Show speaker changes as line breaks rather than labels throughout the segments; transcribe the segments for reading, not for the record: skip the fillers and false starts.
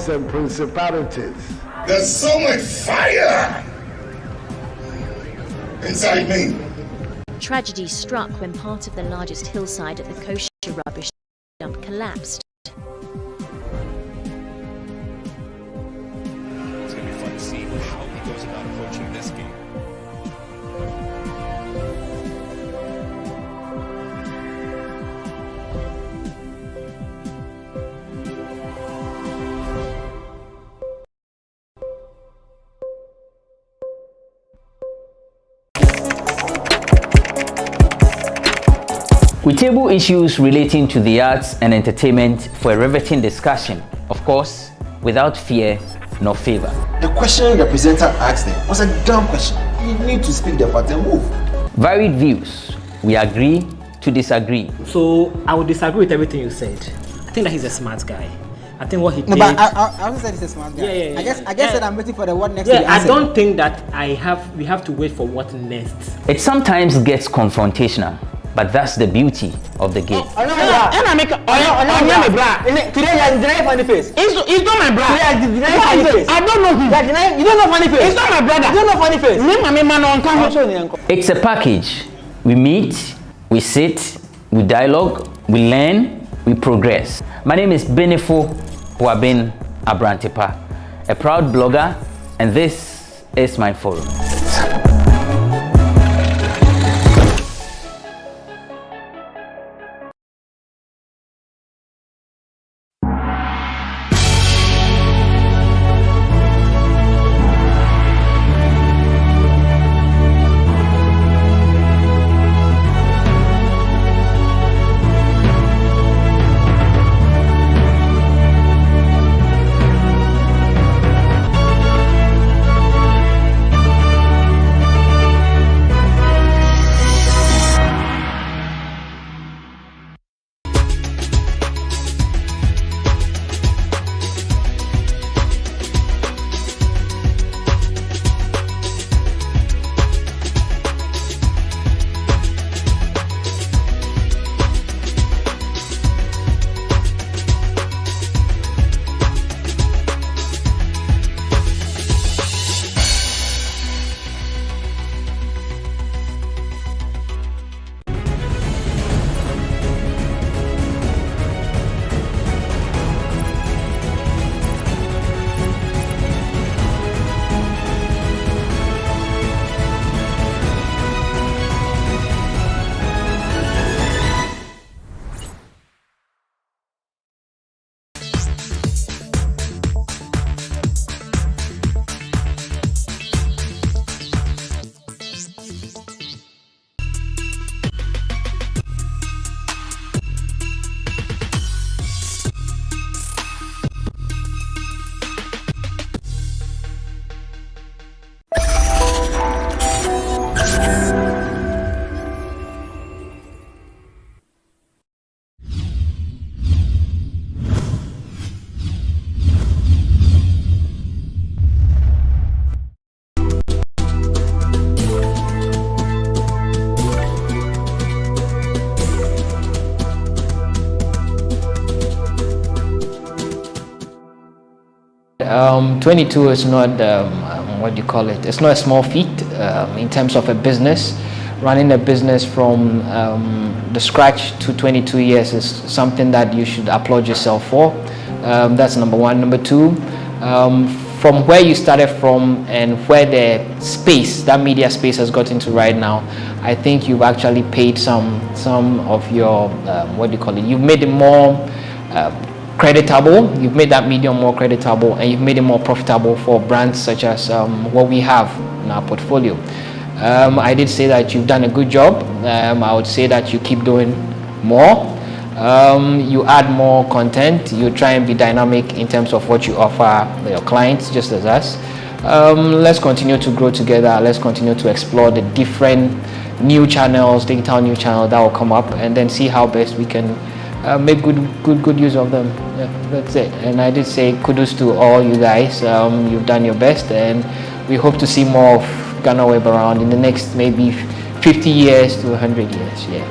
powers and principalities.
There's so much fire inside me.
Tragedy struck when part of the largest hillside at the kosher rubbish dump collapsed.
It's going to be fun to see how he goes about approaching this game.
We table issues relating to the arts and entertainment for a riveting discussion, of course, without fear nor favor.
The question the presenter asked them was a dumb question. You need to speak the part and move.
Varied views. We agree to disagree.
So I would disagree with everything you said. I think that he's a smart guy. I think what he did.
No, but I also said he's a smart guy.
Yeah.
I guess that I'm waiting for the what next. Yeah,
I don't think that we have to wait for what next.
It sometimes gets confrontational, but that's the beauty of the game.
Today you are denying funny face.
It's not my brother.
Today you are denying funny face.
I don't know him.
You don't know funny face.
It's not my brother.
You don't know funny face.
It's a package. We meet, we sit, we dialogue, we learn, we progress. My name is Benefo Boabin Abrantepa, a proud blogger, and this is my forum.
Um, 22 is not, what do you call it? It's not a small feat in terms of a business. Running a business from the scratch to 22 years is something that you should applaud yourself for. That's number one. Number two, from where you started from and where the space, that media space has gotten to right now, I think you've actually paid some of your, what do you call it? You've made it more creditable, you've made that medium more creditable, and you've made it more profitable for brands such as what we have in our portfolio. I did say that you've done a good job. I would say that you keep doing more. You add more content, you try and be dynamic in terms of what you offer your clients, just as us. Let's continue to grow together. Let's continue to explore the different new channels, digital new channels that will come up, and then see how best we can make good use of them. Yeah, that's it. And I did say kudos to all you guys. You've done your best, and we hope to see more of GhanaWeb around in the next maybe 50 years to 100 years. Yeah.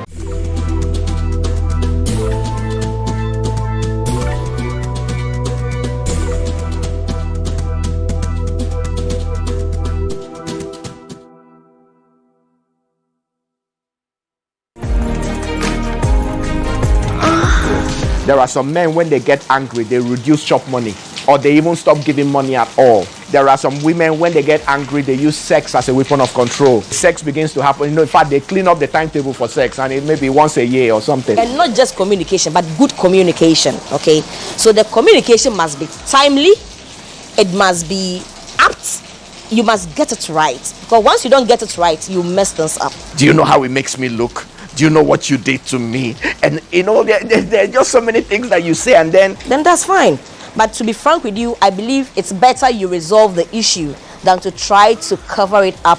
There are some men, when they get angry, they reduce chop money, or they even stop giving money at all. There are some women, when they get angry, they use sex as a weapon of control. Sex begins to happen. In fact, they clean up the timetable for sex, and it may be once a year or something.
And not just communication, but good communication, okay? So the communication must be timely, it must be apt, you must get it right. Because once you don't get it right, you mess things up.
Do you know how it makes me look? Do you know what you did to me? And there are just so many things that you say, and then
that's fine. But to be frank with you, I believe it's better you resolve the issue than to try to cover it up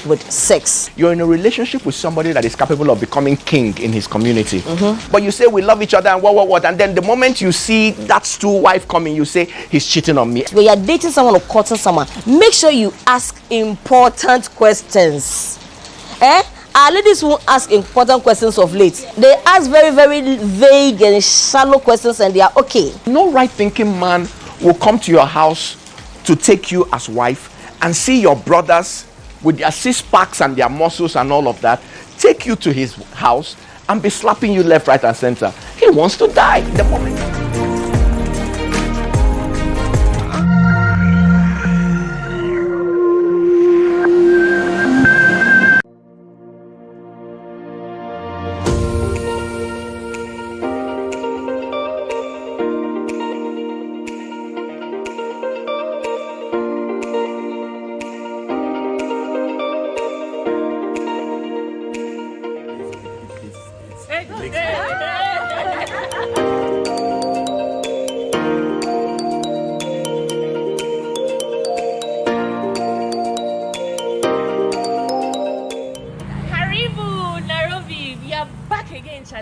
with sex.
You're in a relationship with somebody that is capable of becoming king in his community. But you say we love each other and what, and then the moment you see that stool wife coming, you say he's cheating on me.
When you're dating someone or courting someone, make sure you ask important questions. Our ladies won't ask important questions of late. They ask very, very vague and shallow questions, and they are okay.
No right-thinking man will come to your house to take you as wife and see your brothers with their six-packs and their muscles and all of that, take you to his house and be slapping you left, right, and center. He wants to die the moment.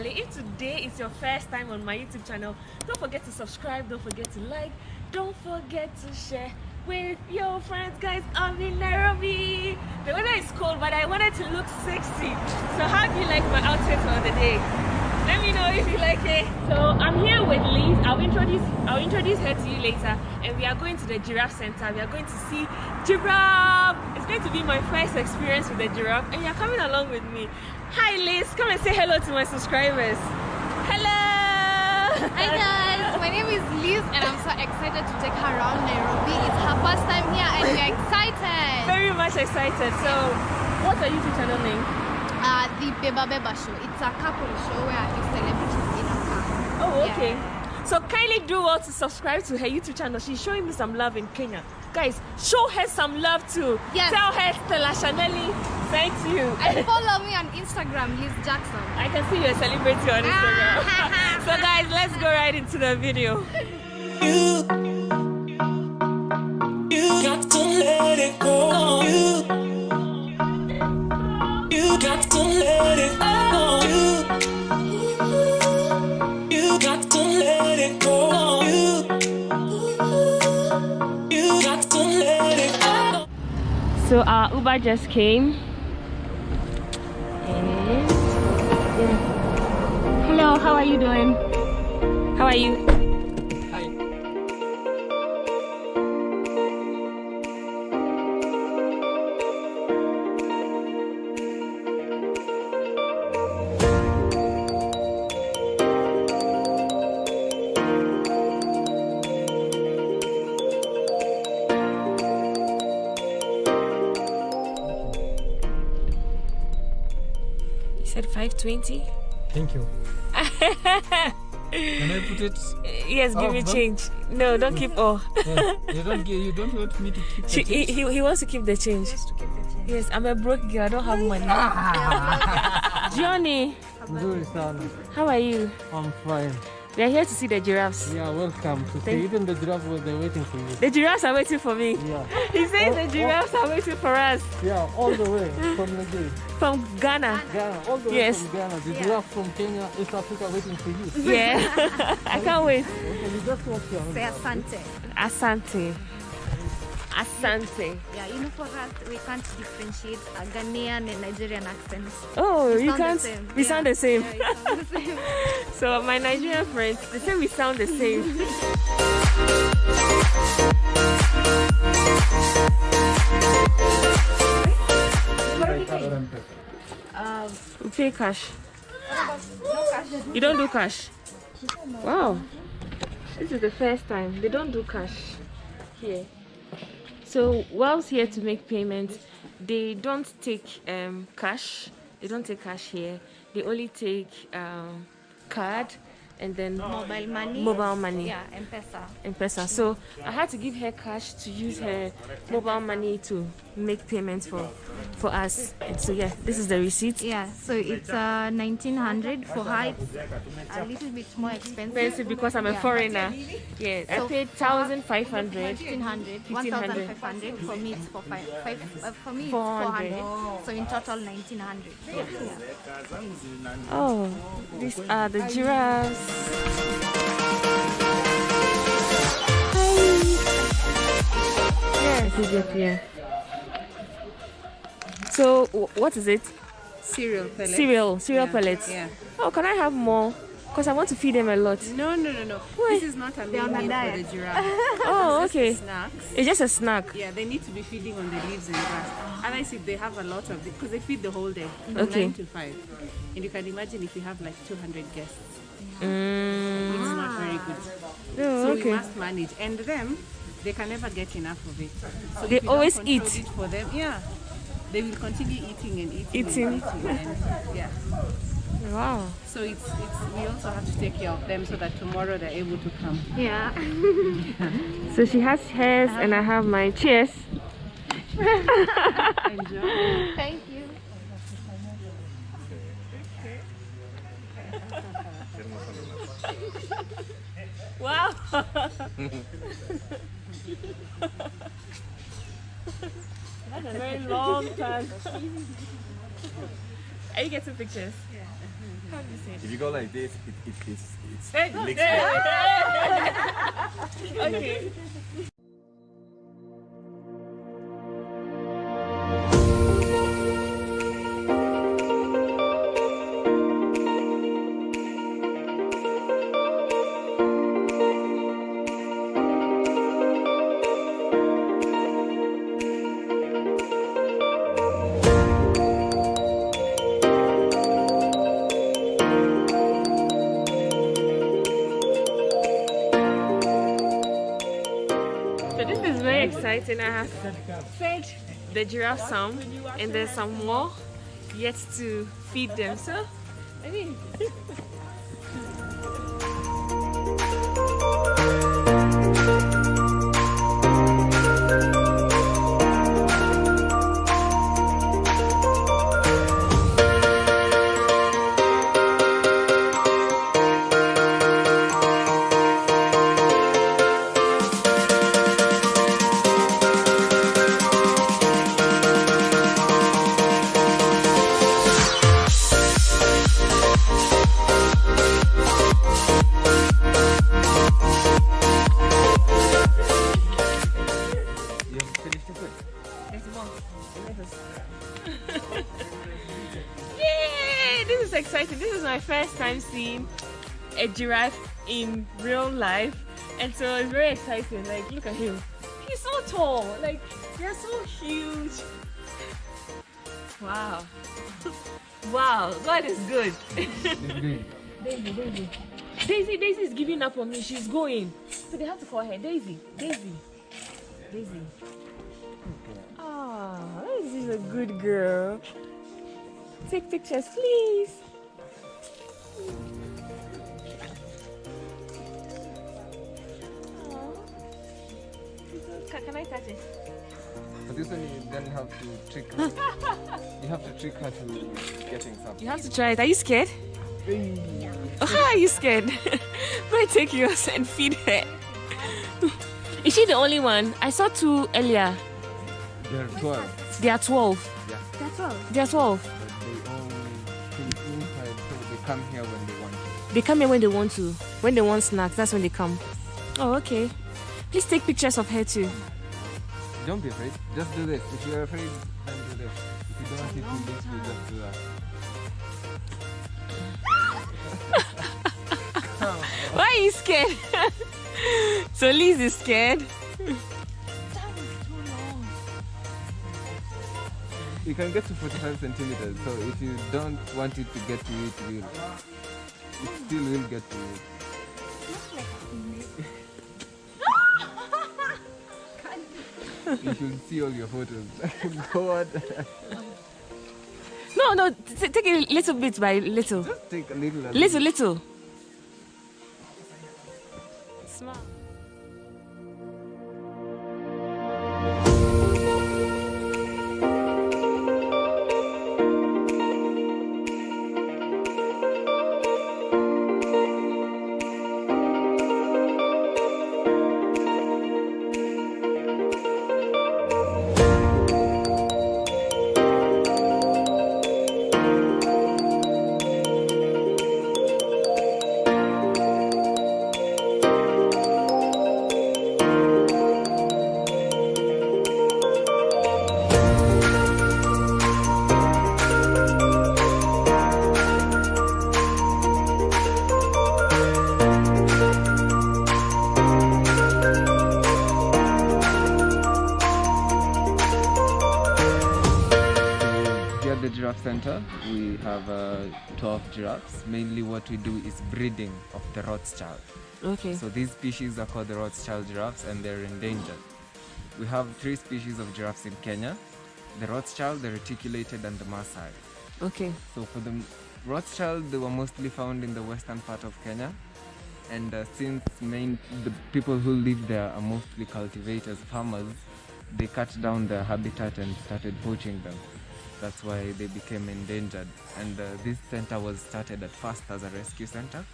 If today is your first time on my YouTube channel, don't forget to subscribe, don't forget to like, don't forget to share with your friends. Guys, I'm in Nairobi. The weather is cold, but I wanted to look sexy. So how do you like my outfit for the day? Let me know if you like it. So I'm here with Liz. I'll introduce her to you later. And we are going to the giraffe center. We are going to see giraffe. It's going to be my first experience with the giraffe, and you're coming along with me. Hi Liz, come and say hello to my subscribers. Hello!
Hi guys, my name is Liz and I'm so excited to take her around Nairobi. It's her first time here and we're excited.
Very much excited. So, what's your YouTube channel name?
The Beba Beba Show. It's a couple show where you celebrities in a car.
Oh, okay. Yeah. So kindly do well to subscribe to her YouTube channel. She's showing me some love in Kenya. Guys, show her some love too. Yes. Tell her Stella Chanelli thank you.
And follow me on Instagram, Liz Jackson.
I can see you're a celebrity on Instagram. So guys, let's go right into the video.
You got to let it go. You got to let it go. You got to let it go. You got to let it go.
So our Uber just came. Hello, how are you doing? How are you?
Hi.
You said 520?
Thank you. Can I put it?
Yes, give me change. No, don't keep all.
Yeah, you don't want me to keep the change?
He wants to keep the change. Yes, I'm a broke girl. I don't have money. Johnny.
Good, son.
How are you?
I'm fine.
We are here to see the giraffes.
Yeah, welcome to see. Even the giraffes they're waiting for you.
The giraffes are waiting for me.
Yeah.
He says the giraffes are waiting for us.
Yeah, all the way from the day.
From Ghana.
Ghana, all the way from Ghana. The giraffe from Kenya, East Africa waiting for you.
Yeah. I can't wait.
Okay, you just watch your
Say Asante.
Asante. Asante.
Yeah, you know, for us, we can't differentiate a Ghanaian and Nigerian accents.
Oh, you can't? We sound the same.
Yeah, you sound the same.
So my Nigerian friends, they say we sound the same.
Um,
We pay cash.
no cash.
You don't do cash? Wow. This is the first time. They don't do cash here. So whilst here to make payments, they don't take cash. They don't take cash here. They only take card and then
Mobile money.
Mobile money.
Yeah, M-Pesa.
M-Pesa. So I had to give her cash to use her mobile money to make payments for us. And so yeah, this is the receipt.
Yeah, so it's 1900 for her. It's a little bit more expensive
because I'm a foreigner. Yeah,
So
I paid 1,500.
1,500. 1,500 for me. It's for for me it's 400. So in total 1,900. Yeah.
Oh, these are the giraffes. Yeah. So what is it?
Cereal pellets.
Cereal pellets.
Yeah.
Oh, can I have more? Because I want to feed them a lot.
No. This is not a main meal for the giraffe.
Oh, okay.
Snacks.
It's just a snack.
Yeah, they need to be feeding on the leaves and grass. Otherwise, if they have a lot of it, because they feed the whole day, from
Okay.
9 to 5. And you can imagine if you have like 200 guests.
Mm.
It's not very good.
Oh,
so
okay.
we must manage. And them, they can never get enough of it. So
They
if you
always
don't control
eat.
it for them, yeah. They will continue eating and eating.
Eating.
And eating and, yeah.
Wow.
So it's we also have to take care of them so that tomorrow they're able to come.
Yeah.
So she has hers and I have my cheers.
Enjoy.
Thank you.
Wow. That's a very long time. Are you getting pictures? Yeah. How do you say it?
If you go like this, it's
Hey,
licks
okay. So this is very exciting. I have fed the giraffe some and there's some more yet to feed them. So, I mean,
You have finished the food.
there's more. Yay! This is exciting. This is my first time seeing a giraffe in real life, and so it's very exciting. Like, look at him. He's so tall. Like, they're so huge. Wow. Wow, God is good. Daisy is giving up on me. She's going. So they have to call her Daisy. Daisy. Ah, this is a good girl. Take pictures, please. Can I touch it?
But this one you then have to trick her. You have to trick her to getting something.
You have to try it. Are you scared? Oh, are you scared? Might take yours and feed her. Is she the only one? I saw two earlier.
There are 12.
They are 12.
Yeah.
That's all.
They are 12.
But they all sleep inside, so they come here when they want to.
They come here when they want to. When they want snacks, that's when they come. Oh, okay. Please take pictures of her too.
Don't be afraid. Just do this. If you're afraid, then do this. If you don't want it to leak, you just do that.
Why are you scared? So Liz is scared.
You can get to 45 centimeters, so if you don't want it to get to it, it still will get to it. You should see all your photos. God.
No, take it little bit by little.
Just take a little.
Little. Small.
The giraffe center, we have 12 giraffes. Mainly what we do is breeding of the Rothschild.
Okay.
So these species are called the Rothschild giraffes and they're endangered. We have 3 species of giraffes in Kenya: the Rothschild, the reticulated, and the Maasai.
Okay.
So for the Rothschild, they were mostly found in the western part of Kenya. And since the people who live there are mostly cultivators, farmers, they cut down their habitat and started poaching them. That's why they became endangered. And this center was started at first as a rescue center,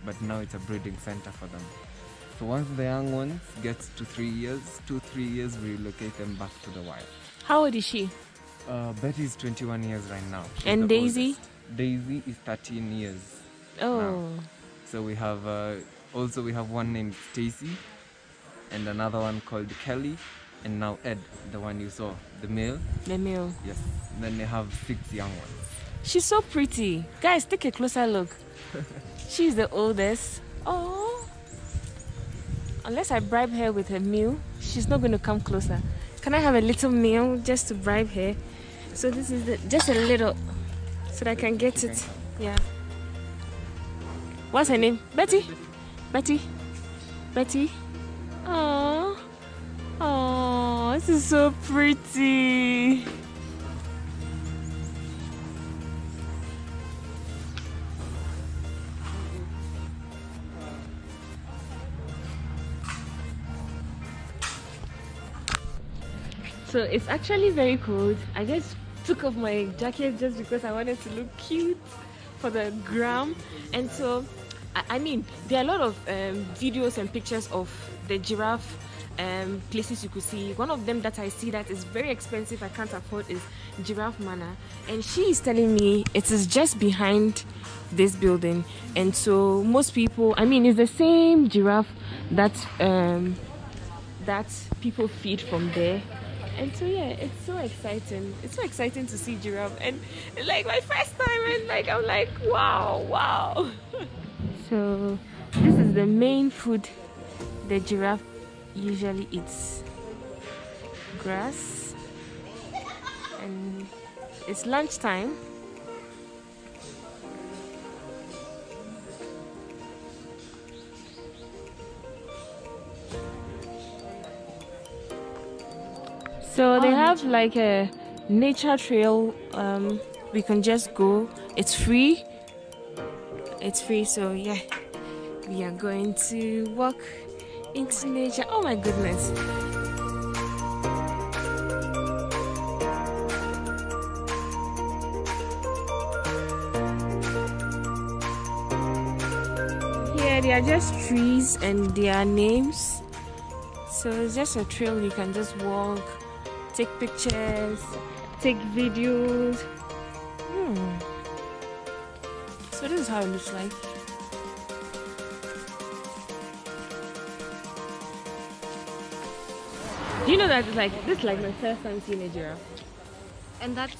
but now it's a breeding center for them. So once the young ones get to 3 years, 2-3 years, we relocate them back to the wild.
How old is she?
Betty is 21 years right now. She's
and
the
Daisy?
oldest. Daisy is 13 years.
Oh.
Now. So we have we have one named Stacy, and another one called Kelly, and now Ed, the one you saw, the male.
The male.
Yes. And then they have 6 young ones.
She's so pretty. Guys, take a closer look. She's the oldest. Oh. Unless I bribe her with her meal, she's not going to come closer. Can I have a little meal just to bribe her? So this is just a little, so that I can get it. Yeah. What's her name? Betty? Betty? Betty? Oh. Oh, this is so pretty. So it's actually very cold. I just took off my jacket just because I wanted to look cute for the gram. And so, I mean, there are a lot of videos and pictures of the giraffe places you could see. One of them that I see that is very expensive, I can't afford, is Giraffe Manor. And she is telling me it is just behind this building. And so most people, I mean, it's the same giraffe that that people feed from there. And so yeah, it's so exciting. It's so exciting to see giraffe, and like my first time, and like I'm like wow. So this is the main food the giraffe usually eats: grass, and it's lunchtime. So they have like a nature trail. We can just go. It's free. It's free. So yeah, we are going to walk into nature. Oh my goodness. Here they are just trees and their names. So it's just a trail you can just walk, take pictures, take videos. So this is how it looks like. Do you know that it's like this is like my first time seeing a giraffe?
And that's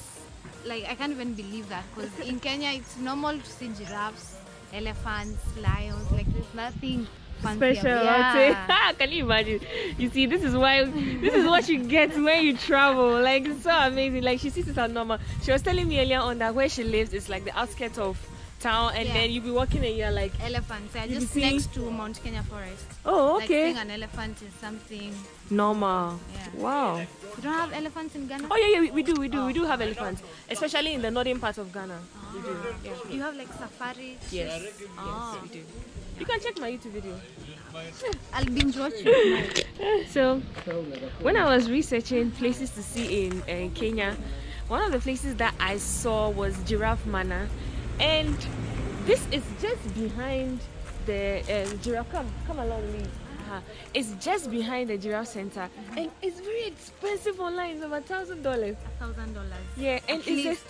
like I can't even believe that, because in Kenya it's normal to see giraffes, elephants, lions. Like there's nothing fancy
Special.
Yeah.
Can you imagine? You see, this is what you get when you travel. Like it's so amazing. Like she sees it as normal. She was telling me earlier on that where she lives is like the outskirts of town, and then you'll be walking and you're like
elephants. They're
you
just
see-
next to Mount Kenya Forest.
Oh,
Like
okay.
seeing an elephant is something
Normal.
Yeah.
Wow.
You don't have elephants in Ghana?
Oh yeah, we do. We do have elephants, especially in the northern part of Ghana. We do. Yeah.
You have like safari?
Yes.
Oh.
Yes, we do. You can check my YouTube video.
I'll binge watch it.
So, when I was researching places to see in Kenya, one of the places that I saw was Giraffe Manor, and this is just behind the giraffe. Come along, Lee. It's just behind the giraffe center, and it's very expensive online. It's over $1,000.
$1,000.
Yeah, and
At least.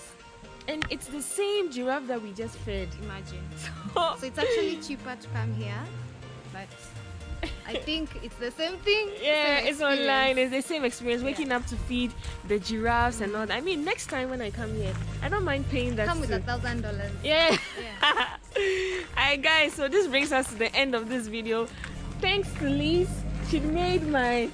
it's the same giraffe that we just fed.
Imagine. So it's actually cheaper to come here, but I think it's the same thing.
Yeah,
same
it's online. It's the same experience. Waking up to feed the giraffes and all that. I mean, next time when I come here, I don't mind paying that.
Come with
too.
$1,000.
Yeah. Alright, guys. So this brings us to the end of this video. Thanks to Liz. She made my.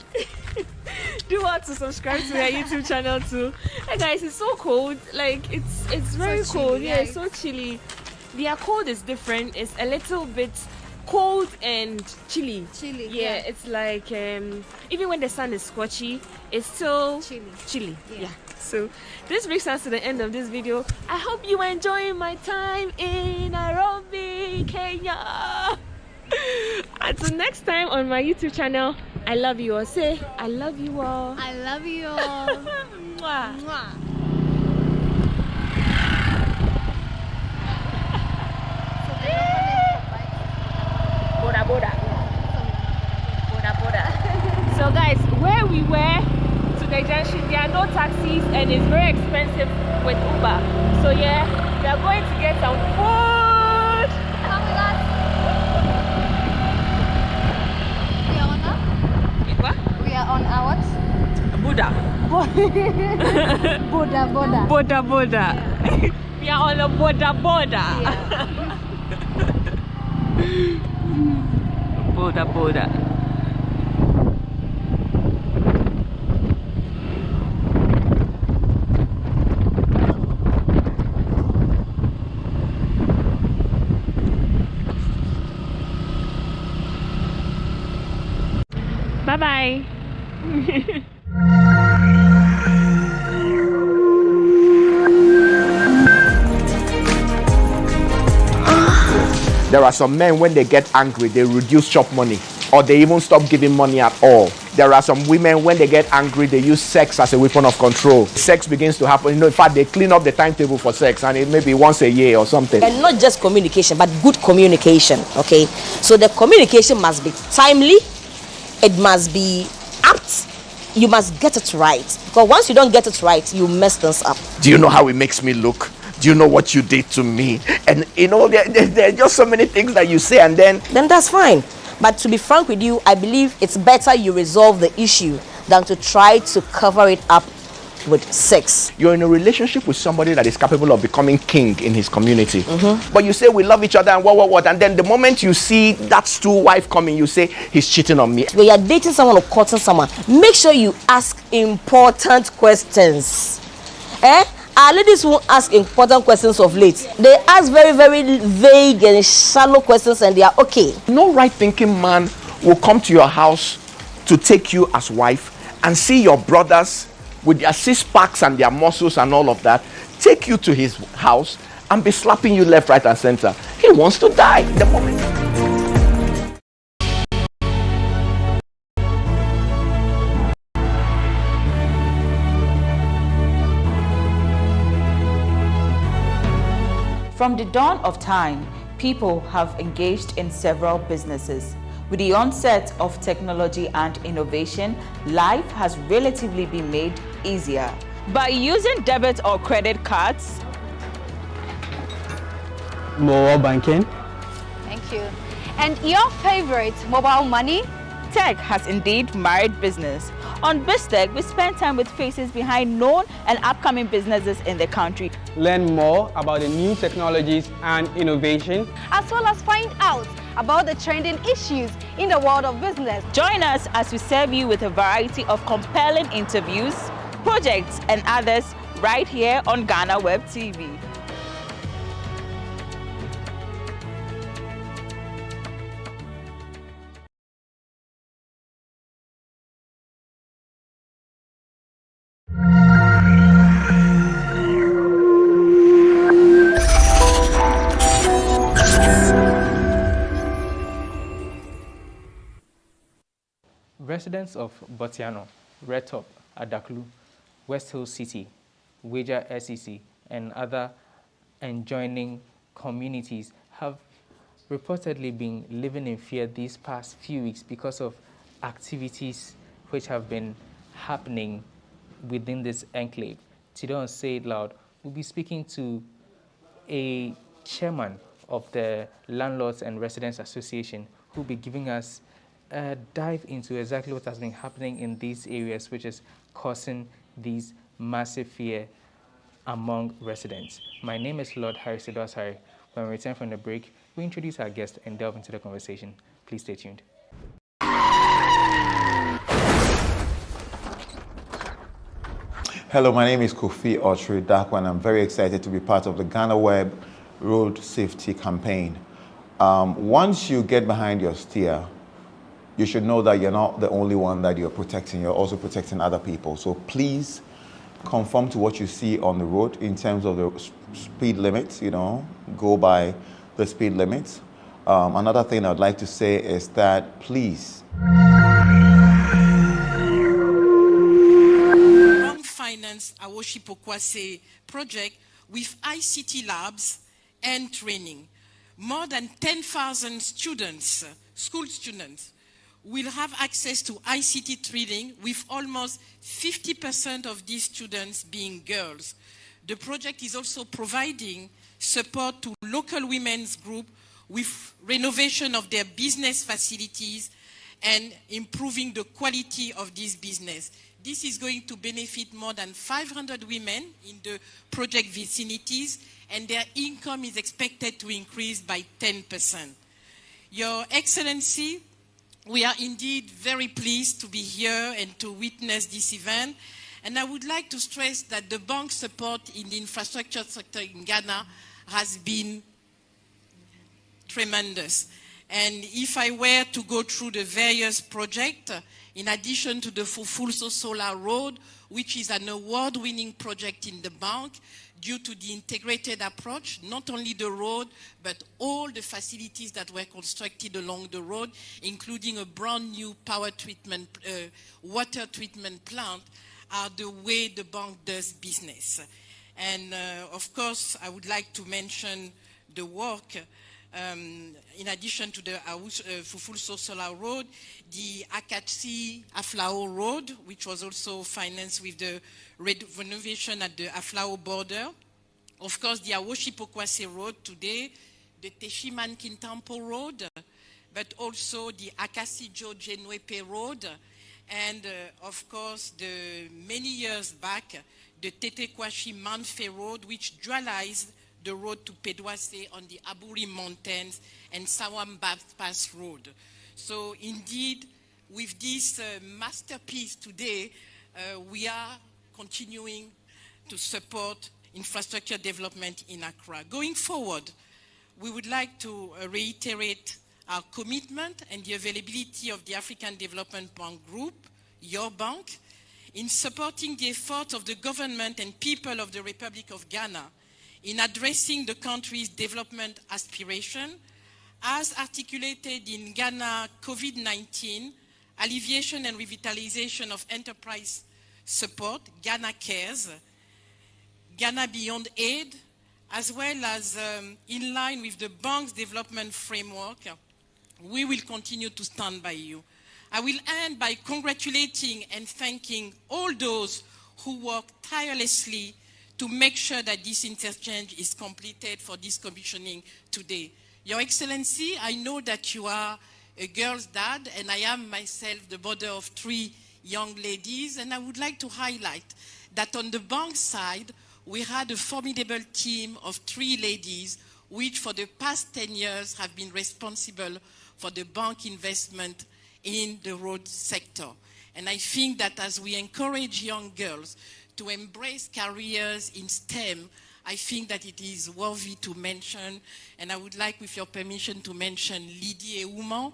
Do want to subscribe to her YouTube channel too. Hey guys, it's so cold. Like it's very
So
cold.
chilly,
Yeah,
yeah.
it's so chilly. Their cold is different. It's a little bit cold and chilly.
Chilly.
Yeah, it's like even when the sun is scorchy, it's still chilly. Yeah. So this brings us to the end of this video. I hope you are enjoying my time in Nairobi, Kenya. Until next time on my YouTube channel, I love you all. Say, I love you all.
I love you all.
Mwah.
Mwah.
Boda boda. Boda boda. So guys, where we were to the junction, there are no taxis and it's very expensive with Uber. So yeah, we are going to get some food.
Come with us. We are on
What?
We are on our what?
Buddha.
Boda boda.
Boda boda. We are on a boda boda. Boda boda. Bye bye.
There are some men, when they get angry, they reduce chop money, or they even stop giving money at all. There are some women, when they get angry, they use sex as a weapon of control. Sex begins to happen. In fact, they clean up the timetable for sex, and it may be once a year or something.
And not just communication, but good communication, okay? So the communication must be timely, it must be apt, you must get it right. Because once you don't get it right, you mess things up.
Do you know how it makes me look? Do you know what you did to me? And you know, there are just so many things that you say, and then
that's fine. But to be frank with you, I believe it's better you resolve the issue than to try to cover it up with sex.
You're in a relationship with somebody that is capable of becoming king in his community. But you say we love each other and what, and then the moment you see that stool wife coming, you say he's cheating on me.
When you're dating someone or courting someone, make sure you ask important questions. Our ladies won't ask important questions of late. They ask very, very vague and shallow questions, and they are okay.
No right thinking man will come to your house to take you as wife and see your brothers with their six packs and their muscles and all of that, take you to his house and be slapping you left, right, and center. He wants to die the moment.
From the dawn of time, people have engaged in several businesses. With the onset of technology and innovation, life has relatively been made easier. By using debit or credit cards,
mobile banking,
Thank you. And your favorite mobile money?
tech has indeed married business. On BizTech, we spend time with faces behind known and upcoming businesses in the country.
learn more about the new technologies and innovation,
As well as find out about the trending issues in the world of business.
Join us as we serve you with a variety of compelling interviews, projects, and others right here on GhanaWeb TV.
Residents of Botiano, Redtop, Adaklu, West Hill City, Weja SEC, and other adjoining communities have reportedly been living in fear these past few weeks because of activities which have been happening within this enclave. Today on Say It Loud, we'll be speaking to a chairman of the Landlords and Residents Association who will be giving us a dive into exactly what has been happening in these areas, which is causing these massive fear among residents. My name is Lord Harry Sidosari. When we return from the break, we introduce our guest and delve into the conversation. Please stay tuned.
Hello, my name is Kofi Otri Dakwa, and I'm very excited to be part of the GhanaWeb Road Safety Campaign. Once you get behind your steer, you should know that you're not the only one that you're protecting. You're also protecting other people. So please conform to what you see on the road in terms of the speed limits, go by the speed limits. Another thing I'd like to say is that please.
Finance Awoshi Pokwase project with ICT labs and training. More than 10,000 students, school students, will have access to ICT training, with almost 50% of these students being girls. The project is also providing support to local women's group with renovation of their business facilities and improving the quality of this business. This is going to benefit more than 500 women in the project vicinities, and their income is expected to increase by 10%. Your Excellency, we are indeed very pleased to be here and to witness this event. And I would like to stress that the bank support in the infrastructure sector in Ghana has been tremendous. And if I were to go through the various projects, in addition to the Fufulso Solar Road, which is an award-winning project in the bank due to the integrated approach, not only the road, but all the facilities that were constructed along the road, including a brand new water treatment plant, are the way the bank does business. And of course, I would like to mention the work in addition to the Fufulso Solar Road, the Akatsi Aflao Road, which was also financed with the renovation at the Aflao border. Of course, the Awoshi Pokwase Road today, the Teshiman Kintampo Road, but also the Akasi George Nwepe Road, and of course, many years back, the Tetekwashi Manfe Road, which dualized the road to Pedwase on the Aburi Mountains and Sawam Pass Road. So indeed, with this masterpiece today, we are continuing to support infrastructure development in Accra. Going forward, we would like to reiterate our commitment and the availability of the African Development Bank Group, your bank, in supporting the efforts of the government and people of the Republic of Ghana in addressing the country's development aspiration, as articulated in Ghana COVID-19, alleviation and revitalization of enterprise support, Ghana Cares, Ghana Beyond Aid, as well as in line with the bank's development framework, we will continue to stand by you. I will end by congratulating and thanking all those who work tirelessly to make sure that this interchange is completed for this commissioning today. Your Excellency, I know that you are a girl's dad, and I am myself the mother of 3 young ladies, and I would like to highlight that on the bank side, we had a formidable team of 3 ladies, which for the past 10 years have been responsible for the bank investment in the road sector. And I think that as we encourage young girls to embrace careers in STEM, I think that it is worthy to mention, and I would like, with your permission, to mention Lydie Euman,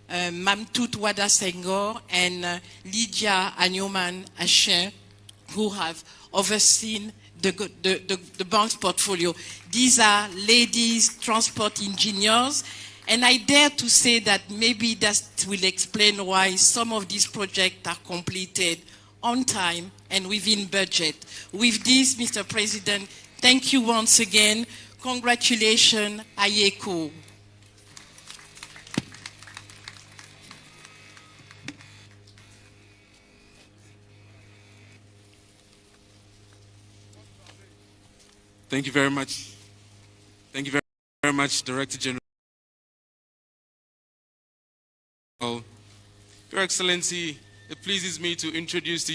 Mamtout Wada Senghor, and Lydia Agnoman Asher, who have overseen the bank's portfolio. These are ladies transport engineers, And I dare to say that maybe that will explain why some of these projects are completed on time and within budget. With this, Mr. President, thank you once again. Congratulations, Ayeko.
Thank you very much. Thank you very much, Director General. Your Excellency, it pleases me to introduce to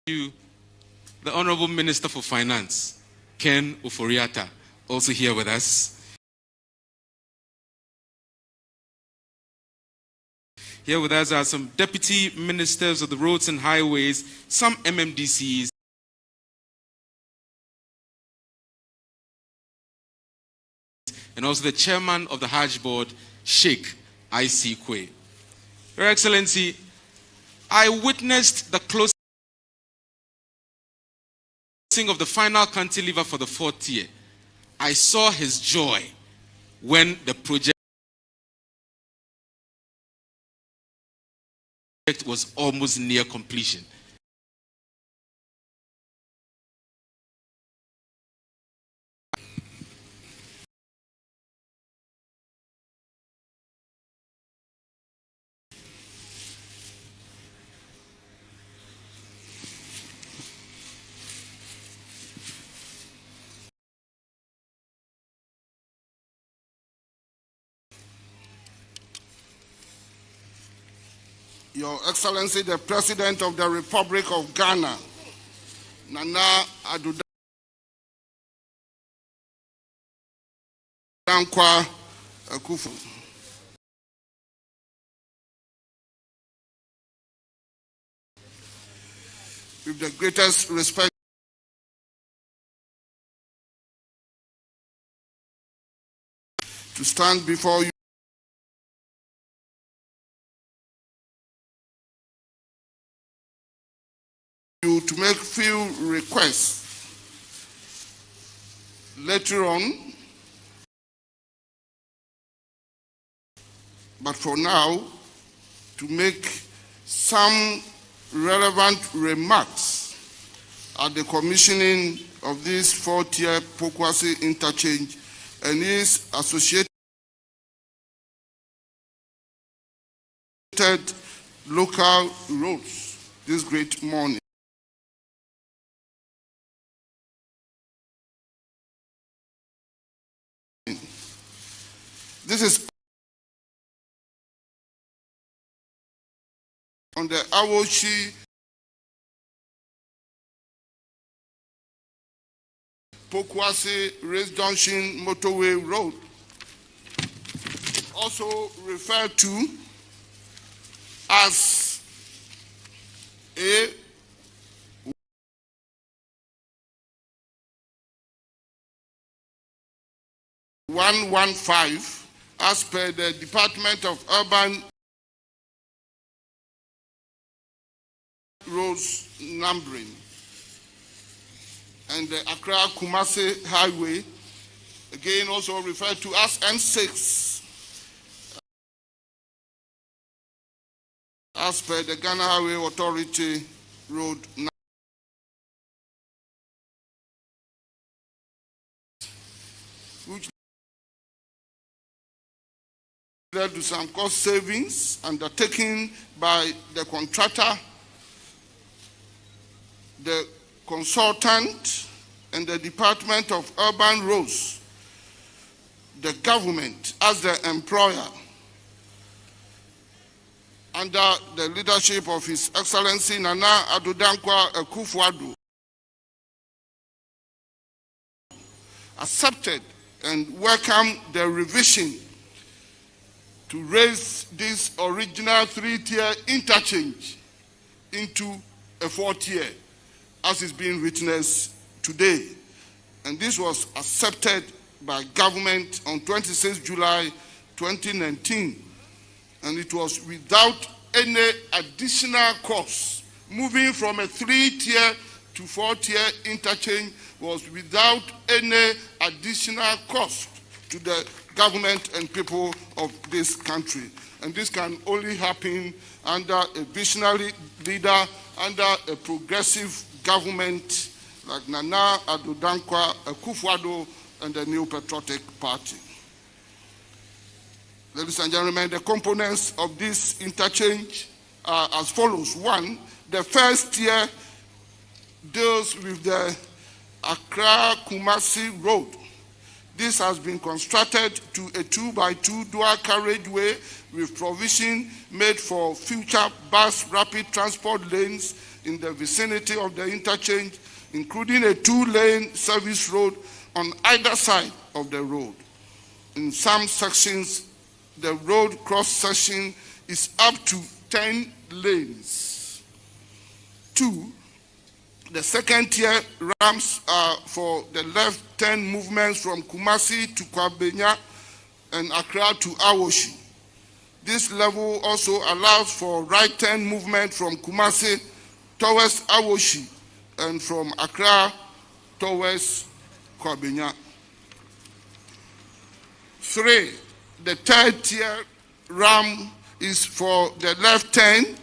you the Honorable Minister for Finance, Ken Oforiatta, also here with us. Here with us are some Deputy Ministers of the Roads and Highways, some MMDCs, and also the Chairman of the Hajj Board, Sheikh I.C. Kwe. Your Excellency, I witnessed the closing of the final cantilever for the 4th year. I saw his joy when the project was almost near completion.
Your Excellency, the President of the Republic of Ghana, Nana Addo Dankwa Akufo. With the greatest respect, to stand before you to make few requests later on, but for now, to make some relevant remarks at the commissioning of this 4th-tier Pokwase interchange and its associated local roads this great morning. This is on the Awoshi Pokwase Race Junction Motorway Road, also referred to as A 115 as per the Department of Urban Roads numbering, and the Accra-Kumasi Highway, again also referred to as N6, as per the Ghana Highway Authority road number, which led to some cost savings undertaken by the contractor, the consultant, and the Department of Urban Roads, the government as the employer, under the leadership of His Excellency Nana Addo Dankwa Akufo-Addo, accepted and welcomed the revision to raise this original 3-tier interchange into a 4th tier, as is being witnessed today. And this was accepted by government on 26 July 2019. And it was without any additional cost, moving from a 3-tier to 4-tier interchange was without any additional cost to the government and people of this country. And this can only happen under a visionary leader, under a progressive government like Nana Addo Dankwa Akufo-Addo and the New Patriotic Party. Ladies and gentlemen, the components of this interchange are as follows. One, the first tier deals with the Accra-Kumasi Road. This has been constructed to a 2x2 dual carriageway with provision made for future bus rapid transport lanes in the vicinity of the interchange, including a 2-lane service road on either side of the road. In some sections, the road cross-section is up to 10 lanes. 2, the second tier ramps are for the left turn movements from Kumasi to Kwabenya and Accra to Awoshi. This level also allows for right turn movement from Kumasi towards Awoshi and from Accra towards Kwabenya. 3, the third tier ramp is for the left turn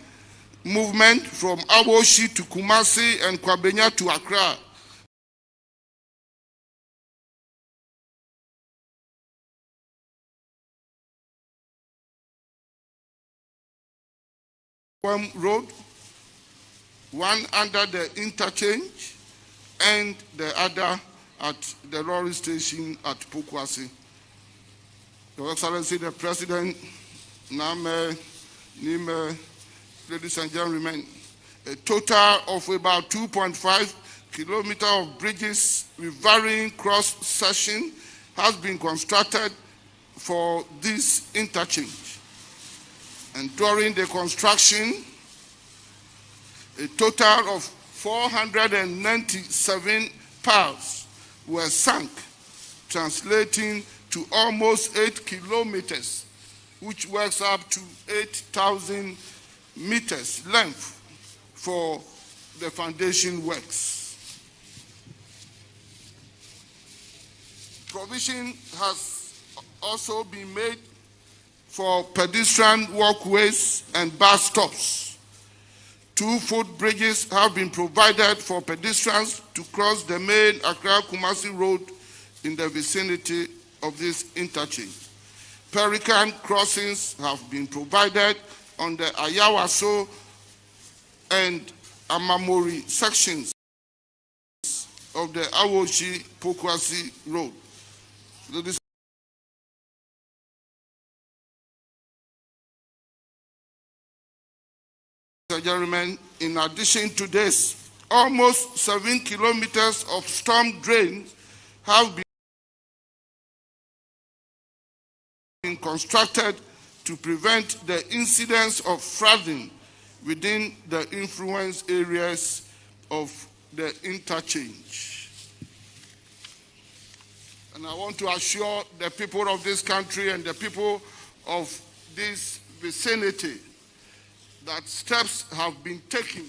movement from Awoshi to Kumasi and Kwabenya to Accra. Road, one under the interchange and the other at the lorry station at Pokwasi. Your Excellency the President, Name, Nime, ladies and gentlemen, a total of about 2.5 kilometers of bridges with varying cross-section has been constructed for this interchange. And during the construction, a total of 497 piles were sunk, translating to almost 8 kilometers, which works up to 8,000 meters length for the foundation works. Provision has also been made for pedestrian walkways and bus stops. 2 footbridges have been provided for pedestrians to cross the main Accra-Kumasi Road in the vicinity of this interchange. Pelican crossings have been provided on the Ayawaso and Amamori sections of the Awoshi-Pokwasi Road. Ladies and gentlemen, in addition to this, almost 7 kilometers of storm drains have been constructed to prevent the incidence of flooding within the influence areas of the interchange. And I want to assure the people of this country and the people of this vicinity that steps have been taken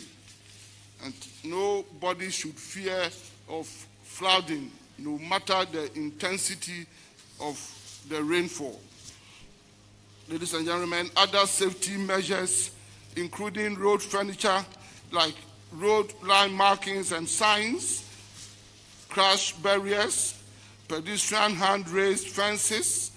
and nobody should fear of flooding, no matter the intensity of the rainfall. Ladies and gentlemen, other safety measures, including road furniture like road line markings and signs, crash barriers, pedestrian hand-raised fences,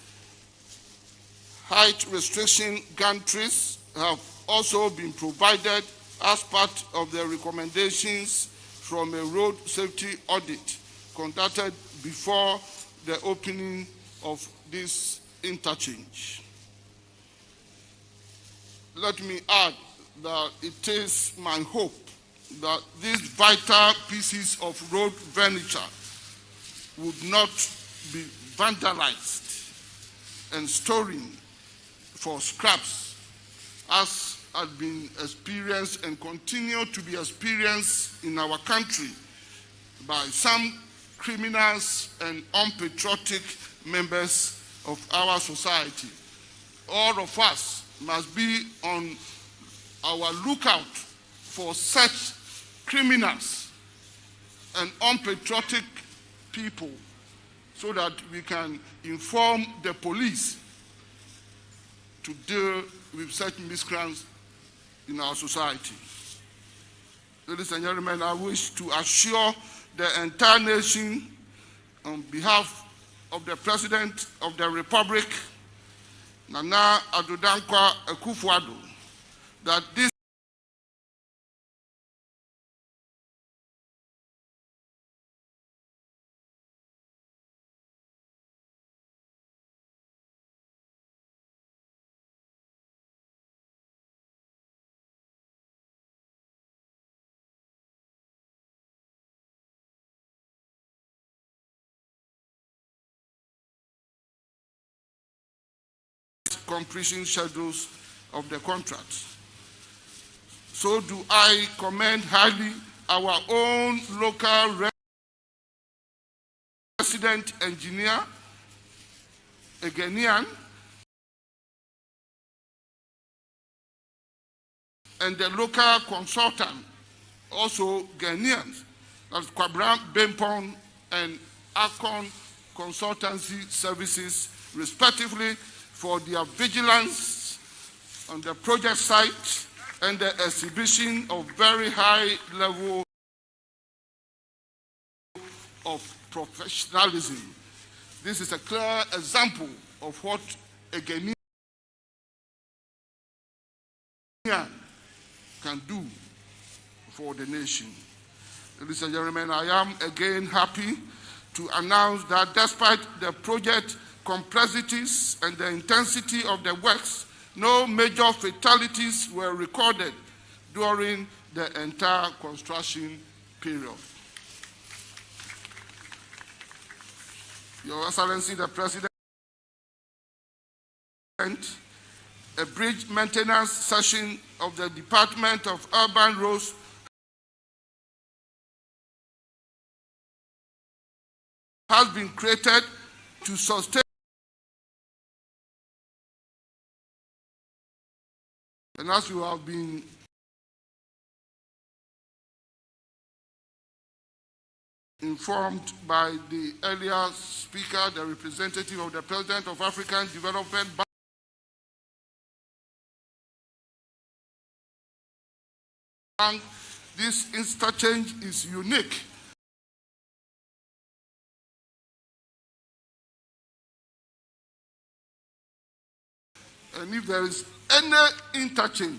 height restriction gantries have also been provided as part of the recommendations from a road safety audit conducted before the opening of this interchange. Let me add that it is my hope that these vital pieces of road furniture would not be vandalized and storing for scraps as had been experienced and continue to be experienced in our country by some criminals and unpatriotic members of our society. All of us must be on our lookout for such criminals and unpatriotic people so that we can inform the police to deal with such miscreants in our society. Ladies and gentlemen, I wish to assure the entire nation on behalf of the President of the Republic, Nana Addo Dankwa Akufo-Addo, that this completion schedules of the contracts. So do I commend highly our own local resident engineer, a Ghanaian, and the local consultant, also Ghanaians, that's Kwabram Bempong and Akon Consultancy Services, respectively, for their vigilance on the project site and the exhibition of very high level of professionalism. This is a clear example of what a Ghanaian can do for the nation. Ladies and gentlemen, I am again happy to announce that despite the project complexities and the intensity of the works, no major fatalities were recorded during the entire construction period. Your Excellency, the President, a bridge maintenance session of the Department of Urban Roads has been created to sustain and as you have been informed by the earlier speaker, the representative of the President of African Development Bank, this interchange is unique. And if there is any interchange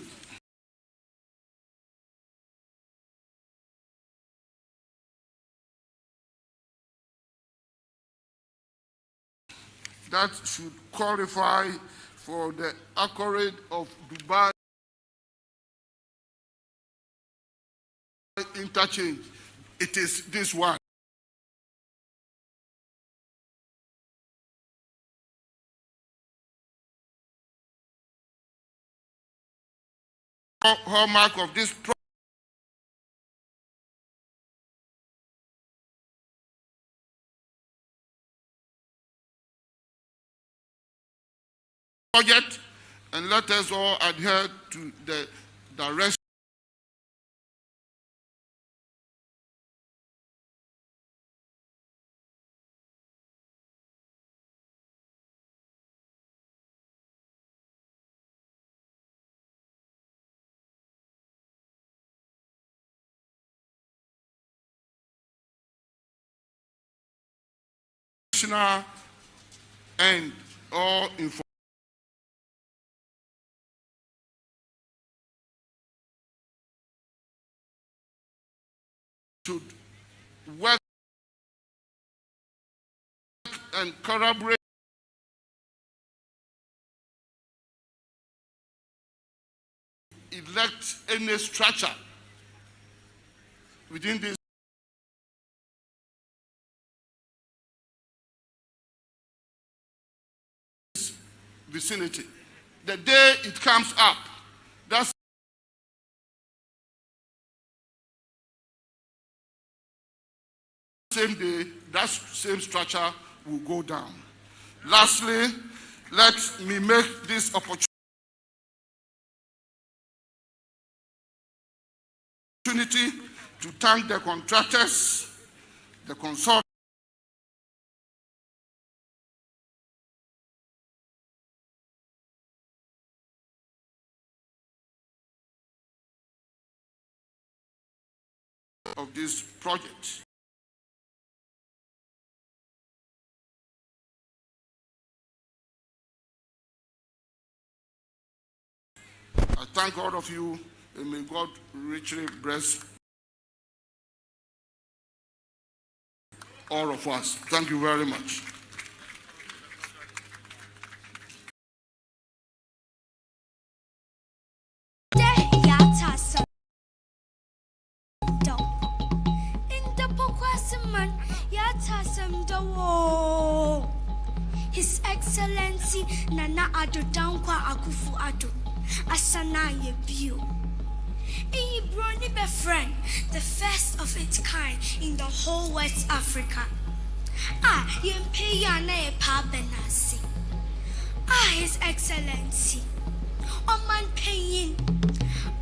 that should qualify for the accolade of Dubai interchange, it is this one. Hallmark of this project, and let us all adhere to the direction and all information should work and corroborate elect any structure within this vicinity. The day it comes up, that's the same day, that same structure will go down. Lastly, let me make this opportunity to thank the contractors the consultant of this project. I thank all of you, and may God richly bless all of us. Thank you very much.
His Excellency Nana Addo Dankwa Akufo-Addo Asana Yebio. Brony befriend, the first of its kind in the whole West Africa. Yempe yana e pa benasi. His Excellency Oman Peyin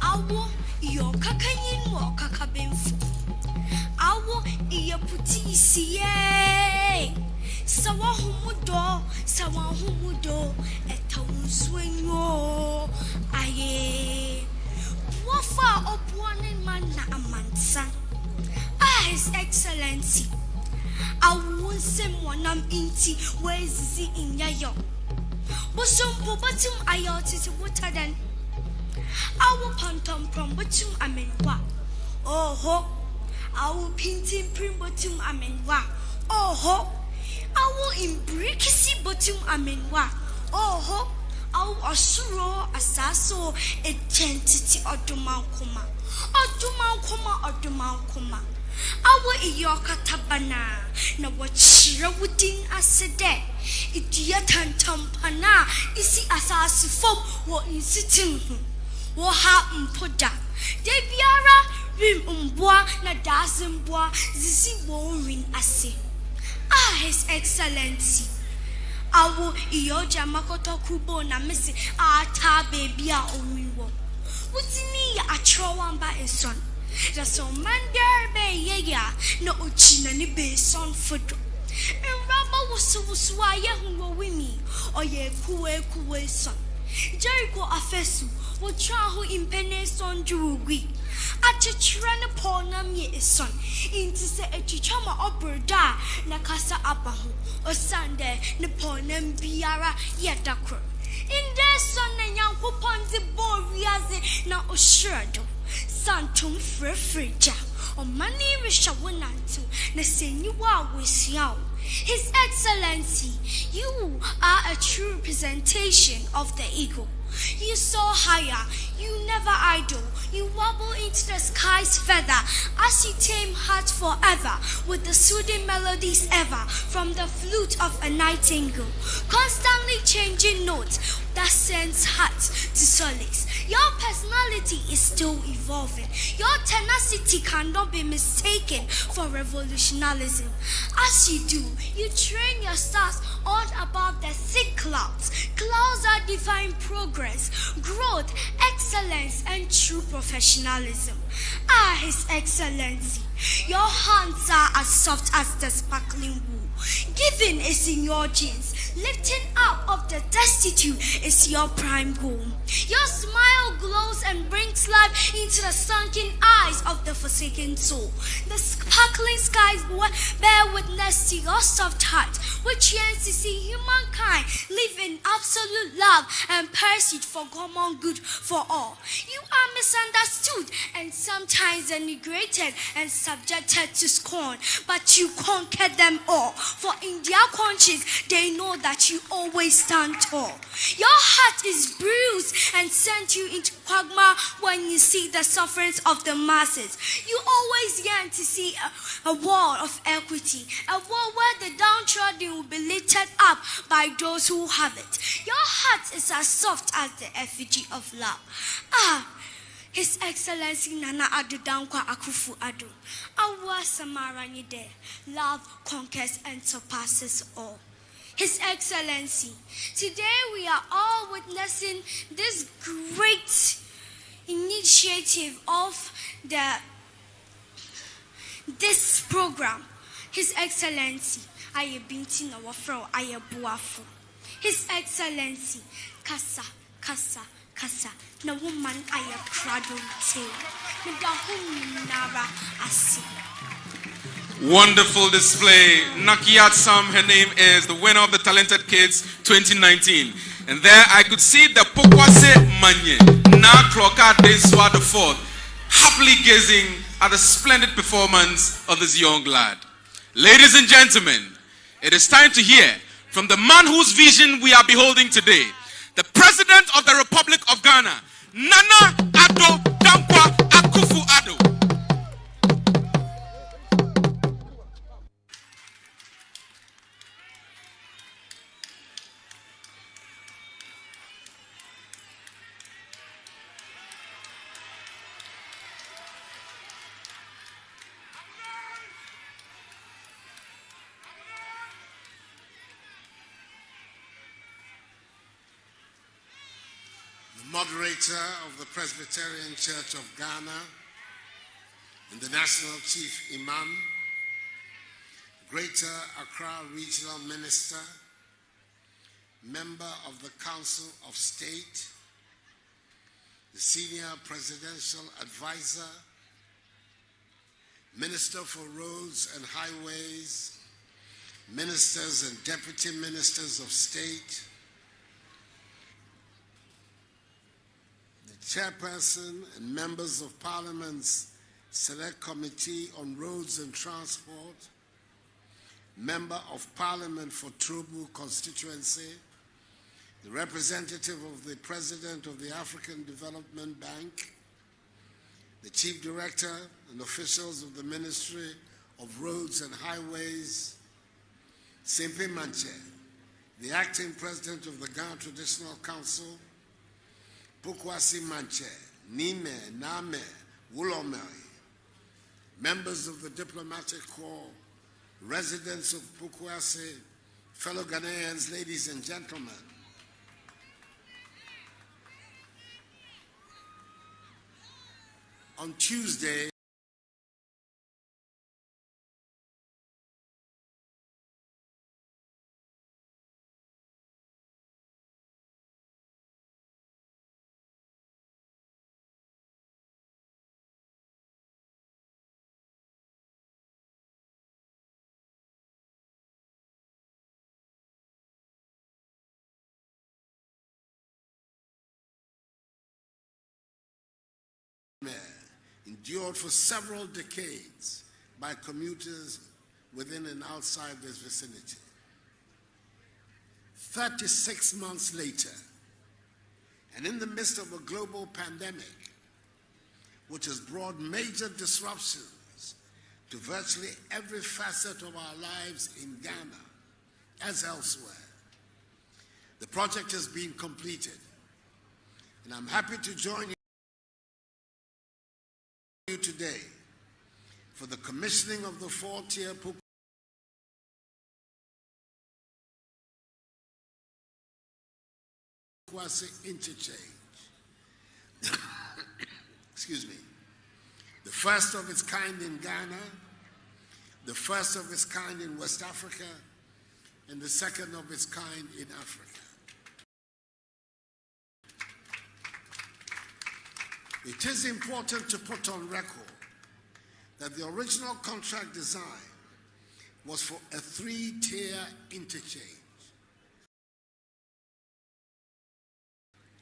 Awo yo kakayin wo kakabenfu. Awo iya puti isiye. Sawahumudo etawunswenyo aye wafa obuanen man na amansa. His Excellency awunsem wanam inti wezizi inyayo bosompo batum ayotiti wutadan awu pantom prom batum amenwa oho awu pintim prim batum amenwa oho awu imbrikisi botum amenwa oho awu asuro asaso identity odumankoma awu iyoka tabana na wachira wudin asede idiya tantampana isi asasi fom wo insitin wo ha mpoda de biara rim mboa na dazimboa zisi wo rin ase. His Excellency awo iyoja makoto kubo na misi ata baby a owiwo wutini ya achowamba eson da so mandar be ya na ochina ni be son fodo enraba wusu aye hunwo wini oye kuwe son Jericho afesu wo tra ho impene son juugui achichira ne ponam ye eson inti se echicha ma obrda na kasa abaho osande ne ponam biara yedakro inde son na yankopon de boriaze na oshirado santum frefreja o mani risha wonantu na senyiwa wesiao. His Excellency, you are a true representation of the eagle. You soar higher, you never idle, you wobble into the sky's feather as you tame hearts forever with the soothing melodies ever from the flute of a nightingale, constantly changing notes that sends hearts to solace. Your personality is still evolving. Your tenacity cannot be mistaken for revolutionarism. As you do, you train your stars all above the thick clouds. Clouds are divine progress, growth, excellence, and true professionalism. His Excellency, your hands are as soft as the sparkling wool. Giving is in your genes. Lifting up of the destitute is your prime goal. Your smile glows and brings life into the sunken eyes of the forsaken soul. The sparkling skies bear witness to your soft heart, which yearns to see humankind live in absolute love and pursuit for common good for all. You are misunderstood and sometimes denigrated and subjected to scorn, but you conquer them all. For in their conscience, they know that you always stand tall. Your heart is bruised and sent you into quagmire when you see the sufferings of the masses. You always yearn to see a world of equity, a world where the downtrodden will be lifted up by those who have it. Your heart is as soft as the effigy of love. His Excellency Nana Addo Dankwa Akufo-Addo, Awa Samarani de, love conquers and surpasses all. His Excellency, today we are all witnessing this great initiative of this program, His Excellency, I binti na wafro I buafu. His Excellency, kasa, kasa, kasa, na woman I cradle tail. Nara asi.
Wonderful display. Nakiat Sam, her name is the winner of the Talented Kids 2019. And there I could see the Pokwase Manye, Na Kloka Deswa the Fourth, happily gazing at the splendid performance of this young lad. Ladies and gentlemen, it is time to hear from the man whose vision we are beholding today, the President of the Republic of Ghana, Nana Addo Dankwa Akufo-Addo.
Moderator of the Presbyterian Church of Ghana and the National Chief Imam, Greater Accra Regional Minister, Member of the Council of State, the Senior Presidential Advisor, Minister for Roads and Highways, Ministers and Deputy Ministers of State, Chairperson and members of Parliament's Select Committee on Roads and Transport, Member of Parliament for Trobu constituency, the representative of the President of the African Development Bank, the Chief Director and officials of the Ministry of Roads and Highways, Simpe Manche, the Acting President of the Ghana Traditional Council, Pokwase Manche, Nime, Name, Wulomei, members of the Diplomatic Corps, residents of Pokwase, fellow Ghanaians, ladies and gentlemen. On Tuesday, endured for several decades by commuters within and outside this vicinity. 36 months later, and in the midst of a global pandemic, which has brought major disruptions to virtually every facet of our lives in Ghana, as elsewhere, the project has been completed. And I'm happy to join you today for the commissioning of the 4-tier Pokwase interchange. Excuse me. The first of its kind in Ghana, the first of its kind in West Africa, and the second of its kind in Africa. It is important to put on record that the original contract design was for a 3-tier interchange.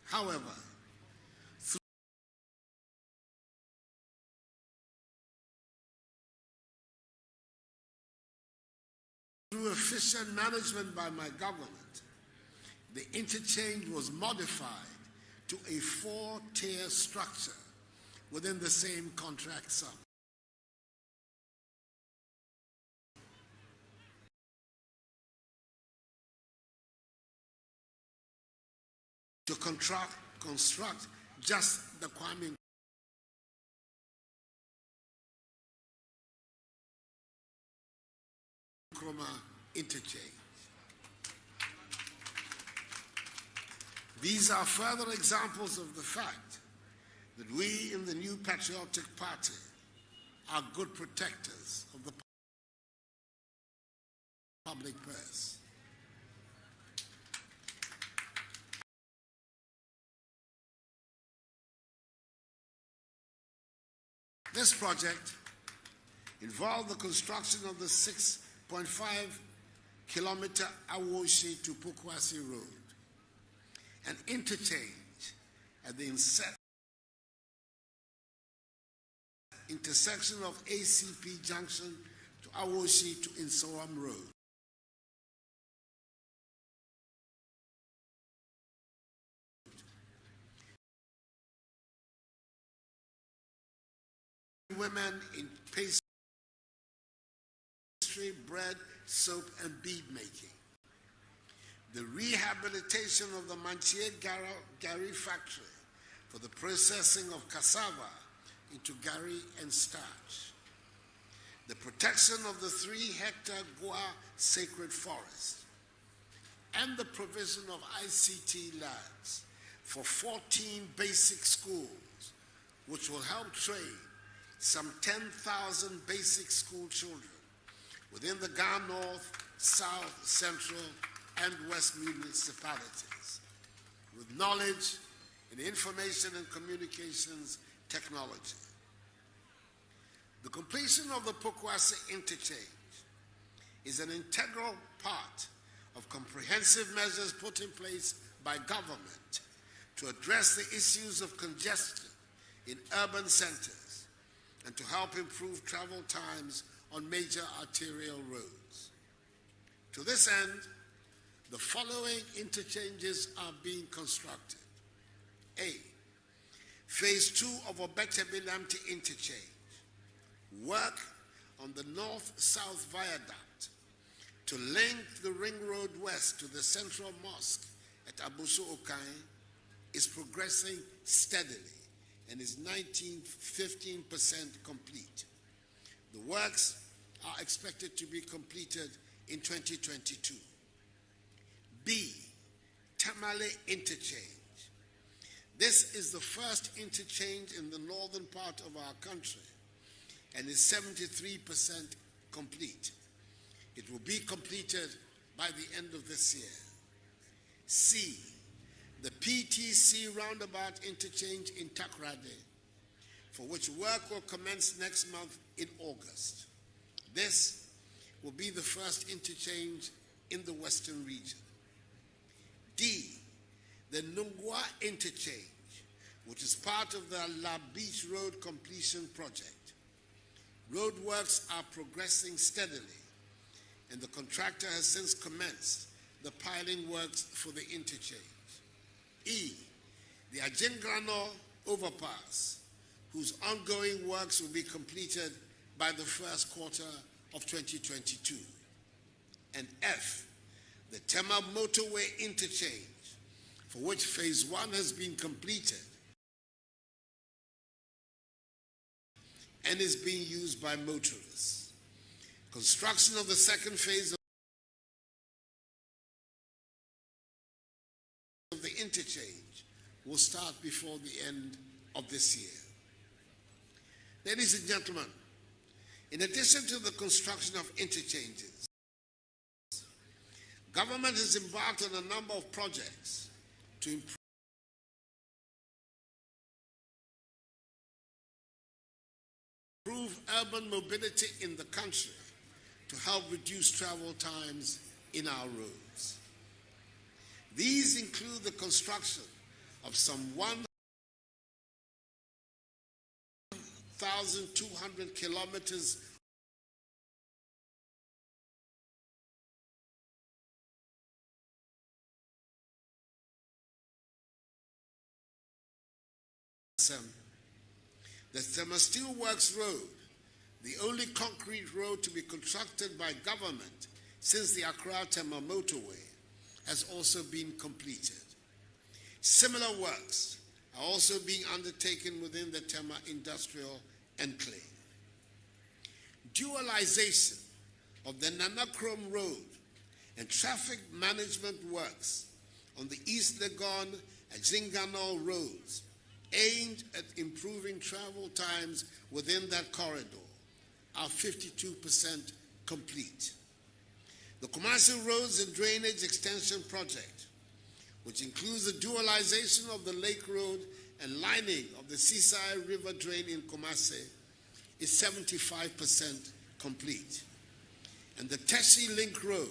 However, through efficient management by my government, the interchange was modified to a 4-tier structure within the same contract sum. To construct just the Kwame Nkrumah interchange. These are further examples of the fact that we in the New Patriotic Party are good protectors of the public purse. This project involved the construction of the 6.5-kilometer Awoshi to Pokwasi Road, an interchange at the intersection of ACP Junction to Awoshi to Insoam Road. Women in pastry, bread, soap, and bead making. The rehabilitation of the Manchie Gari factory for the processing of cassava into gari and starch. The protection of the 3-hectare Goa sacred forest. And the provision of ICT labs for 14 basic schools, which will help train some 10,000 basic school children within the Ghana North, South, Central, and West municipalities with knowledge in information and communications technology. The completion of the Pokwasi interchange is an integral part of comprehensive measures put in place by government to address the issues of congestion in urban centers and to help improve travel times on major arterial roads. To this end, the following interchanges are being constructed. A. Phase 2 of Obetebilamti interchange. Work on the north-south viaduct to link the Ring Road West to the Central Mosque at Abusu Okai is progressing steadily and is 15% complete. The works are expected to be completed in 2022. B. Tamale interchange. This is the first interchange in the northern part of our country and is 73% complete. It will be completed by the end of this year. C. The PTC roundabout interchange in Takrade, for which work will commence next month in August. This will be the first interchange in the Western region. D. The Nungwa interchange, which is part of the La Beach Road completion project. Road works are progressing steadily, and the contractor has since commenced the piling works for the interchange. E. The Ajingrano overpass, whose ongoing works will be completed by the first quarter of 2022. And F. The Tema motorway interchange, for which phase 1 has been completed and is being used by motorists. Construction of the second phase of the interchange will start before the end of this year. Ladies and gentlemen, in addition to the construction of interchanges, government has embarked on a number of projects to improve urban mobility in the country to help reduce travel times in our roads. These include the construction of some 1,200 kilometers the Tema Steelworks Road, the only concrete road to be constructed by government since the Accra-Tema motorway, has also been completed. Similar works are also being undertaken within the Tema Industrial Enclave. Dualization of the Nanakrom Road and traffic management works on the East Legon and Zingano roads aimed at improving travel times within that corridor are 52% complete. The Kumasi Roads and Drainage Extension Project, which includes the dualization of the Lake Road and lining of the Seaside River Drain in Kumasi, is 75% complete. And the Teshi Link Road,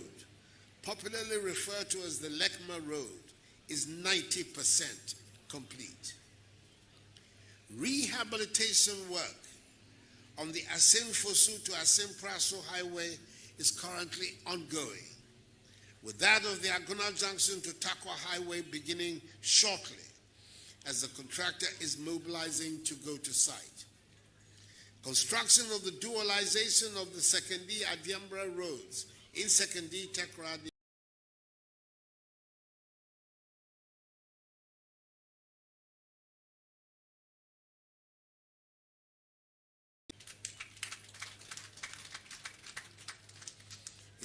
popularly referred to as the Lekma Road, is 90% complete. Rehabilitation work on the Asim Fosu to Asim Praso Highway is currently ongoing, with that of the Aguna Junction to Takwa Highway beginning shortly as the contractor is mobilizing to go to site. Construction of the dualization of the Sekondi Adiambra roads in Sekondi Tekradi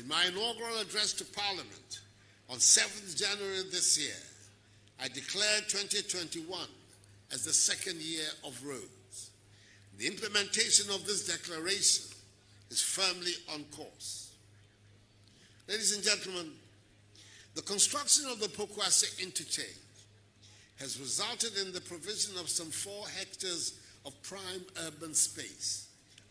In my inaugural address to Parliament on 7th January this year, I declared 2021 as the second year of roads. The implementation of this declaration is firmly on course. Ladies and gentlemen, the construction of the Pokwase interchange has resulted in the provision of some 4 hectares of prime urban space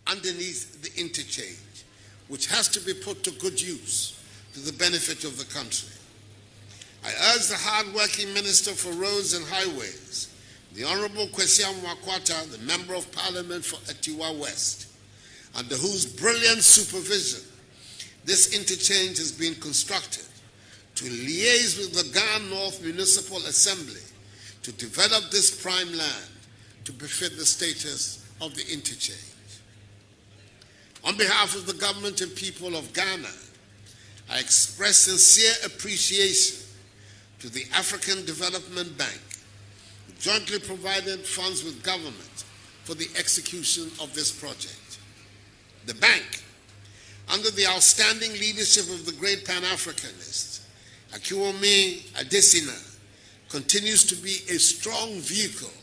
underneath the interchange, which has to be put to good use to the benefit of the country. I urge the hard-working Minister for Roads and Highways, the Honorable Kwesiam Wakwata, the Member of Parliament for Atiwa West, under whose brilliant supervision this interchange has been constructed, to liaise with the Ghana North Municipal Assembly to develop this prime land to befit the status of the interchange. On behalf of the government and people of Ghana, I express sincere appreciation to the African Development Bank, who jointly provided funds with government for the execution of this project. The bank, under the outstanding leadership of the great Pan-Africanist, Akiwumi Adesina, continues to be a strong vehicle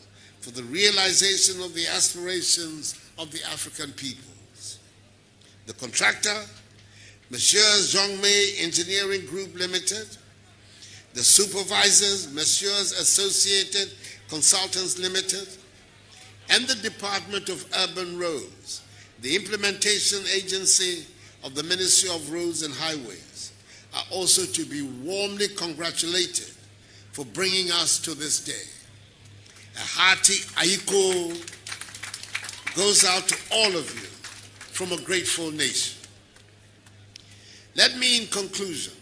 for the realization of the aspirations of the African peoples. The contractor, Messrs. Zhongmei Engineering Group Limited, the supervisors, Messrs. Associated Consultants Limited, and the Department of Urban Roads, the implementation agency of the Ministry of Roads and Highways, are also to be warmly congratulated for bringing us to this day. A hearty aiko goes out to all of you from a grateful nation. Let me, in conclusion,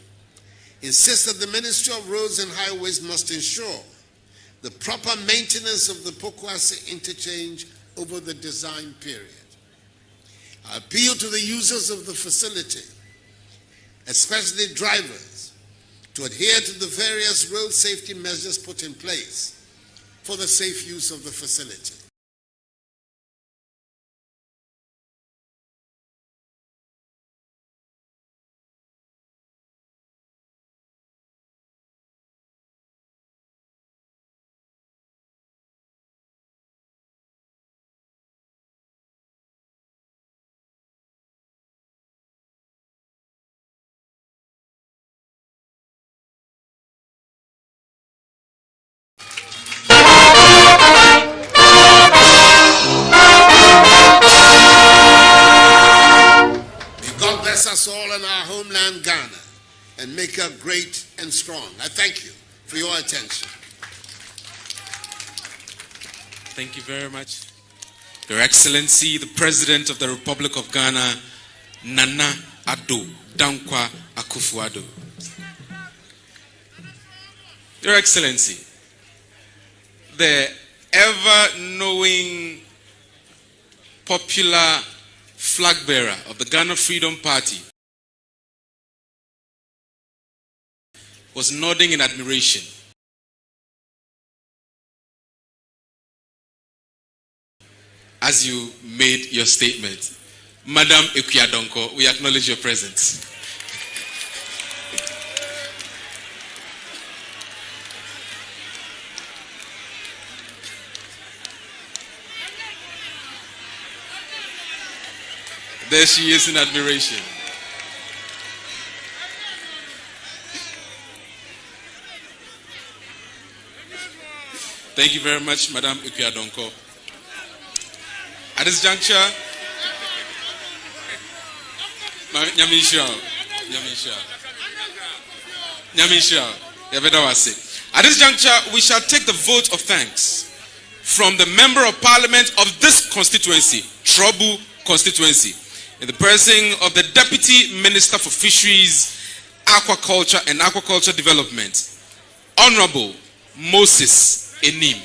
insist that the Ministry of Roads and Highways must ensure the proper maintenance of the Pokwase interchange over the design period. I appeal to the users of the facility, especially drivers, to adhere to the various road safety measures put in place for the safe use of the facility. Bless us all in our homeland, Ghana, and make her great and strong. I thank you for your attention.
Thank you very much. Your Excellency, the President of the Republic of Ghana, Nana Addo Dankwa Akufo-Addo. Your Excellency, the ever-knowing popular flag bearer of the Ghana Freedom Party was nodding in admiration as you made your statement. Madam Ekuadonko, we acknowledge your presence. There she is in admiration. Thank you very much, Madam Ikuadonko. At this juncture, at this juncture, we shall take the vote of thanks from the Member of Parliament of this constituency, Trobu constituency, in the person of the Deputy Minister for Fisheries, Aquaculture and Aquaculture Development, Honorable Moses Enim.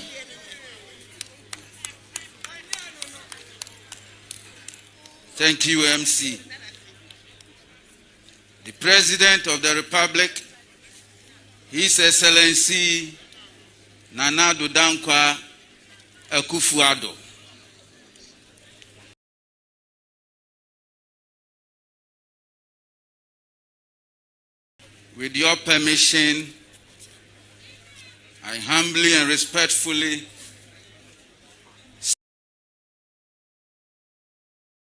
Thank you, MC. The President of the Republic, His Excellency Nana Addo Dankwa Akufo-Addo. With your permission, I humbly and respectfully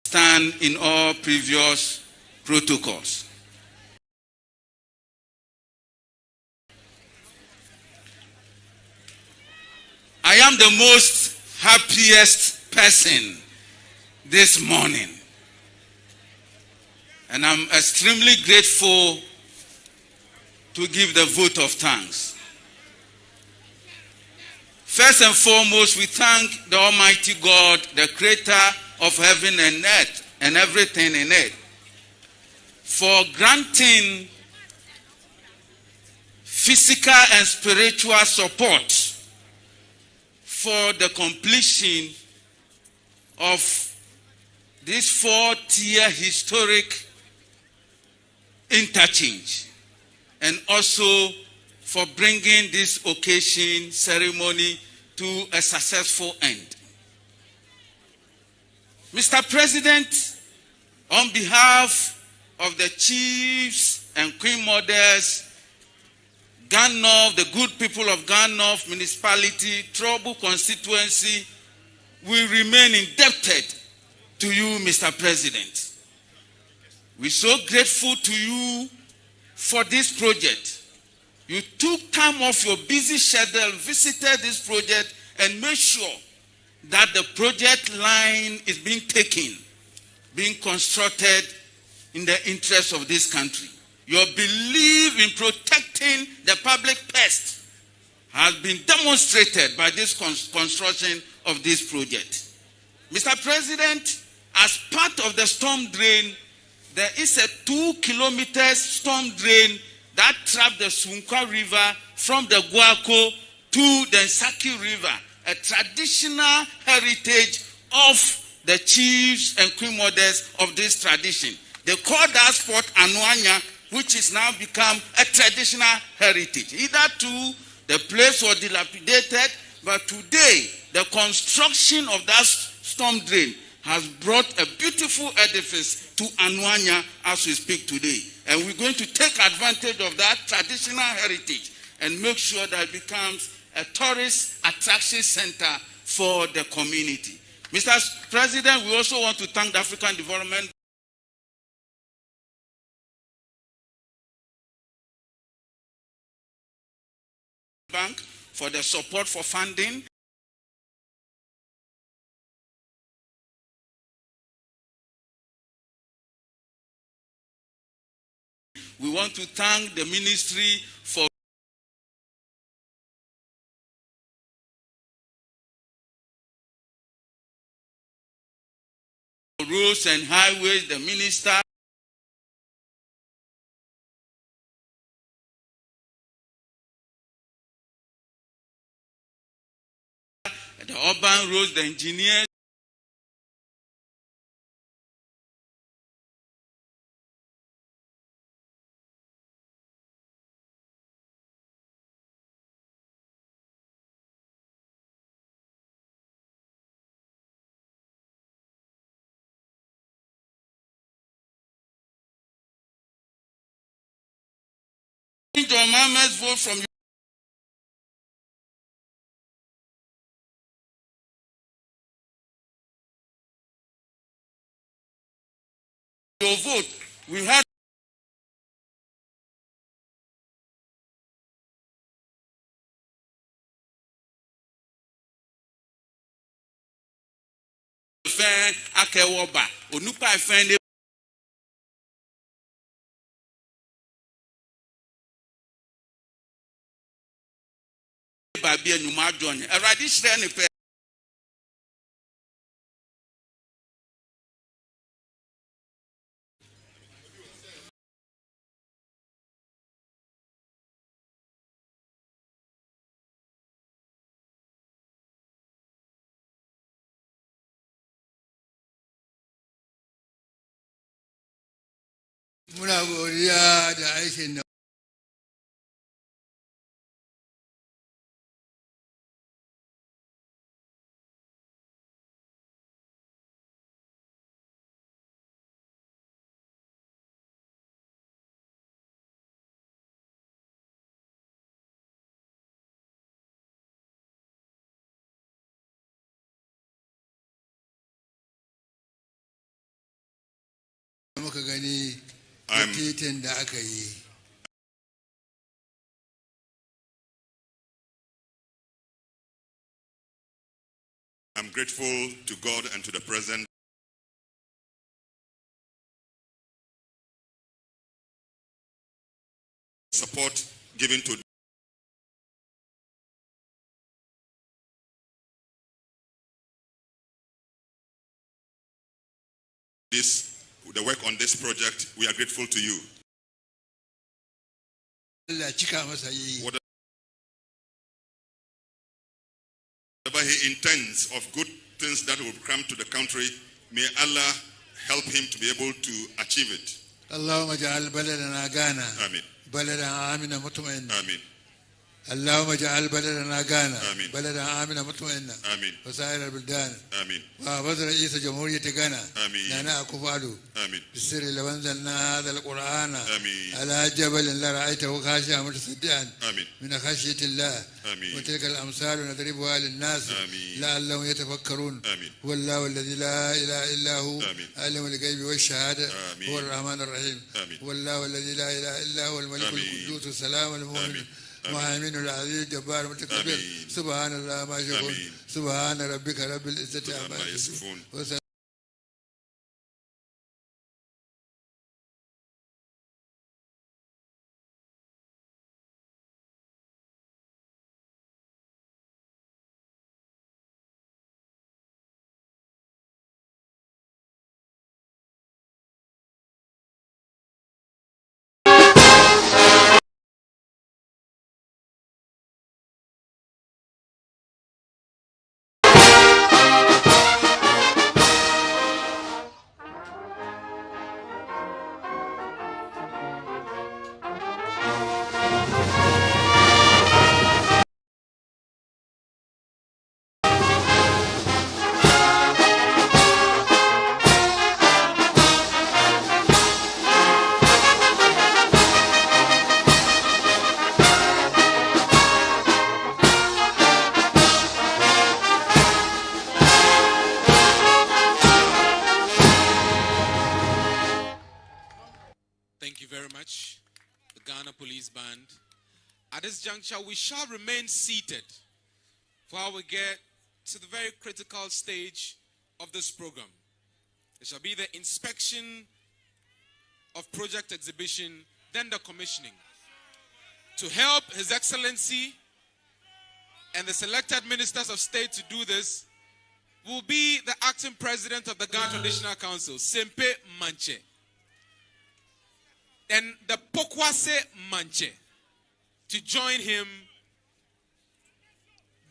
stand in all previous protocols. I am the most happiest person this morning, and I'm extremely grateful to give the vote of thanks. First and foremost, we thank the Almighty God, the creator of heaven and earth and everything in it, for granting physical and spiritual support for the completion of this 4-tier historic interchange, and also for bringing this occasion ceremony to a successful end. Mr. President, on behalf of the chiefs and queen mothers, GhanaNorth, the good people of GhanaNorth Municipality, Trobu constituency, we remain indebted to you, Mr. President. We're so grateful to you for this project. You took time off your busy schedule, visited this project, and made sure that the project line is being taken, being constructed in the interest of this country. Your belief in protecting the public pest has been demonstrated by this construction of this project. Mr. President, as part of the storm drain, there is a 2-kilometer storm drain that traps the Sunkwa River from the Guaco to the Nsaki River, a traditional heritage of the chiefs and queen mothers of this tradition. They call that spot Anuanya, which is now become a traditional heritage. Hitherto, the place was dilapidated, but today, the construction of that storm drain has brought a beautiful edifice to Anuanya as we speak today. And we're going to take advantage of that traditional heritage and make sure that it becomes a tourist attraction center for the community. Mr. President, we also want to thank the African Development Bank for the support for funding. We want to thank the ministry for roads and highways, the minister, the urban roads, the engineers, John Mahmoud's vote from your vote. We had fɛn akɛwɔ ba onupa fɛn ne ba bi enuma adwonye awurade hyerɛ ne pɛ
muna godiya da aikin da muka gani titin da aka yi.
I'm grateful to God and to the President support given to the work on this project. We are grateful to you. Whatever he intends of good things that will come to the country, may Allah help him to be able to achieve it.
Allahumma ja'al baladana Ghana baladan amina mutma'inna. Amin. اللهم اجعل بلدنا غانا بلدا آمنا مطمئنا وسائر البلدان وبذر رئيس جمهورية غانا نانا أكفادو بالسر لو أنزلنا هذا القرآن على جبل لرأيته خاشعا متصدعا من خشية الله وتلك الأمثال نضربها للناس لعلهم يتفكرون هو الله الذي لا إله إلا هو عالم الغيب والشهادة هو الرحمن الرحيم هو الله الذي لا إله إلا هو الملك القدوس السلام المؤمن مهيمن العزيز الجبار المتكبر سبحان الله ما يشركون سبحان ربك رب العزة عما يصفون.
Band. At this juncture, we shall remain seated while we get to the very critical stage of this program. It shall be the inspection of project exhibition, then the commissioning. To help His Excellency and the selected ministers of state to do this will be the acting president of the Ghana Traditional Council, Sempe Manche, and the Pokwase Manche, to join him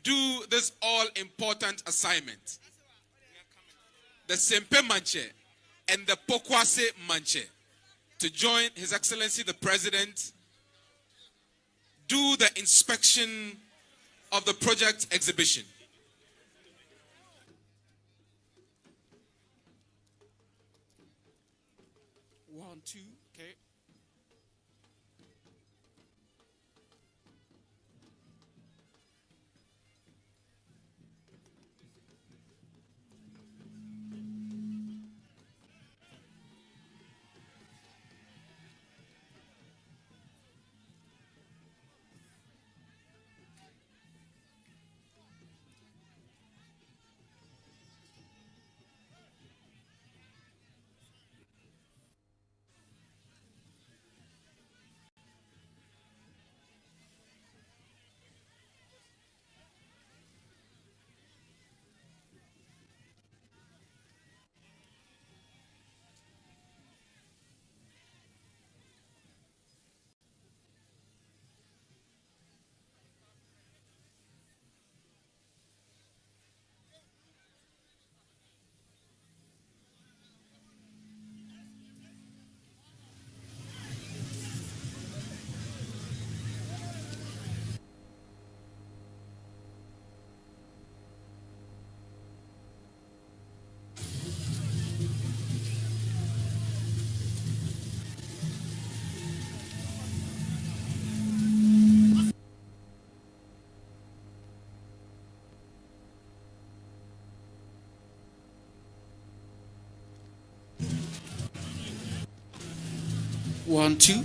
do this all-important assignment. The Sempe Manche and the Pokwase Manche to join His Excellency the President, do the inspection of the project exhibition. One, two, okay.
1, 2.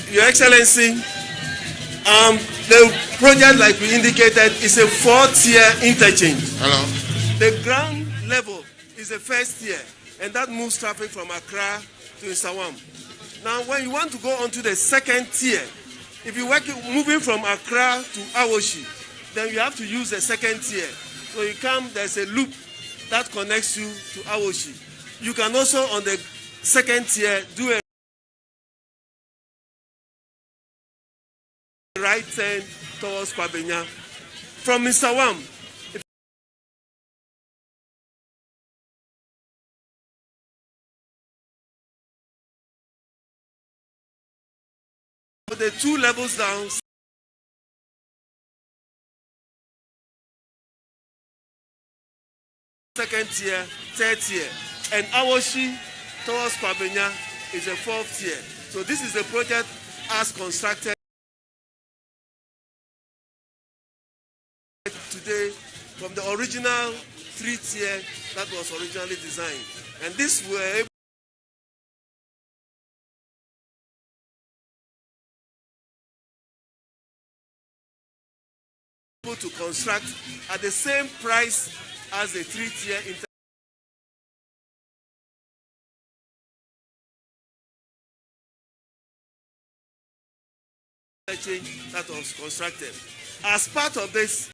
Your Excellency, the project, like we indicated, is a 4-tier interchange.
Hello.
The ground level is the first tier, and that moves traffic from Accra to Nsawam. Now, when you want to go onto the second tier, if you're moving from Accra to Awoshi, then you have to use the second tier. So you come, there's a loop that connects you to Awoshi. You can also, on the second tier, do a right turn towards Kwabenya. From Nsawam, the 2 levels down, second tier, third tier, and Awoshi towards Kwabenya is a 4th tier. So this is the project as constructed today from the original 3-tier that was originally designed. And this were able to construct at the same price as the 3-tier interchange that was constructed. As part of this,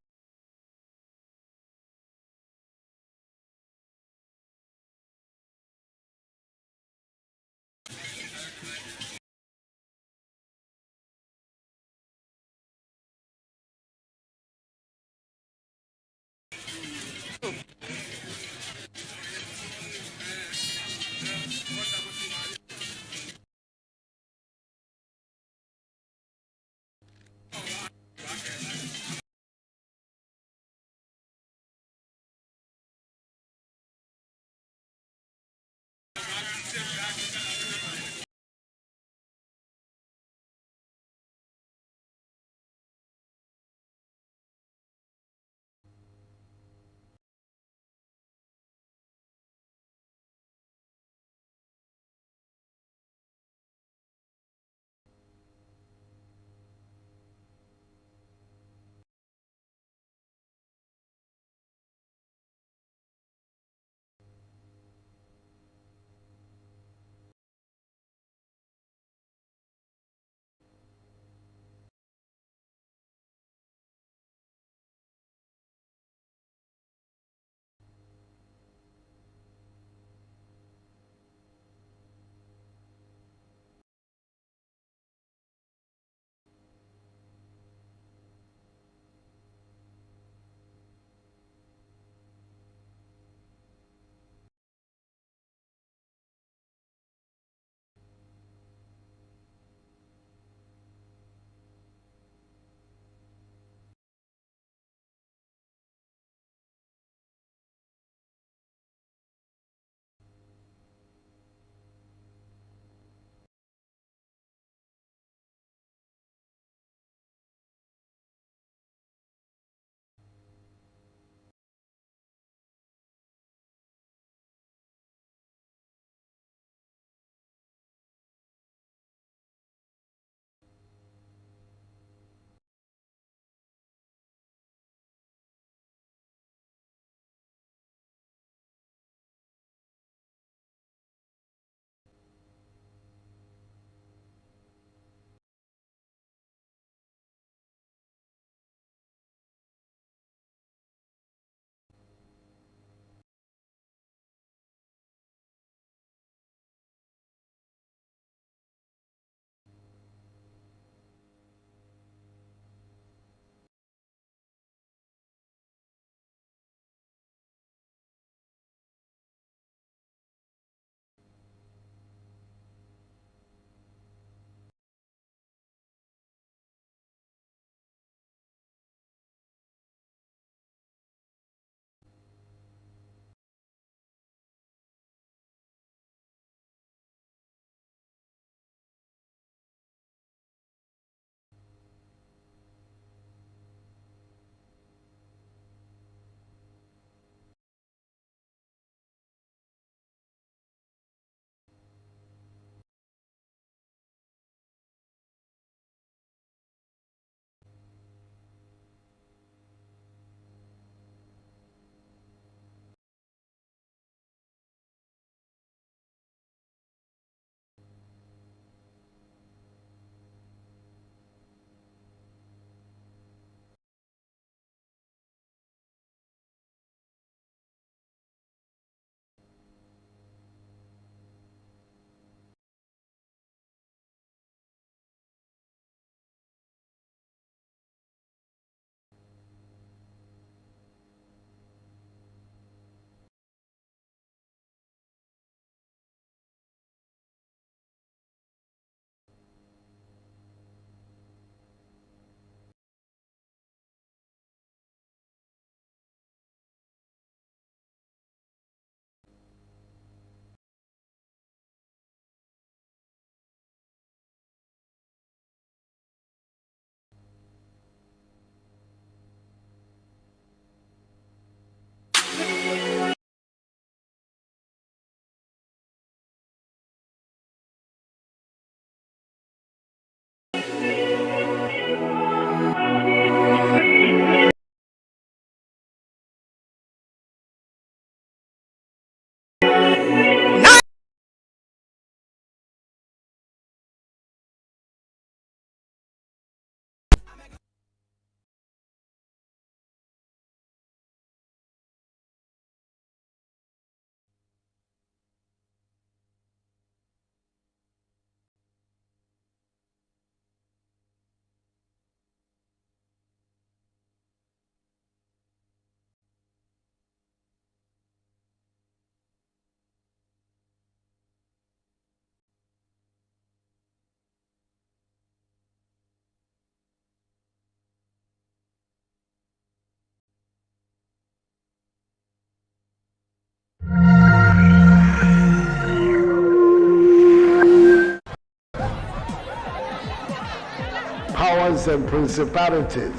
powers and principalities.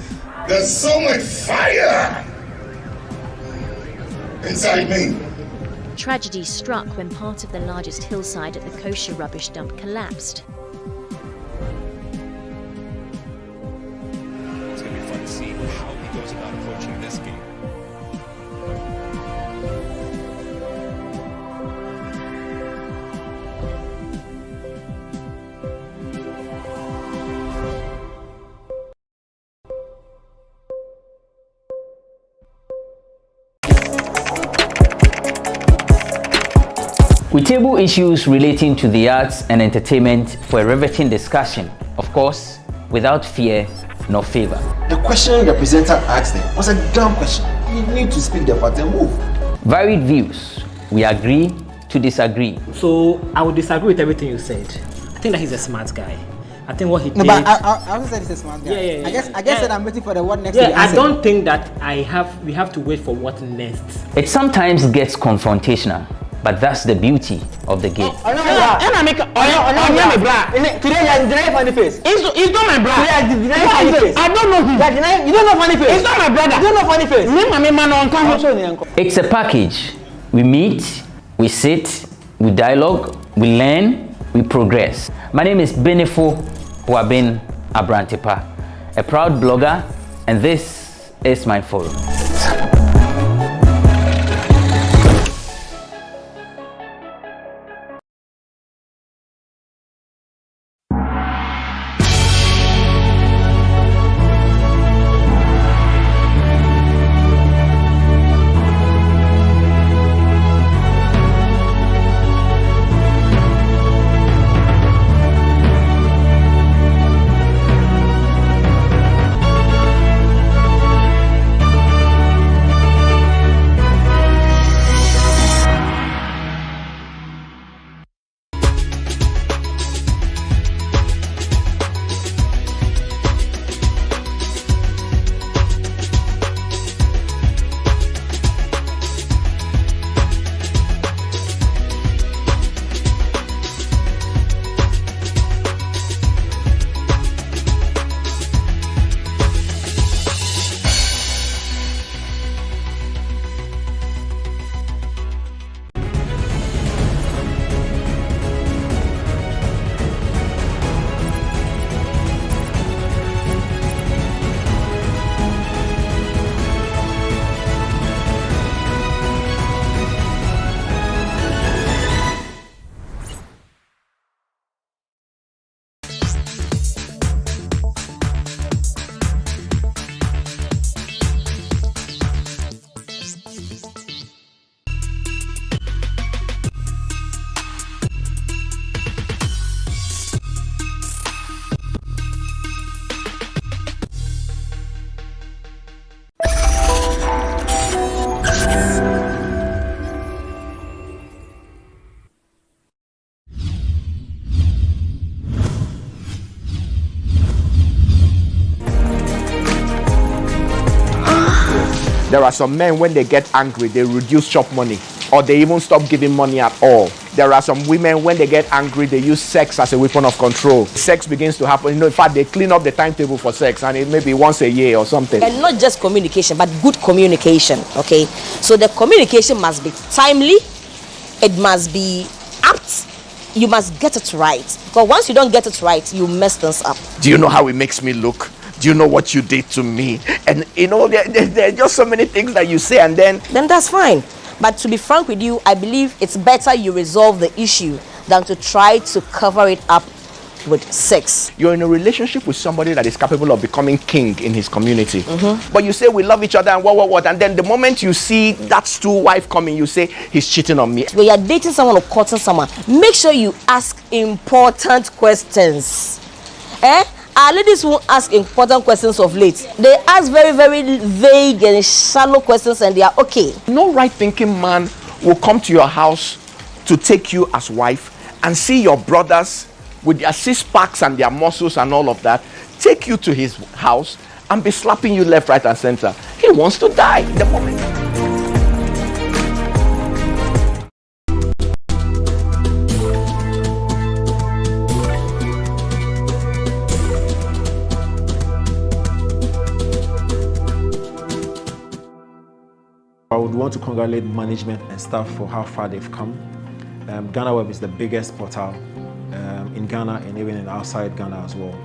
There's so much fire inside me.
Tragedy struck when part of the largest hillside at the kosher rubbish dump collapsed.
It's going to be fun to see how he goes about approaching this game.
We table issues relating to the arts and entertainment for a riveting discussion, of course, without fear nor favor.
The question the presenter asked them was a dumb question. You need to speak the fact and move.
Varied views. We agree to disagree.
So I would disagree with everything you said. I think that he's a smart guy. I think what he did.
No, but I also said he's a smart guy.
Yeah.
I guess that I'm waiting for the what next. Yeah,
I don't think that we have to wait for what next.
It sometimes gets confrontational, but that's the beauty of the game.
Today you deny funny face.
It's not my brother.
Today you deny funny face.
I don't know him.
You don't know funny face.
It's not my brother.
You don't know funny face.
It's a package. We meet, we sit, we dialogue, we learn, we progress. My name is Benefo Wabin Abrantepa, a proud blogger, and this is my forum.
There are some men, when they get angry, they reduce chop money, or they even stop giving money at all. There are some women, when they get angry, they use sex as a weapon of control. Sex begins to happen. In fact, they clean up the timetable for sex, and it may be once a year or something.
And not just communication, but good communication, okay? So the communication must be timely, it must be apt, you must get it right. Because once you don't get it right, you mess things up.
Do you know how it makes me look? Do you know what you did to me? And you know, there are just so many things that you say, and then
that's fine. But to be frank with you, I believe it's better you resolve the issue than to try to cover it up with sex.
You're in a relationship with somebody that is capable of becoming king in his community. But you say we love each other and what, and then the moment you see that stool wife coming, you say he's cheating on me.
When you're dating someone or courting someone, make sure you ask important questions. Our ladies won't ask important questions of late. They ask very, very vague and shallow questions, and they are okay.
No right-thinking man will come to your house to take you as wife and see your brothers with their six-packs and their muscles and all of that, take you to his house and be slapping you left, right, and center. He wants to die the moment.
I would want to congratulate management and staff for how far they've come. GhanaWeb is the biggest portal in Ghana and even in outside Ghana as well.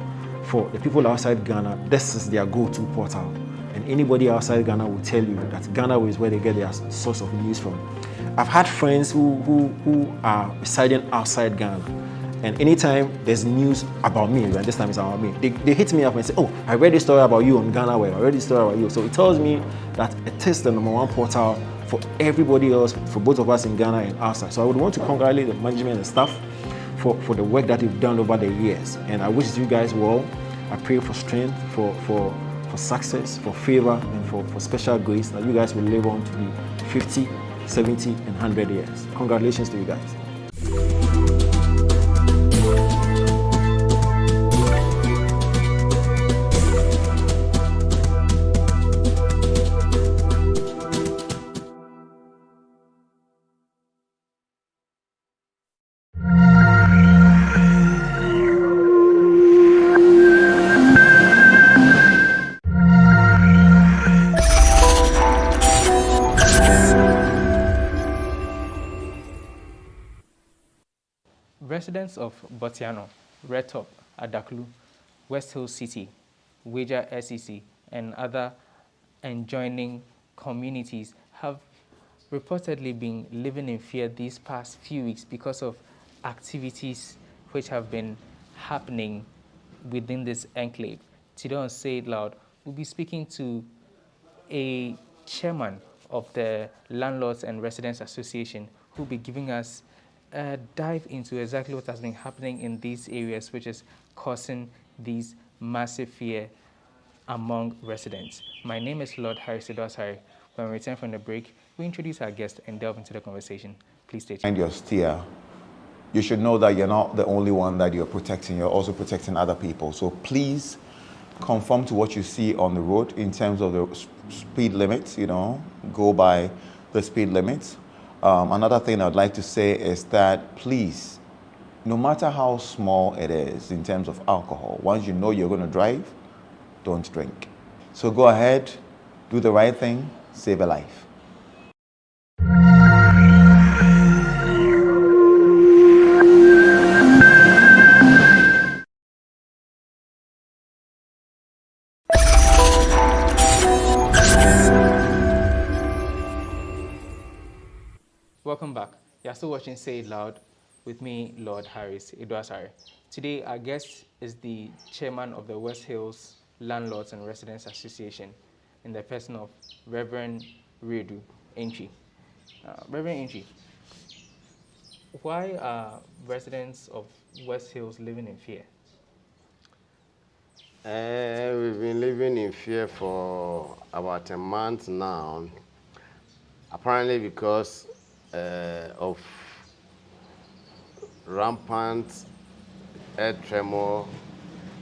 For the people outside Ghana, this is their go-to portal. And anybody outside Ghana will tell you that GhanaWeb is where they get their source of news from. I've had friends who are residing outside Ghana, and anytime there's news about me, and this time it's about me, they hit me up and say, oh, I read this story about you on GhanaWeb, I read this story about you. So it tells me that it is the #1 portal for everybody else, for both of us in Ghana and outside. So I would want to congratulate the management and staff for the work that you've done over the years. And I wish you guys well. I pray for strength, for success, for favor, and for special grace, that you guys will live on to be 50, 70, and 100 years. Congratulations to you guys.
Residents of Botiano, Redtop, Adaklu, West Hill City, Weja SEC, and other adjoining communities have reportedly been living in fear these past few weeks because of activities which have been happening within this enclave. Today on Say It Loud, we'll be speaking to a chairman of the Landlords and Residents Association who will be giving us dive into exactly what has been happening in these areas, which is causing these massive fear among residents. My name is Lord Harris Edwasari. When we return from the break, we introduce our guest and delve into the conversation. Please stay tuned.
And your steer, you should know that you're not the only one that you're protecting. You're also protecting other people. So please conform to what you see on the road in terms of the speed limits. Go by the speed limits. Another thing I'd like to say is that please, no matter how small it is in terms of alcohol, once you know you're going to drive, don't drink. So go ahead, do the right thing, save a life.
Welcome back. You're still watching Say It Loud with me, Lord Harris Edwasari. Today, our guest is the chairman of the West Hills Landlords and Residents Association in the person of Reverend Redu Entry. Reverend Entry, why are residents of West Hills living in fear?
We've been living in fear for about a month now, apparently because of rampant earth tremor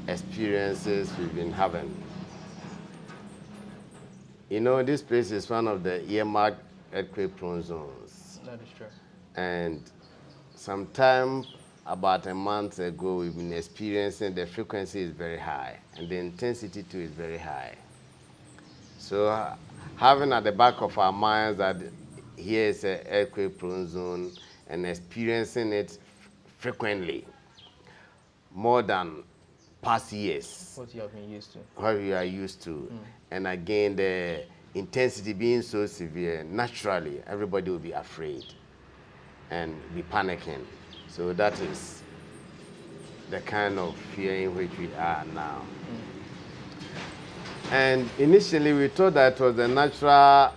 experiences we've been having. This place is one of the earmarked earthquake-prone zones.
That is true.
And sometime about a month ago, we've been experiencing the frequency is very high, and the intensity too is very high. So having at the back of our minds that here is an earthquake-prone zone and experiencing it frequently, more than past years.
What you have been used to.
What we are used to. And again, the intensity being so severe, naturally, everybody will be afraid and be panicking. So that is the kind of fear in which we are now. And initially, we thought that it was a natural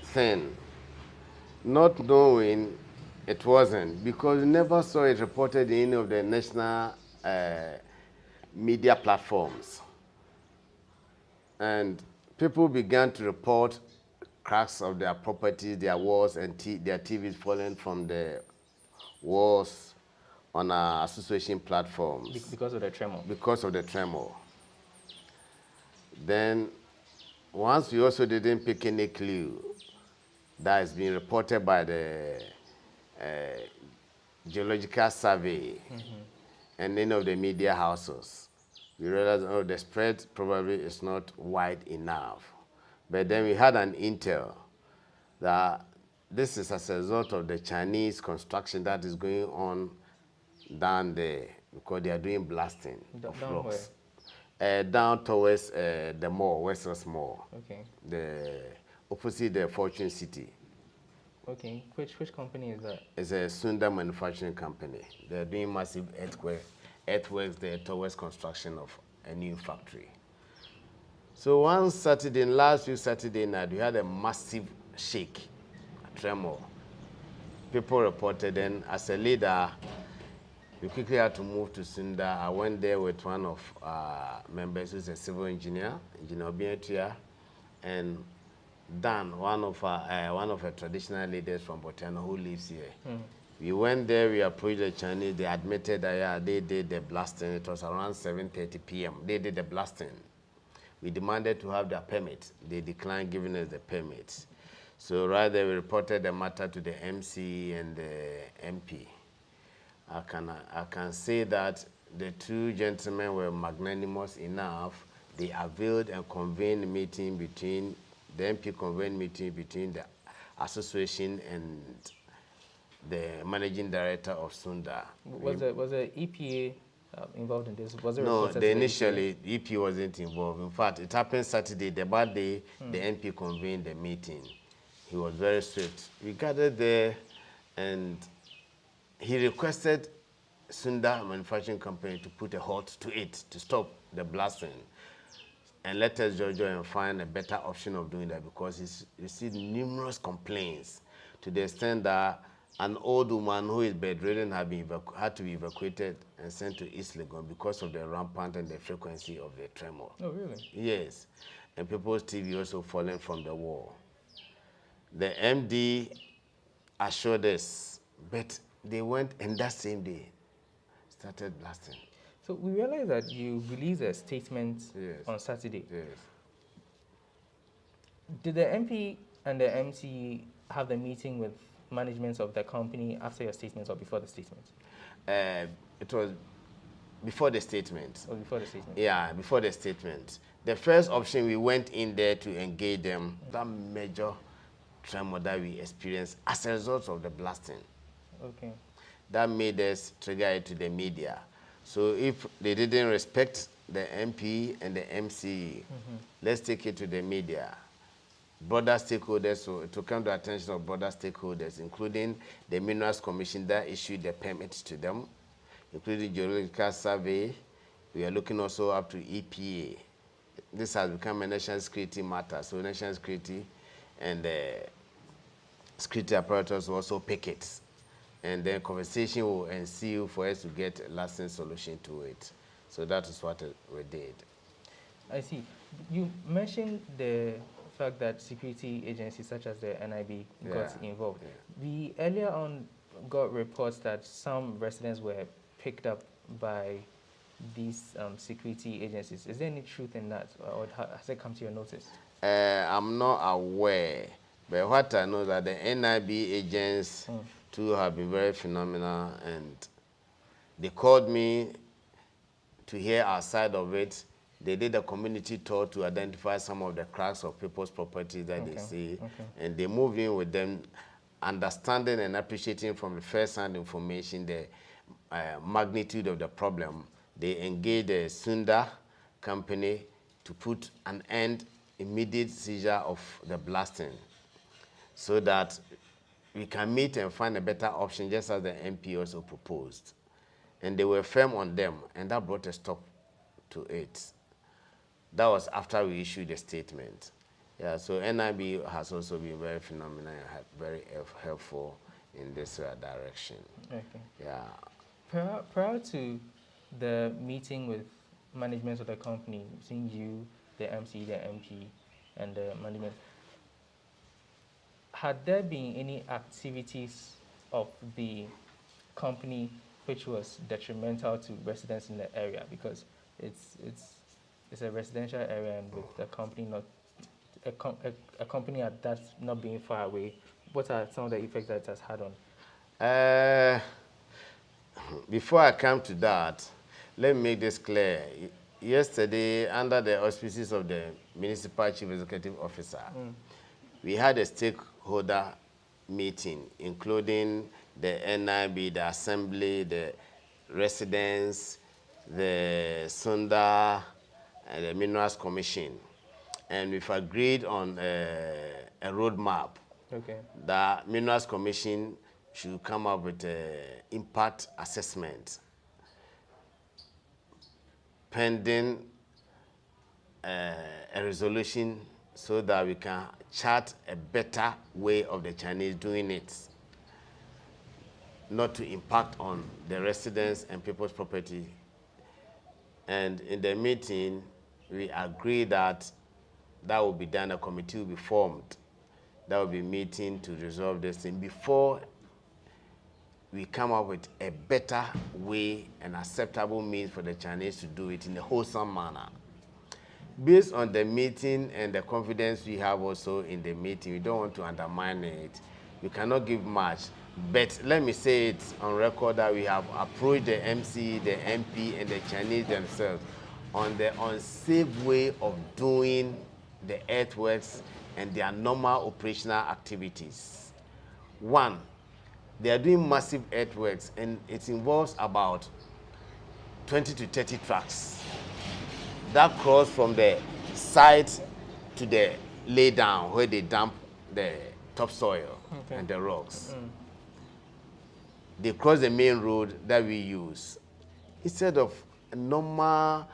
thing, not knowing it wasn't, because we never saw it reported in any of the national media platforms. And people began to report cracks of their properties, their walls, and their TVs falling from the walls on our association platforms.
Because of the tremor?
Because of the tremor. Then, once we also didn't pick any clue that has been reported by the Geological Survey and any of the media houses, we realized, the spread probably is not wide enough. But then we had an intel that this is as a result of the Chinese construction that is going on down there, because they are doing blasting of
down
rocks. Down towards the mall, Western Mall.
Okay.
The opposite the Fortune City.
Okay. Which company is that?
It's a Sunda manufacturing company. They're doing massive earthworks there towards construction of a new factory. So one Saturday, last week Saturday night, we had a massive shake, a tremor. People reported, then as a leader, we quickly had to move to Sunda. I went there with one of our members who's a civil engineer, Engineer Obiatia, and Dan, one of our traditional leaders from Botswana who lives here. We went there, we approached the Chinese, they admitted that yeah, they did the blasting. It was around 7:30 p.m. They did the blasting. We demanded to have their permit. They declined giving us the permit. So right there, we reported the matter to the MC and the MP. I can say that the two gentlemen were magnanimous enough. They availed and convened a meeting between, the MP convened meeting between the association and the managing director of Sunda.
Was the EPA involved in this? Was there
no, initially the EP wasn't involved. In fact, it happened Saturday, the bad day, the MP convened the meeting. He was very strict. We gathered there and he requested Sunda Manufacturing Company to put a halt to it, to stop the blasting, and let us judge and find a better option of doing that, because he's received numerous complaints to the extent that an old woman who is bedridden had to be evacuated and sent to East Legon because of the rampant and the frequency of the tremor.
Oh, really?
Yes. And people's TV also fallen from the wall. The MD assured us, but they went and that same day started blasting.
So we realized that you released a statement on Saturday.
Yes.
Did the MP and the MC have the meeting with management of the company after your statement or before the statement?
It was before the statement.
Oh, before the statement.
Yeah, before the statement. The first option, we went in there to engage them. That major tremor that we experienced as a result of the blasting.
Okay.
That made us trigger it to the media. So if they didn't respect the MP and the MC, let's take it to the media. Broader stakeholders, so to come to the attention of broader stakeholders, including the Minerals Commission that issued the permits to them, including geological survey. We are looking also up to EPA. This has become a national security matter, so national security and security apparatus will also pick it. And then conversation will ensue for us to get a lasting solution to it. So that is what we did.
I see. You mentioned the fact that security agencies such as the NIB got involved. We earlier on got reports that some residents were picked up by these security agencies. Is there any truth in that, or has it come to your notice?
I'm not aware, but what I know is that the NIB agents too have been very phenomenal, and they called me to hear our side of it. They did a community tour to identify some of the cracks of people's properties that they see, and they moved in with them, understanding and appreciating from the first-hand information the magnitude of the problem. They engaged a Sunda company to put an end, immediate seizure of the blasting, so that we can meet and find a better option, just as the MP also proposed. And they were firm on them, and that brought a stop to it. That was after we issued the statement. Yeah, so NIB has also been very phenomenal and very helpful in this direction.
Okay.
Yeah.
Prior to the meeting with management of the company, seeing you, the MC, the MP, and the management, had there been any activities of the company which was detrimental to residents in the area? Because it's a residential area, and with the company not a company at that not being far away, what are some of the effects that it has had on?
Before I come to that, let me make this clear. Yesterday, under the auspices of the Municipal Chief Executive Officer, we had a stakeholder stakeholder meeting, including the NIB, the assembly, the residents, the Sunda, and the Minerals Commission. And we've agreed on a roadmap.
Okay.
The Minerals Commission should come up with an impact assessment pending a resolution so that we can chart a better way of the Chinese doing it, not to impact on the residents and people's property. And in the meeting, we agree that that will be done, a committee will be formed. That will be meeting to resolve this thing before we come up with a better way, an acceptable means for the Chinese to do it in a wholesome manner. Based on the meeting and the confidence we have also in the meeting, we don't want to undermine it. We cannot give much, but let me say it on record that we have approached the MC, the MP, and the Chinese themselves on the unsafe way of doing the earthworks and their normal operational activities. One, they are doing massive earthworks, and it involves about 20 to 30 trucks that cross from the site to the laydown where they dump the topsoil and the rocks. They cross the main road that we use. Instead of a normal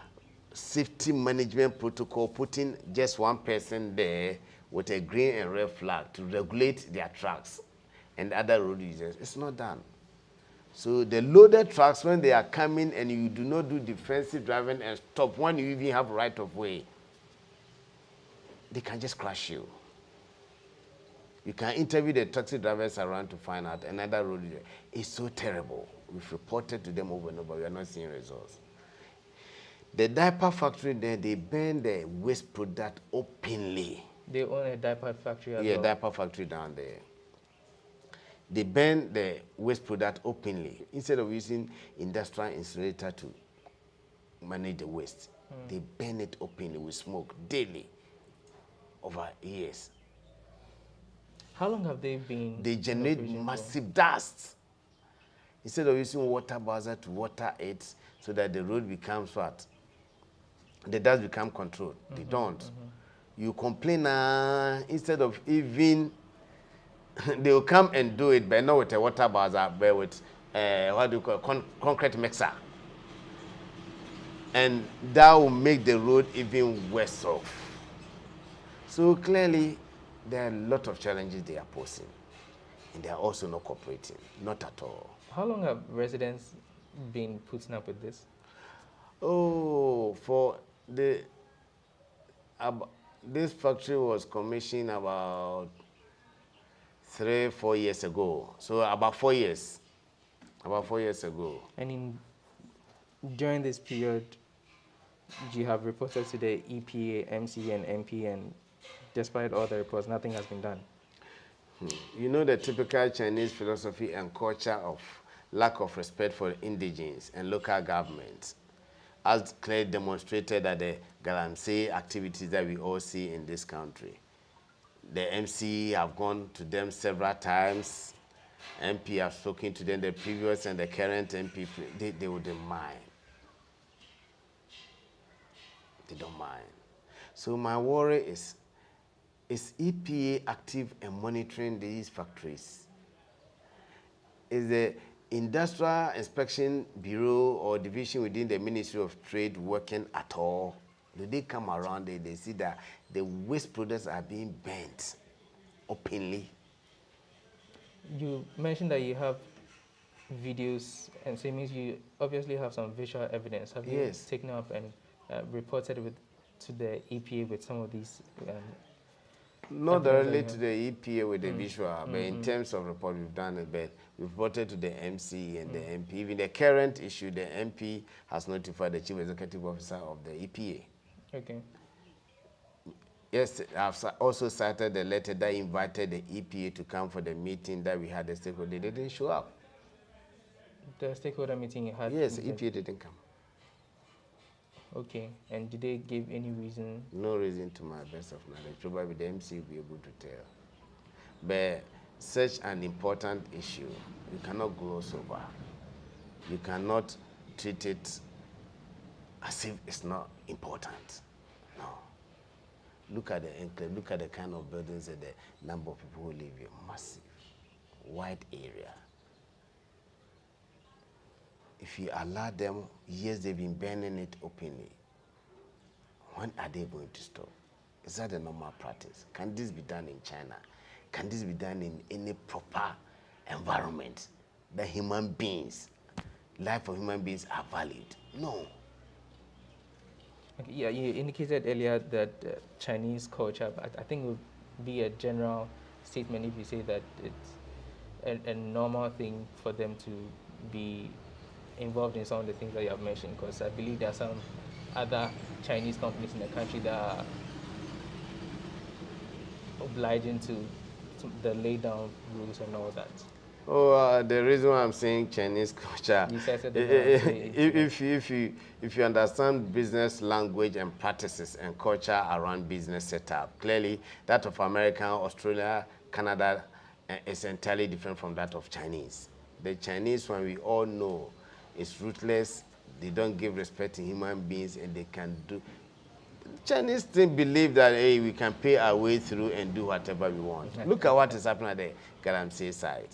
safety management protocol, putting just one person there with a green and red flag to regulate their trucks and other road users, it's not done. So the loaded trucks, when they are coming and you do not do defensive driving and stop when you even have right of way, they can just crash you. You can interview the taxi drivers around to find out another road user. It's so terrible. We've reported to them over and over. We are not seeing results. The diaper factory there, they burn the waste product openly.
They own a diaper factory as well?
Yeah, diaper factory down there. They burn the waste product openly. Instead of using industrial incinerator to manage the waste, they burn it openly with smoke daily over years.
How long have they been?
They generate massive dust. Instead of using water buzzer to water it so that the road becomes what? The dust become controlled. They don't. You complain, instead of even, they will come and do it, but not with a water buzzer, but with, what do you call it, concrete mixer. And that will make the road even worse off. So clearly, there are a lot of challenges they are posing, and they are also not cooperating, not at all.
How long have residents been putting up with this?
Oh, for the this factory was commissioned about 3-4 years ago. So about 4 years. About 4 years ago.
And during this period, you have reported to the EPA, MC, and MP, and despite all the reports, nothing has been done.
You know the typical Chinese philosophy and culture of lack of respect for indigenes and local governments, as clearly demonstrated at the Galamsey activities that we all see in this country. The MC have gone to them several times. MP have spoken to them, the previous and the current MP, they wouldn't mind. They don't mind. So my worry is EPA active and monitoring these factories? Is the Industrial Inspection Bureau or division within the Ministry of Trade working at all? Do they come around and they see that the waste products are being burnt openly?
You mentioned that you have videos, and so it means you obviously have some visual evidence. Have you taken up and reported to the EPA with some of these?
Not directly to the EPA with the visual, but in terms of report, we've done it, but we've reported to the MC and the MP. Even the current issue, the MP has notified the Chief Executive Officer of the EPA.
Okay.
Yes, I've also cited the letter that invited the EPA to come for the meeting that we had the stakeholder. They didn't show up.
The stakeholder meeting you had?
Yes, EPA didn't come.
Okay, and did they give any reason?
No reason to my best of knowledge. Probably the MC will be able to tell. But such an important issue, you cannot gloss over. You cannot treat it as if it's not important. No. Look at the enclave, look at the kind of buildings and the number of people who live here. Massive, wide area. If you allow them, yes, they've been burning it openly. When are they going to stop? Is that a normal practice? Can this be done in China? Can this be done in any proper environment that human beings, life of human beings are valued? No.
Okay, yeah, you indicated earlier that Chinese culture, I think it would be a general statement if you say that it's a normal thing for them to be involved in some of the things that you have mentioned, because I believe there are some other Chinese companies in the country that are obliging to the lay down rules and all that.
Oh, the reason why I'm saying Chinese culture, if you understand business language and practices and culture around business setup, clearly that of America, Australia, Canada is entirely different from that of Chinese. The Chinese one we all know is ruthless. They don't give respect to human beings, and they can do. Chinese still believe that, hey, we can pay our way through and do whatever we want. Look at what is happening at the Galamsey side.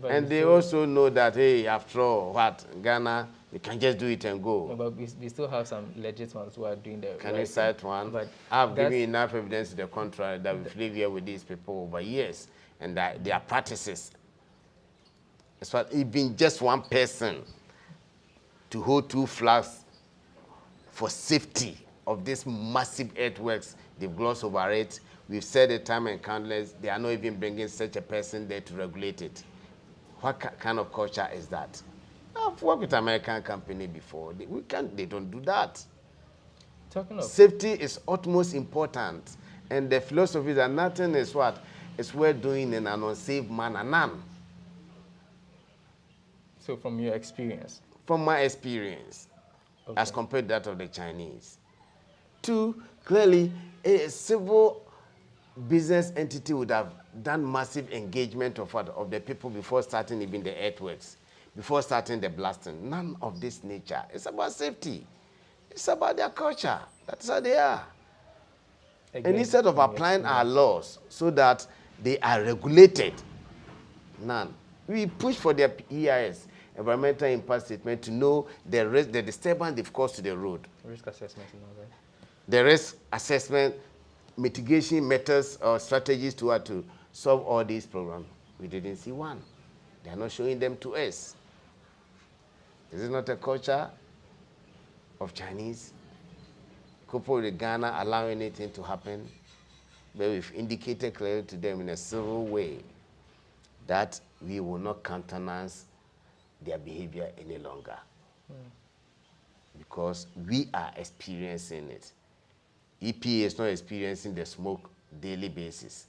But and they also know that, hey, after all, what, Ghana, we can just do it and go.
No, but we still have some legit ones who are doing the
Can you cite one? But I've given you enough evidence to the contrary that we've lived here with these people over years, and that their practices. It's what, even just one person to hold two flags for safety of these massive earthworks, they've glossed over it. We've said it time and countless, they are not even bringing such a person there to regulate it. What kind of culture is that? I've worked with American company before. They don't do that.
Talking of
safety is utmost important. And the philosophy that nothing is what? It's worth doing in an unsafe manner. None.
So from your experience?
From my experience, as compared to that of the Chinese. Two, clearly, a civil business entity would have done massive engagement of the people before starting even the earthworks, before starting the blasting. None of this nature. It's about safety. It's about their culture. That's how they are. Again, and instead of applying our laws so that they are regulated, none. We push for their EIS, environmental impact statement, to know the risk, the disturbance they've caused to the road.
Risk assessment and all that.
The risk assessment, mitigation methods or strategies to solve all these problems. We didn't see one. They are not showing them to us. Is it not a culture of Chinese? Coupled with Ghana allowing anything to happen? But we've indicated clearly to them in a civil way that we will not countenance their behavior any longer. Because we are experiencing it. EPA is not experiencing the smoke daily basis.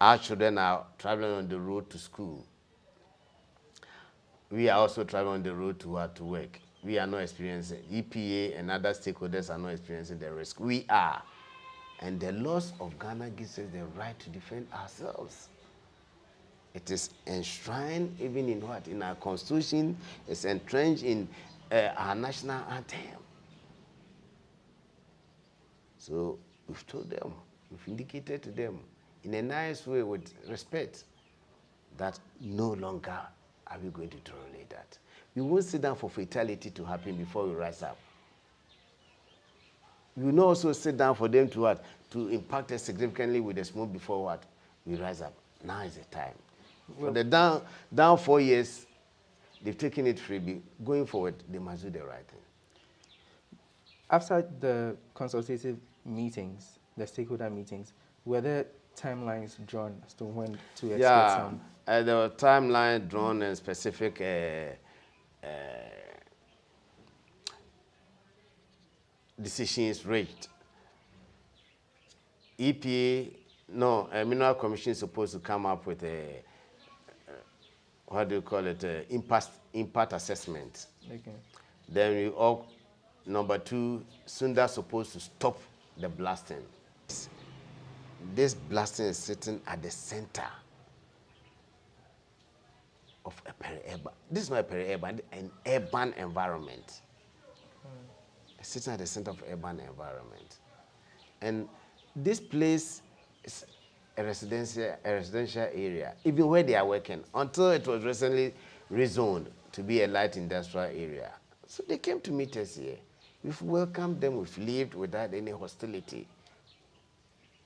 Our children are traveling on the road to school. We are also traveling on the road to work. We are not experiencing, EPA and other stakeholders are not experiencing the risk. We are. And the laws of Ghana gives us the right to defend ourselves. It is enshrined even in what? In our constitution. It's entrenched in our national anthem. So we've told them, we've indicated to them in a nice way with respect that no longer are we going to tolerate that. We won't sit down for fatality to happen before we rise up. We will not also sit down for them to what? To impact us significantly with the smoke before what? We rise up. Now is the time. For the down 4 years, they've taken it freebie. Going forward, they must do the right thing.
After the consultative meetings, the stakeholder meetings, were there timelines drawn as to when to expect some?
There were timelines drawn and specific decisions reached. EPA, Mineral Commission is supposed to come up with a, what do you call it, impact assessment.
Okay.
Then we all, number two, Sunda supposed to stop the blasting. This blasting is sitting at the center of a peri-urban. This is not a peri-urban, an urban environment. It's sitting at the center of urban environment. And this place is a residential area, even where they are working, until it was recently rezoned to be a light industrial area. So they came to meet us here. We've welcomed them, we've lived without any hostility,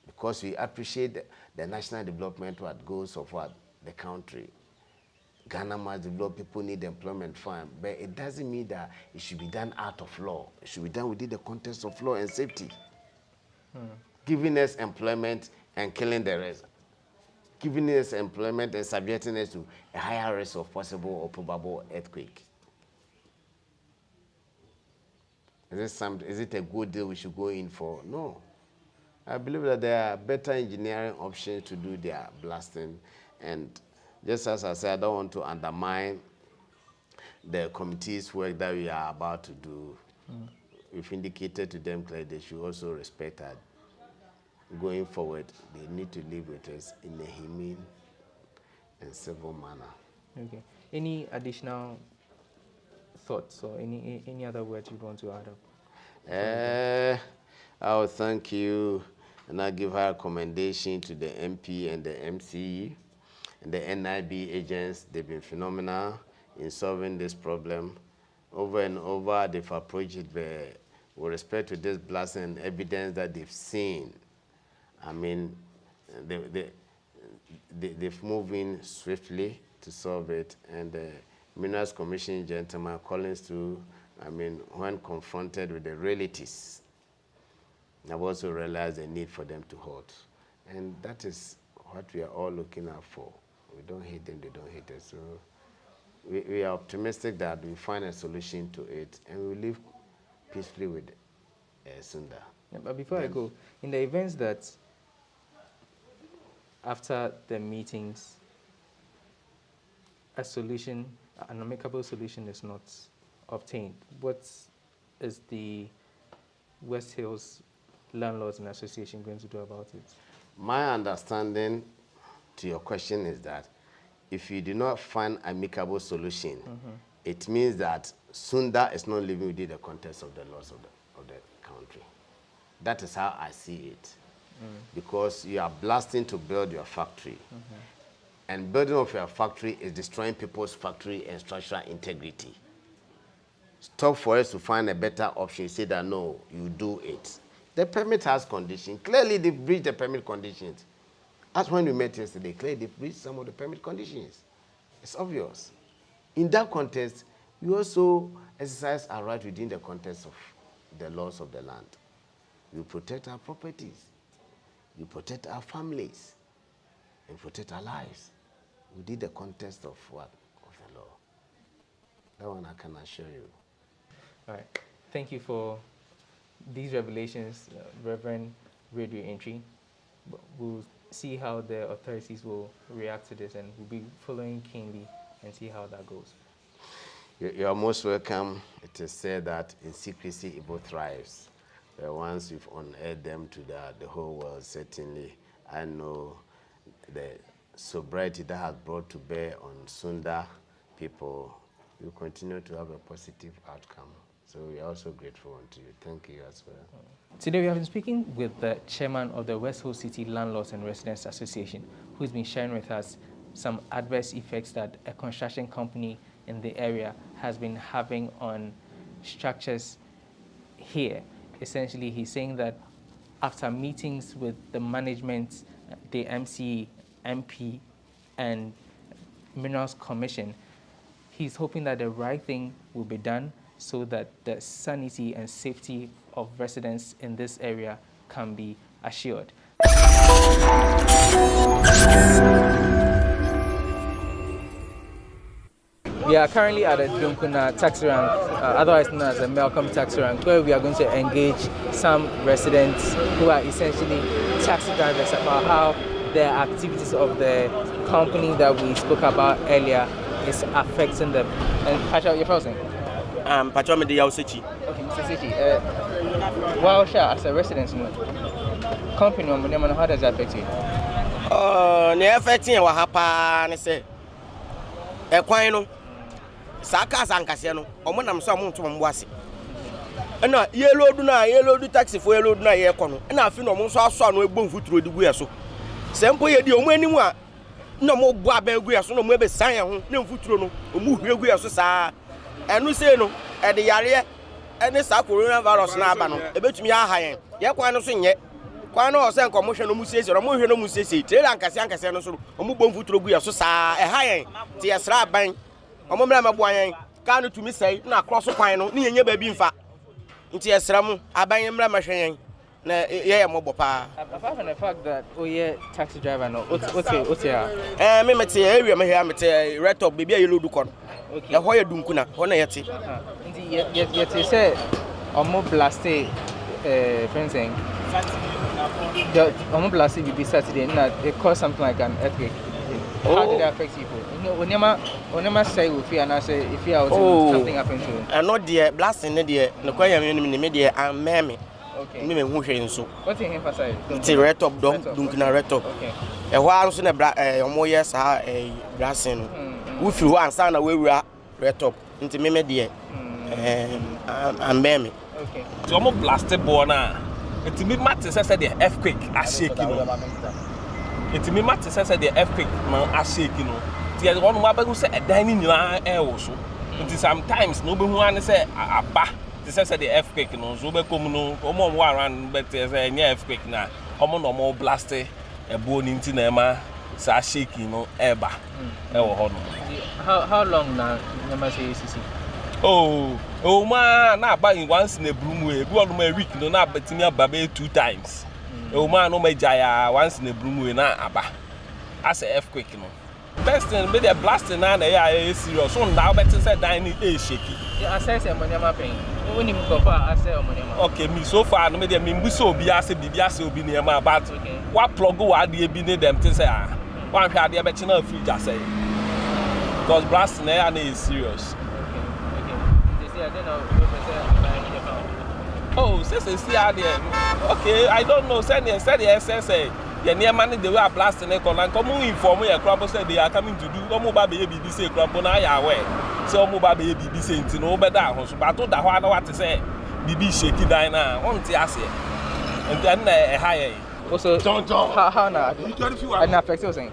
because we appreciate the national development goals of the country. Ghana must develop, people need employment for them, but it doesn't mean that it should be done out of law. It should be done within the context of law and safety. Giving us employment and killing the rest. Giving us employment and subjecting us to a higher risk of possible or probable earthquake. Is it a good deal we should go in for? No. I believe that there are better engineering options to do their blasting. And just as I said, I don't want to undermine the committee's work that we are about to do. We've indicated to them clearly they should also respect that going forward, they need to live with us in a humane and civil manner.
Okay. Any additional thoughts or any other words you want to add up?
I will thank you, and I'll give her a commendation to the MP and the MCE and the NIB agents. They've been phenomenal in solving this problem. Over and over, they've approached it with respect to this blasting and evidence that they've seen. I mean, they've moved in swiftly to solve it, and the Minerals Commission gentleman Collins too, I mean, when confronted with the realities, I've also realized the need for them to halt. And that is what we are all looking out for. We don't hate them, they don't hate us. So we are optimistic that we find a solution to it, and we live peacefully with Sunda.
Yeah, but before I go, in the events that after the meetings, a solution, an amicable solution is not obtained, what is the West Hills Landlords and Association going to do about it?
My understanding to your question is that if you do not find amicable solution, it means that Sunda is not living within the context of the laws of the country. That is how I see it. Because you are blasting to build your factory. And building of your factory is destroying people's factory and structural integrity. Stop for us to find a better option. You say that, no, you do it. The permit has conditions. Clearly, they've breached the permit conditions. As when we met yesterday, clearly they've breached some of the permit conditions. It's obvious. In that context, we also exercise our right within the context of the laws of the land. We protect our properties. We protect our families. And protect our lives within the context of what? Of the law. That one I can assure you.
All right. Thank you for these revelations, Reverend Radio Entry. We'll see how the authorities will react to this, and we'll be following keenly and see how that goes.
You are most welcome. It is said that in secrecy, evil thrives. Once you've unearthed them to the whole world, certainly, I know the sobriety that has brought to bear on Sunda people will continue to have a positive outcome. So we are also grateful to you. Thank you as well.
Today we have been speaking with the chairman of the West Hills City Landlords and Residents Association, who's been sharing with us some adverse effects that a construction company in the area has been having on structures here. Essentially, he's saying that after meetings with the management, the MC, MP, and Minerals Commission, he's hoping that the right thing will be done so that the sanity and safety of residents in this area can be assured. We are currently at a Dunkuna taxi rank, otherwise known as a Malcolm taxi rank, where we are going to engage some residents who are essentially taxi drivers about how the activities of the company that we spoke about earlier is affecting them. And Pacha, you're frozen?
Pacha Medi Yausechi.
Okay, Mr. Sechi, well, as a resident, company, how does that affect you?
The affecting what happened, say. e kwan no saka sankase no omo nam so omo ntom mbo ase na yellow do taxi for yellow do na ye kɔ no na afi no omo so aso ano egbo mfuturo di gu yeso sempo ye di omo animu a na mo bu aban gu yeso no mo ebe san ye ho na mfuturo no omo hwe gu yeso saa enu sei no e de yare ene sa coronavirus na aba no ebetumi aha yen ye kwan no so nye kwan no ose nko mo hwe no mu siesie no mo hwe no mu siesie trailer ankase no so omo bo mfuturo gu yeso saa e ha yen te yesra aban omo mra mabu ayen ka no tumi sei na cross kwan no ne yenye ba bi mfa nti yesram aban mra mahwen na ye mo bopa.
Apart from the fact that taxi driver no what's here
me mete area me here mete red top baby yellow du kon okay ho ye dunku na ho na yete
nti yete say omo blaste fencing the omo blaste be Saturday na it caused something like an earthquake. How did that affect people? Onema say we fear and say if you are something happened to you.
And not the blasting the no kwaya me dey am me. Okay. Me hu hwe nso.
What you emphasize?
Ti red top don dunkina red top. Okay. E ho anso na omo yes ha blasting no. We feel ho ansa na we red top. Nti me dey am me.
Okay.
So omo blasted boy na. It me matter say the earthquake a shake no. It me matter say the earthquake man a shake no. Ti e one wa ba say e dan ni nyina e wo so. Nti sometimes no be hu an say aba. Ti say the earthquake no so be come no omo wa around but say any earthquake na omo no mo blast e bo ni nti na ma sa shake no e ba e wo ho no.
How long na na say CC?
Oh man, na ba in once in a broom way. Go on my week no na betimi aba 2 times. Oh man, no me jaya once in a broom way na aba. As a earthquake no. Best thing be the blasting na ya serious. So now better say dying e shaky.
Yeah, assess money ma pay. When you go for assess money ma.
Okay, me so far no me dey me so obi ase bibia ase obi na ma but what plug wa dey bi ne dem tin say ah. Wan hwa dey be chi na free just say. Because blasting na is serious. Oh, say okay, I don't know. Said the SSA. The near money they were blasting a con and come inform me a crumble said they are coming to do no baby say crumble now ya away. So baby say to no better but I told that one what to say. BB shaky diner, one tiasi. And then a higher.
Also, how now? I not affect you saying.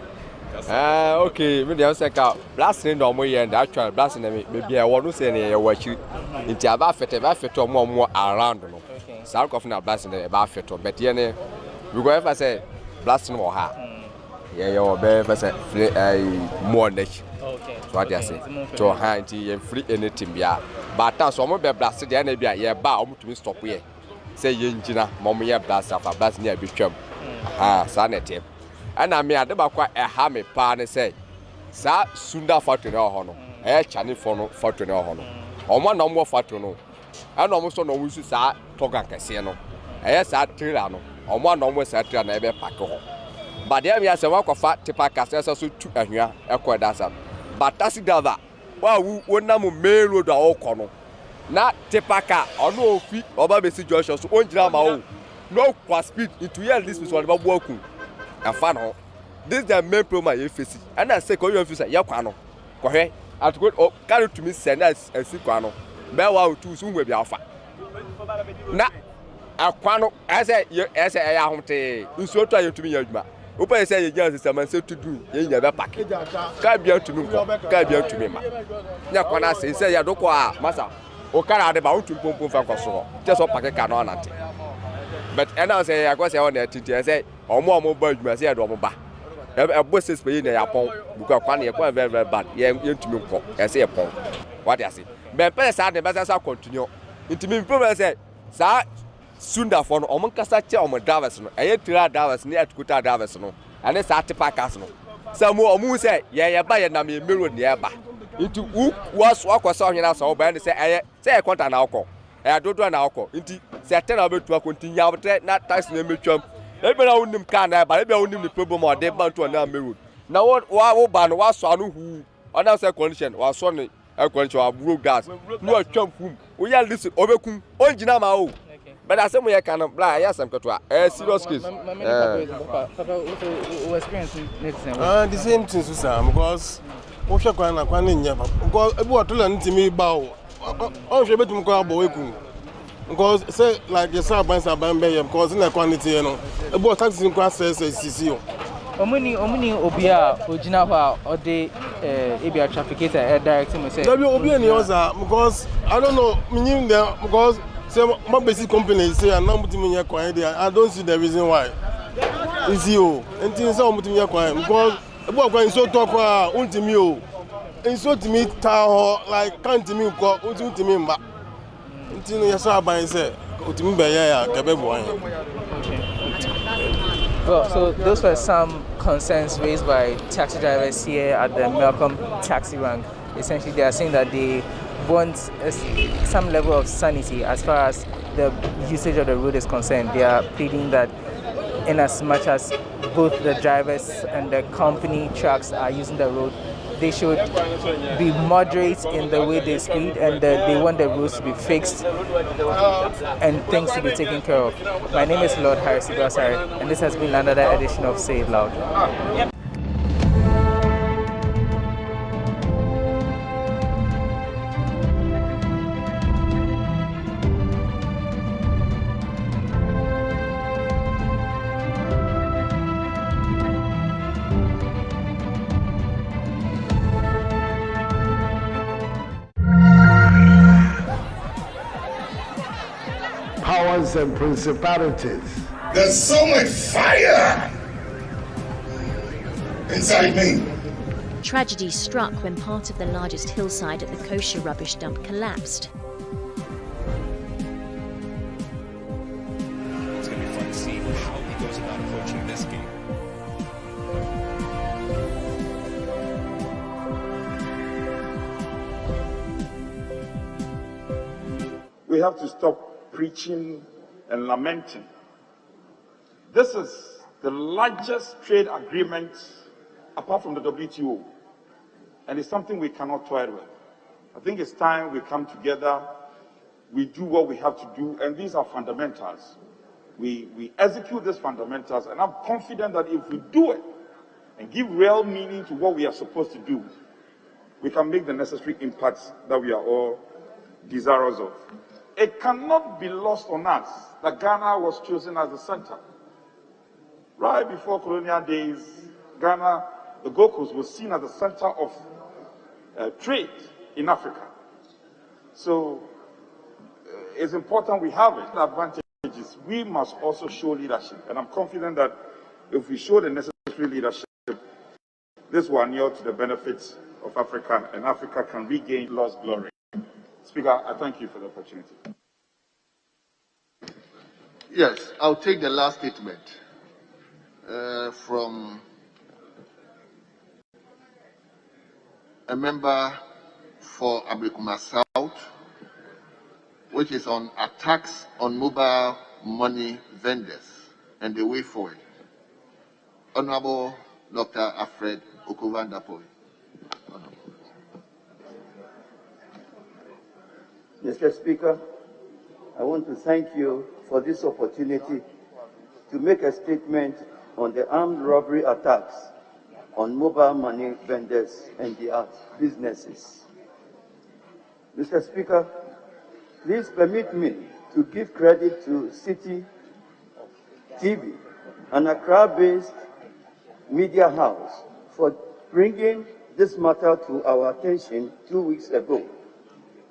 Okay, me dey say ka blasting no mo here and actual blasting me maybe I want to say na watch it. Nti aba feto mo around no. South of na blasting e ba feto but here ne we go ever say blasting wo ha. Yeah you be say free more neck. Okay. So what you say? To ha nti ye free anything bia. But as so mo be blast there na bia ye ba o mo tumi stop here. Say ye ngina mo ye blast afa blast near be twam. Sa na tip. And I mean, I never quite a hammy pan say, Sa Sunda Fortune or Hono, Channing Fortune or Hono, or one no more Fortune. And almost no one who saw Togan Casino. Yes, at Tirano, or one no more Saturn ever Paco. But there we are some walk of fat Tipacas, so to a year, a quadassa. But that's it, other. Well, we no mail road or corner. Not Tipaca, or no feet, or Baby Joshua, so one drama. No qua speed into your list with one about walking. And fan this is the main problem I face. And I say, call your officer, Yaquano. Go ahead. I'll go up, carry to me, send us a sequano. Bear too soon will be alpha. Now, Aquano, as a home tea, you so try to me, Yajma. Open say, yes, it's a man said to do in your packet. Can't be out to me, can't be out to me. Yakwana say, Yadoko, Massa, or carry about to pump for Kosovo. Just a packet canon. But and I say I go say on the TT I say or more mobile you say do ba. E bosses pe na yapon because kwan e very very bad. Ye ntumi nko. I say pon. What I say. But person say the business continue. Ntumi problem say sa Sunda for no omon kasa che omon Davos no. E tira Davos ni atukuta Davos no. Ane sa tipakas no. Some omu say ye ba ye na me mero ni e ba. Nti was akwasa ohena so ba say say e konta na akọ. I don't want alcohol. Inti certain about to continue na tax na metwam. E be na wonim kan na ba e be wonim the problem or dey ban to na road. Na wo ba no wa so anu hu. Ona say condition wa so ne e condition wa bro gas. No atwam fum. Wo ya list obekum. Onjina ma o. But I say mo ye kan bla ya sam keto a serious case.
Papa, what experience next time?
The same thing so because
Osha kwa na kwa ninja because ebu atula ntimi bawo. On shebe tum kwa abo weku. Because say like the sir bands ban be because na quantity you know. Ebu taxi kwa CC o.
Omuni obia ojina ho a ode ebia trafficator direct me say.
Obi any oza because I don't know meaning there because say my basic company say and now mutimi nya kwa there I don't see the reason why. Easy o. Enti say mutimi nya kwa because ebu kwa so talk kwa untimi o. Enso timi ta ho like can't timi ko untimi mba. Enti no yesa ban say utimi be ya kebe bo an.
Well, so those were some concerns raised by taxi drivers here at the Malcolm taxi rank. Essentially, they are saying that they want some level of sanity as far as the usage of the road is concerned. They are pleading that in as much as both the drivers and the company trucks are using the road, they should be moderate in the way they speed, and they want the roads to be fixed and things to be taken care of. My name is Lord Harris Ibrasari, and this has been another edition of Say It Loud.
Powers and principalities. There's so much fire inside me.
Tragedy struck when part of the largest hillside at the kosher rubbish dump collapsed.
It's going to be fun to see how he goes about approaching this game.
We have to stop preaching and lamenting. This is the largest trade agreement apart from the WTO, and it's something we cannot toy with. I think it's time we come together, we do what we have to do, and these are fundamentals. We execute these fundamentals, and I'm confident that if we do it and give real meaning to what we are supposed to do, we can make the necessary impacts that we are all desirous of. It cannot be lost on us that Ghana was chosen as the center. Right before colonial days, Ghana, the Gold Coast, was seen as the center of trade in Africa. So it's important we have it. The advantages, we must also show leadership. And I'm confident that if we show the necessary leadership, this will inure to the benefits of Africa, and Africa can regain lost glory. Speaker, I thank you for the opportunity.
Yes, I'll take the last statement from a member for Abrikuma South, which is on attacks on mobile money vendors and the way forward. Honorable Dr. Alfred Okuvan-Dapoe.
Mr. Speaker, I want to thank you for this opportunity to make a statement on the armed robbery attacks on mobile money vendors and their businesses. Mr. Speaker, please permit me to give credit to City TV, an Accra-based media house, for bringing this matter to our attention 2 weeks ago,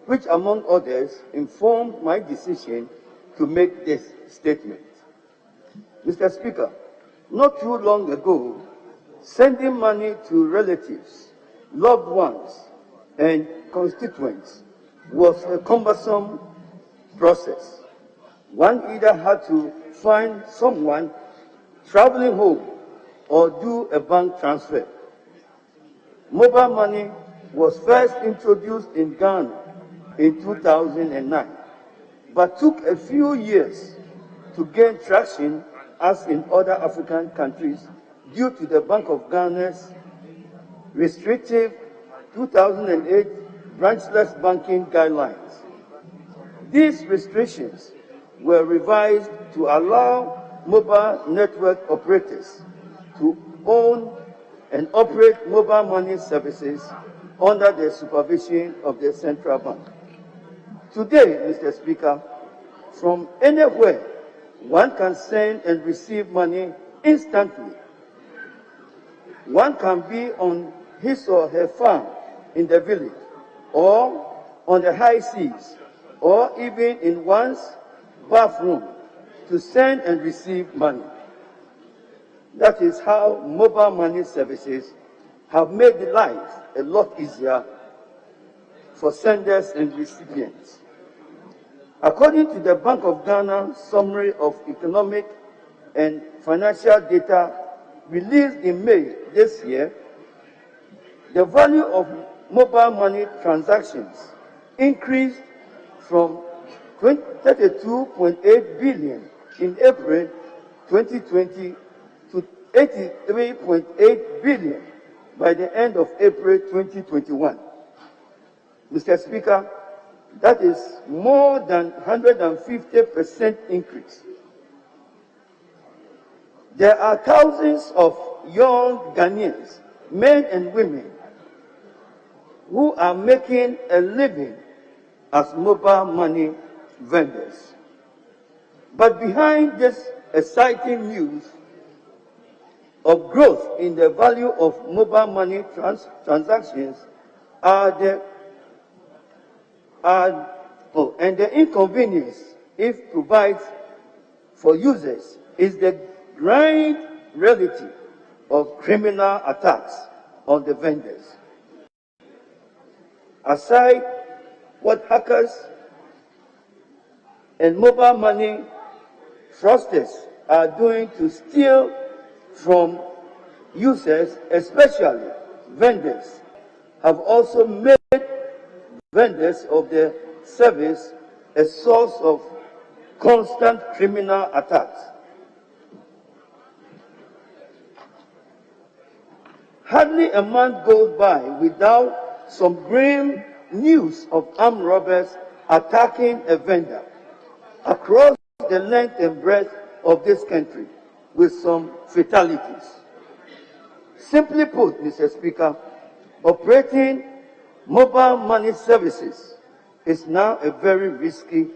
which, among others, informed my decision to make this statement. Mr. Speaker, not too long ago, sending money to relatives, loved ones, and constituents was a cumbersome process. One either had to find someone traveling home or do a bank transfer. Mobile money was first introduced in Ghana in 2009, but took a few years to gain traction as in other African countries due to the Bank of Ghana's restrictive 2008 branchless banking guidelines. These restrictions were revised to allow mobile network operators to own and operate mobile money services under the supervision of the central bank. Today, Mr. Speaker, from anywhere, one can send and receive money instantly. One can be on his or her farm in the village, or on the high seas, or even in one's bathroom to send and receive money. That is how mobile money services have made life a lot easier for senders and recipients. According to the Bank of Ghana Summary of Economic and Financial Data released in May this year, the value of mobile money transactions increased from 32.8 billion in April 2020 to 83.8 billion by the end of April 2021. Mr. Speaker, that is more than 150% increase. There are thousands of young Ghanaians, men and women, who are making a living as mobile money vendors. But behind this exciting news of growth in the value of mobile money transactions and the inconvenience it provides for users is the grand reality of criminal attacks on the vendors. Aside what hackers and mobile money fraudsters are doing to steal from users, especially vendors, have also made vendors of the service a source of constant criminal attacks. Hardly a month goes by without some grim news of armed robbers attacking a vendor across the length and breadth of this country, with some fatalities. Simply put, Mr. Speaker, operating mobile money services is now a very risky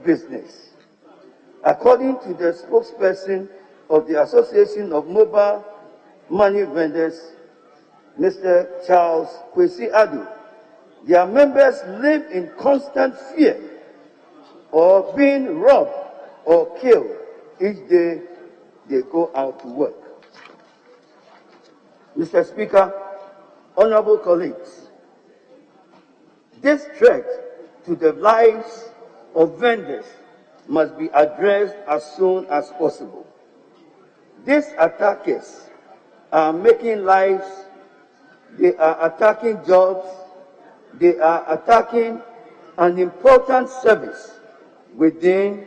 business. According to the spokesperson of the Association of Mobile Money Vendors, Mr. Charles Kwesi Adu, their members live in constant fear of being robbed or killed each day they go out to work. Mr. Speaker, honorable colleagues, this threat to the lives of vendors must be addressed as soon as possible. These attackers are making lives, they are attacking jobs, they are attacking an important service within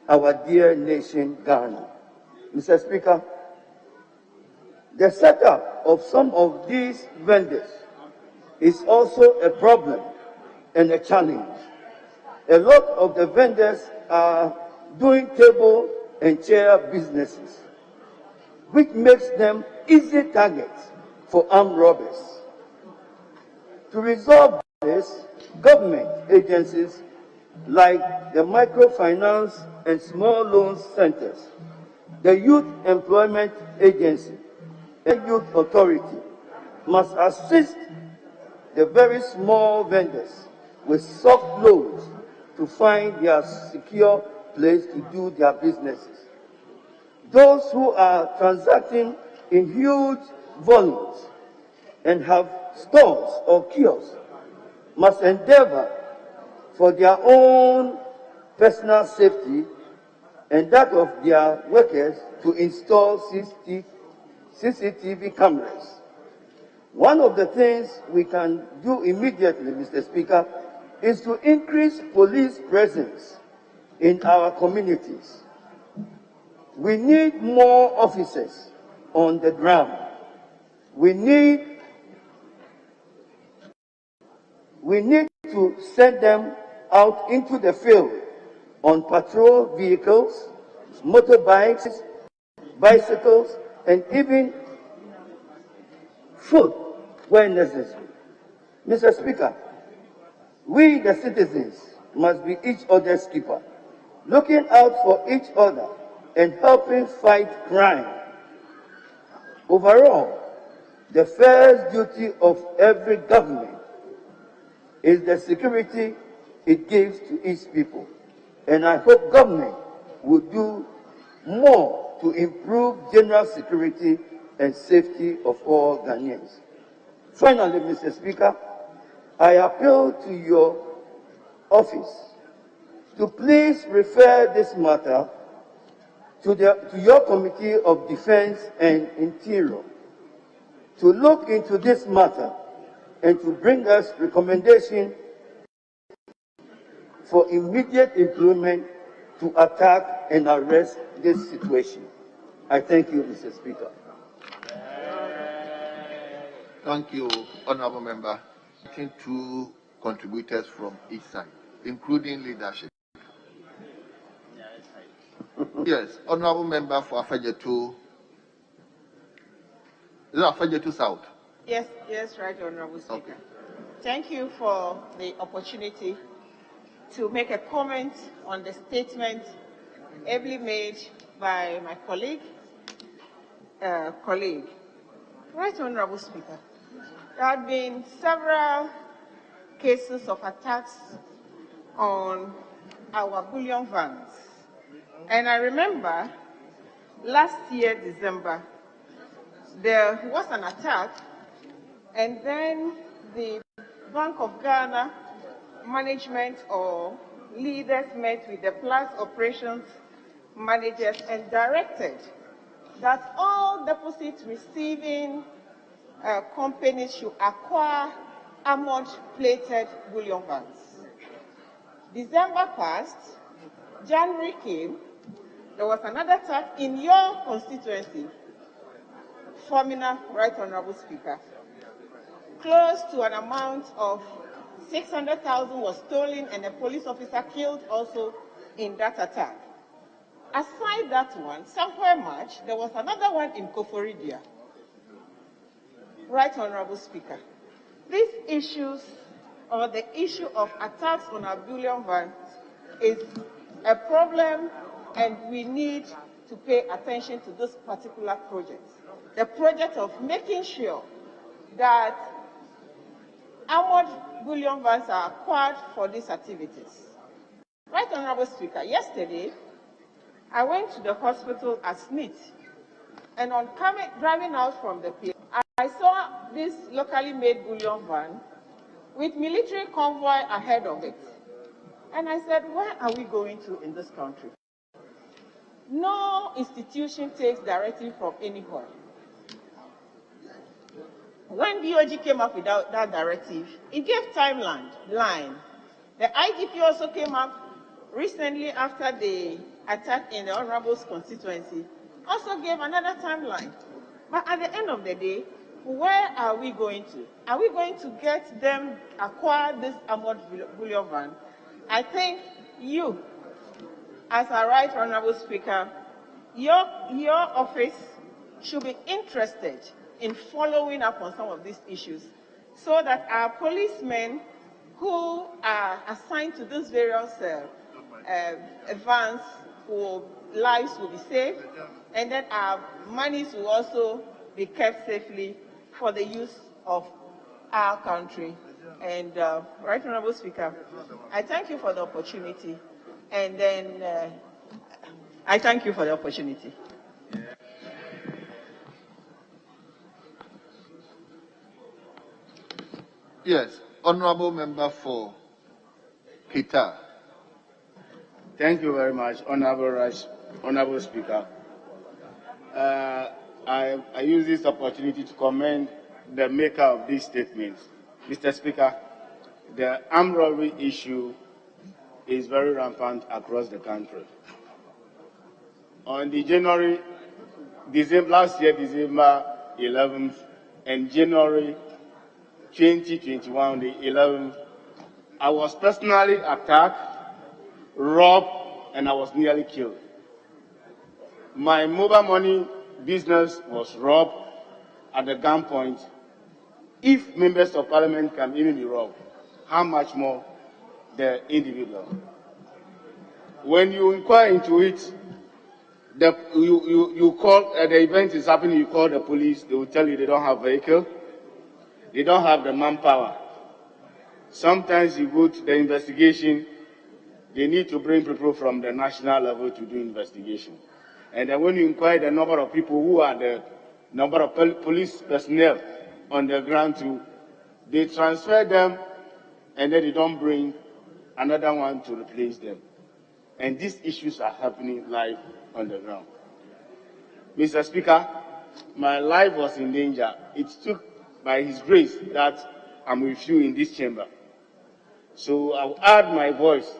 our dear nation, Ghana. Mr. Speaker, the setup of some of these vendors is also a problem and a challenge. A lot of the vendors are doing table and chair businesses, which makes them easy targets for armed robbers. To resolve this, government agencies like the Microfinance and Small Loans Centers, the Youth Employment Agency, and Youth Authority must assist the very small vendors with soft loans to find their secure place to do their businesses. Those who are transacting in huge volumes and have stores or kiosks must endeavor for their own personal safety and that of their workers to install CCTV cameras. One of the things we can do immediately, Mr. Speaker, is to increase police presence in our communities. We need more officers on the ground. We need to send them out into the field on patrol vehicles, motorbikes, bicycles, and even food where necessary. Mr. Speaker, we the citizens must be each other's keeper, looking out for each other and helping fight crime. Overall, the first duty of every government is the security it gives to its people. And I hope government will do more to improve general security and safety of all Ghanaians. Finally, Mr. Speaker, I appeal to your office to please refer this matter to your Committee of Defense and Interior to look into this matter and to bring us recommendation for immediate improvement to attack and arrest this situation. I thank you, Mr. Speaker.
Thank you, Honorable Member. I think 2 contributors from each side, including leadership. Yes, Honorable Member for Afejetu. Is it Afejetu South?
Yes, right, Honorable Speaker. Okay. Thank you for the opportunity to make a comment on the statement ably made by my colleague. Right, Honorable Speaker. There have been several cases of attacks on our bullion vans. And I remember last year, December, there was an attack, and then the Bank of Ghana management or leaders met with the Plus Operations managers and directed that all deposit receiving companies should acquire armored plated bullion vans. December passed, January came, there was another attack in your constituency, Formina, Right Honorable Speaker. Close to an amount of 600,000 was stolen and a police officer killed also in that attack. Aside that one, somewhere March, there was another one in Koforidia. Right Honorable Speaker. These issues, or the issue of attacks on our bullion vans, is a problem, and we need to pay attention to this particular project. The project of making sure that armored bullion vans are acquired for these activities. Right Honorable Speaker, yesterday, I went to the hospital at Smith, and on driving out from the place, I saw this locally made bullion van with military convoy ahead of it. And I said, where are we going to in this country? No institution takes directive from anywhere. When BOG came up with that directive, it gave timeline. The IGP also came up recently after the attack in the Honorable's constituency, also gave another timeline. But at the end of the day, where are we going to? Are we going to get them acquire this armored bullion van? I think you, as a Right Honorable Speaker, your office should be interested in following up on some of these issues so that our policemen who are assigned to these various vans, lives will be saved, and then our monies will also be kept safely for the use of our country. And Right Honorable Speaker, I thank you for the opportunity, and then I thank you for the opportunity.
Yes, Honorable Member for Kita.
Thank you very much, Honorable Speaker. I use this opportunity to commend the maker of these statements. Mr. Speaker, the armed robbery issue is very rampant across the country. On the last year, December 11th, and January 2021, the 11th, I was personally attacked, robbed, and I was nearly killed. My mobile money business was robbed at the gunpoint, If members of parliament can even be robbed, how much more the individual? When you inquire into it, you call, the event is happening, you call the police, they will tell you they don't have vehicle, they don't have the manpower. Sometimes you go to the investigation, they need to bring people from the national level to do investigation. And then when you inquire the number of people who are the number of police personnel on the ground too, they transfer them and then they don't bring another one to replace them. And these issues are happening live on the ground. Mr. Speaker, my life was in danger. It took by His grace that I'm with you in this chamber. So I'll add my voice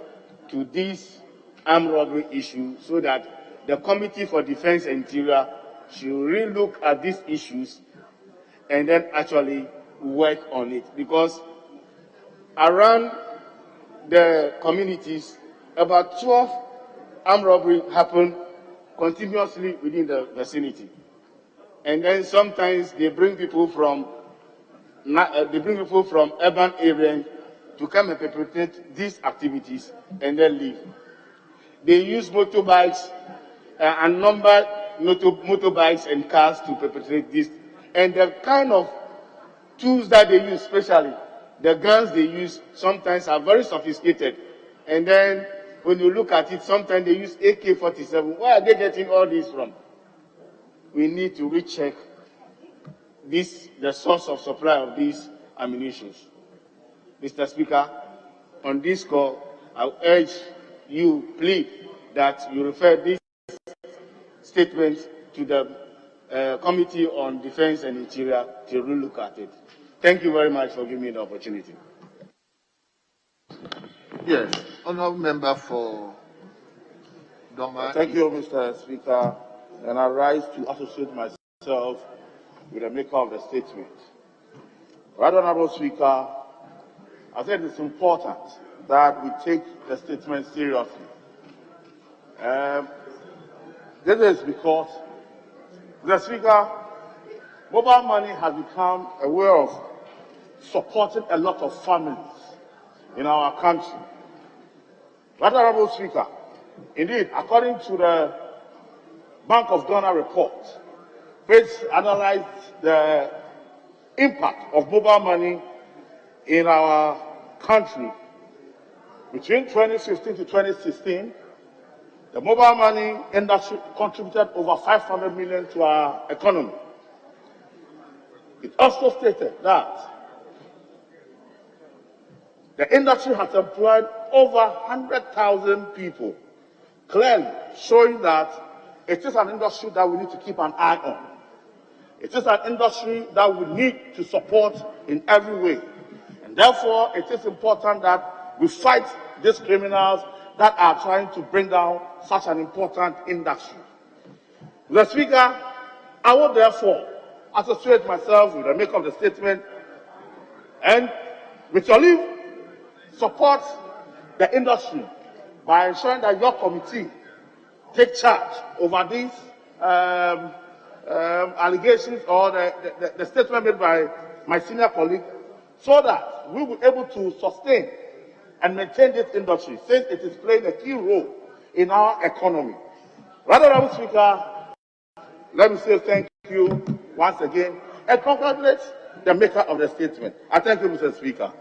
to this armed robbery issue so that the Committee for Defense and Interior should really look at these issues and then actually work on it. Because around the communities, about 12 armed robberies happen continuously within the vicinity. And then sometimes they bring people from urban areas to come and perpetrate these activities and then leave. They use motorbikes and numbered motorbikes and cars to perpetrate this. And the kind of tools that they use, especially the guns they use, sometimes are very sophisticated. And then when you look at it, sometimes they use AK-47. Where are they getting all this from? We need to recheck the source of supply of these ammunition. Mr. Speaker, on this call, I urge you, please, that you refer this statement to the Committee on Defense and Interior to look at it. Thank you very much for giving me the opportunity.
Yes, honourable member for Doma.
Thank you, Mr. Speaker, and I rise to associate myself with the maker of the statement. Right, Honourable Speaker, I said it's important that we take the statement seriously. This is because, the Speaker, mobile money has become a way of supporting a lot of families in our country. Right, Honourable Speaker, indeed, according to the Bank of Ghana report, which analyzed the impact of mobile money in our country, between 2015 to 2016, the mobile money industry contributed over 500 million to our economy. It also stated that the industry has employed over 100,000 people, clearly showing that it is an industry that we need to keep an eye on. It is an industry that we need to support in every way. And therefore, it is important that we fight these criminals that are trying to bring down such an important industry. Mr. Speaker, I will therefore associate myself with the maker of the statement and, with your leave, support the industry by ensuring that your committee take charge over these allegations or the statement made by my senior colleague, so that we will be able to sustain and maintain this industry, since it is playing a key role in our economy. Honourable Speaker, let me say thank you once again and congratulate the maker of the statement. I thank you, Mr. Speaker.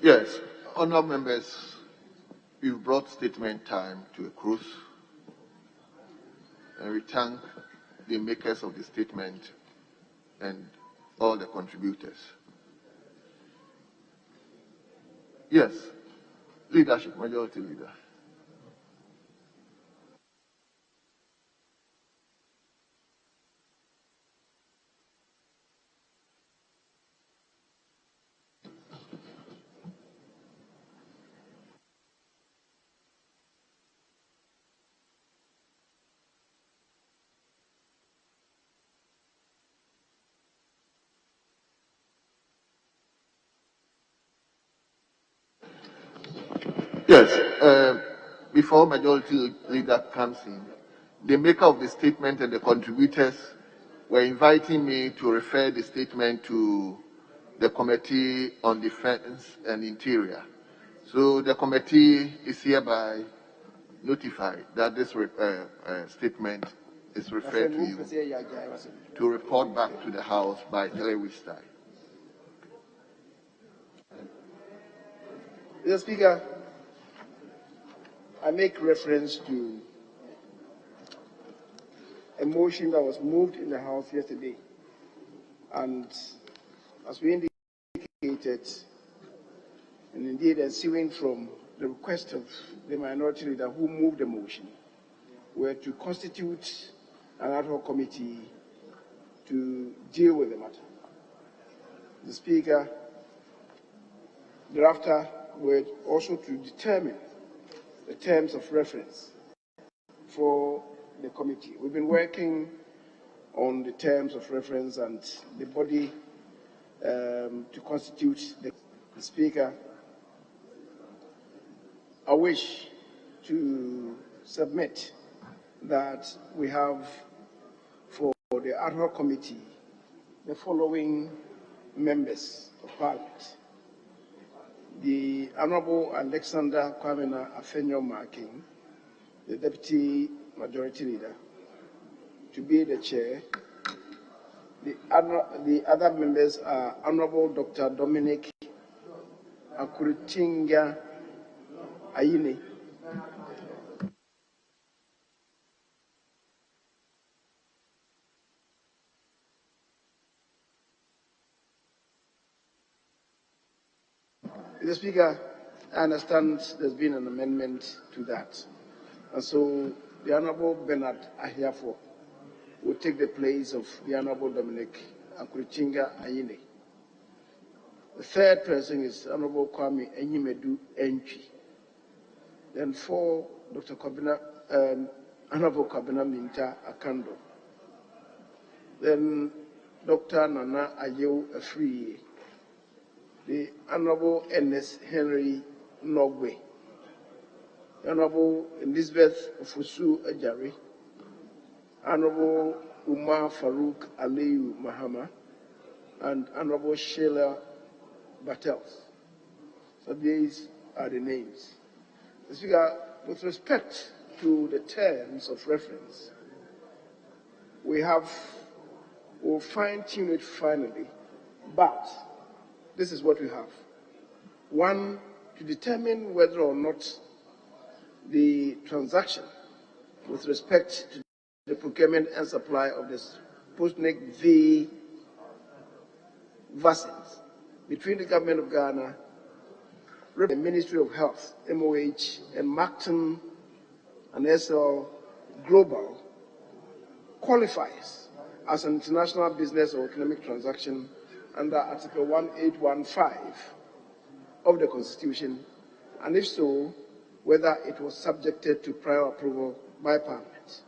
Yes, honourable members, we've brought statement time to a close, and we thank the makers of the statement and all the contributors. Yes, leadership, majority leader. Yes, before majority leader comes in, the maker of the statement and the contributors were inviting me to refer the statement to the Committee on Defense and Interior. So the committee is hereby notified that this statement is referred to you to report back to the House by 3 weeks' time.
Mr. Speaker, I make reference to a motion that was moved in the House yesterday. And as we indicated, and indeed ensuing from the request of the minority leader who moved the motion, were to constitute an ad hoc committee to deal with the matter. The Speaker, thereafter, were also to determine the terms of reference for the committee. We've been working on the terms of reference and the body to constitute the Speaker. I wish to submit that we have for the ad hoc committee the following members of Parliament: the Honorable Alexander Kwamena Afenyo-Markin, the Deputy Majority Leader, to be the chair. The other members are Honorable Dr. Dominic Akuritinga Ayine, Mr. Speaker, I understand there's been an amendment to that. And so the Honorable Bernard Ahiafo will take the place of the Honorable Dominic Akuritinga Ayine. The third person is Honorable Kwame Enyimedu Entry. Then for Dr. Kabina, Honorable Kabina Minta Akando. Then Dr. Nana Ayew Afriye. The Honorable Ernest Henry Nogwe. The Honorable Elizabeth Ofusu Ajari. Honorable Umar Farouk Aliyu Mahama. And Honorable Sheila Battels. So these are the names. Mr. Speaker, with respect to the terms of reference, we'll fine-tune it finally, but this is what we have. One, to determine whether or not the transaction with respect to the procurement and supply of the Sputnik V vaccines between the Government of Ghana, the Ministry of Health, MOH, and Macton and SL Global qualifies as an international business or economic transaction under Article 1815 of the Constitution, and if so, whether it was subjected to prior approval by Parliament.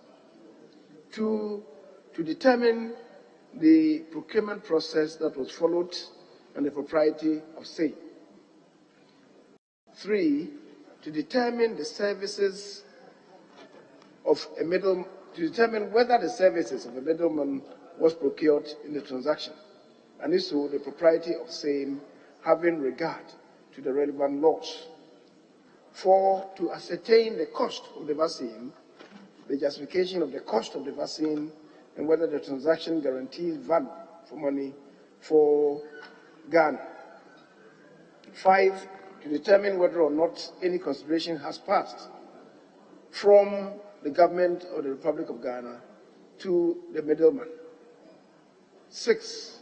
Two, to determine the procurement process that was followed and the propriety of same. Three, to determine the services of a middleman, to determine whether the services of a middleman was procured in the transaction, and if so, the propriety of same, having regard to the relevant laws. Four, to ascertain the cost of the vaccine, the justification of the cost of the vaccine, and whether the transaction guarantees value for money for Ghana. Five, to determine whether or not any consideration has passed from the government of the Republic of Ghana to the middleman. Six,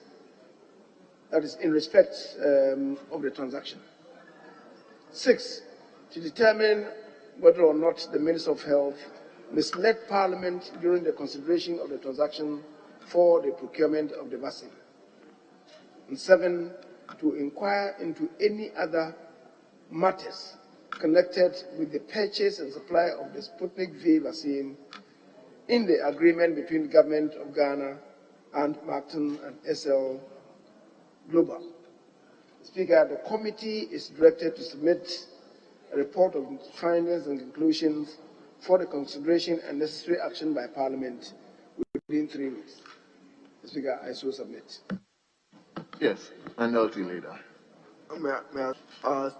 that is in respect of the transaction. Six, to determine whether or not the Minister of Health misled Parliament during the consideration of the transaction for the procurement of the vaccine. And seven, to inquire into any other matters connected with the purchase and supply of the Sputnik V vaccine in the agreement between the Government of Ghana and Macton and SL Global. Speaker, the committee is directed to submit a report of findings and conclusions for the consideration and necessary action by Parliament within 3 weeks. Speaker, I so submit.
Yes, Minority Leader.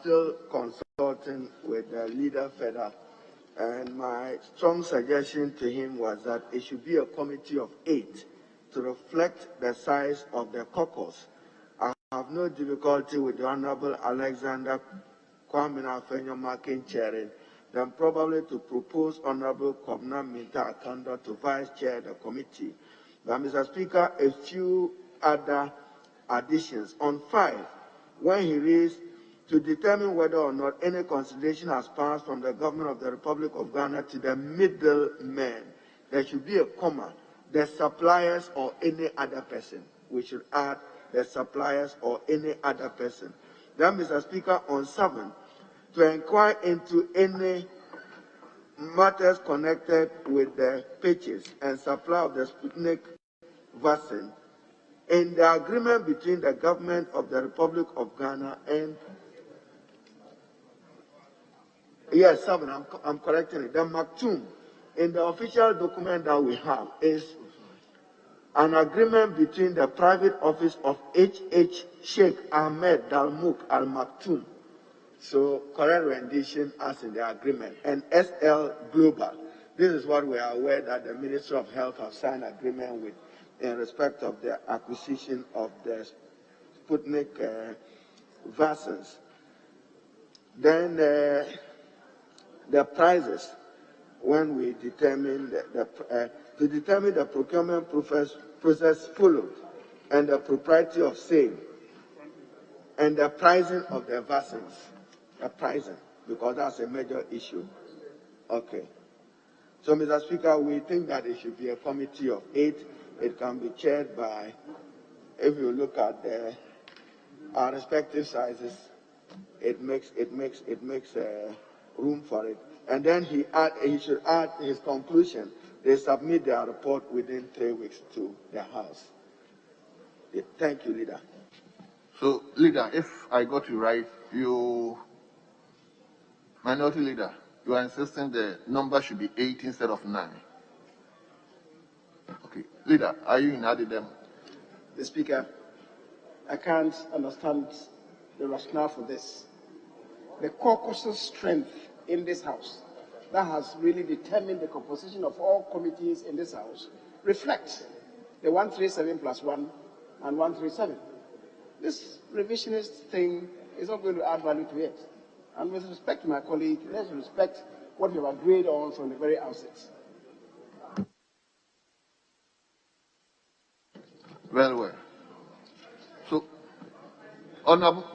Still consulting with the leader further, and my strong suggestion to him was that it should be a committee of 8 to reflect the size of the caucus. I have no difficulty with the Honorable Alexander Kwame Afenyo-Markin chairing, then probably to propose Honorable Kobna Minta Akanda to vice chair the committee. But Mr. Speaker, a few other additions. On 5, when he raised to determine whether or not any consideration has passed from the government of the Republic of Ghana to the middlemen, there should be a comma, the suppliers or any other person. We should add the suppliers or any other person. Then, Mr. Speaker, on 7, to inquire into any matters connected with the purchase and supply of the Sputnik vaccine in the agreement between the government of the Republic of Ghana and yes, 7, I'm correcting it. The Maktoum, in the official document that we have, is an agreement between the private office of H.H. Sheikh Ahmed Dalmouk Al Maktoum, so correct rendition as in the agreement, and SL Global. This is what we are aware that the Ministry of Health have signed agreement with in respect of the acquisition of the Sputnik vaccines. Then the prices, when we determine to determine the procurement process followed and the propriety of sale and the pricing of the vaccines, the pricing, because that's a major issue. Okay. So, Mr. Speaker, we think that it should be a committee of 8. It can be chaired by, if you look at our respective sizes, it makes room for it. And then he should add his conclusion. They submit their report within 3 weeks to the House. Thank you, Leader.
So, Leader, if I got you right, Minority Leader, you are insisting the number should be 8 instead of 9. Okay. Leader, are you in Adidem?
The Speaker, I can't understand the rationale for this. The caucus's strength in this House that has really determined the composition of all committees in this House reflects the 137 plus 1 and 137. This revisionist thing is not going to add value to it. And with respect to my colleague, let's respect what we have agreed on from the very outset.
Very well. So, Honorable.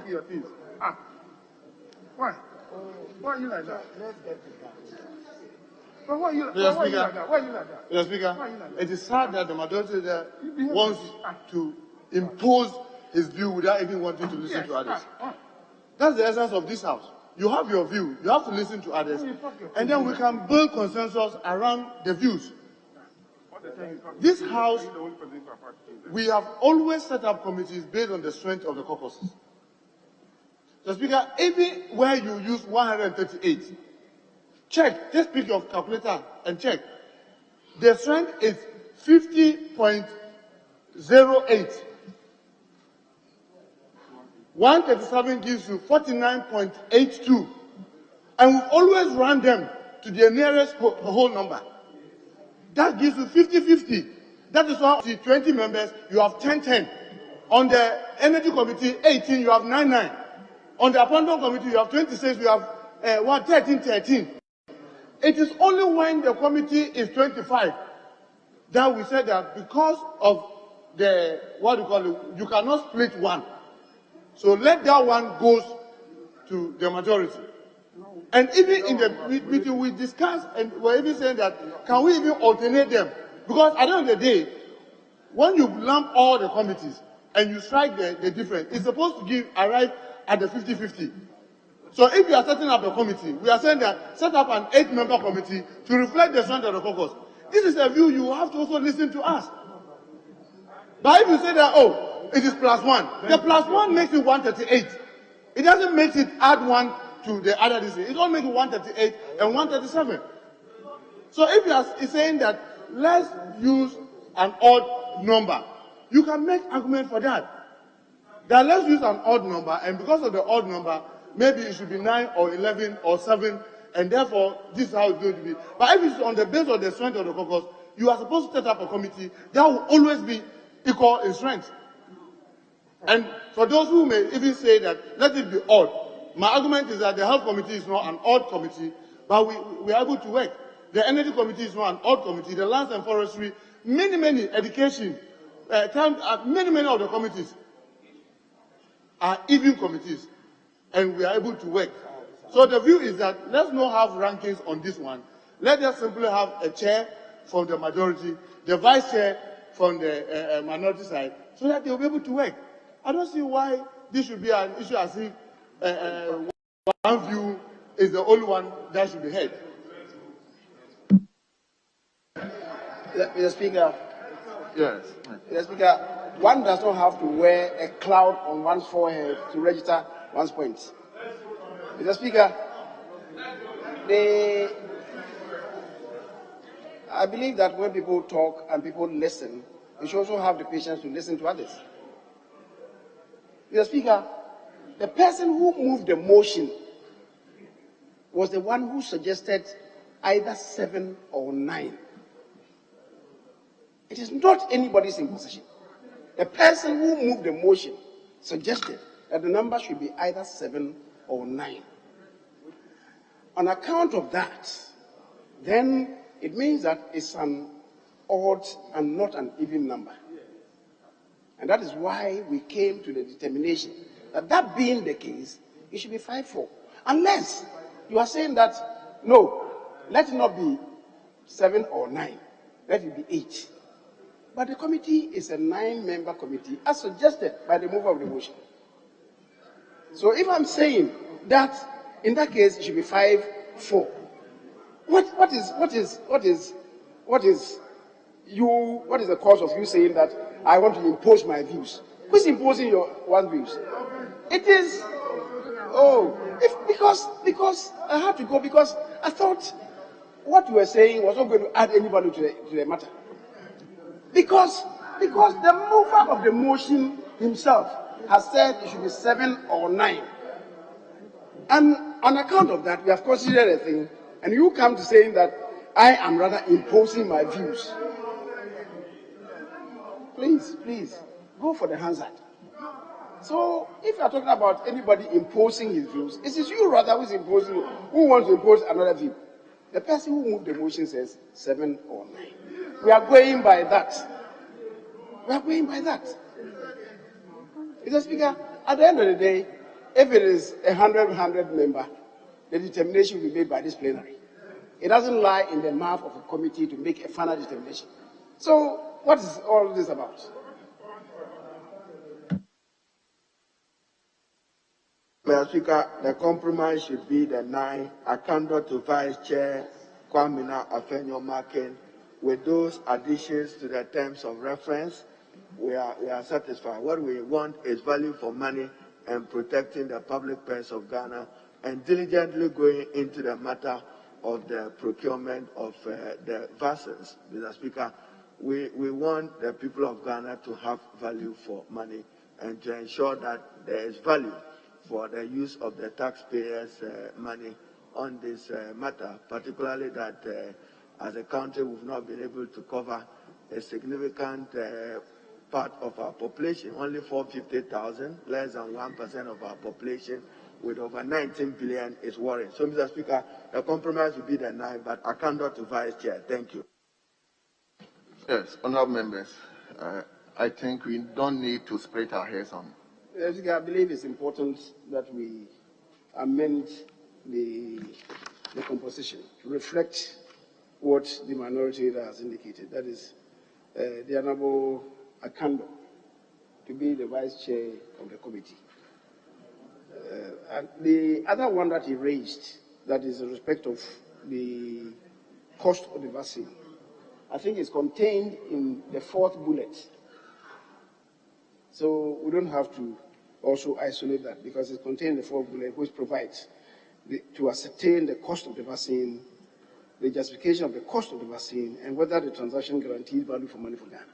Your things. Why? Why are you like that?
Let's get to that.
But why are you like that? Why are you like that?
Mr. Speaker, it is sad that the majority there wants to impose his view without even wanting to listen to others. That's the essence of this House. You have your view, you have to listen to others, and then we can build consensus around the views. This House, we have always set up committees based on the strength of the caucuses. So, Speaker, even where you use 138, check, just pick your calculator and check. The strength is 50.08. 137 gives you 49.82. And we always run them to the nearest whole number. That gives you 50-50. That is why, 20 members, you have 10-10. On the Energy Committee, 18, you have 9-9. On the Appointment Committee, you have 26, you have 13-13. It is only when the committee is 25 that we said that because of the, you cannot split one. So let that one go to the majority. And even in the meeting, we discussed and we're even saying that, can we even alternate them? Because at the end of the day, when you lump all the committees and you strike the difference, it's supposed to arrive at the 50-50. So if you are setting up a committee, we are saying that set up an 8-member committee to reflect the strength of the caucus.
This is a view you have to also listen to us. But if you say that, oh, it is +1, the +1 makes it 138. It doesn't make it add 1 to the other district. It all makes it 138 and 137. So if you are saying that let's use an odd number, you can make argument for that. That let's use an odd number, and because of the odd number, maybe it should be 9 or 11 or 7, and therefore this is how it's going to be. But if it's on the basis of the strength of the caucus, you are supposed to set up a committee that will always be equal in strength. And for those who may even say that let it be odd, my argument is that the health committee is not an odd committee, but we are able to work. The energy committee is not an odd committee. The lands and forestry, many education, many of the committees are even committees, and we are able to work. So the view is that let's not have rankings on this one. Let us simply have a chair from the majority, the vice chair from the minority side, so that they will be able to work. I don't see why this should be an issue as if one view is the only one that should be heard.
Mr. Speaker.
Yes.
Mr. Speaker, one does not have to wear a cloud on one's forehead to register one's points. Mr. Speaker, I believe that when people talk and people listen, we should also have the patience to listen to others. Mr. Speaker, the person who moved the motion was the one who suggested either 7 or 9. It is not anybody's imposition. The person who moved the motion suggested that the number should be either 7 or 9. On account of that, then it means that it's an odd and not an even number. And that is why we came to the determination that that being the case, it should be 5-4. Unless you are saying that, no, let it not be 7 or 9, let it be 8. But the committee is a 9-member committee, as suggested by the mover of the motion. So if I'm saying that, in that case, it should be 5-4. What is the cause of you saying that I want to impose my views? Who's imposing your one's views? It is, because I had to go, because I thought what you were saying was not going to add any value to the matter. Because the mover of the motion himself has said it should be 7 or 9. And on account of that, we have considered a thing, and you come to saying that I am rather imposing my views. Please, go for the Hansard. So, if you are talking about anybody imposing his views, it is you rather who wants to impose another view. The person who moved the motion says 7 or 9. We are going by that. Mr. Speaker, at the end of the day, if it is a 100 member, the determination will be made by this plenary. It doesn't lie in the mouth of a committee to make a final determination. So, what is all this about?
Mr. Speaker, the compromise should be the 9. Akando to Vice Chair Kwamina Afenyo-Makin. With those additions to the terms of reference, we are satisfied. What we want is value for money and protecting the public purse of Ghana and diligently going into the matter of the procurement of the vessels. Mr. Speaker, we want the people of Ghana to have value for money and to ensure that there is value for the use of the taxpayers' money on this matter, particularly that as a country we've not been able to cover a significant part of our population, only 450,000, less than 1% of our population, with over 19 billion is worrying. So, Mr. Speaker, the compromise will be the 9, but I cannot to Vice Chair. Thank you.
Yes, honourable members, I think we don't need to split our hairs on.
I believe it's important that we amend the composition to reflect what the minority leader has indicated. That is, the Honourable Akando to be the vice chair of the committee. And the other one that he raised, that is in respect of the cost of the vaccine. I think it's contained in the fourth bullet. So we don't have to also isolate that because it's contained in the fourth bullet, which provides to ascertain the cost of the vaccine, the justification of the cost of the vaccine, and whether the transaction guarantees value for money for Ghana.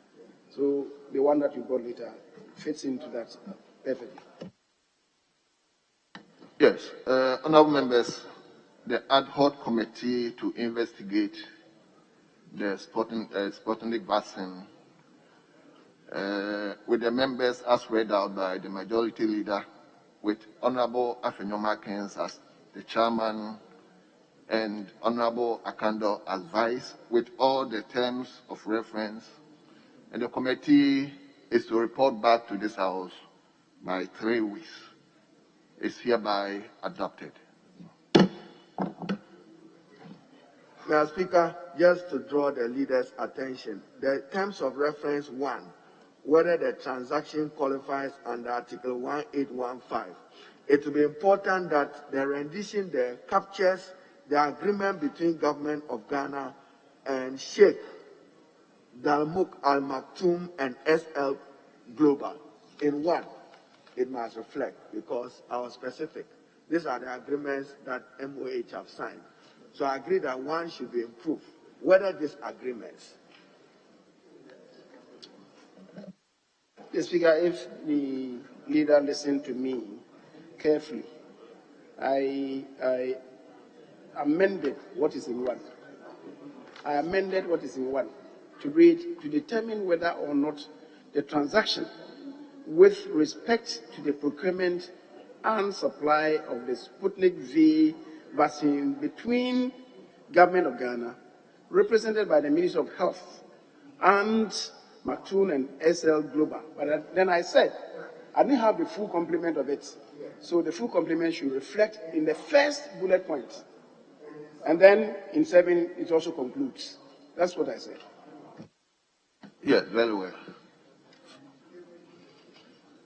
So the one that you got later fits into that perfectly.
Yes, honorable members, the ad hoc committee to investigate the Sputnik vaccine, with the members as read out by the majority leader, with Honorable Afenyomakens as the chairman and Honorable Akando as vice, with all the terms of reference, and the committee is to report back to this House by 3 weeks. Is hereby adopted.
Mr. Speaker, just to draw the leader's attention, the terms of reference 1, whether the transaction qualifies under Article 1815, it will be important that the rendition there captures the agreement between Government of Ghana and Sheikh Dalmouk Al Maktoum and SL Global. In 1, it must reflect because I was specific. These are the agreements that MOH have signed. So I agree that 1 should be improved. Whether these agreements.
The Speaker, if the leader listened to me carefully, I amended what is in 1. I amended what is in 1 to read to determine whether or not the transaction with respect to the procurement and supply of the Sputnik V vaccine between Government of Ghana, represented by the Ministry of Health, and Maktoum and SL Global. But then I said, I didn't have the full complement of it. So the full complement should reflect in the first bullet point. And then in 7, it also concludes. That's what I said.
Yes, very well.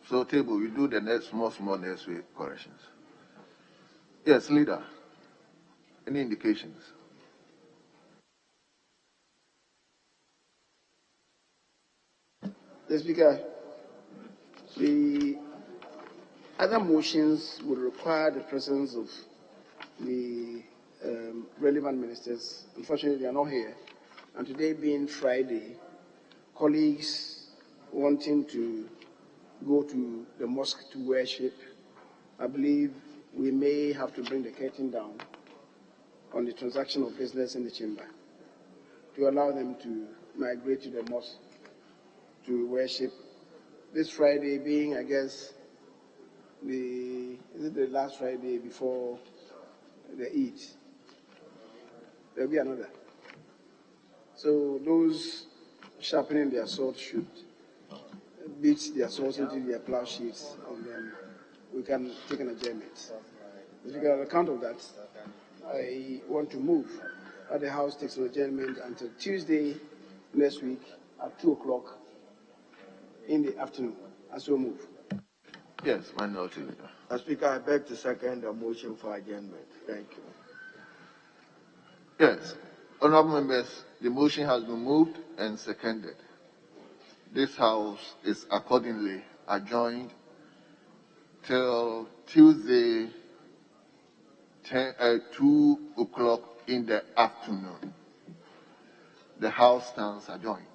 So, table, we do the next small next week corrections. Yes, leader. Any indications?
The Speaker, the other motions would require the presence of the relevant ministers. Unfortunately, they are not here. And today being Friday, colleagues wanting to go to the mosque to worship, I believe we may have to bring the curtain down on the transaction of business in the chamber to allow them to migrate to the mosque to worship. This Friday being, I guess, is it the last Friday before the Eid? There'll be another. So those sharpening their sword should beat their swords into their plowshares, and then we can take an adjournment. Because on account of that, I want to move that the House takes an adjournment until Tuesday next week at 2 o'clock in the afternoon. As we move.
Yes, Minority Leader.
Mr. Speaker, I beg to second the motion for adjournment. Thank you.
Yes. Honorable members, the motion has been moved and seconded. This House is accordingly adjourned till Tuesday 2 o'clock in the afternoon. The House stands adjourned.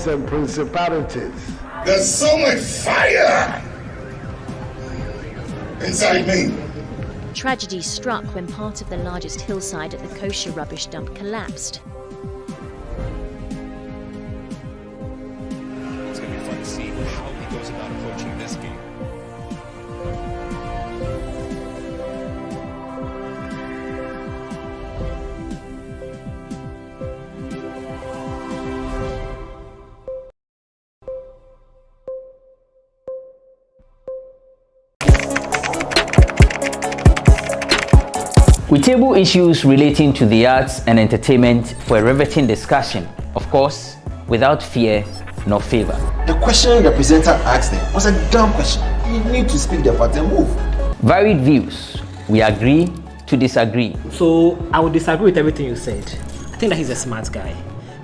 powers and principalities.
There's so much fire inside me.
Tragedy struck when part of the largest hillside at the kosher rubbish dump collapsed.
It's going to be fun to see how he goes about approaching this game.
We table issues relating to the arts and entertainment for a riveting discussion, of course, without fear nor favor.
The question the presenter asked them was a dumb question. You need to speak the fact and move.
Varied views. We agree to disagree.
So I would disagree with everything you said. I think that he's a smart guy.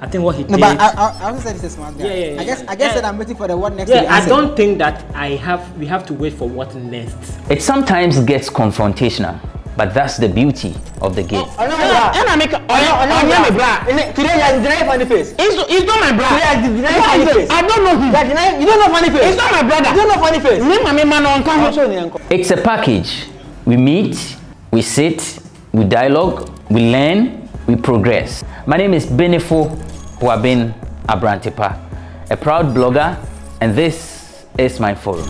I think what he did.
No, but I also said he's a smart guy.
Yeah.
I guess that I'm waiting for the what next.
Yeah, I don't think that we have to wait for what next.
It sometimes gets confrontational, but that's the beauty of the game.
Today you are denying funny face. It's not my brother. Today you are denying funny face. I don't know him. You don't know funny face. It's not my brother. You don't know funny face.
It's a package. We meet, we sit, we dialogue, we learn, we progress. My name is Benefo Huabin Abrantepa, a proud blogger, and this is my forum.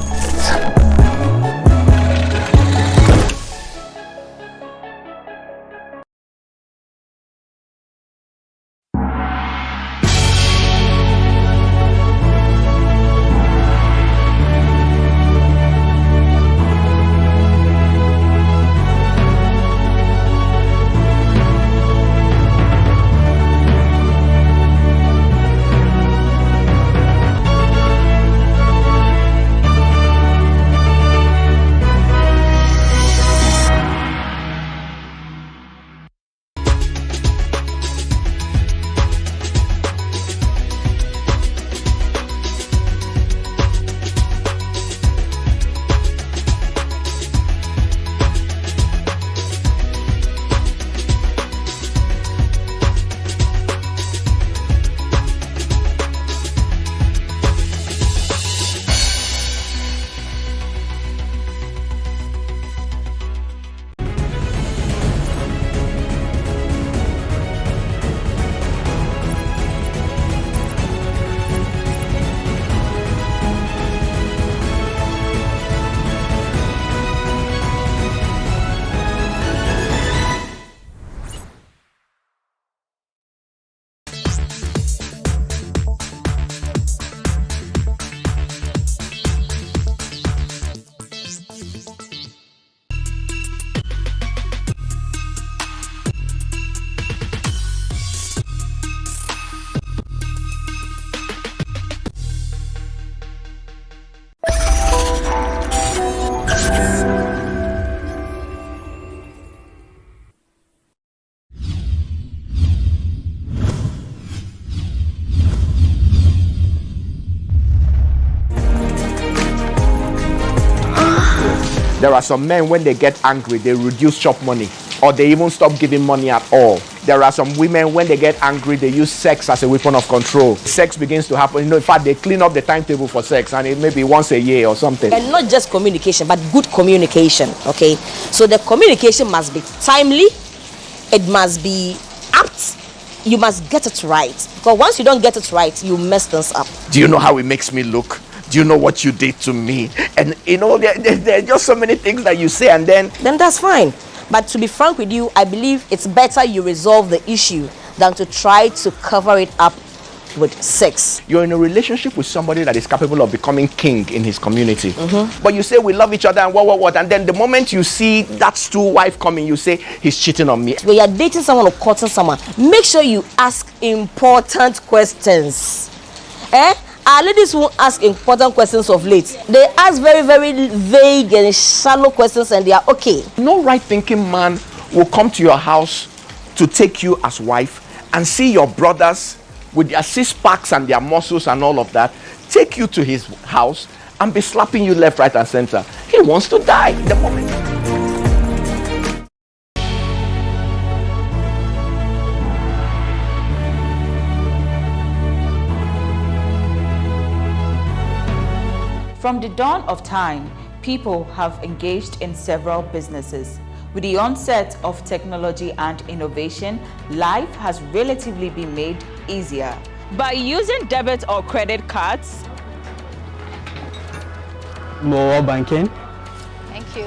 There are some men, when they get angry, they reduce chop money, or they even stop giving money at all. There are some women, when they get angry, they use sex as a weapon of control. Sex begins to happen. You know, in fact, they clean up the timetable for sex, and it may be once a year or something.
And not just communication, but good communication, okay? So the communication must be timely, it must be apt, you must get it right. Because once you don't get it right, you mess things up.
Do you know how it makes me look? Do you know what you did to me? And you know, there are just so many things that you say, and then
that's fine. But to be frank with you, I believe it's better you resolve the issue than to try to cover it up with sex.
You're in a relationship with somebody that is capable of becoming king in his community. But you say we love each other and what, and then the moment you see that stool wife coming, you say he's cheating on me.
When you're dating someone or courting someone, make sure you ask important questions. Our ladies won't ask important questions of late. They ask very, very vague and shallow questions, and they are okay.
No right-thinking man will come to your house to take you as wife and see your brothers with their six-packs and their muscles and all of that, take you to his house and be slapping you left, right, and center. He wants to die the moment.
From the dawn of time, people have engaged in several businesses. With the onset of technology and innovation, life has relatively been made easier. By using debit or credit cards,
mobile banking.
Thank you.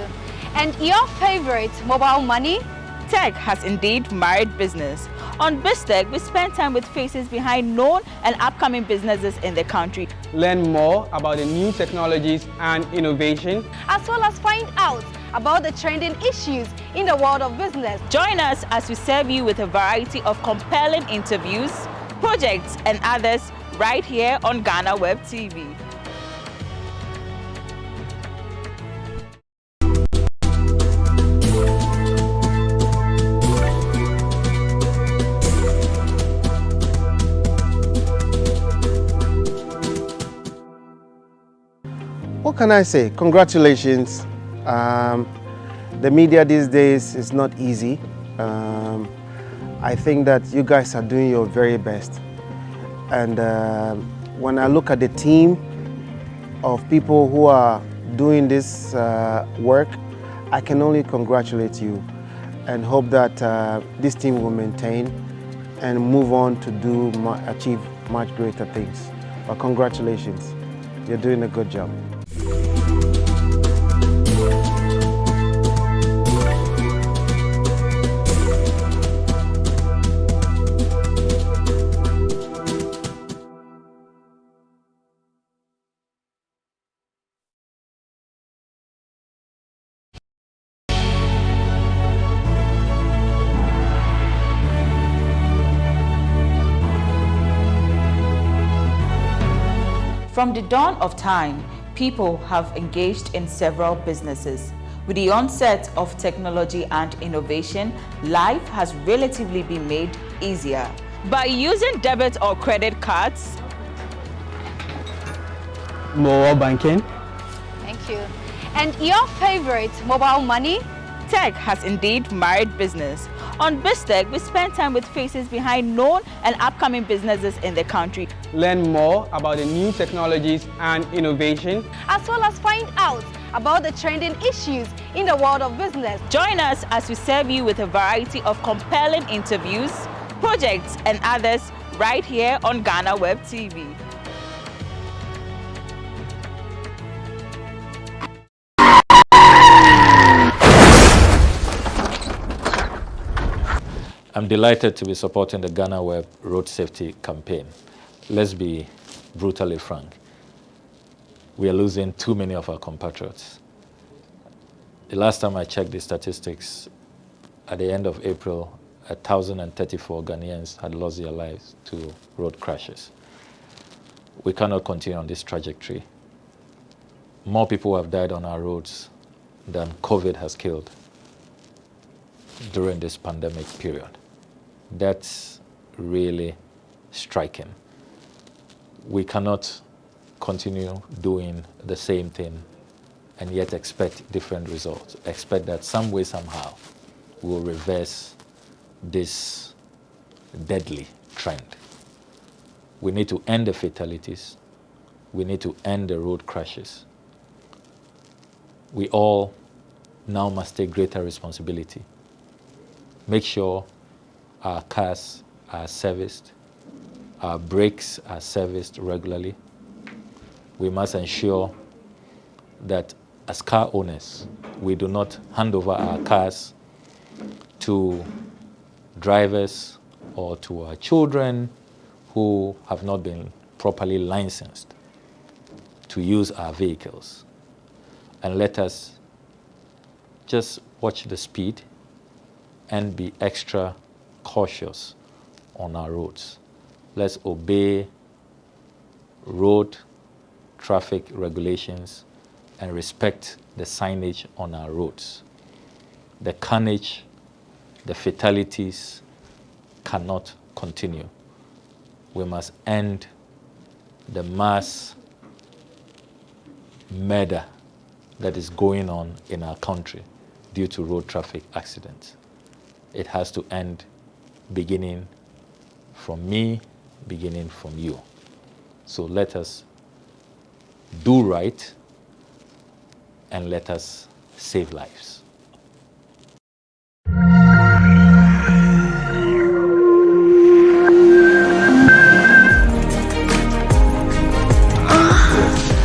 And your favorite, mobile money?
Tech has indeed married business. On BizTech, we spend time with faces behind known and upcoming businesses in the country.
Learn more about the new technologies and innovation,
as well as find out about the trending issues in the world of business.
Join us as we serve you with a variety of compelling interviews, projects, and others right here on GhanaWeb TV.
What can I say? Congratulations. The media these days is not easy. I think that you guys are doing your very best. And when I look at the team of people who are doing this work, I can only congratulate you and hope that this team will maintain and move on to achieve much greater things. But congratulations. You're doing a good job.
From the dawn of time, people have engaged in several businesses. With the onset of technology and innovation, life has relatively been made easier. By using debit or credit cards,
mobile banking.
Thank you. And your favorite, mobile money?
Tech has indeed married business. On BizTech, we spend time with faces behind known and upcoming businesses in the country.
Learn more about the new technologies and innovation,
as well as find out about the trending issues in the world of business.
Join us as we serve you with a variety of compelling interviews, projects, and others right here on GhanaWeb TV.
I'm delighted to be supporting the GhanaWeb road safety campaign. Let's be brutally frank. We are losing too many of our compatriots. The last time I checked the statistics, at the end of April, 1,034 Ghanaians had lost their lives to road crashes. We cannot continue on this trajectory. More people have died on our roads than COVID has killed during this pandemic period. That's really striking. We cannot continue doing the same thing and yet expect different results. Expect that some way, somehow, we'll reverse this deadly trend. We need to end the fatalities. We need to end the road crashes. We all now must take greater responsibility. Make sure our cars are serviced, our brakes are serviced regularly. We must ensure that as car owners, we do not hand over our cars to drivers or to our children who have not been properly licensed to use our vehicles. And let us just watch the speed and be extra cautious on our roads. Let's obey road traffic regulations and respect the signage on our roads. The carnage, the fatalities cannot continue. We must end the mass murder that is going on in our country due to road traffic accidents. It has to end, beginning from me, beginning from you. So let us do right and let us save lives.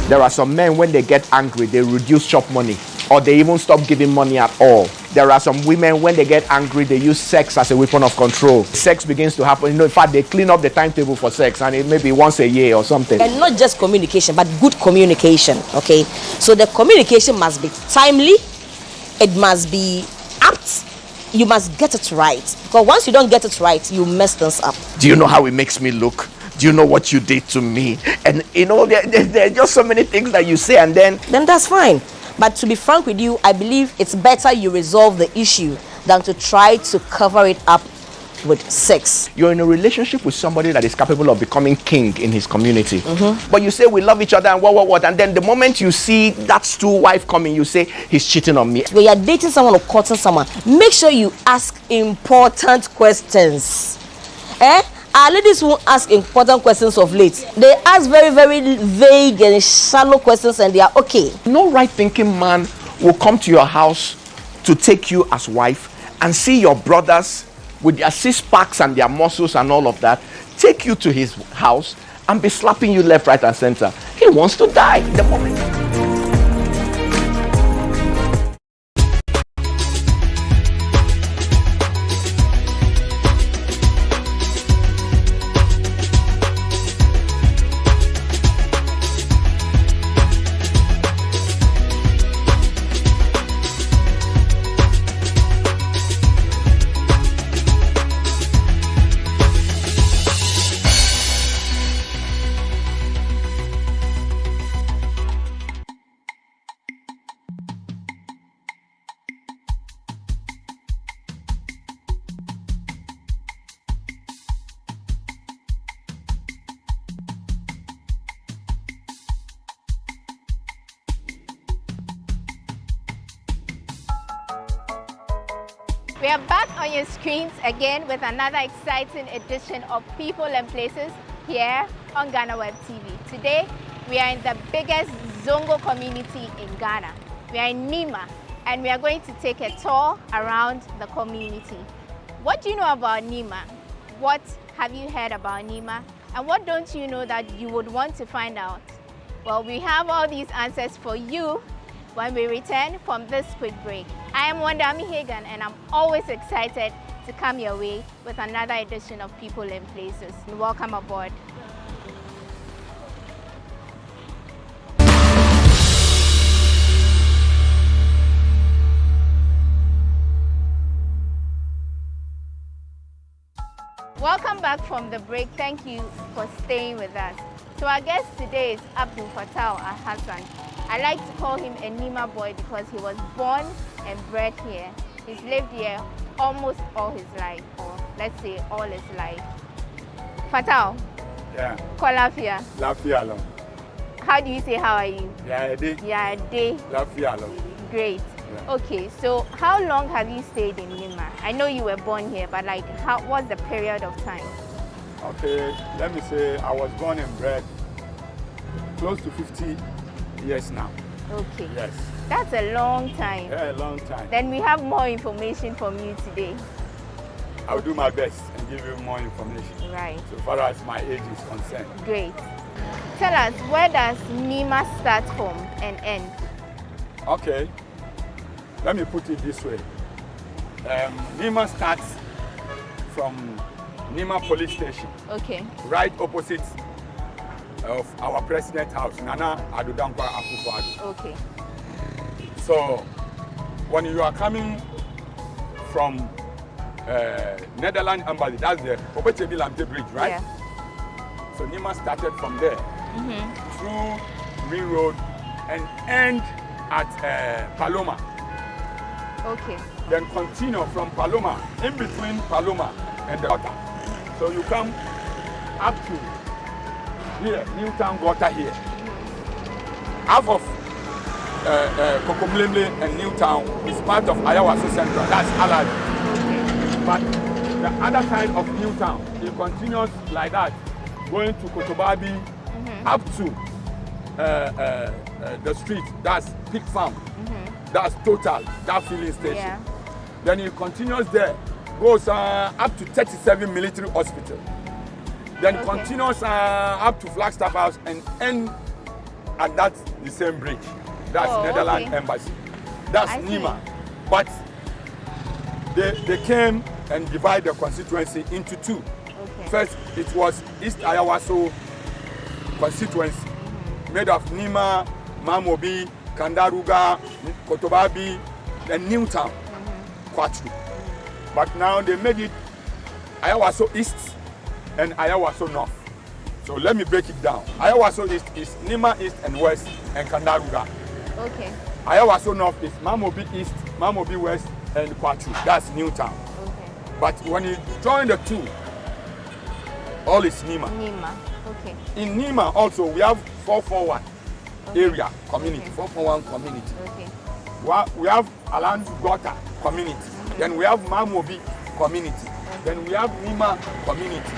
There are some men, when they get angry, they reduce chop money, or they even stop giving money at all. There are some women, when they get angry, they use sex as a weapon of control. Sex begins to happen. You know, in fact, they clean up the timetable for sex, and it may be once a year or something.
And not just communication, but good communication, okay? So the communication must be timely, it must be apt, you must get it right. Because once you don't get it right, you mess things up.
Do you know how it makes me look? Do you know what you did to me? And you know, there are just so many things that you say, and then
that's fine. But to be frank with you, I believe it's better you resolve the issue than to try to cover it up with sex.
You're in a relationship with somebody that is capable of becoming king in his community. But you say we love each other and what, and then the moment you see that stool wife coming, you say he's cheating on me.
When you're dating someone or courting someone, make sure you ask important questions. Our ladies won't ask important questions of late. They ask very, very vague and shallow questions, and they are okay.
No right-thinking man will come to your house to take you as wife and see your brothers with their six-packs and their muscles and all of that, take you to his house and be slapping you left, right, and center. He wants to die the moment.
We are back on your screens again with another exciting edition of People and Places here on GhanaWeb TV. Today, we are in the biggest Zongo community in Ghana. We are in Nima, and we are going to take a tour around the community. What do you know about Nima? What have you heard about Nima? And what don't you know that you would want to find out? Well, we have all these answers for you when we return from this quick break. I am Wandami Hagan, and I'm always excited to come your way with another edition of People and Places. Welcome aboard. Welcome back from the break. Thank you for staying with us. So our guest today is Abdul Fattah Hassan. I like to call him a Nima boy because he was born and bred here. He's lived here almost all his life, or let's say all his life. Fattah.
Yeah.
Call Lafia.
Lafia long.
How do you say how are you?
Yeah, a day.
Yeah, a day.
Lafia long.
Great. Yeah. Okay, so how long have you stayed in Nima? I know you were born here, but like, what's the period of time?
Okay, let me say I was born and bred close to 50 years now.
Okay.
Yes.
That's a long time.
Yeah, a long time.
Then we have more information from you today.
I'll do my best and give you more information.
Right.
So far as my age is concerned.
Great. Tell us, where does Nima start from and end?
Okay. Let me put it this way. Nima starts from Nima Police Station.
Okay.
Right opposite of our president house, Nana Addo Dankwa Akufo-Addo.
Okay.
So when you are coming from Netherlands Embassy, that's the Obechebi Lamte Bridge, right? Yeah. So Nima started from there through Ring Road and end at Paloma.
Okay.
Then continue from Paloma, in between Paloma and the water. So you come up to here, Newtown Water here. Half of Kokomlemle and Newtown is part of Ayawaso Central, that's Alad. But the other side of Newtown, it continues like that, going to Kotobabi, up to the street, that's Pig Farm, that's Total, that filling station.
Yeah.
Then it continues there, goes up to 37 Military Hospital. Then continues up to Flagstaff House and end at that the same bridge. That's Netherlands Embassy. That's Nima. But they came and divided the constituency into two. First, it was East Ayawaso constituency, made of Nima, Mamobi, Kandaruga, Kotobabi, and Newtown, Kwatru. But now they made it Ayawaso East and Ayawaso North. So let me break it down. Ayawaso East is Nima East and West and Kandaruga.
Okay.
Ayawaso North is Mamobi East, Mamobi West, and Kwatru. That's Newtown.
Okay.
But when you join the two, all is Nima.
Nima. Okay.
In Nima also we have 441 area community, 441 community.
Okay.
We have Alan Gota community. Then we have Mamobi community. Then we have Nima community.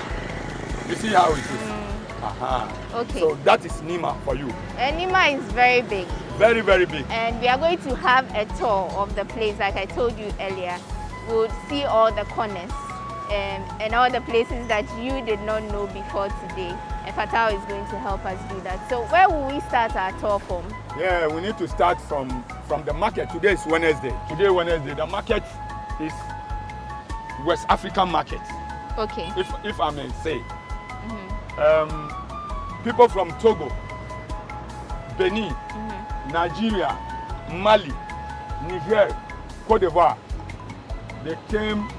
You see how it is?
Okay.
So that is Nima for you.
And Nima is very big.
Very, very big.
And we are going to have a tour of the place, like I told you earlier. We'll see all the corners and all the places that you did not know before today. And Fatao is going to help us do that. So where will we start our tour from?
Yeah, we need to start from the market. Today is Wednesday. Today, Wednesday, the market is West African market.
Okay.
If I may say. People from Togo, Benin, Nigeria, Mali, Niger, Cote d'Ivoire, they came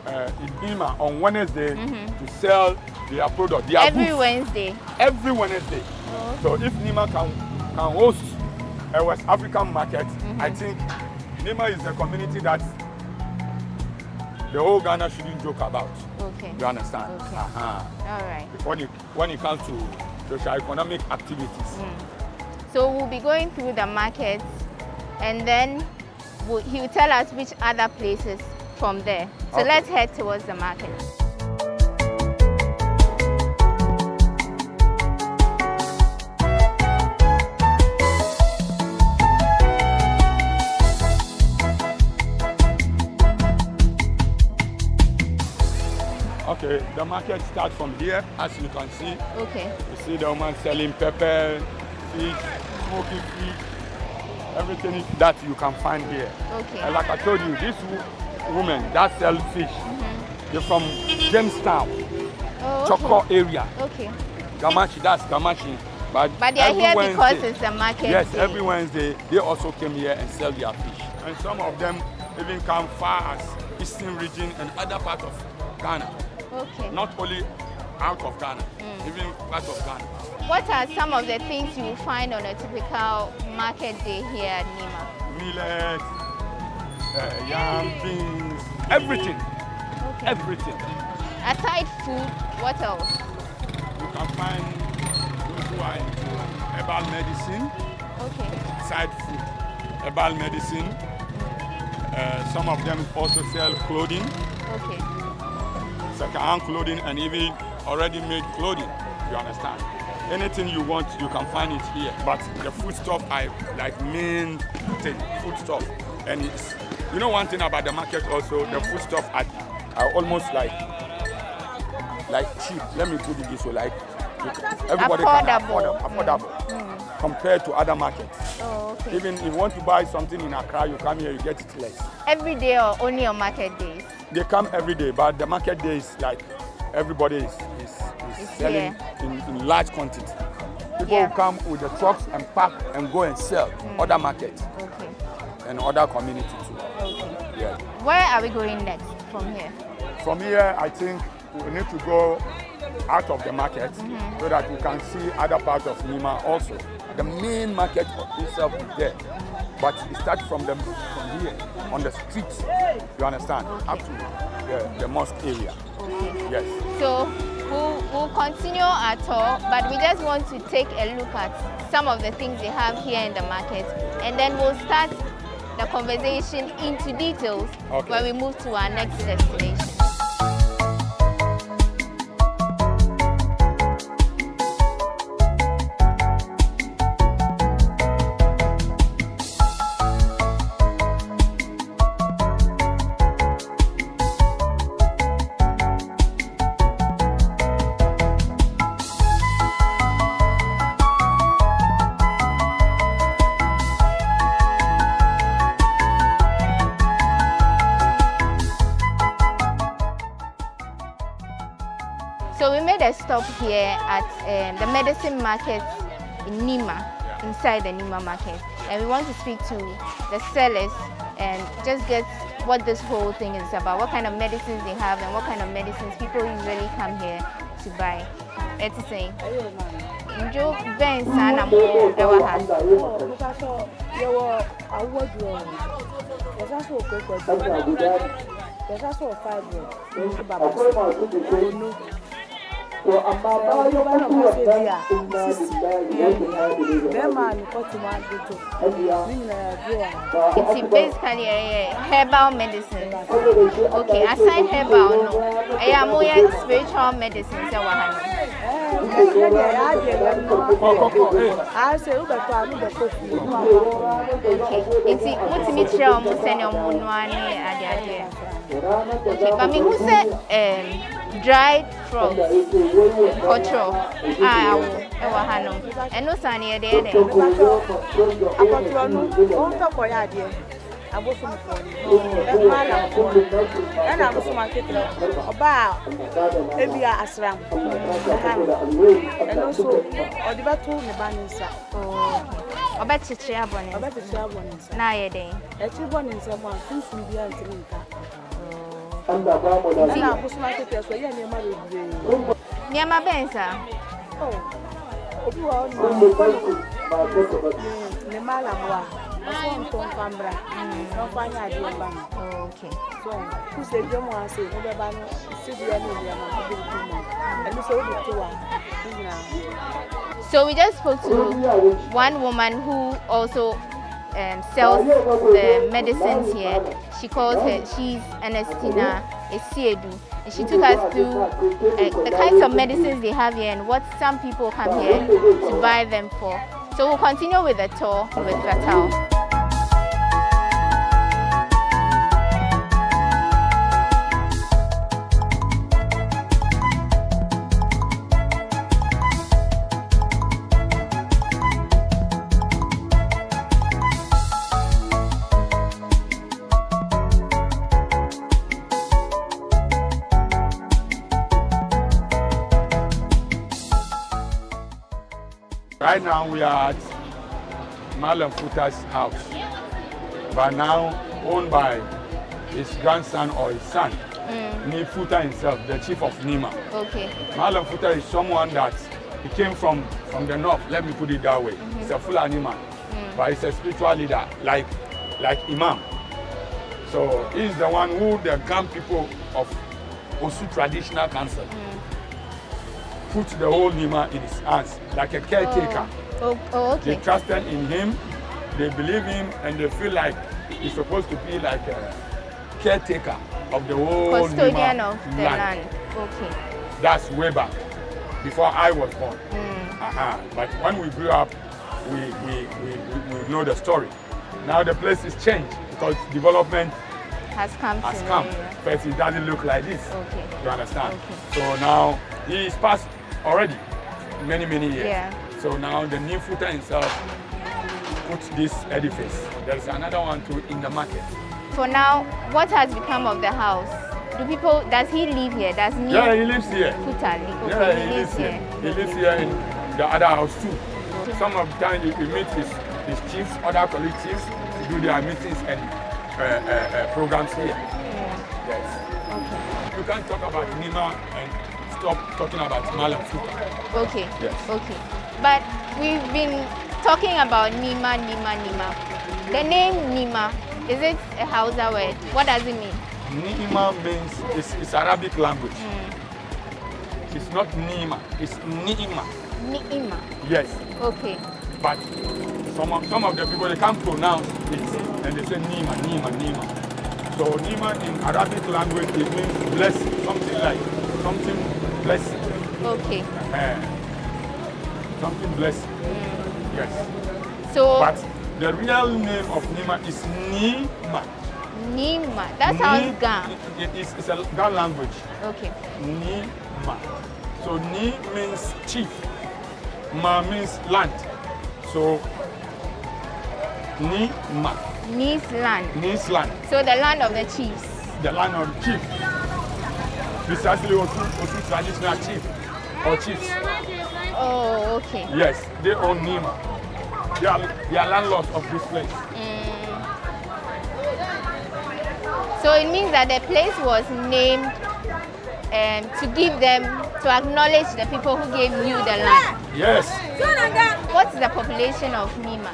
in Nima on Wednesday to sell their product.
Every Wednesday?
Every Wednesday. So if Nima can host a West African market, I think Nima is a community that the whole Ghana shouldn't joke about.
Okay.
You understand?
Okay. All right.
When it comes to socio-economic activities.
So we'll be going through the markets, and then he will tell us which other places from there. So let's head towards the market.
Okay, the market starts from here, as you can see.
Okay.
You see the woman selling pepper, fish, smoky fish, everything that you can find here.
Okay.
And like I told you, this woman that sells fish, they're from Jamestown, Choko area.
Okay.
Gamachi, that's Gamachi. But
they are here because it's a market.
Yes,
day.
Every Wednesday they also came here and sell their fish. And some of them even come far as Eastern region and other parts of Ghana.
Okay.
Not only out of Ghana, even part of Ghana.
What are some of the things you will find on a typical market day here at Nima?
Millet, yam, beans, everything.
Okay.
Everything.
Aside food, what else?
You can find those who are into herbal medicine.
Okay.
Side food, herbal medicine. Some of them also sell clothing.
Okay.
Second-hand clothing and even already made clothing. You understand? Anything you want, you can find it here. But the food stuff, I like main thing, food stuff. And it's, you know one thing about the market also, the food stuff are almost like cheap. Let me put it this way, like everybody can affordable compared to other markets.
Oh, okay.
Even if you want to buy something in Accra, you come here, you get it less.
Every day or only on market days?
They come every day, but the market day is like everybody is selling in large quantity. People will come with the trucks and pack and go and sell other markets and other communities too.
Okay.
Yeah.
Where are we going next from here?
From here, I think we need to go out of the market so that we can see other parts of Nima also. The main market itself is there, but it starts from here, on the streets, you understand, up to the mosque area.
Okay.
Yes.
So we'll continue our tour, but we just want to take a look at some of the things they have here in the market, and then we'll start the conversation into details when we move to our next destination. a stop here at the medicine market in Nima, inside the Nima market. And we want to speak to the sellers and just get what this whole thing is about, what kind of medicines they have and what kind of medicines people usually come here to buy. Let's say. Joe Ben Sana Mo ever had.
There's also a 5 year.
It's basically herbal medicine. Okay, aside herbal, no. I am more spiritual medicine. Okay, but me who said dried frogs, culture, and no sunny there.
I was from and I was from my kitchen about Ebia Asram and also or the battle in the Banisa.
I bet you chair bonnet. I bet you chair bonnet. Now, a day. A true bonnet, someone who's from the Antilinka. And I was my kitchen, so you're near my near my benza. Oh, the Malawa. Okay.
So, who said you want to say,
so we just spoke to one woman who also sells the medicines here. She calls her, she's Ernestina Esiedu. And she took us through the kinds of medicines they have here and what some people come here to buy them for. So we'll continue with the tour with Vatal.
Right now we are at Malam Futa's house, but now owned by his grandson or his son, Ni Futa himself, the chief of Nima.
Okay.
Malam Futa is someone that he came from the north, let me put it that way. He's a Fulani man, but he's a spiritual leader, like Imam. So he's the one who the Ghan people of Osu Traditional Council put the whole Nima in his hands, like a caretaker.
Okay.
They trusted in him, they believe him, and they feel like he's supposed to be like a caretaker of the whole
custodian
Nima
of the land. Okay.
That's way back, before I was born. But when we grew up, we know the story. Now the place is changed because development
has come.
First, it doesn't look like this.
Okay.
You understand?
Okay.
So now he is past already many years.
Yeah.
So now the new Futa himself puts this edifice. There's another one too in the market.
For now, what has become of the house? Does he live here?
Yeah, he lives here.
Futa, okay,
yeah, he lives here. He lives here in the other house too.
Okay.
Some of the time he meets his chiefs, other colleague chiefs, to do their meetings and programs here.
Yeah.
Yes.
Okay.
You can't talk about Nima and stop talking about Malam Futa.
Okay.
Yes.
Okay. But we've been talking about Nima. The name Nima, is it a Hausa word? What does it mean?
Nima means it's Arabic language. It's not Nima, it's Ni'ima.
Ni'ima.
Yes.
Okay.
But some of the people, they can't pronounce it and they say Nima. So Nima in Arabic language, it means blessing, something blessing.
Okay.
Something blessing. Yes.
So.
But the real name of Nima is Nima.
Nima. That sounds Ghan.
It's a Ghan language.
Okay.
Nima. So Ni means chief. Ma means land. So Nima.
Ni's land.
Ni's land.
So the land of the chiefs.
The land of the chief. Precisely Osu traditional chief or chiefs.
Oh, okay.
Yes, they own Nima. They are landlords of this place.
So it means that the place was named to give them, to acknowledge the people who gave you the land.
Yes.
What's the population of Nima?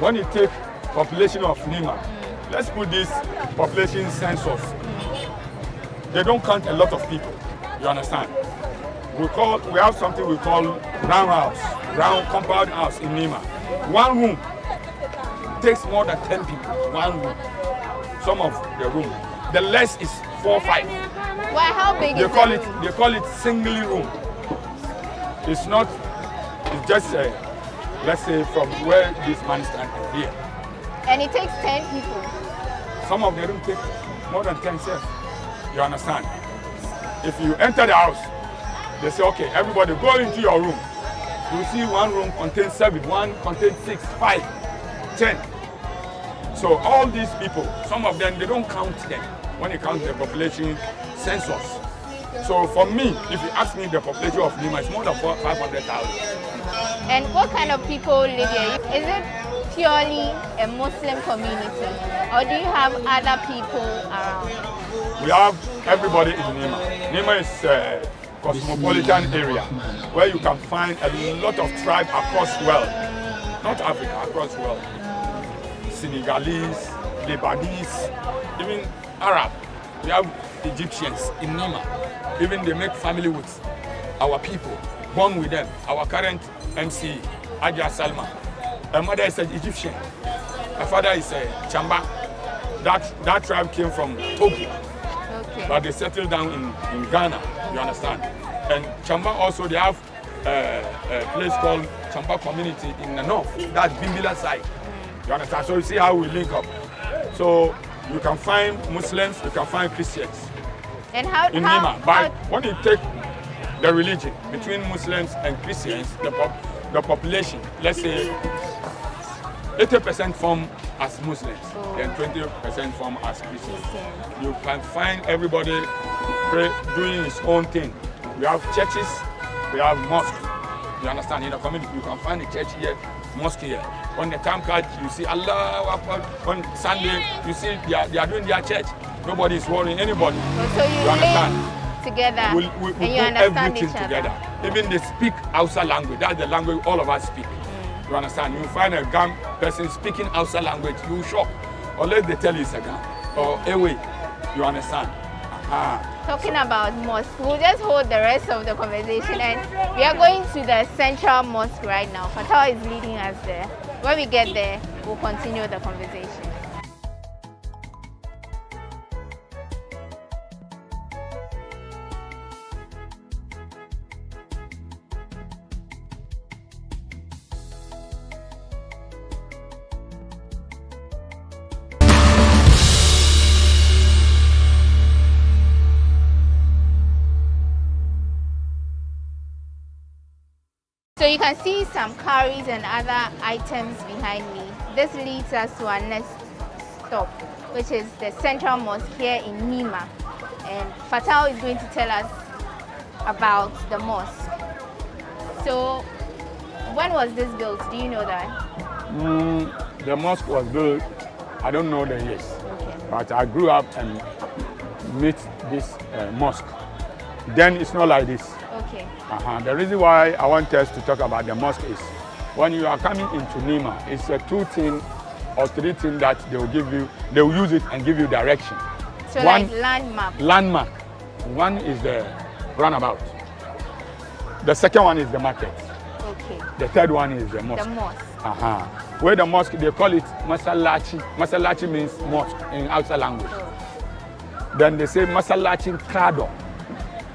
When you take population of Nima, let's put this population census. They don't count a lot of people. You understand? We have something we call round compound house in Nima. One room takes more than 10 people. One room. Some of the room. The less is 4 or 5.
Why? How big is the room?
They call it single room. It's not. It's just let's say from where this man stands here.
And it takes 10 people.
Some of the room take more than 10 sets. You understand? If you enter the house, they say, okay, everybody go into your room. You see one room contains 7, one contains 6, 5, 10. So all these people, some of them, they don't count them when you count the population census. So for me, if you ask me the population of Nima, it's more than 500,000.
And what kind of people live here? Is it purely a Muslim community, or do you have other people around?
We have everybody in Nima. Nima is a cosmopolitan area where you can find a lot of tribes across the world. Not Africa, across the world. Senegalese, Lebanese, even Arab. We have Egyptians in Nima. Even they make family with our people, born with them. Our current MC, Adia Salma. Her mother is an Egyptian. Her father is a Chamba. That tribe came from Togo.
Okay.
But they settled down in Ghana, you understand? And Chamba also, they have a place called Chamba community in the north. That's Bimbila side. You understand? So you see how we link up. So you can find Muslims, you can find Christians.
And how
in Nima. But when you take the religion between Muslims and Christians, the population, let's say 80% form as Muslims, and 20% form as Christians. You can find everybody doing his own thing. We have churches, we have mosques. You understand? In the community, you can find a church here, mosque here. When the time comes, you see Allah Akbar. On Sunday, you see they are doing their church. Nobody is worrying anybody.
So you understand? Together,
we
and
put
you understand
everything
each other.
together. Even they speak Hausa language. That's the language all of us speak. You understand? You find a Gam person speaking Hausa language, you shock. Unless they tell you it's a Gam or Ewe. You understand?
Talking about mosque, we'll just hold the rest of the conversation, and we are going to the central mosque right now. Fatal is leading us there. When we get there, we'll continue the conversation. So you can see some cowries and other items behind me. This leads us to our next stop, which is the central mosque here in Nima. And Fatal is going to tell us about the mosque. So when was this built? Do you know that?
The mosque was built, I don't know the years, but I grew up and met this mosque. Then it's not like this.
Okay.
The reason why I want us to talk about the mosque is when you are coming into Nima, it's a 2 thing or 3 thing that they will give you. They will use it and give you direction.
So like landmark.
Landmark. One is the roundabout. The second one is the market.
Okay.
The third one is the mosque.
The mosque.
Where the mosque, they call it Masalachi. Masalachi means mosque in Hausa language. Then they say Masalachi Kado.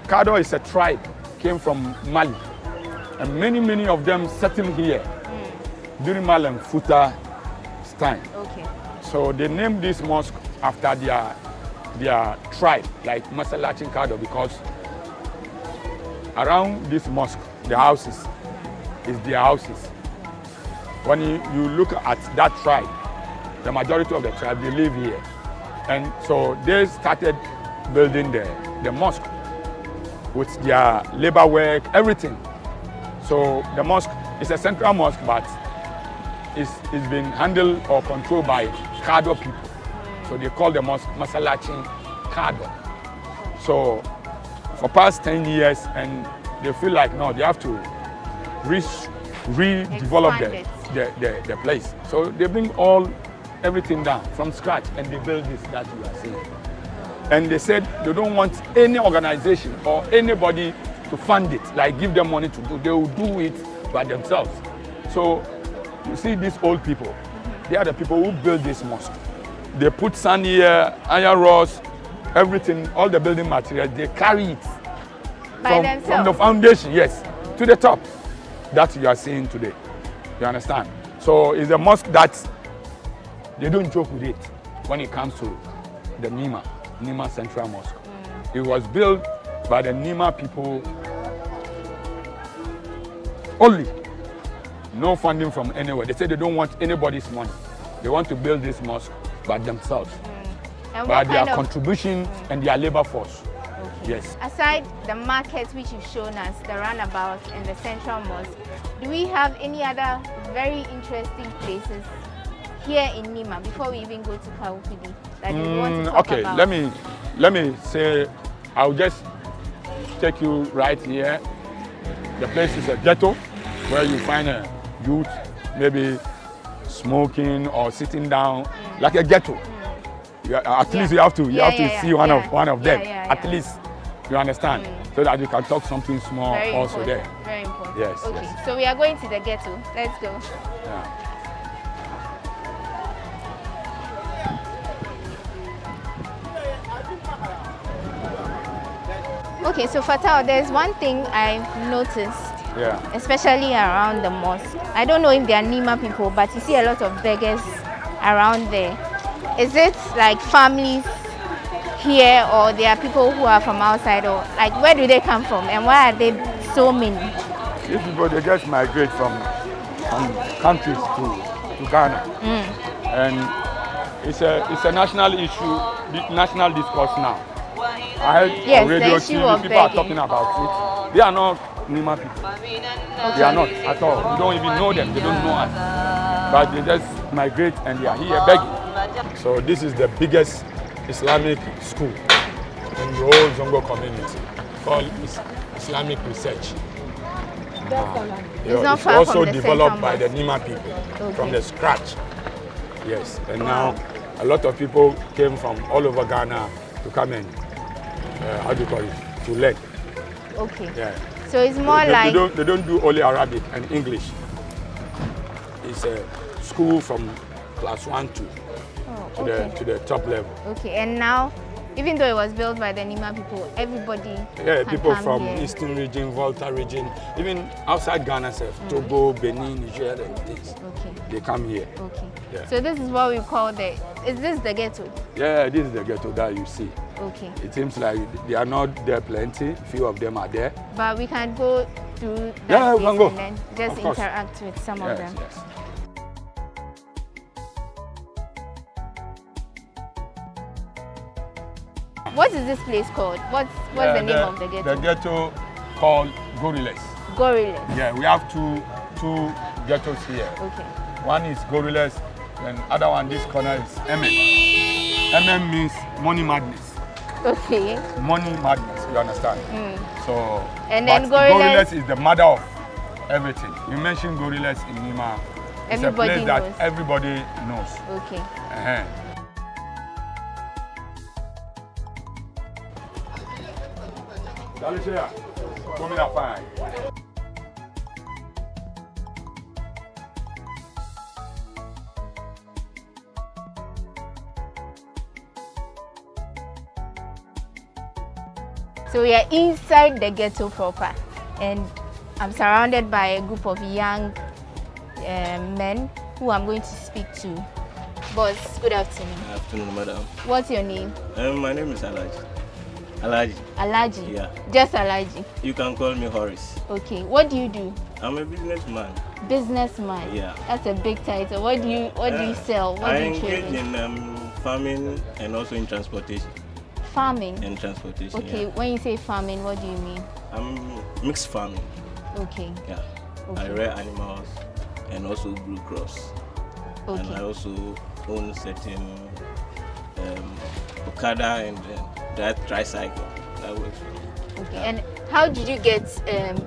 Kado is a tribe, came from Mali. And many of them settled here during Mal and Futa time.
Okay.
So they named this mosque after their tribe, like Masalachi Kado, because around this mosque, the houses is their houses. When you look at that tribe, the majority of the tribe, they live here. And so they started building the mosque. with their labor work, everything. So the mosque is a central mosque, but it's been handled or controlled by Kado people. So they call the mosque Masalachin Kado. So for past 10 years, and they feel like, no, they have to redevelop the place. So they bring everything down from scratch, and they build this that you are seeing. And they said they don't want any organization or anybody to fund it, like give them money to do. They will do it by themselves. So you see these old people, they are the people who build this mosque. They put sand here, iron rods, everything, all the building materials, they carry it from the foundation, yes, to the top that you are seeing today. You understand? So it's a mosque that they don't joke with it when it comes to the Nima Central Mosque. It was built by the Nima people only. No funding from anywhere. They say they don't want anybody's money. They want to build this mosque by themselves, by their contribution and their labor force. Okay. Yes.
Aside the markets which you've shown us, the roundabouts and the central mosque, do we have any other very interesting places here in Nima before we even go to Kawupidi that you want to talk about?
Okay, let me say, I'll just take you right here. The place is a ghetto where you find a youth maybe smoking or sitting down like a ghetto. At least you have to see one of them. At least you understand, so that you can talk something small very also important. There.
Very important.
Yes.
Okay,
yes.
So we are going to the ghetto. Let's go.
Yeah.
Okay, so Fatah, there's one thing I've noticed, especially around the mosque. I don't know if they are Nima people, but you see a lot of beggars around there. Is it like families here, or there are people who are from outside, or like where do they come from and why are they so many?
These people, they just migrate from countries to Ghana. And it's a national issue, national discourse now. I heard on radio, TV, people are talking about it. They are not Nima people. Okay. They are not at all. We don't even know them. They don't know us. But they just migrate and they are here begging. So this is the biggest Islamic school in the whole Zongo community, called Islamic Research. It's also developed by the Nima people from the scratch. Yes, and now a lot of people came from all over Ghana to come and how do you call it? To learn.
Okay.
Yeah.
So it's more like
they don't do only Arabic and English. It's a school from class 1 to the top level.
Okay, and now, even though it was built by the Nima people, everybody
people from
here.
Eastern region, Volta region, even outside Ghana, Togo, Benin, Niger, and things. Okay. They come here.
Okay.
Yeah.
So this is what we call is this the ghetto?
Yeah, this is the ghetto that you see.
Okay.
It seems like they are not there plenty. Few of them are there.
But we can go to that place and then just interact with some of them.
Yes.
What is this place called? What's the name of the ghetto?
The ghetto called Gorillas.
Gorillas.
Yeah, we have two ghettos here.
Okay.
One is Gorillas, and other one, this corner is MM. MM means money madness.
Okay.
Money madness, you understand? So,
and then Gorillas
is the mother of everything. You mentioned Gorillas in Nima. It's a place that everybody knows.
Okay. So we are inside the ghetto proper, and I'm surrounded by a group of young men who I'm going to speak to. Boss, good afternoon.
Good afternoon, madam.
What's your name?
My name is Alaji. Alaji.
Alaji?
Yeah.
Just Alaji?
You can call me Horace.
Okay. What do you do?
I'm a businessman.
Businessman?
Yeah.
That's a big title. What do you sell? What do you trade in?
I engage in farming and also in transportation.
farming
and transportation.
Okay,
yeah.
when you say farming, what do you mean?
Mixed farming.
Okay.
Yeah.
Okay.
I rear animals and also grow crops.
Okay.
And I also own certain Okada and that tricycle. That works for me.
Okay. And how did you get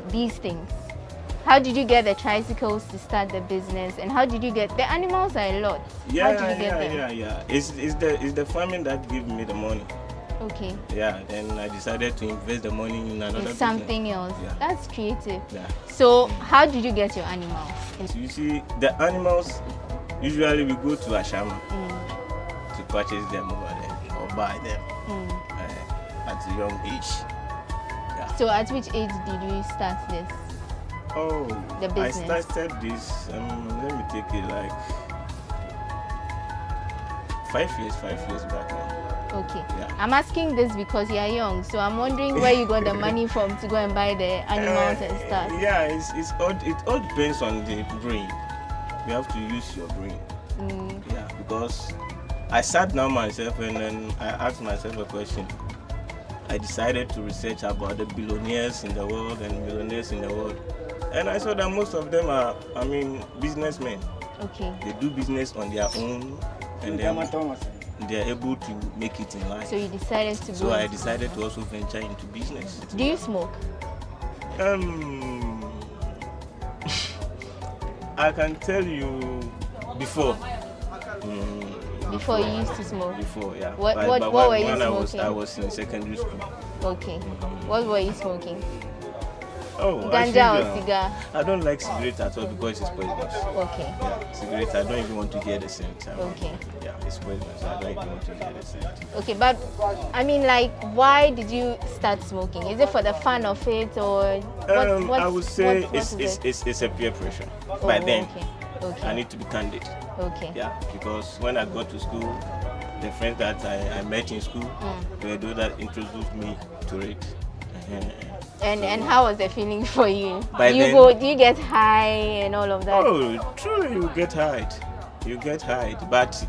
these things? How did you get the tricycles to start the business? And how did you get the animals? Are a lot.
Yeah,
how did you get them?
Yeah. It's the farming that gave me the money.
Okay.
Yeah. Then I decided to invest the money in another
something
business.
else.
Yeah.
That's creative.
Yeah.
So how did you get your animals?
So you see, the animals usually we go to Ashama to purchase them over there or buy them at a young age. Yeah.
So at which age did you start this?
Oh,
the business.
I started this, let me take it like 5 years back now.
Okay.
Yeah.
I'm asking this because you are young, so I'm wondering where you got the money from to go and buy the animals and stuff.
Yeah, it all depends on the brain. You have to use your brain. Yeah, because I sat down myself and then I asked myself a question. I decided to research about the billionaires in the world and millionaires in the world. And I saw that most of them are, businessmen.
Okay.
They do business on their own and then they're able to make it in life.
So you decided to go.
So I decided to also venture into business.
Do you smoke?
I can tell you before.
Before you used to smoke?
Before, yeah.
What were you smoking?
I was in secondary school.
Okay. What were you smoking?
Oh,
ganja or cigar?
I don't like cigarette at all because it's poisonous.
Okay.
Yeah, cigarette, I don't even want to hear the scent.
Okay.
Yeah, it's poisonous. I don't even want to hear the scent.
Okay, but why did you start smoking? Is it for the fun of it or
I would say it's a peer pressure. By then,
okay.
I need to be candid.
Okay.
Yeah, because when I got to school, the friends that I met in school were those that introduced me to it.
And how was the feeling for you?
Do
you get high and all of that?
Oh, truly you get high. You get high, but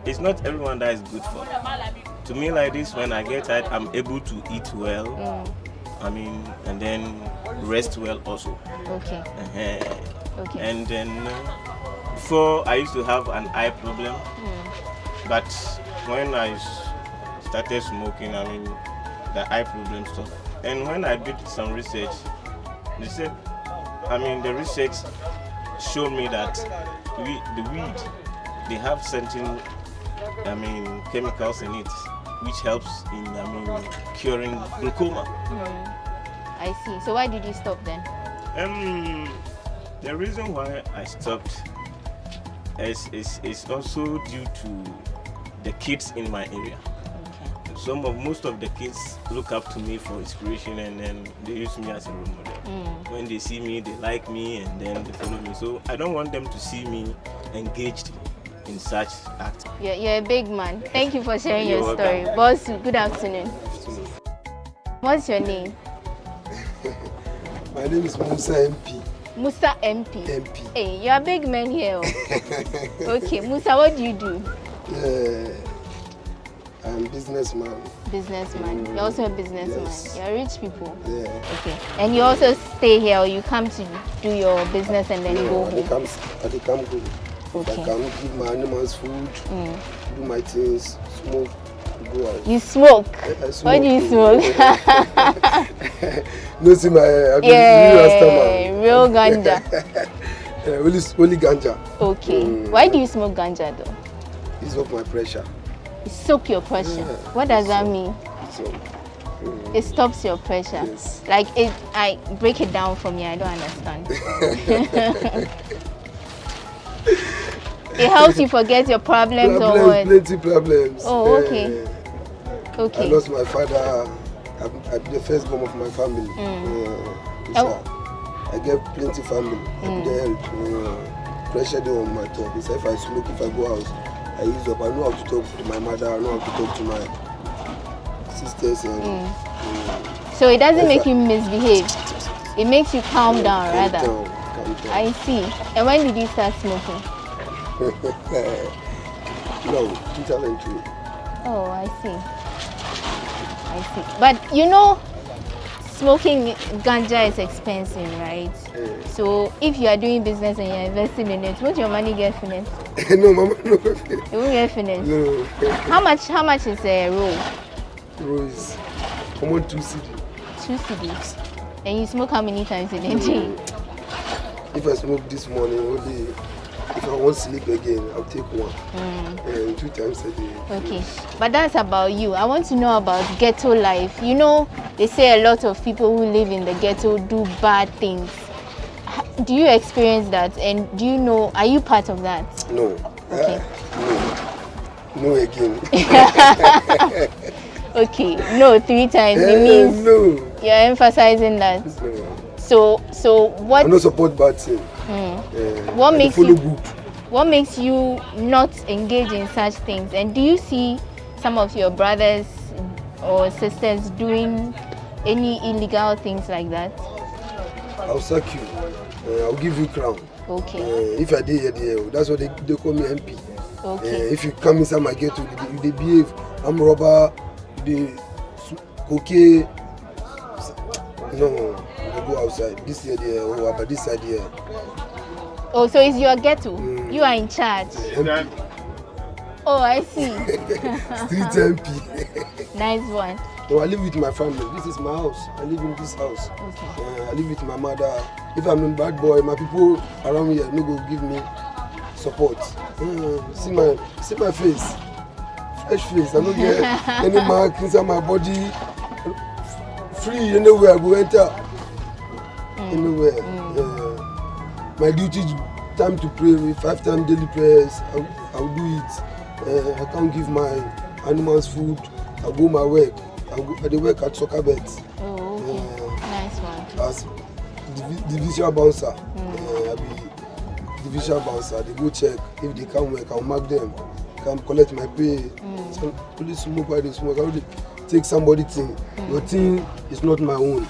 it's not everyone that is good for. To me like this, when I get high, I'm able to eat well. And then rest well also.
Okay.
Okay. And then before I used to have an eye problem, but when I started smoking, the eye problem stopped. And when I did some research, they said, the research showed me that the weed, they have certain, chemicals in it, which helps in, curing glaucoma.
I see. So why did you stop then?
The reason why I stopped is also due to the kids in my area. Most of the kids look up to me for inspiration and then they use me as a role model. When they see me, they like me and then they follow me. So I don't want them to see me engaged in such acts.
You're a big man. Thank you for sharing your story.
Welcome.
Boss, good afternoon. What's your name?
My name is Musa MP.
Musa MP. Hey, you're a big man here. Okay, Musa, what do you do?
I'm a businessman.
Businessman. You're also a businessman.
Yes.
You're rich people.
Yeah.
Okay. And you also stay here or you come to do your business and then go home?
I come home.
Okay.
I can give my animals food, do my things, smoke, go out.
You smoke?
I smoke.
Why do you smoke?
No, see my
real ganja.
Only ganja.
Okay. Why do you smoke ganja though?
It's off my pressure.
It soaks your pressure. What does that mean? It stops your pressure.
Yes.
Like I break it down for me. I don't understand. It helps you forget your problems or what?
Plenty problems.
Oh, okay. Okay.
I lost my father. I'm the firstborn of my family. I get plenty family. I need help. Pressure there on my top. If I smoke, if I go out, I use up. I know how to talk to my mother. I know how to talk to my sisters.
So it doesn't make you misbehave. It makes you calm down, rather.
Calm down.
I see. And when did you start smoking?
No, 2002.
Oh, I see. I see. But you know, smoking ganja is expensive, right? So if you are doing business and you're investing in it, won't your money get finished?
No, mama, no.
It won't get finished.
No.
How much is a roll?
Roll is common 2 cedi.
2 cedis. And you smoke how many times a day?
If I smoke this morning, only if I want to sleep again, I'll take 1. And 2 times a day.
Okay, but that's about you. I want to know about ghetto life. You know, they say a lot of people who live in the ghetto do bad things. Do you experience that? And do you know, are you part of that?
No.
Okay.
No again.
Okay, no 3 times. It means
no.
You're emphasizing that.
No.
So what?
I don't support bad things.
What makes you? What makes you not engage in such things? And do you see some of your brothers or sisters doing any illegal things like that?
I'll sack you. I'll give you crown.
Okay.
If I did here, that's what they call me MP.
Okay.
If you come inside my ghetto, they behave. I'm robber. They cocaine. No, they go outside. This year there, but this side here.
Oh, so it's your ghetto. You are in charge. Oh, I see.
Street MP.
Nice one.
So I live with my family. This is my house. I live in this house.
Okay.
I live with my mother. If I'm a bad boy, my people around here no go give me support. See my face. Fresh face. I don't get any mark inside my body. Free anywhere I go enter. Anywhere. My duty is time to pray with 5 times daily prayers. I will do it. I can't give my animals food. I go my work. I work at soccer bets.
Oh, okay. Nice one.
As divisional bouncer. I be divisional bouncer. They go check. If they come work, I'll mark them. Come collect my pay. So, police smoke while they smoke. I will take somebody thing. Your thing is not my own.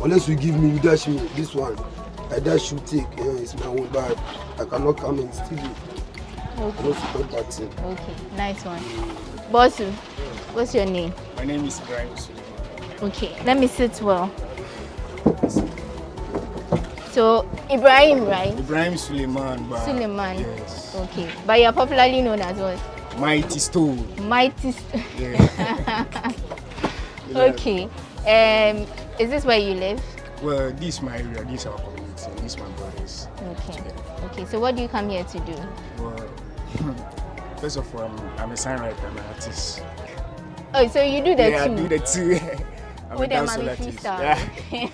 Unless you give me, you dash me. This one, I dash you take. It's my own bag. I cannot come and steal it.
Okay.
I don't support that thing.
Okay, nice one. Bossu, what's your name?
My name is Ibrahim.
Okay, let me sit well. So, Ibrahim, right?
Ibrahim Suleiman.
Suleiman.
Yes.
Okay, but you're popularly known as what?
Mighty Stone.
Mighty Stone.
Yeah.
Okay. Is this where you live?
Well, this is my area. This is our community. This is my brothers.
Okay. Okay, so what do you come here to do?
Well, first of all, I'm a songwriter, I'm an artist.
Oh, so you do that too?
Yeah, I do that too. I'm
with
a
them
dancehall artist.
Yeah.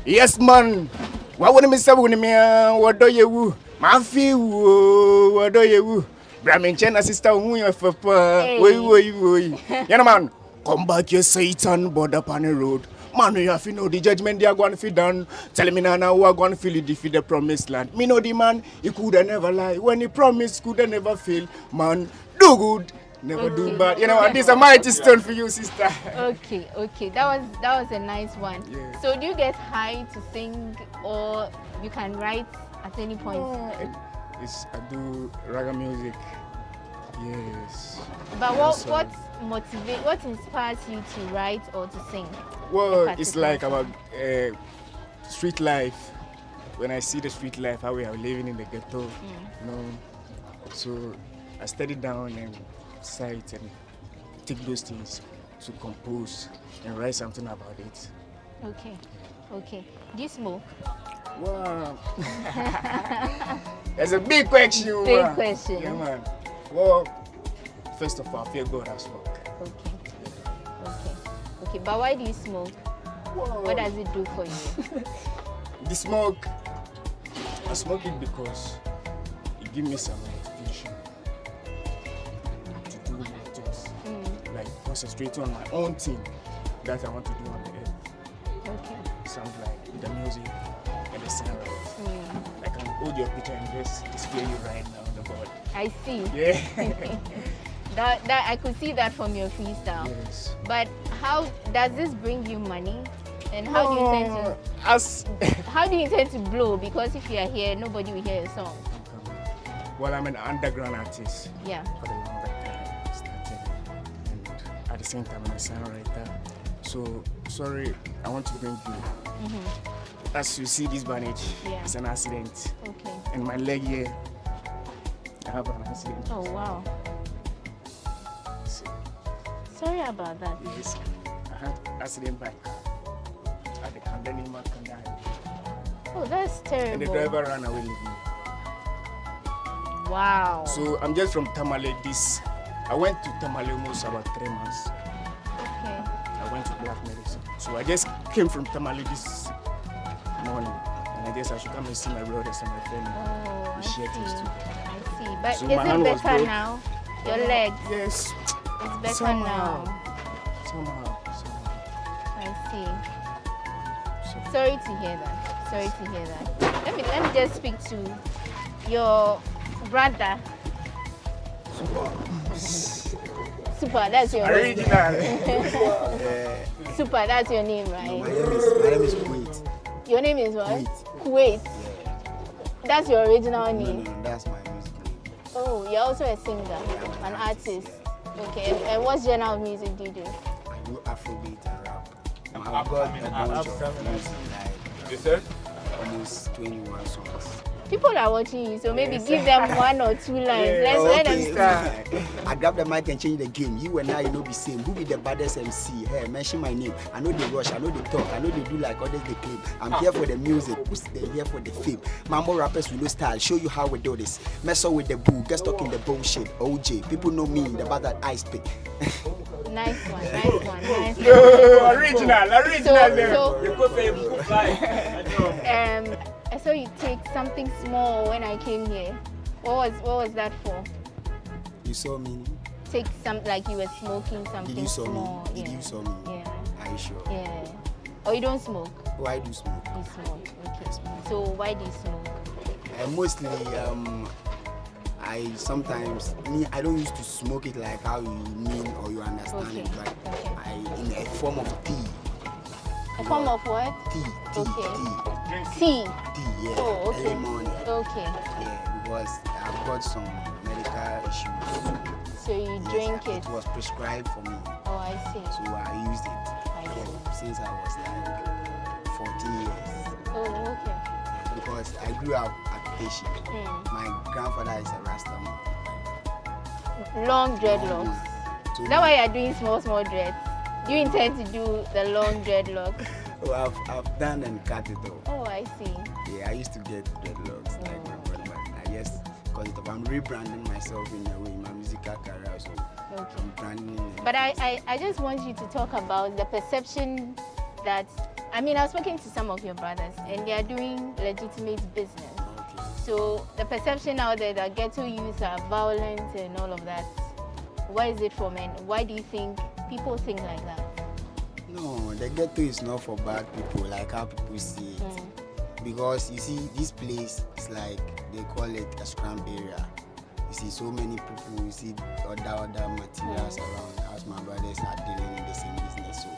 Yes, man. What would I say when me? What do you? My feel. What do you? Brahmin Chena sister, who you for? Woi. You know, man. Come back, you Satan, border upon the road. Man, you have to know the judgment they are going to feel done. Tell me now who are going to feel it defeat the promised land. Me know the man, he could never lie. When he promised, could never fail. Man, do good, never do bad. You know what? This is a mighty stone for you, sister.
Okay. That was a nice one.
Yes.
So do you get high to sing, or you can write at any point?
I do raga music. Yes.
But what inspires you to write or to sing?
Well, it's like about street life. When I see the street life, how we are living in the ghetto, you know. So I study down and cite and take those things to compose and write something about it.
Okay. Do you smoke?
Wow. That's a big question.
Big question.
Yeah, man. Well, first of all, I fear God as well.
Okay. But why do you smoke? Whoa. What does it do for you?
The smoke, I smoke it because it gives me some motivation to do more things. Like concentrating on my own thing that I want to do on the earth.
Okay.
Sounds like the music and the sound. I can hold your picture and just display you right now on the board.
I see.
Yeah.
that I could see that from your freestyle.
Yes.
But how does this bring you money? And how do you intend to blow? Because if you are here, nobody will hear your song.
Well, I'm an underground artist.
Yeah.
For the longer time, starting. And at the same time I'm a songwriter. So sorry, I want to bring you. As you see this bandage, it's an accident.
Okay.
And my leg here, I have an accident.
Oh wow. Sorry about that.
Yes, I had accident by car at the Kandani Makandai.
Oh, that's terrible.
And the driver ran away with me.
Wow.
So I'm just from Tamale. I went to Tamale almost about 3 months.
Okay.
I went to Black Medicine. So I just came from Tamale this morning. And I guess I should come and see my brothers and my family.
Oh,
we share things too.
I see. But
So
is
my hand
it
was
better
broke.
now? Your leg?
Yes.
It's better
Somehow.
now.
Somehow.
I see. Sorry to hear that. Sorry to hear that. Let me just speak to your brother. Super, that's your name. Super, that's your name, right?
My name is Kuwait.
Your name is what? Kuwait. That's your original name?
No, that's my music name.
Oh, you're also a singer, an artist. Okay, and what genre of music do you do?
I do Afrobeat and rap. I've got a bunch of music, like almost 21 songs.
People are watching you, so maybe give them 1 or 2 lines. Let's let them start.
I grab the mic and change the game. You and I, you know, be same. Who be the baddest MC? Hey, mention my name. I know they rush, I know they talk, I know they do like others they claim. I'm here for the music, who's there here for the fame. Mambo rappers with no style, show you how we do this. Mess up with the boo, get stuck in the bullshit. OJ, people know me, the bad that I speak.
Nice one, nice one, nice one.
Original.
I saw you take something small when I came here. What was that for?
You saw me?
Take some, like you were smoking something
Did you saw
small.
me? Did you saw me?
Yeah.
Are you sure?
Yeah. Oh, you don't smoke?
Oh, I do smoke.
You smoke, okay. So why do you smoke?
Mostly, I sometimes, I don't used to smoke it like how you mean or you understand it, but in a form of tea.
A form of what?
Tea.
Tea?
Yeah.
Oh, okay.
Early morning.
Okay.
Yeah, because I've got some medical issues.
So you drink it?
It was prescribed for me.
Oh, I see.
So I used it since I was like 14 years.
Oh, okay.
Because I grew up at Asia. My grandfather is a Rasta man.
Long dreadlocks.
So
Is that why you're doing small dreads? Do you intend to do the long dreadlocks?
Oh, I've done and cut it off.
Oh, I see.
Yeah, I used to get dreadlocks like my brother, but I guess because I'm rebranding myself in a way, my musical career, so I'm branding it.
But I just want you to talk about the perception that, I mean, I was speaking to some of your brothers and they are doing legitimate business. So the perception out there that ghetto youths are violent and all of that, why is it for men? Why do you think people think like that?
No, the ghetto is not for bad people like how people see it. Because you see, this place is like, they call it a scrum area. You see so many people, you see other materials around as my brothers are dealing in the same business. So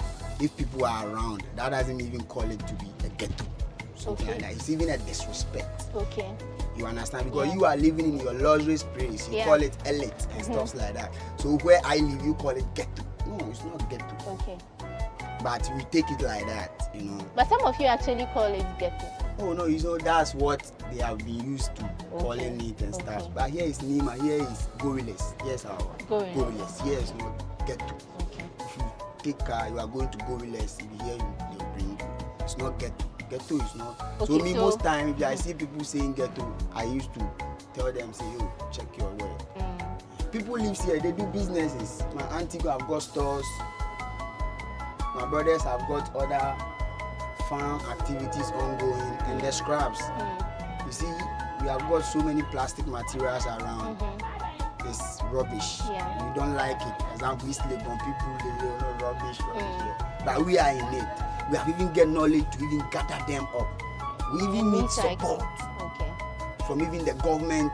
if people are around, that doesn't even call it to be a ghetto. Something like that. It's even a disrespect.
Okay.
You understand? Because you are living in your luxurious place. You call it elite and stuff like that. So where I live, you call it ghetto. No, it's not ghetto.
Okay.
But we take it like that, you know.
But some of you actually call it ghetto.
Oh no, you know that's what they have been used to calling it and stuff. But here is Nima, here is Gorillas. Yes, our Gorillas. Here is not ghetto.
Okay.
If you take car, you are going to Gorillas. If you hear you, they will bring you. It's not ghetto. Ghetto is not.
Okay,
so most time, if I see people saying ghetto, I used to tell them, say, yo, check your word. People live here, they do businesses. My auntie have got stores. My brothers have got other farm activities ongoing and the scraps. You see, we have got so many plastic materials around. It's rubbish. We don't like it. For example, we sleep on people, they don't know rubbish. But we are in it. We have even get knowledge to even gather them up. We even need support from even the government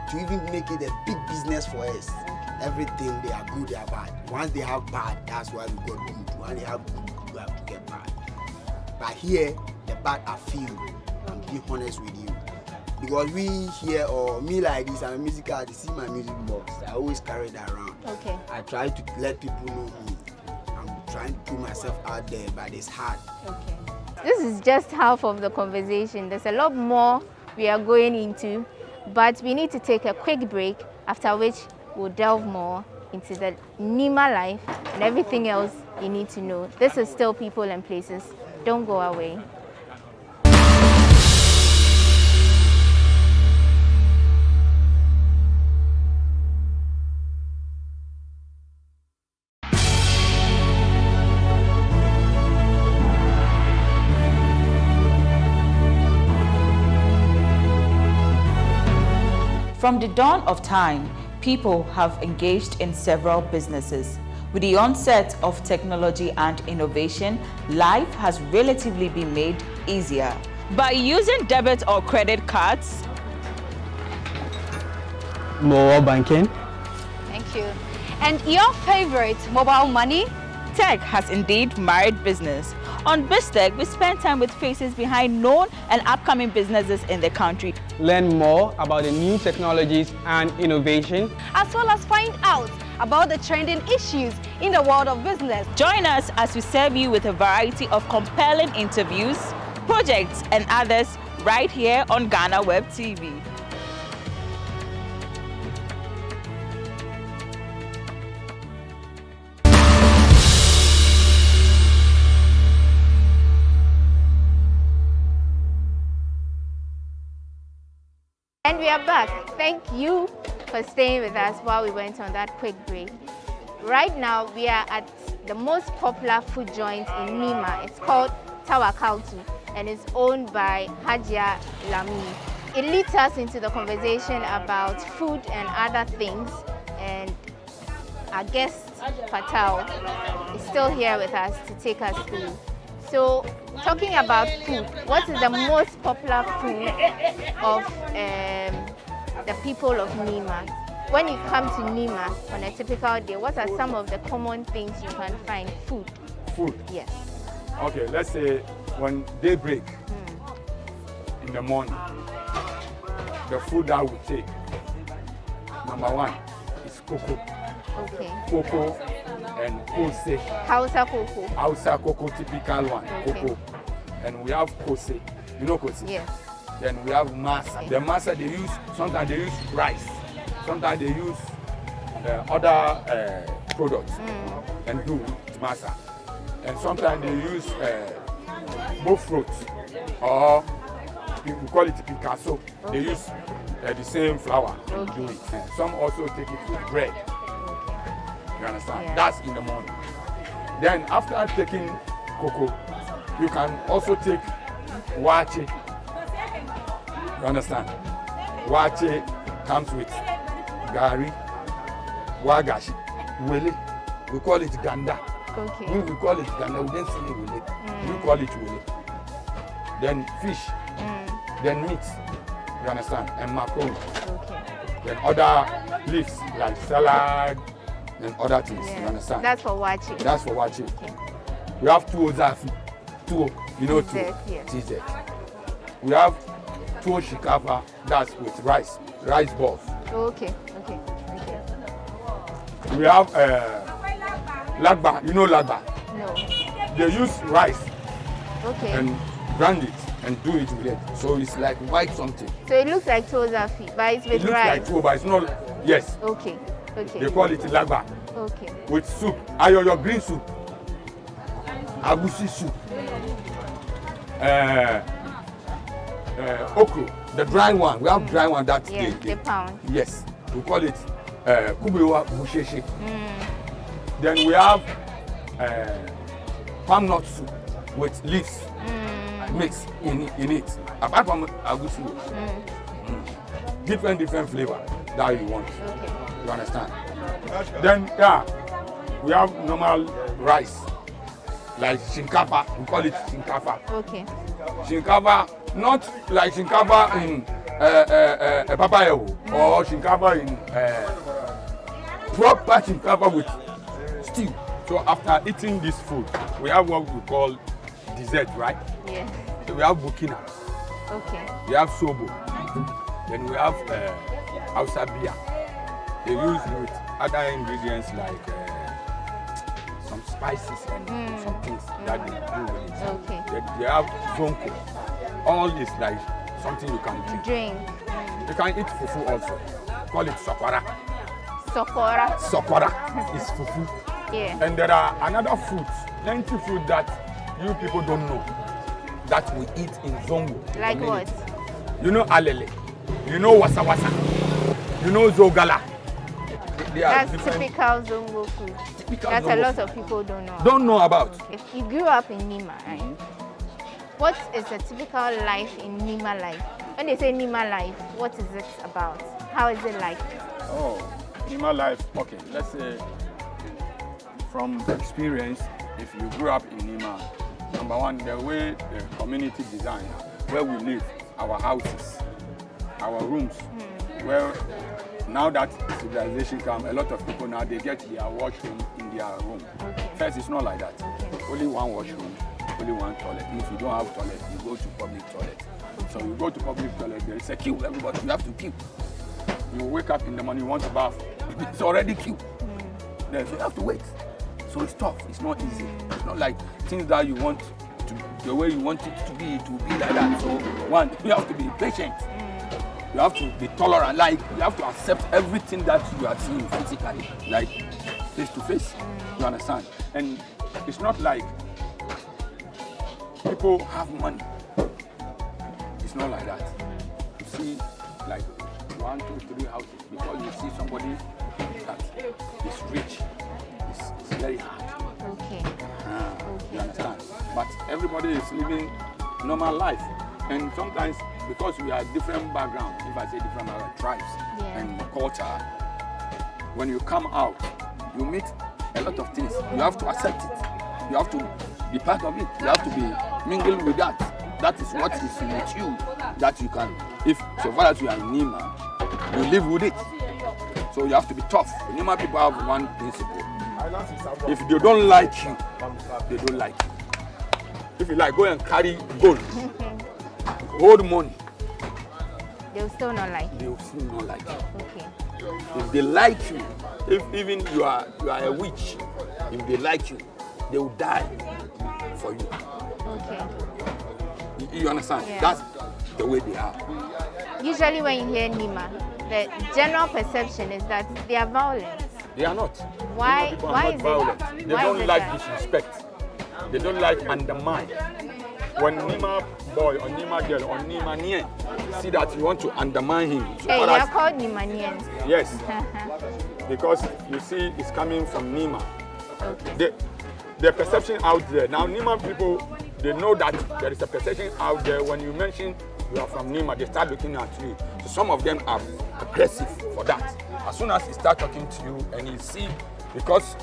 to even make it a big business for us. Everything, they are good, they are bad. Once they have bad, that's why we got good. Once they have good, we have to get bad. But here, the bad are few. I'm being honest with you. Because we here, or me like this, I'm a musical artist, see my music box. I always carry that around.
Okay.
I try to let people know me.
trying to put myself out there, but it's hard.
Okay. This is just half of the conversation. There's a lot more we are going into, but we need to take a quick break, after which we'll delve more into the Nima life and everything else you need to know. This is still People and Places. Don't go away.
From the dawn of time, people have engaged in several businesses. With the onset of technology and innovation, life has relatively been made easier. By using debit or credit cards,
mobile banking,
Thank you. And your favorite, mobile money?
tech has indeed married business. On BizTech, we spend time with faces behind known and upcoming businesses in the country.
learn more about the new technologies and innovation,
As well as find out about the trending issues in the world of business.
Join us as we serve you with a variety of compelling interviews, projects, and others right here on GhanaWeb TV.
And we are back. Thank you for staying with us while we went on that quick break. Right now, we are at the most popular food joint in Nima. It's called Tawakaltu and it's owned by Hajia Lami. It leads us into the conversation about food and other things. And our guest, Patel, is still here with us to take us through. So, talking about food, what is the most popular food of the people of Nima? When you come to Nima on a typical day, what are some of the common things you can find? Food.
Food?
Yes.
Okay, let's say when daybreak in the morning, the food that we take, number one is cocoa.
Okay.
Cocoa and kose.
Hausa cocoa.
Hausa cocoa, typical one,
Okay.
cocoa. And we have kose. You know kose?
Yes.
Then we have masa. The masa they use, sometimes they use rice. Sometimes they use other products and do masa. And sometimes they use both fruits or we call it Picasso. They use the same flour to do it. And some also take it with bread. You understand?
Yeah.
That's in the morning. Then after taking cocoa, you can also take wache. You understand? Wache comes with gari, wagashi, wele. We call it ganda.
Okay.
We call it ganda. We don't say wele. We call it wele. Then fish. Then meat. You understand? And macaroni.
Okay.
Then other leaves like salad and other things. You understand?
That's for watching.
That's for watching. We have tuwo zafi. Tuwo, you know tuwo.
Yes.
TZ. We have tuwo shikafa. That's with rice. Rice balls.
Okay.
We have lagba. You know lagba?
No.
They use rice
Okay.
and grind it and do it with it. So it's like white something.
So it looks like tozafi, but it's
It
with
looks
rice.
like tuwo, but it's not. Yes.
Okay. Okay.
They call it lagba.
Okay.
With soup. Ayoyo green soup. Agusi soup. Okro, the dry one. We have dry one that
Yes, the pound.
Yes, we call it kubewa busheshe. Then we have palm nut soup with leaves mixed in it. Apart from agusi, different flavor that you want.
Okay.
You understand? Then we have normal rice. Like shinkafa, we call it shinkafa.
Okay.
Shinkafa, not like shinkafa in papayo or shinkafa in proper shinkafa with stew. So after eating this food, we have what we call dessert, right?
Yeah.
So we have bukina,
Okay.
we have sobo, then we have Hausa beer. They use it with other ingredients like some spices and some things that they do with it.
Okay.
They have zonko. All this like something you can drink. You can eat fufu also. Call it sokora.
Sokora.
Sokora is fufu.
Yeah.
And there are another foods, plenty food that you people don't know that we eat in Zongo.
Like what?
You know alele. You know wasa wasa. You know zogala.
That's typical Zongo food. That a lot of people don't know.
Don't know about.
If you grew up in Nima, right? What is a typical life in Nima life? When they say Nima life, what is it about? How is it like?
Oh, Nima life. Okay, let's say from experience, if you grew up in Nima, number one, the way the community design, where we live, our houses, our rooms, where now that civilization comes, a lot of people now, they get their washroom in their room.
Okay.
First, it's not like that. Only one washroom, only one toilet. And if you don't have toilet, you go to public toilet. So you go to public toilet, there is a queue, everybody, you have to queue. You wake up in the morning, you want to bath, it's already queue. Then so you have to wait. So it's tough, it's not easy. It's not like things that you want to, the way you want it to be like that. So one, you have to be patient. You have to be tolerant, like you have to accept everything that you are seeing physically, like face to face. You understand? And it's not like people have money. It's not like that. You see, like 1, 2, 3 houses before you see somebody that is rich. It's very hard.
Okay.
You understand? But everybody is living normal life, and sometimes because we are different background, if I say different background, tribes and culture, when you come out, you meet a lot of things. You have to accept it. You have to be part of it. You have to be mingled with that. That is what is with you, that you can, if so far as you are in Nima, you live with it. So you have to be tough. The Nima people have one principle. If they don't like you, they don't like you. If you like, go and carry gold, hold money.
They'll still not like you.
They'll still not like you.
Okay.
If they like you, if even you are a witch, if they like you, they will die for you.
Okay.
You understand?
Yeah.
That's the way they are.
Usually when you hear Nima, the general perception is that they are violent.
They are not.
Why?
People are
Why
not
is
violent.
it?
They
Why
don't
is it
like
that?
disrespect. They don't like undermine. When Nima boy or Nima girl or Nima Nien see that you want to undermine him. So
Hey, you are called Nimanians.
Yes. Because you see it's coming from Nima.
Okay.
The perception out there. Now Nima people, they know that there is a perception out there. When you mention you are from Nima, they start looking at you. So some of them are aggressive for that. As soon as he start talking to you and you see, because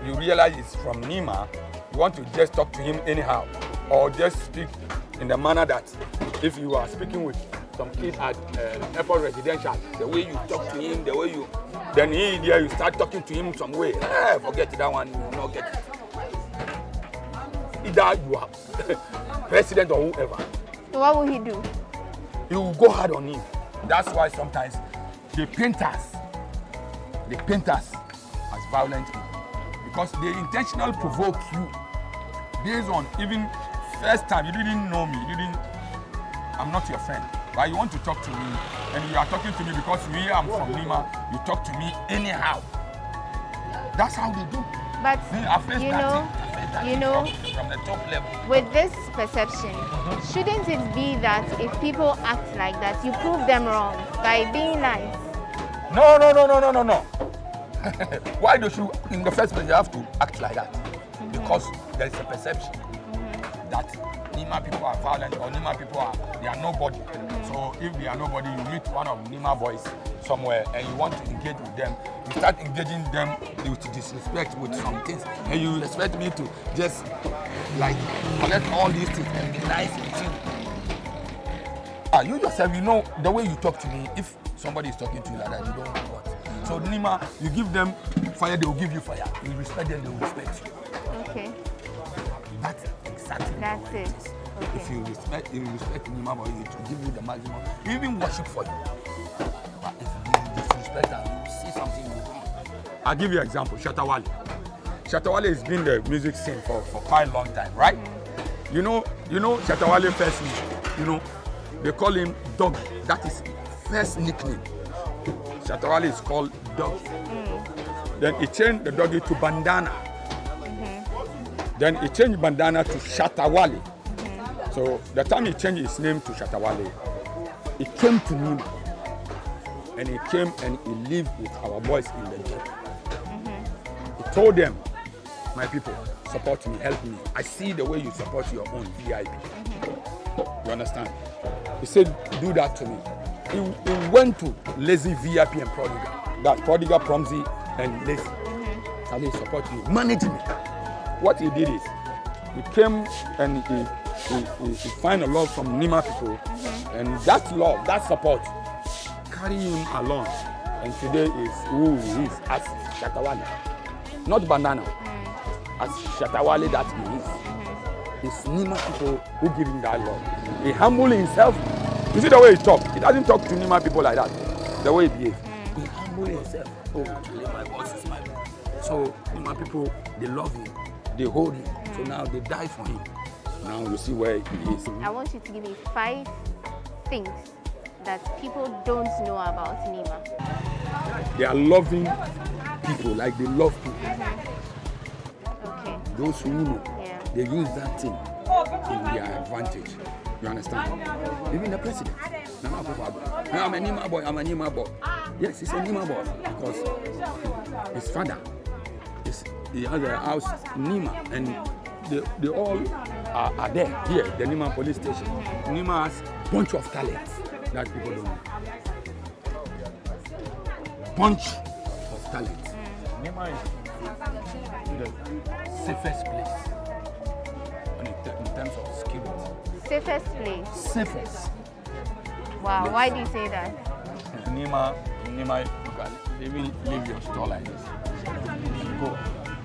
you realize it's from Nima, you want to just talk to him anyhow, or just speak in the manner that if you are speaking with some kid at airport residential, the way you talk to him, the way you, then you start talking to him some way. Forget that one, you will not get it. Either you are president or whoever.
So what will he do?
He will go hard on him. That's why sometimes they paint us as violent people, because they intentionally provoke you based on even first time you didn't know me, I'm not your friend, but you want to talk to me, and you are talking to me because I'm from Nima, you talk to me anyhow. That's how they do.
But you know,
from the top level.
with this perception, shouldn't it be that if people act like that, you prove them wrong by being nice?
No. Why do you, in the first place, you have to act like that? Because there is a perception that Nima people are violent or Nima people they are nobody. So if they are nobody, you meet one of Nima boys somewhere and you want to engage with them, you start engaging them with disrespect with some things, and you expect me to just like collect all these things and be nice with you. You yourself, you know the way you talk to me. If somebody is talking to you like that, you don't know what. So Nima, you give them fire, they will give you fire. You respect them, they will respect you.
Okay.
That's exactly
That's it. Okay.
If you respect Nima, or you to give you the maximum, you even worship for you. But if you disrespect and you see something you do, I'll give you an example. Shatawale. Shatta Wale has been the music scene for quite a long time, right? You know Shatta Wale first, they call him Dog. That is first nickname. Shatta Wale is called Dog. Then he changed the doggy to Bandana. Then he changed Bandana to Shatta Wale. So the time he changed his name to Shatta Wale, he came to Nima. And he came and he lived with our boys in the ghetto. He told them, my people, support me, help me. I see the way you support your own VIP. You understand? He said, do that to me. He went to Lazy VIP and Prodigal. That Prodigal, Promzy, and Lazy. And he support me, manage me. What he did is, he came and he find a love from Nima people. And that love, that support, carry him along. And today is who he is as Shatta Wale. Not Bandana. As Shatta Wale that he is. It's Nima people who give him that love. He humble himself. You see the way he talks. He doesn't talk to Nima people like that. The way he behaves. He humble himself. Oh, my boss is my boss. So Nima people, they love him. They hold him. So now they die for him. Now you see where he is.
I want you to give me 5 things that people don't know about Nima.
They are loving people, like they love people.
Okay.
Those who know, they use that thing in their advantage. You understand? Even the president. I'm a Nima boy, I'm a Nima boy. Yes, he's a Nima boy because his father, he has a house in Nima, and they all are there, here, the Nima police station. Nima has a bunch of talents that people don't know. Bunch of talents. Nima is the safest place in terms of security.
Safest place?
Safest.
Wow,
place.
Why do you say that?
Nima, you can even leave your store like this. You go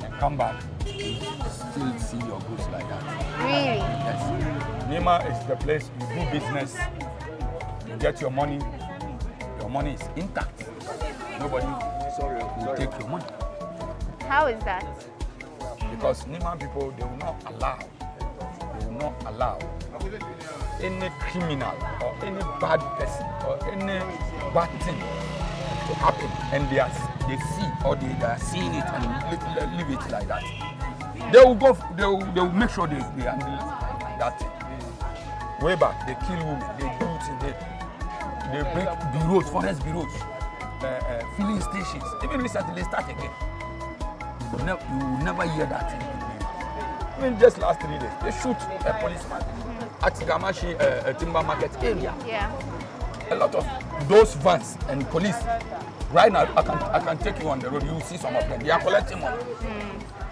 and come back, you still see your goods like that.
Really?
Yes. Nima is the place you do business, you get your money is intact. Nobody will take your money.
How is that?
Because Nima people, they will not allow any criminal or any bad person or any bad thing to happen, and they see or they are seeing it and leave it like that. They will make sure they handle that thing. Way back, they kill women, they do it, they break bureaus, forest bureaus, filling stations. Even recently, they start again. You will never hear that thing. Even just last 3 days, they shoot a policeman at Gamashi Timber Market area.
Yeah.
A lot of those vans and police. Right now, I can take you on the road. You will see some of them. They are collecting money.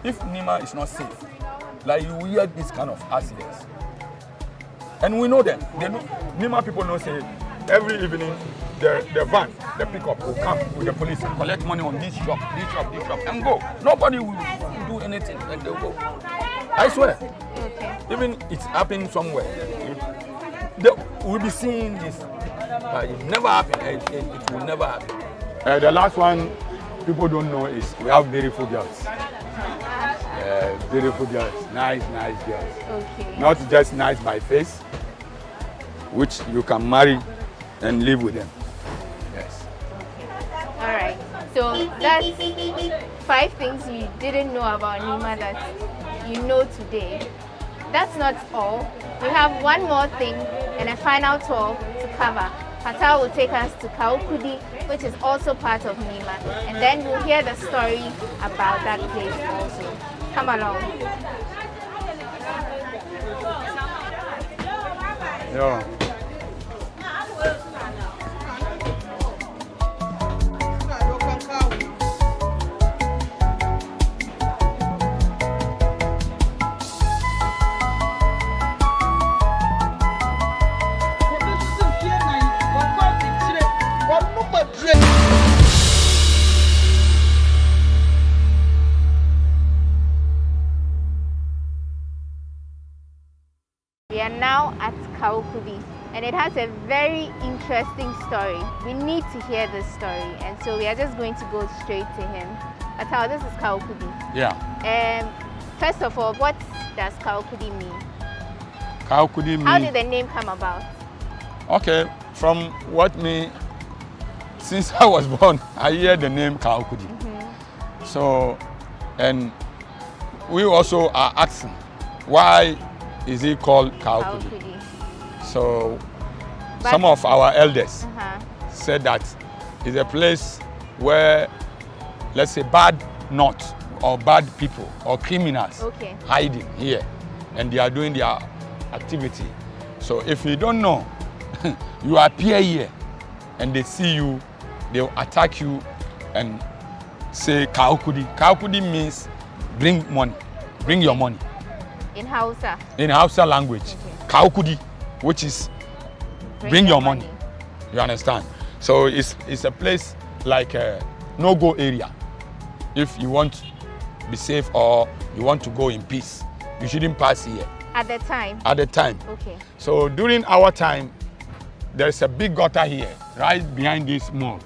If Nima is not safe, like you hear this kind of accidents, and we know them. They know, Nima people know say every evening the van, the pickup will come with the police and collect money on this shop, and go. Nobody will do anything and they'll go. I swear.
Okay.
Even it's happening somewhere. We'll be seeing this. But it never happened. It will never happen. The last one people don't know is we have beautiful girls. Beautiful girls. Nice girls.
Okay.
Not just nice by face, which you can marry and live with them. Yes.
All right. So that's 5 things you didn't know about Nima that you know today. That's not all. We have one more thing and a final tour to cover. Patal will take us to Kaukudi, which is also part of Nima, and then we'll hear the story about that place also. Come along.
Yeah.
We are now at Kaukudi, and it has a very interesting story. We need to hear this story, and so we are just going to go straight to him. Atao, this is Kaukudi.
Yeah.
First of all, what does Kaukudi mean?
Kaukudi mean.
How did the name come about?
Okay, from what me, since I was born, I hear the name Kaukudi. So, and we also are asking, why is it called Kaukudi? So, some of our elders said that it's a place where, let's say, bad knots or bad people or criminals hiding here, and they are doing their activity. So if you don't know, you appear here and they see you, they'll attack you and say Kaukudi. Kaukudi means bring money, bring your money.
In Hausa?
In Hausa language. Kaukudi, which is bring your money. You understand? So it's a place like a no-go area. If you want to be safe or you want to go in peace, you shouldn't pass here.
At the time?
At the time.
Okay.
So during our time, there's a big gutter here, right behind this mall,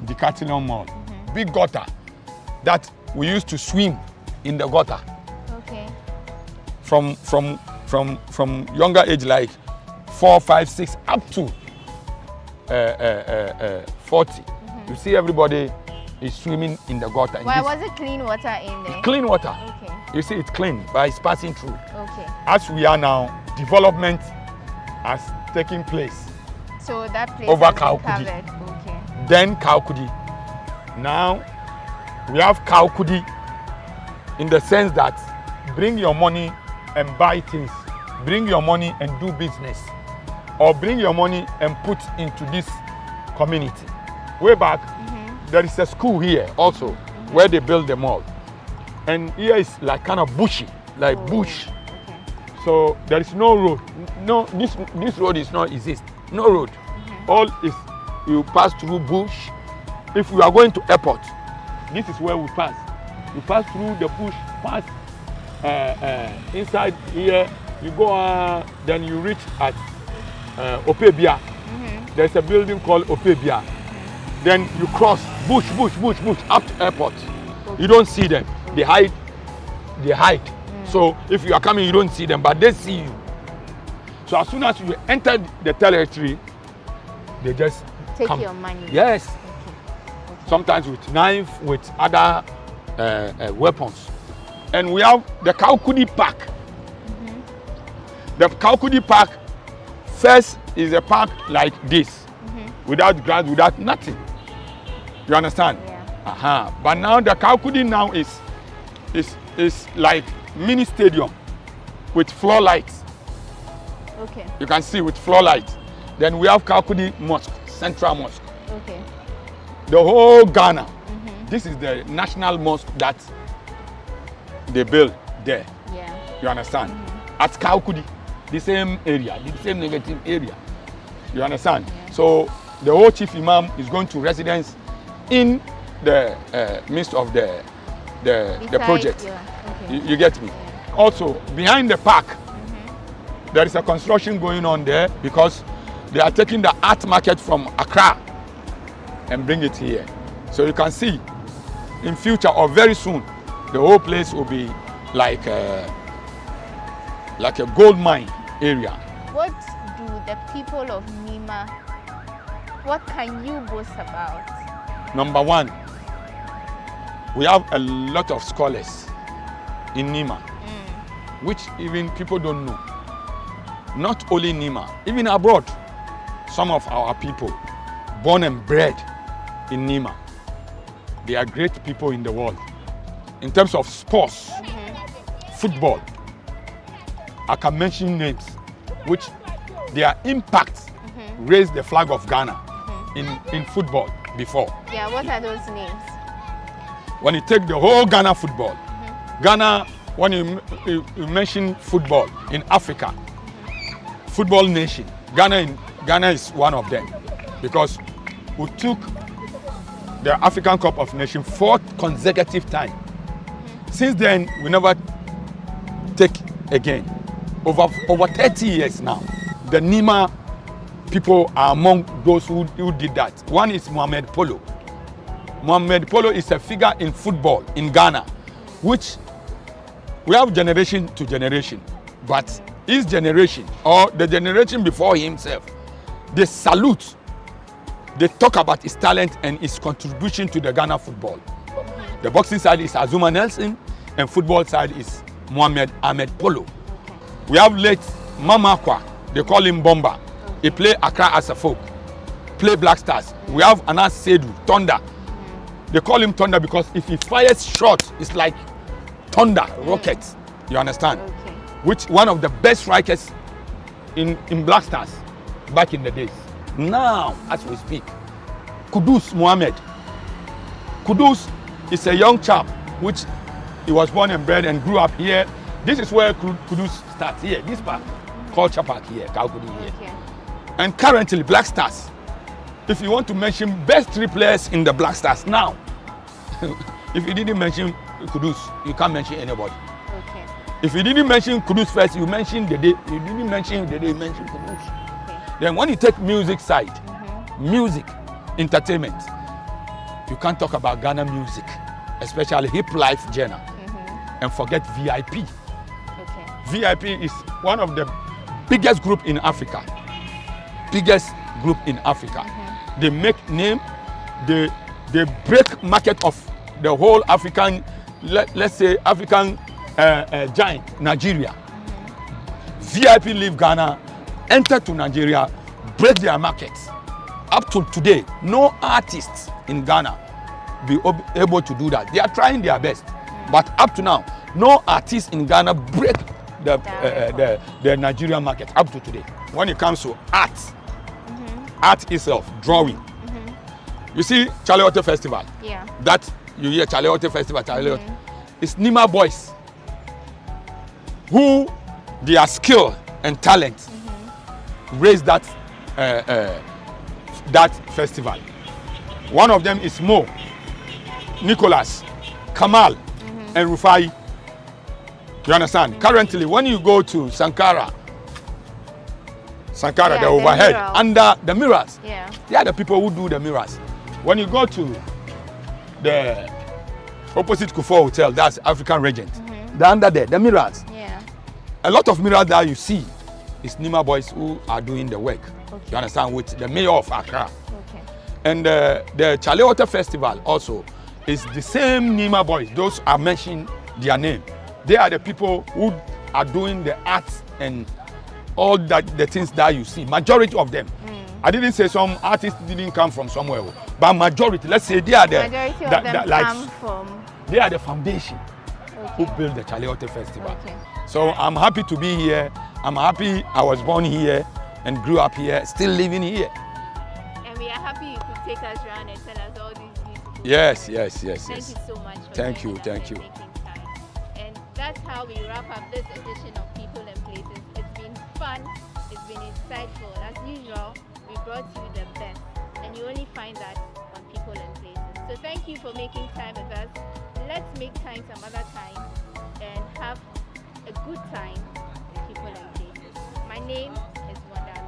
the Catalan Mall. Big gutter that we used to swim in the gutter.
Okay.
From younger age, like 4, 5, 6, up to 40. You see everybody is swimming in the gutter.
Why was it clean water in there?
Clean water.
Okay.
You see it's clean, but it's passing through.
Okay.
As we are now, development has taken place.
So that place
over
has been
Kaukudi.
covered. Okay.
Then Kaukudi. Now we have Kaukudi in the sense that bring your money and buy things. Bring your money and do business. Or bring your money and put into this community. Way back, there is a school here also where they build the mall. And here is like kind of bushy, like bush.
Okay.
So there is no road. No, this road is not exist. No road. All is you pass through bush. If you are going to airport, this is where we pass. You pass through the bush, pass inside here. You go then you reach at Opebia. There's a building called Opebia. Then you cross bush up to airport. You don't see them. They hide. So if you are coming, you don't see them, but they see you. So as soon as you enter the territory, they just
take
come.
your money.
Yes. Okay. Sometimes with knife, with other weapons. And we have the Kaukudi Park. The Kaukudi Park first is a park like this, without grass, without nothing. You understand? Yeah. But now the Kaukudi now is like mini stadium with floor lights.
Okay.
You can see with floor lights. Then we have Kaukudi Mosque, Central Mosque.
Okay.
The whole Ghana. This is the national mosque that they built there.
Yeah.
You understand? At Kaukudi, the same area, the same negative area. You understand? Yeah. So the whole chief imam is going to residence in the midst of the project.
Yeah. Okay.
You get me? Yeah. Also, behind the park, there is a construction going on there because they are taking the art market from Accra and bring it here. So you can see in future or very soon, the whole place will be like a gold mine area.
What do the people of Nima, what can you boast about?
Number one, we have a lot of scholars in Nima, which even people don't know. Not only Nima, even abroad, some of our people born and bred in Nima, they are great people in the world. In terms of sports, football, I can mention names which their impact raised the flag of Ghana in football before.
Yeah, what are those names?
When you take the whole Ghana football, Ghana, when you mention football in Africa, football nation, Ghana is one of them because we took the African Cup of Nations 4th consecutive time. Since then, we never take again. Over 30 years now, the Nima people are among those who did that. One is Mohamed Polo. Mohamed Polo is a figure in football in Ghana, which we have generation to generation, but his generation or the generation before himself, they salute, they talk about his talent and his contribution to the Ghana football. The boxing side is Azuma Nelson and football side is Mohamed Ahmed Polo. We have late Mama Kwa, they call him Bomba. He play Accra as a folk, play Black Stars. We have Anas Sedu, Thunder. They call him Thunder because if he fires shot, it's like thunder, rockets. You understand? Okay. Which one of the best strikers in Black Stars back in the days. Now, as we speak, Kudus Mohammed. Kudus is a young chap which he was born and bred and grew up here. This is where Kudus starts here. This park, Culture Park here, Kalkudi here. Okay. And currently, Black Stars. If you want to mention best 3 players in the Black Stars now, if you didn't mention Kudus, you can't mention anybody. Okay. If you didn't mention Kudus first, you mentioned the day. You didn't mention the day, you mentioned Kudus. Okay. Then when you take music side, music, entertainment, you can't talk about Ghana music, especially hip life genre, and forget VIP. Okay. VIP is one of the biggest group in Africa. Biggest group in Africa. They make name, they break market of the whole African, let's say African giant, Nigeria. VIP leave Ghana, enter to Nigeria, break their markets. Up to today, no artists in Ghana be able to do that. They are trying their best, but up to now, no artists in Ghana break the Nigerian market up to today. When it comes to art, art itself, drawing. You see Charlie Otter Festival. Yeah. That you hear Charlie Otter Festival, Charlie Otter. It's Nima boys who their skill and talent raise that that festival. One of them is Mo, Nicholas, Kamal, and Rufai. You understand? Currently, when you go to Sankara, the overhead, under the mirrors, they are the people who do the mirrors. When you go to the opposite Kufuor Hotel, that's African Regent, they're under there, the mirrors. A lot of mirrors that you see is Nima boys who are doing the work. You understand? With the mayor of Accra. And the Charlie Otter Festival also is the same Nima boys. Those are mentioned their name. They are the people who are doing the arts and all that the things that you see. Majority of them. I didn't say some artists didn't come from somewhere, but majority, let's say they are the
majority of them come from.
They are the foundation who built the Charlie Otter Festival. So I'm happy to be here. I'm happy I was born here and grew up here, still living here.
And we are happy you could take us around and tell us all these beautiful
Yes.
Thank you so much for
Thank you.
And that's how we wrap up this edition of People and Places. It's been fun, it's been insightful. As usual, we brought you the best, and you only find that on People and Places. So thank you for making time with us. Let's make time some other time and have a good time with People and Places. My name is Wanda Hagen.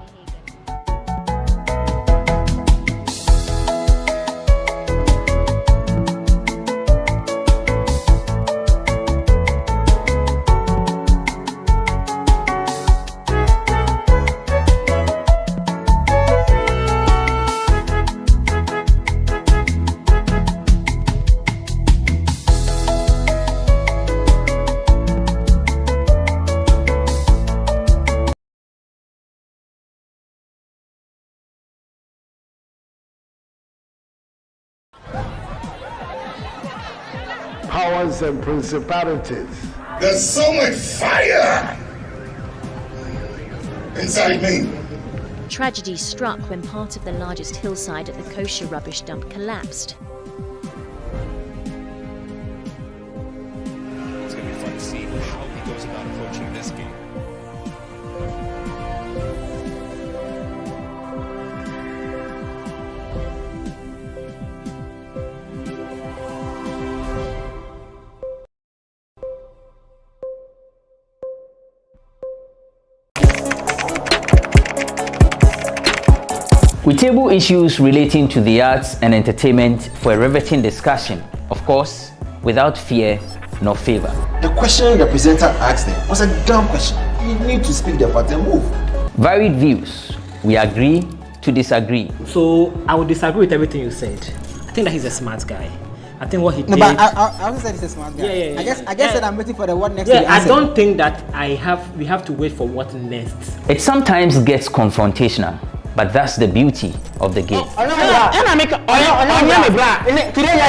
Powers and principalities.
There's so much fire inside me.
Tragedy struck when part of the largest hillside at the kosher rubbish dump collapsed.
It's going to be fun to see how he goes about approaching this game.
We table issues relating to the arts and entertainment for a riveting discussion, of course, without fear nor favor.
The question the presenter asked them was a dumb question. You need to speak the part and move.
Varied views. We agree to disagree.
So I would disagree with everything you said. I think that he's a smart guy. I think what he did.
No, but I also said he's a smart guy.
Yeah.
I guess that I'm waiting for the what next.
Yeah, I don't think that we have to wait for what next.
It sometimes gets confrontational, but that's the beauty of the game.
Today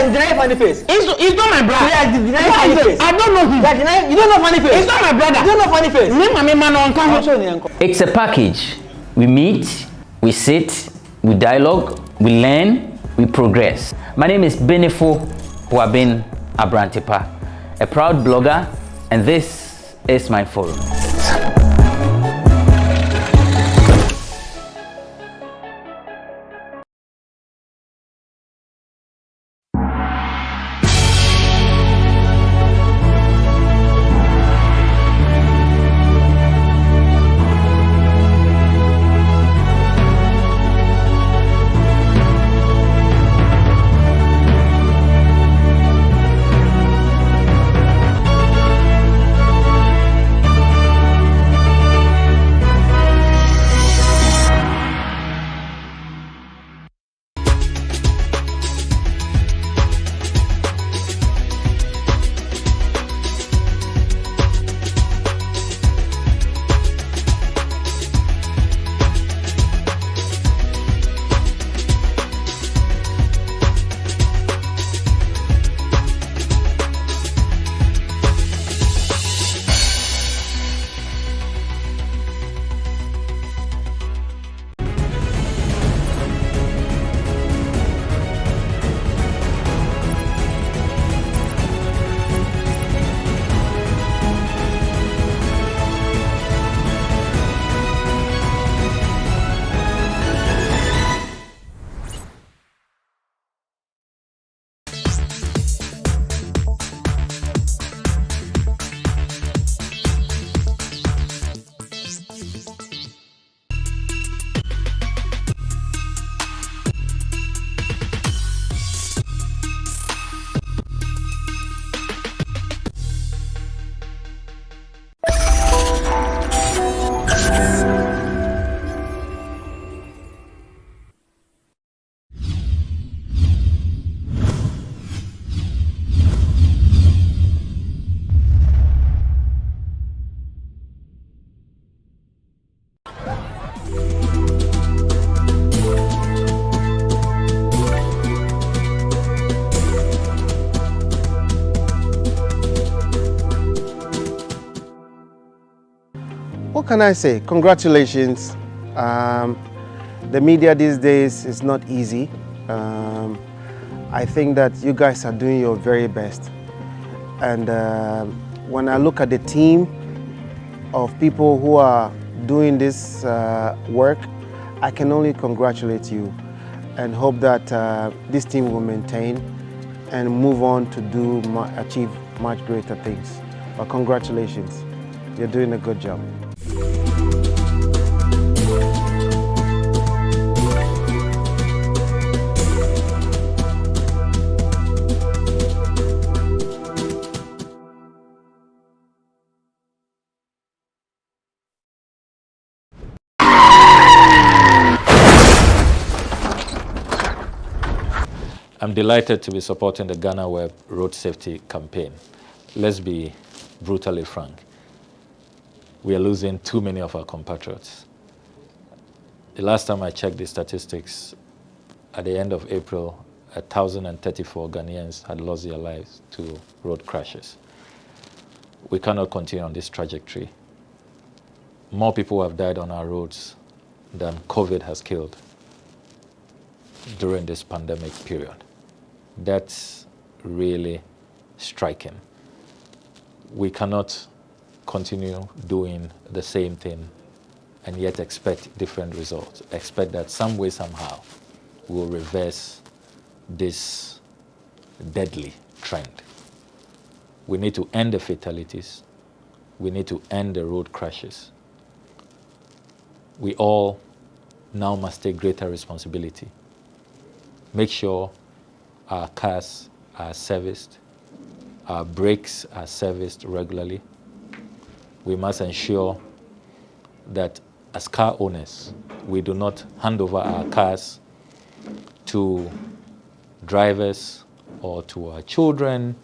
you deny funny face. It's not my brother. I don't know him. You don't know funny face. It's not my brother. You don't know funny face.
It's a package. We meet, we sit, we dialogue, we learn, we progress. My name is Benefo Abrantepa, a proud blogger, and this is my forum.
What can I say? Congratulations. The media these days is not easy. I think that you guys are doing your very best. And when I look at the team of people who are doing this work, I can only congratulate you and hope that this team will maintain and move on to achieve much greater things. But congratulations, you're doing a good job.
I'm delighted to be supporting the GhanaWeb road safety campaign. Let's be brutally frank. We are losing too many of our compatriots. The last time I checked the statistics, at the end of April, 1,034 Ghanaians had lost their lives to road crashes. We cannot continue on this trajectory. More people have died on our roads than COVID has killed during this pandemic period. That's really striking. We cannot continue doing the same thing and yet expect different results. Expect that some way, somehow, we'll reverse this deadly trend. We need to end the fatalities. We need to end the road crashes. We all now must take greater responsibility. Make sure our cars are serviced, our brakes are serviced regularly. We must ensure that as car owners, we do not hand over our cars to drivers or to our children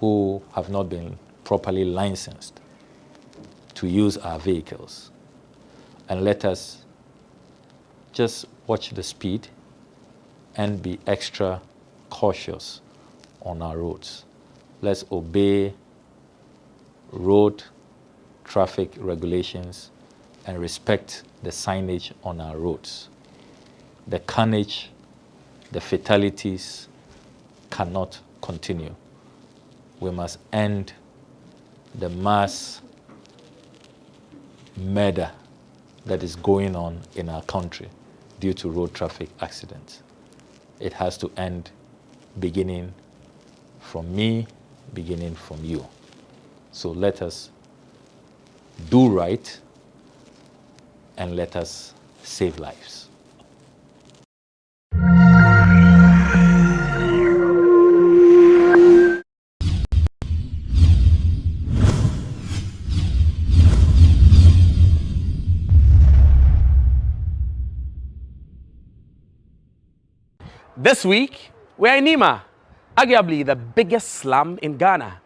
who have not been properly licensed to use our vehicles. And let us just watch the speed and be extra cautious on our roads. Let's obey road traffic regulations and respect the signage on our roads. The carnage, the fatalities cannot continue. We must end the mass murder that is going on in our country due to road traffic accidents. It has to end, beginning from me, beginning from you. So let us do right and let us save lives.
This week, we're in Nima, arguably the biggest slum in Ghana.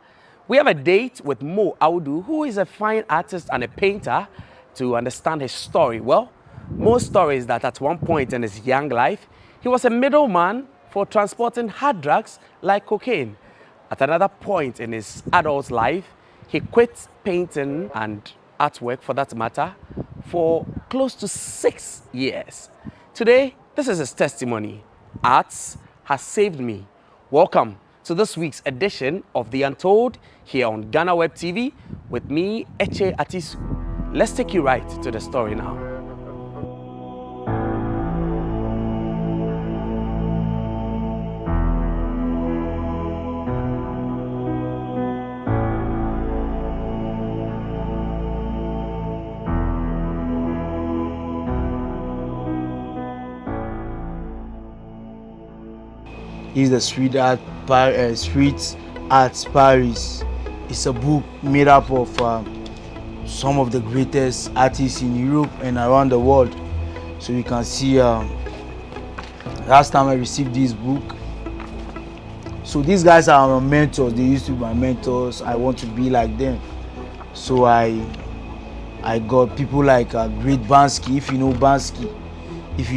We have a date with Mo Audu, who is a fine artist and a painter, to understand his story. Well, Mo's story is that at one point in his young life, he was a middleman for transporting hard drugs like cocaine. At another point in his adult life, he quit painting and artwork, for that matter, for close to 6 years. Today, this is his testimony. Arts has saved me. Welcome to this week's edition of The Untold here on GhanaWeb TV with me, Eche Atisu. Let's take you right to the story now.
Is the Street Art Paris. It's a book made up of some of the greatest artists in Europe and around the world. So you can see last time I received this book. So these guys are my mentors. They used to be my mentors. I want to be like them. So I got people like Great Bansky. If you know Bansky, if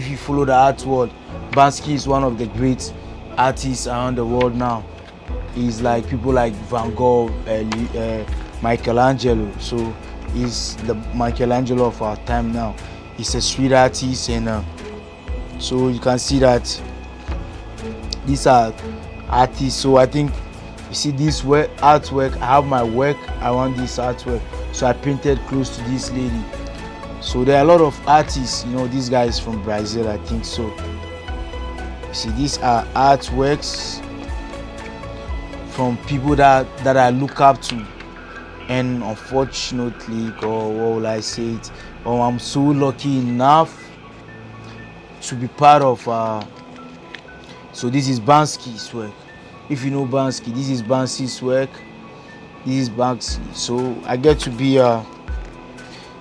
you follow the art world, Bansky is one of the great artists around the world now. He's like people like Van Gogh, Michelangelo. So he's the Michelangelo of our time now. He's a street artist, and so you can see that these are artists. So I think you see this artwork. I have my work around this artwork. So I painted close to this lady. So there are a lot of artists, you know, these guys from Brazil, I think so. You see, these are artworks from people that I look up to, and unfortunately, or what will I say it, I'm so lucky enough to be part of. So this is Bansky's work. If you know Bansky, this is Bansky's work. This is Bansky. So I get to be.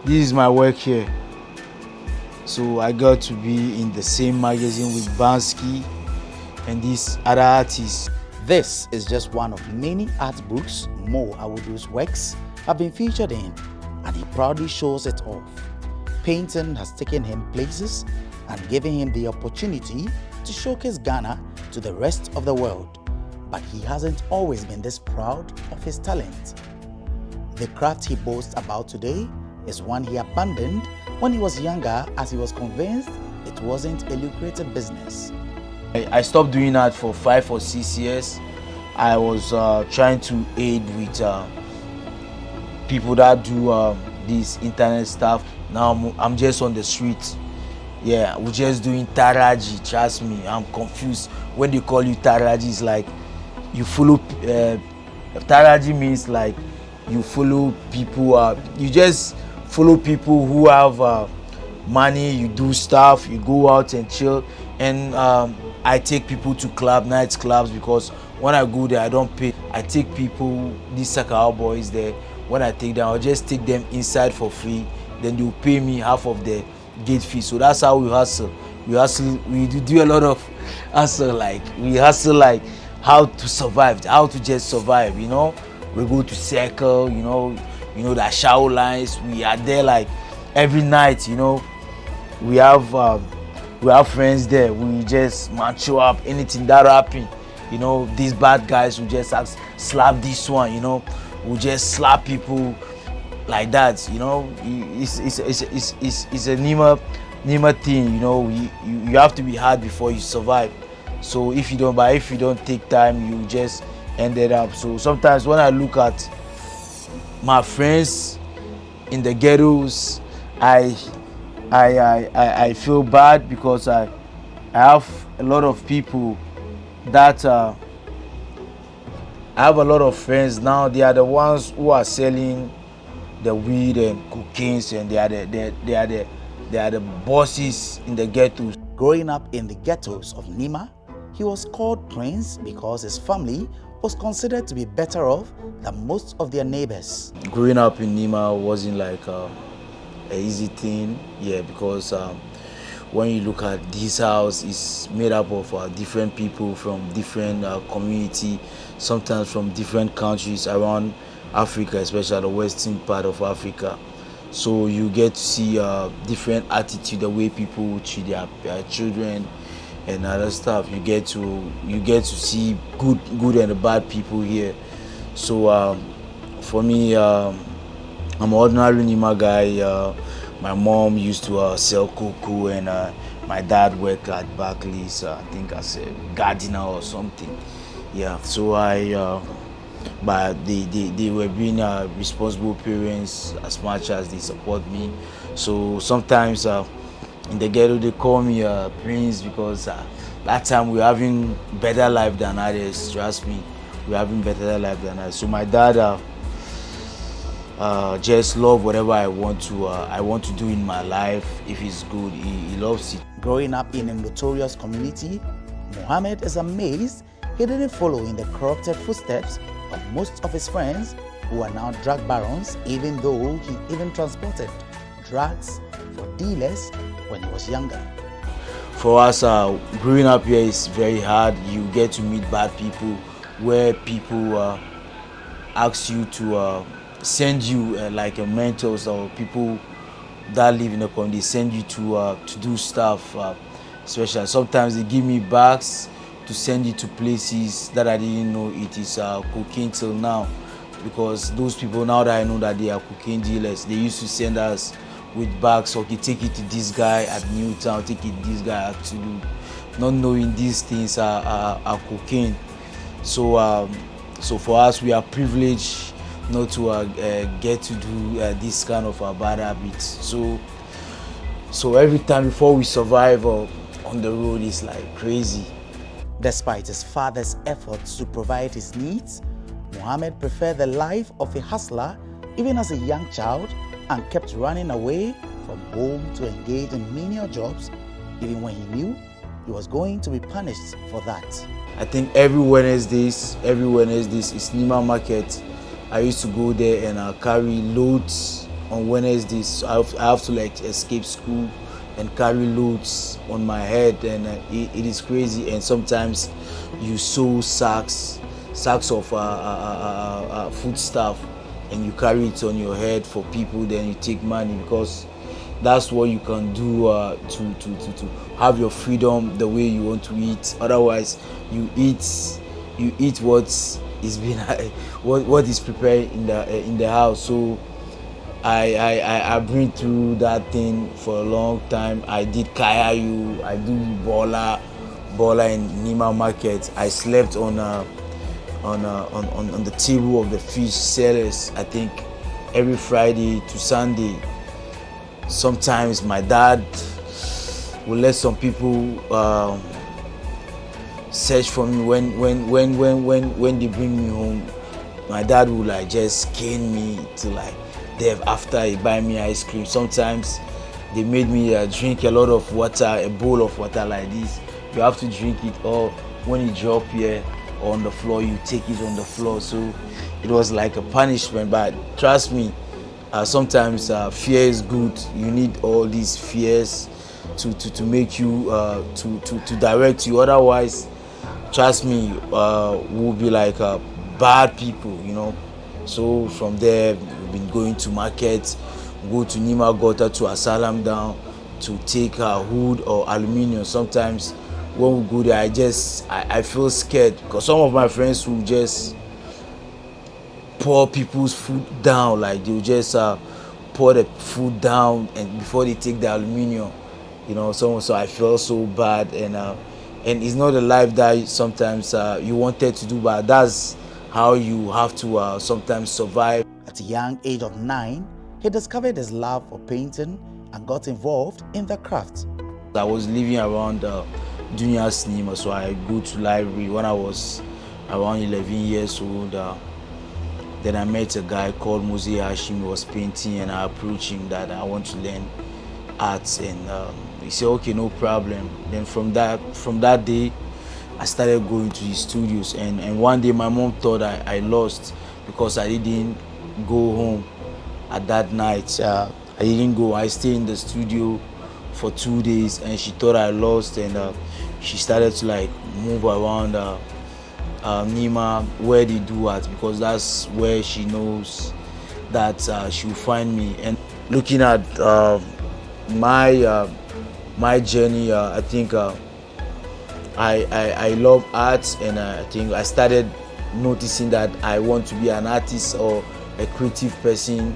This is my work here. So I got to be in the same magazine with Bansky and these other artists.
This is just one of many art books Mo Audu's works have been featured in, and he proudly shows it off. Painting has taken him places and given him the opportunity to showcase Ghana to the rest of the world. But he hasn't always been this proud of his talent. The craft he boasts about today is one he abandoned when he was younger, as he was convinced it wasn't a lucrative business.
I stopped doing that for 5 or 6 years. I was trying to aid with people that do this internet stuff. Now I'm just on the street. Yeah, we're just doing taraji. Trust me, I'm confused. When they call you taraji, it's like you follow. Taraji means like you follow people. You just follow people who have money, you do stuff, you go out and chill. And I take people to night clubs, because when I go there, I don't pay. I take people, these Sakao boys there, when I take them, I'll just take them inside for free. Then they'll pay me half of the gate fee. So that's how we hustle. We do a lot of hustle, like how to survive, how to just survive, you know. We go to circle, you know the shower lines. We are there like every night, you know. We have friends there. We just macho up anything that happen. You know, these bad guys will just slap this one, you know. We just slap people like that, you know. It's a Nima thing, you know. You have to be hard before you survive. So if you don't take time, you just ended up. So sometimes when I look at my friends in the ghettos, I feel bad, because I have a lot of people that I have a lot of friends now. They are the ones who are selling the weed and cocaine, and they are the bosses in the ghettos.
Growing up in the ghettos of Nima, he was called Prince because his family was considered to be better off than most of their neighbors.
Growing up in Nima wasn't like an easy thing, yeah, because when you look at this house, it's made up of different people from different community, sometimes from different countries around Africa, especially the western part of Africa. So you get to see different attitude, the way people treat their children and other stuff. You get to see good and bad people here. So for me, I'm an ordinary Nima guy. My mom used to sell cocoa, and my dad worked at Barclays, I think as a gardener or something. Yeah, so but they were being responsible parents as much as they support me. So sometimes in the ghetto they call me Prince, because that time we're having better life than others. Trust me, we're having better life than others. So my dad just love whatever I want to do in my life. If it's good, he loves it.
Growing up in a notorious community, Mohammed is amazed he didn't follow in the corrupted footsteps of most of his friends who are now drug barons, even though he even transported drugs for dealers when he was younger.
For us, growing up here is very hard. You get to meet bad people, where people ask you to send you like mentors, or people that live in the community send you to do stuff. Especially sometimes they give me bags to send you to places that I didn't know it is cocaine till now, because those people, now that I know that they are cocaine dealers, they used to send us with bags. Okay, take it to this guy at Newtown, take it to this guy at Tulu, not knowing these things are cocaine. So so for us, we are privileged not to get to do this kind of bad habits. So every time before we survive on the road, it's like crazy.
Despite his father's efforts to provide his needs, Mohammed preferred the life of a hustler even as a young child, and kept running away from home to engage in menial jobs even when he knew he was going to be punished for that.
I think every Wednesdays is Nima Market. I used to go there and carry loads on Wednesdays. I have to like escape school and carry loads on my head, and it is crazy. And sometimes you sew sacks of food stuff, and you carry it on your head for people. Then you take money, because that's what you can do to have your freedom the way you want to eat. Otherwise, you eat what is being what is prepared in the house. So I been through that thing for a long time. I did kayayu, I do bola in Nima Market. I slept on the table of the fish sellers, I think every Friday to Sunday. Sometimes my dad will let some people search for me when they bring me home. My dad will like just cane me to like death after he buy me ice cream. Sometimes they made me drink a lot of water, a bowl of water like this. You have to drink it, or when you drop here on the floor, you take it on the floor. So it was like a punishment. But trust me, sometimes fear is good. You need all these fears to make you to direct you. Otherwise, trust me, we'll be like bad people, you know. So from there, we've been going to markets, go to Nima Gota, to Asalam down to take wood or aluminium. Sometimes when we go there, I feel scared because some of my friends will just pour people's food down, like they'll just pour the food down and before they take the aluminium, you know. So I feel so bad, and it's not a life that sometimes you wanted to do, but that's how you have to sometimes survive.
At a young age of 9, he discovered his love for painting and got involved in the craft.
I was living around Dunya Cinema, so I go to library when I was around 11 years old. Then I met a guy called Muzi Hashim. He was painting, and I approached him that I want to learn arts, and he said, okay, no problem. Then from that day, I started going to his studios, and one day my mom thought I lost because I didn't go home at that night. I didn't go. I stayed in the studio for 2 days, and she thought I lost, and she started to like move around Nima where they do art, because that's where she knows that she will find me. And looking at my journey, I think I love art, and I think I started noticing that I want to be an artist or a creative person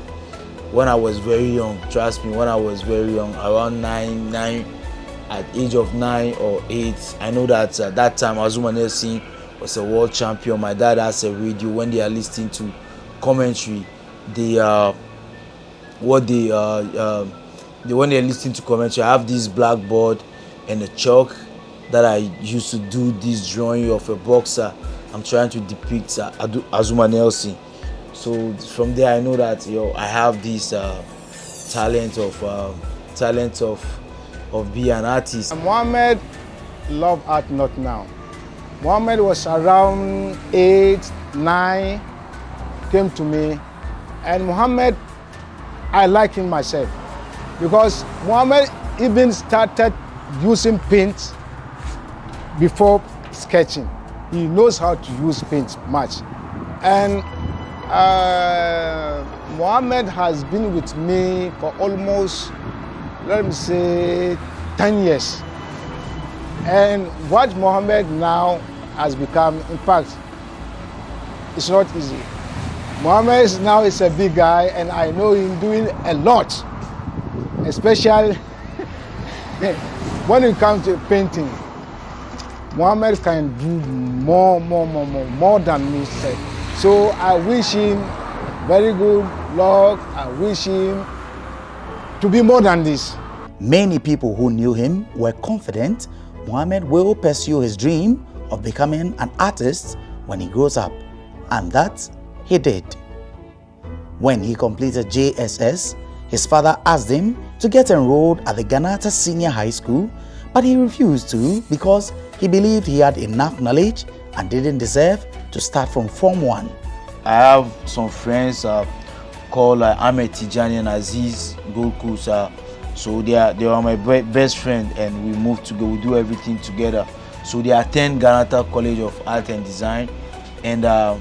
when I was very young. Trust me, when I was very young, around at age of 9 or 8, I know that at that time Azuma Nelson was a world champion. My dad has a radio. When they are listening to commentary, when they're listening to commentary, I have this blackboard and a chalk that I used to do this drawing of a boxer. I'm trying to depict Azuma Nelson. So from there, I know that I have this talent of being an artist.
Mohammed loved art not now. Mohammed was around 8, 9, came to me, and Mohammed, I like him myself because Mohammed even started using paint before sketching. He knows how to use paint much. And Mohammed has been with me for almost, let me say, 10 years. And what Mohammed now has become, in fact, it's not easy. Mohammed now is a big guy, and I know him doing a lot, especially when it comes to painting. Mohammed can do more than me said. So I wish him very good luck. I wish him to be more than this.
Many people who knew him were confident Mohammed will pursue his dream of becoming an artist when he grows up, and that he did. When he completed JSS, his father asked him to get enrolled at the Ghanata Senior High School, but he refused to because he believed he had enough knowledge and didn't deserve to start from Form 1.
I have some friends called Ahmed Tijani and Aziz Gold Coast. So they are my best friend, and we moved to go. We do everything together. So they attend Ghanata College of Art and Design, and I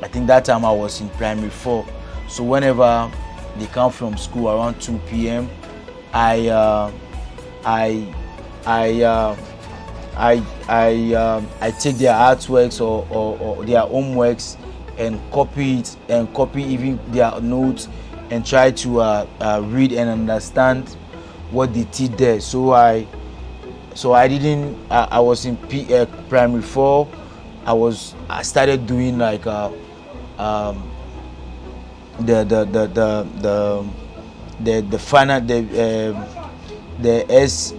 think that time I was in primary 4. So whenever they come from school around 2 p.m., I take their artworks or their homeworks and copy even their notes and try to read and understand what they teach there. So I was in primary 4. I started doing like the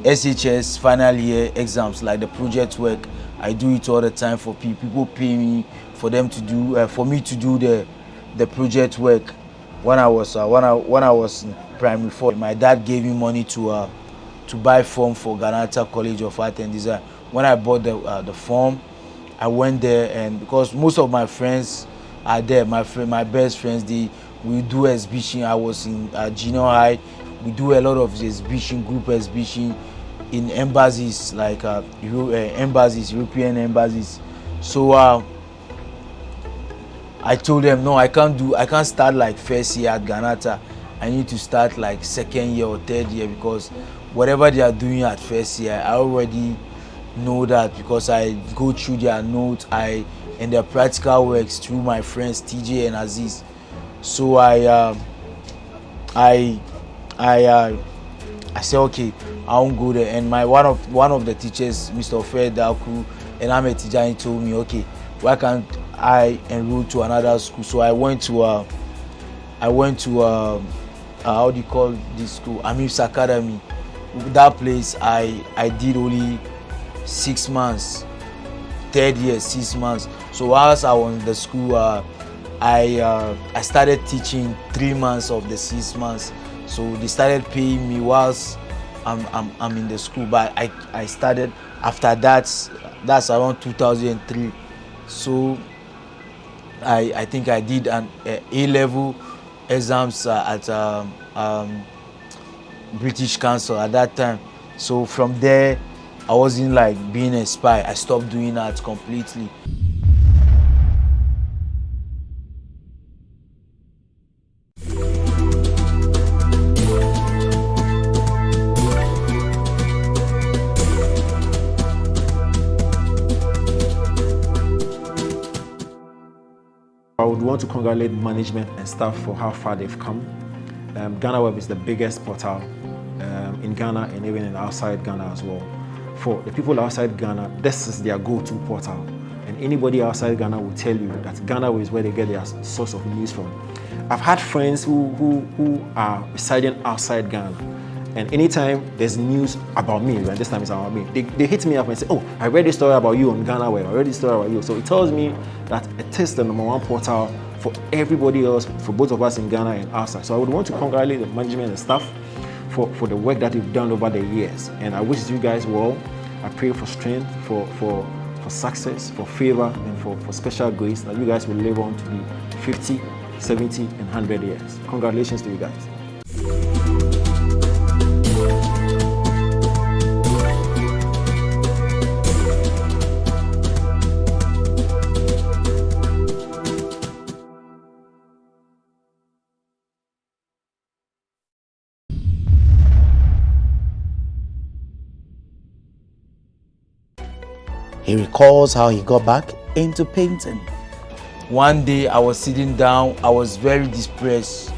SHS final year exams, like the project work. I do it all the time for people. People pay me for them to do for me to do the project work when I was in primary 4. My dad gave me money to buy form for Ghanaian College of Art and Design. When I bought the form, I went there, and because most of my friends are there, my best friends, we do exhibition. I was in junior high. We do a lot of exhibition, group exhibition in embassies, like European embassies. So I told them, no, I can't start like first year at Ghanata. I need to start like second year or third year, because whatever they are doing at first year, I already know that, because I go through their notes, and their practical works through my friends TJ and Aziz. So I said, okay, I won't go there. And one of the teachers, Mr. Fred Daku, and Ahmed Tijani, told me, okay, why can't I enroll to another school? So I went to how do you call this school? Amir's Academy. That place I did only 6 months. Third year, 6 months. So whilst I was in the school, I started teaching 3 months of the 6 months. So they started paying me whilst I'm in the school. But I started after that. That's around 2003. So I think I did an A-level exams at British Council at that time. So from there, I wasn't like being a spy. I stopped doing that completely.
I would want to congratulate management and staff for how far they've come. GhanaWeb is the biggest portal in Ghana and even outside Ghana as well. For the people outside Ghana, this is their go-to portal. And anybody outside Ghana will tell you that GhanaWeb is where they get their source of news from. I've had friends who are residing outside Ghana, and anytime there's news about me, and this time it's about me, they hit me up and say, oh, I read this story about you on GhanaWeb, I read this story about you. So it tells me that it is the #1 portal for everybody else, for both of us in Ghana and outside. So I would want to congratulate the management and staff for the work that you've done over the years. And I wish you guys well. I pray for strength, for success, for favor, and for special grace, that you guys will live on to be 50, 70, and 100 years. Congratulations to you guys.
He recalls how he got back into painting.
One day I was sitting down, I was very depressed.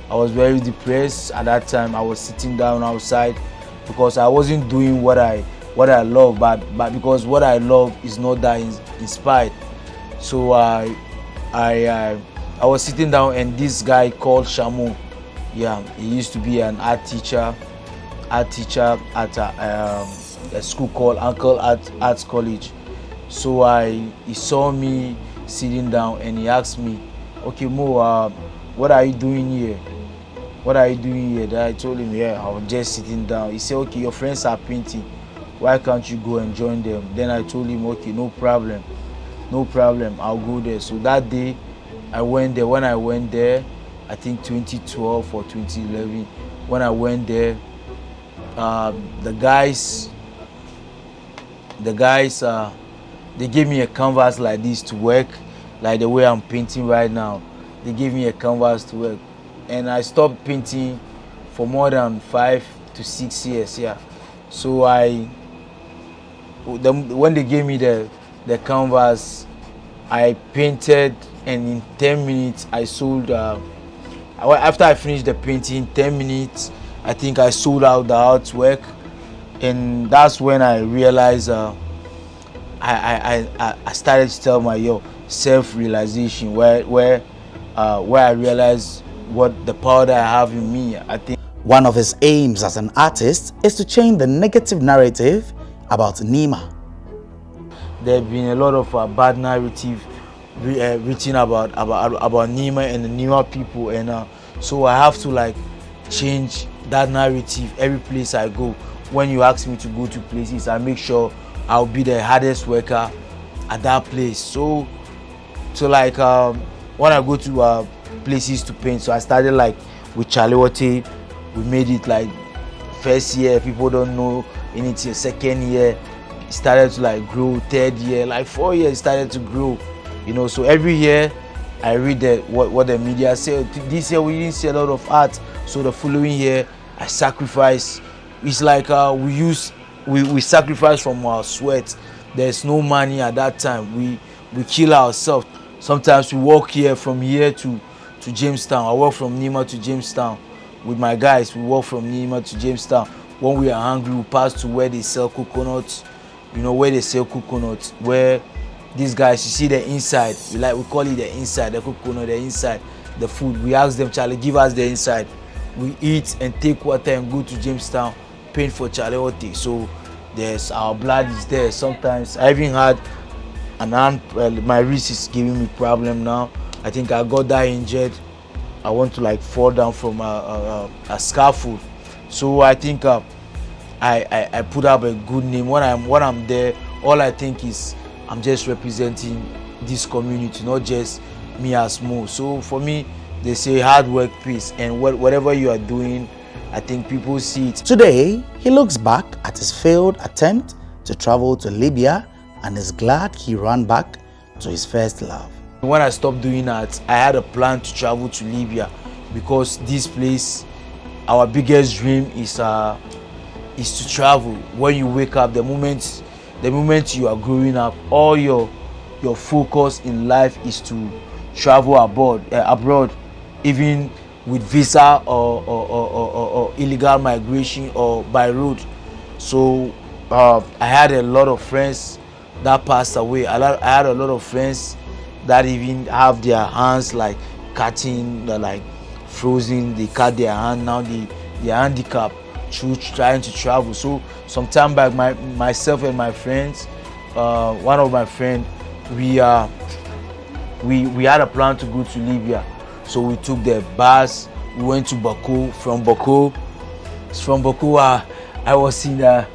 At that time. I was sitting down outside because I wasn't doing what I love, but because what I love is not that inspired. So I was sitting down, and this guy called Shamu, yeah, he used to be an art teacher at a school called Uncle Arts College. So he saw me sitting down, and he asked me, okay, Mo, what are you doing here? Then I told him, yeah, I was just sitting down. He said, okay, your friends are painting, why can't you go and join them? Then I told him, okay, no problem, I'll go there. So that day I went there. When I went there, I think 2012 or 2011, when I went there, the guys they gave me a canvas like this to work, like the way I'm painting right now. They gave me a canvas to work, and I stopped painting for more than 5 to 6 years. Yeah. So when they gave me the canvas, I painted, and in 10 minutes I sold. After I finished the painting, 10 minutes, I think I sold out the artwork. And that's when I realized I started to tell my self-realization where I realized what the power that I have in me. I think
one of his aims as an artist is to change the negative narrative about Nima.
There have been a lot of bad narrative written about Nima and the Nima people, and so I have to like change that narrative every place I go. When you ask me to go to places, I make sure I'll be the hardest worker at that place. So like when I go to places to paint, so I started like with Charlie. We made it like first year, people don't know anything. Second year, it started to like grow. Third year, like 4 years, it started to grow. You know, so every year I read what the media say. This year we didn't see a lot of art, so the following year I sacrifice. It's like we sacrifice from our sweat. There's no money at that time. We kill ourselves. Sometimes we walk here from here to Jamestown. I walk from Nima to Jamestown with my guys. We walk from Nima to Jamestown. When we are hungry, we pass to where they sell coconuts. You know, where they sell coconuts, where these guys, you see the inside. We call it the inside, the coconut, the inside, the food. We ask them, Charlie, give us the inside. We eat and take water and go to Jamestown, paint for Charlie. So there's our blood is there. Sometimes I even had an arm, my wrist is giving me problem now. I think I got that injured. I want to like fall down from a scaffold. So I think I put up a good name. When I'm there, all I think is I'm just representing this community, not just me as Mo. So for me, they say hard work pays, and whatever you are doing, I think people see it.
Today, he looks back at his failed attempt to travel to Libya and is glad he ran back to his first love.
When I stopped doing that, I had a plan to travel to Libya because this place, our biggest dream is to travel. When you wake up, the moment you are growing up, all your focus in life is to travel abroad, even with visa or illegal migration or by road. So I had a lot of friends that passed away. I had a lot of friends that even have their hands like cutting, like frozen. They cut their hand now. They are handicapped through trying to travel. So some time back, myself and my friends, one of my friends, we had a plan to go to Libya. So we took the bus. We went to Baku. From Baku, I was in the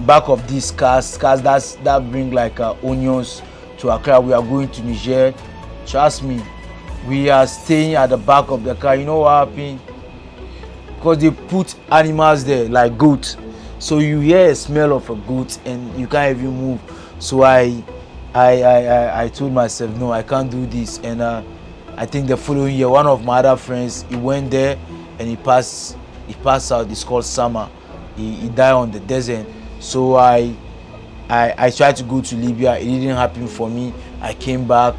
back of these cars that bring like onions to Accra. We are going to Niger. Trust me, we are staying at the back of the car. You know what happened? Because they put animals there like goat, so you hear a smell of a goat and you can't even move. So I told myself, no, I can't do this. And I think the following year, one of my other friends, he went there and he passed out. It's called summer. He died on the desert. So I tried to go to Libya. It didn't happen for me. I came back,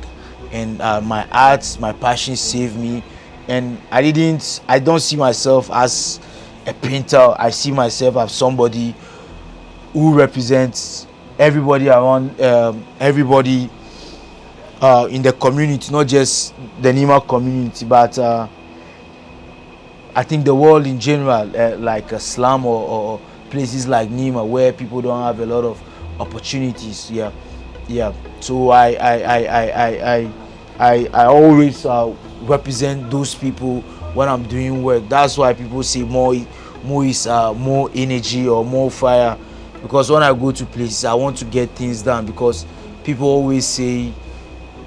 and my art, my passion saved me. And I don't see myself as a painter. I see myself as somebody who represents everybody around, everybody in the community, not just the Nima community, but I think the world in general, like a slum or places like Nima where people don't have a lot of opportunities. Yeah. So I always represent those people when I'm doing work. That's why people say more is more energy or more fire, because when I go to places I want to get things done, because people always say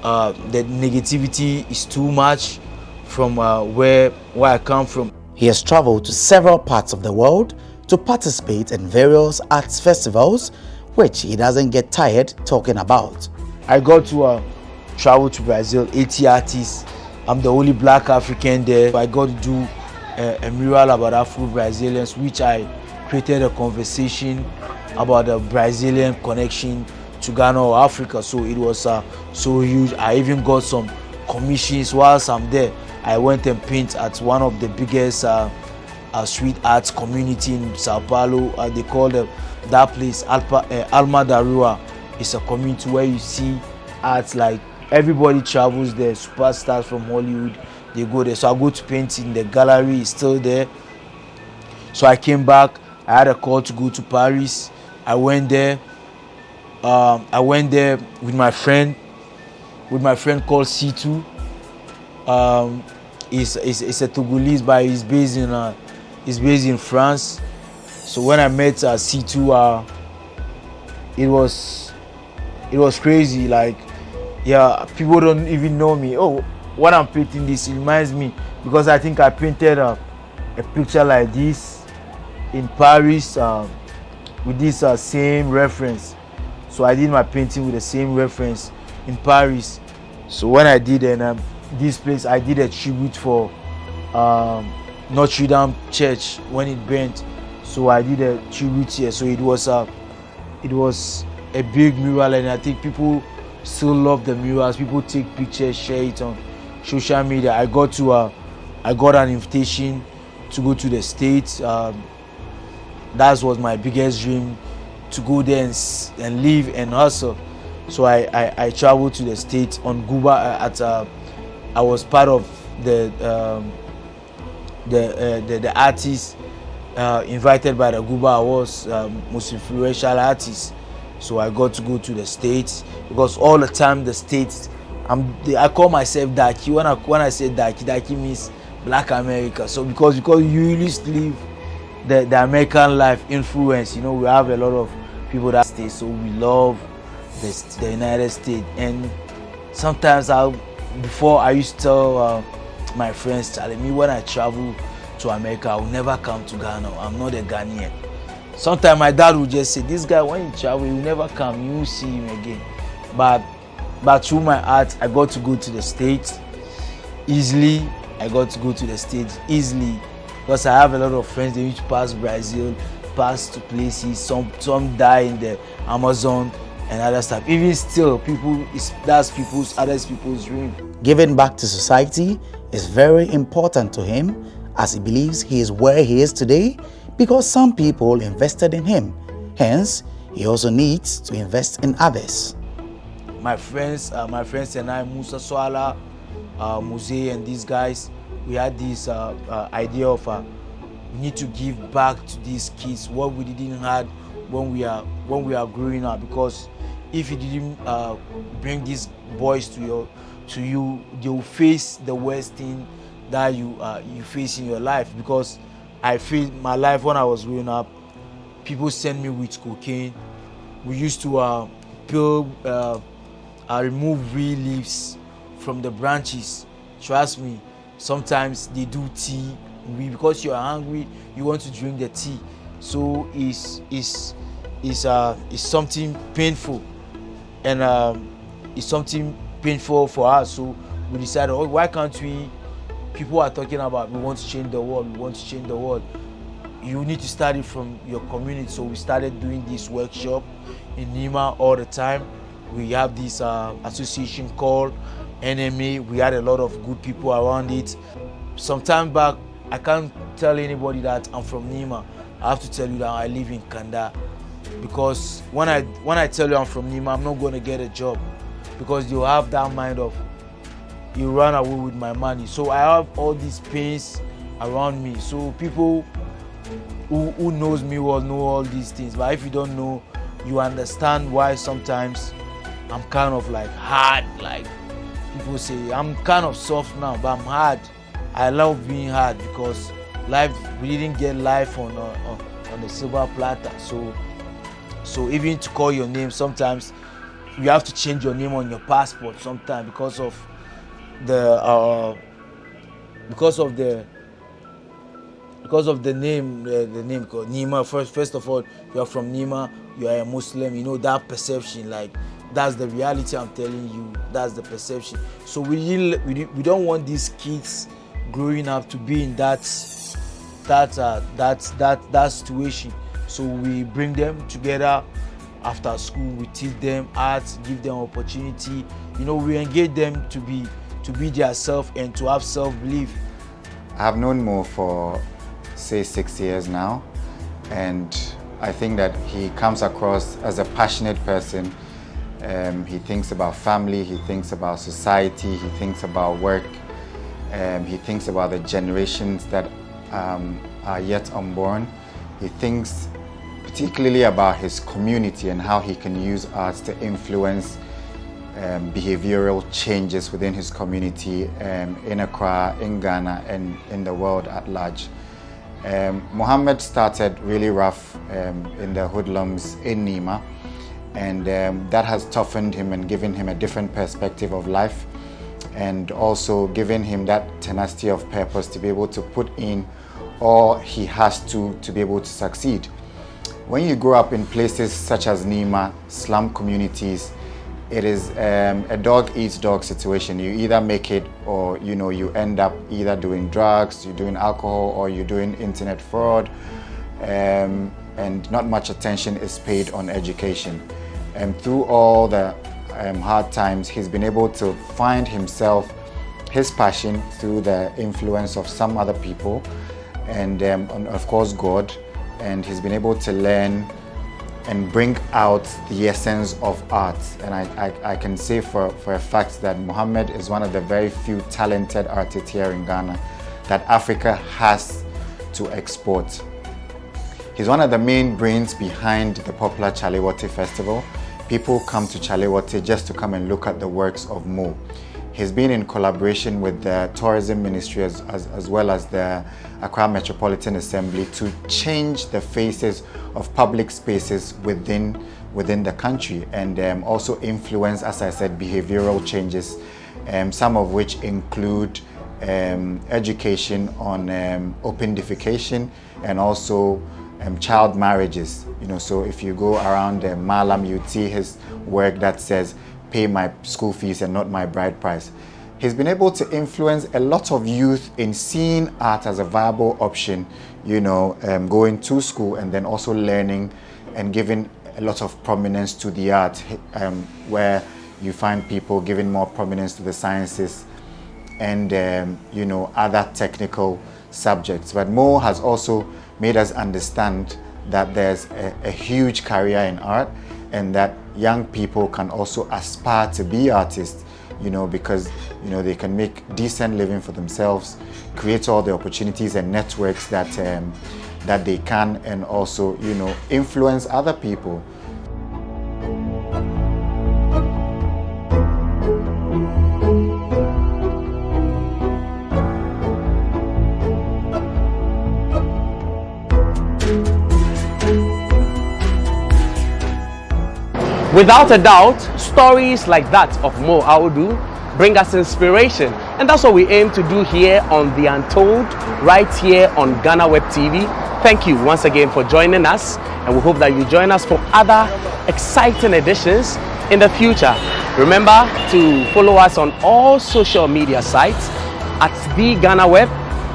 that negativity is too much from where I come from.
He has traveled to several parts of the world to participate in various arts festivals, which he doesn't get tired talking about.
I got to travel to Brazil, 80 artists. I'm the only black African there. I got to do a mural about Afro-Brazilians, which I created a conversation about the Brazilian connection to Ghana or Africa. So it was so huge. I even got some commissions whilst I'm there. I went and paint at one of the biggest street arts community in Sao Paulo. They call that place Alma da Rua. It's a community where you see arts, like everybody travels there. Superstars from Hollywood, they go there. So I go to paint in the gallery. It's still there. So I came back. I had a call to go to Paris. I went there. with my friend called C2. He's a Togolese, but he's based in France. So when I met C2, it was crazy. Like, yeah, people don't even know me. Oh, when I'm painting this, it reminds me, because I think I painted a picture like this in Paris with this same reference. So I did my painting with the same reference in Paris. So when I did this place, I did a tribute for Notre Dame Church when it burnt. So I did a tribute here. So it was a big mural, and I think people still love the murals. People take pictures, share it on social media. I got an invitation to go to the States. That was my biggest dream, to go there and live and hustle. So I traveled to the States on Guba. I was part of the artists invited by the Guba Awards, most influential artists. So I got to go to the States, because all the time the States, I call myself Daki. When I say Daki means Black America. So because you used to live the American life influence, you know, we have a lot of people that stay, so we love the United States. And sometimes before I used to tell my friends, telling me when I travel to America, I will never come to Ghana. I'm not a Ghanaian. Sometimes my dad would just say, this guy, when he travel, he will never come, you will see him again. But through my art, I got to go to the States easily. I got to go to the States easily, because I have a lot of friends. They reach past Brazil, past to places. Some die in the Amazon and other stuff. Even still, that's other people's dream.
Giving back to society is very important to him, as he believes he is where he is today because some people invested in him. Hence, he also needs to invest in others.
My friends and I, Musa Swala, Muse, and these guys, we had this idea of we need to give back to these kids what we didn't have when we are growing up. Because if you didn't bring these boys to you, they will face the worst thing that you face in your life. Because I feel my life when I was growing up, people sent me with cocaine. We used to remove real leaves from the branches. Trust me, sometimes they do tea. Because you are hungry, you want to drink the tea. So it's something painful, and it's something painful for us. So we decided, oh, why can't we? People are talking about we want to change the world. We want to change the world. You need to start it from your community. So we started doing this workshop in Nima all the time. We have this association called NMA. We had a lot of good people around it. Some time back, I can't tell anybody that I'm from Nima. I have to tell you that I live in Kanda. Because when I tell you I'm from Nima, I'm not going to get a job. Because you have that mind of, you run away with my money. So I have all these pains around me. So people who knows me will know all these things. But if you don't know, you understand why sometimes I'm kind of like hard. Like people say, I'm kind of soft now, but I'm hard. I love being hard because life, we didn't get life on a silver platter. So even to call your name, sometimes you have to change your name on your passport sometimes because of the name, the name called Nima. First of all, you are from Nima, you are a Muslim, you know that perception, like that's the reality. I'm telling you, that's the perception. So we don't want these kids growing up to be in that situation. So we bring them together after school. We teach them art, give them opportunity. You know, we engage them to be their self and to have self-belief.
I have known Mo for say 6 years now, and I think that he comes across as a passionate person. He thinks about family, he thinks about society, he thinks about work, he thinks about the generations that are yet unborn. He thinks particularly about his community and how he can use arts to influence behavioral changes within his community in Accra, in Ghana, and in the world at large. Mohammed started really rough in the hoodlums in Nima, and that has toughened him and given him a different perspective of life, and also given him that tenacity of purpose to be able to put in all he has to be able to succeed. When you grow up in places such as Nima, slum communities, it is a dog eats dog situation. You either make it, or you end up either doing drugs, you're doing alcohol, or you're doing internet fraud, and not much attention is paid on education. And through all the hard times, he's been able to find himself, his passion, through the influence of some other people, and of course God, and he's been able to learn and bring out the essence of art. And I can say for a fact that Mohammed is one of the very few talented artists here in Ghana that Africa has to export. He's one of the main brains behind the popular Chalewote Festival. People come to Chalewote just to come and look at the works of Mo. He's been in collaboration with the Tourism Ministry as well as the Accra Metropolitan Assembly to change the faces of public spaces within the country, and also influence, as I said, behavioral changes, some of which include education on open defecation and also child marriages. So if you go around Malam, you'd see his work that says, "Pay my school fees and not my bride price." He's been able to influence a lot of youth in seeing art as a viable option, going to school and then also learning and giving a lot of prominence to the art, where you find people giving more prominence to the sciences and other technical subjects. But Mo has also made us understand that there's a huge career in art, and that young people can also aspire to be artists, because they can make decent living for themselves, create all the opportunities and networks that they can, and also influence other people.
Without a doubt, stories like that of Mo Audu bring us inspiration, and that's what we aim to do here on The Untold, right here on GhanaWeb TV. Thank you once again for joining us, and we hope that you join us for other exciting editions in the future. Remember to follow us on all social media sites at The GhanaWeb,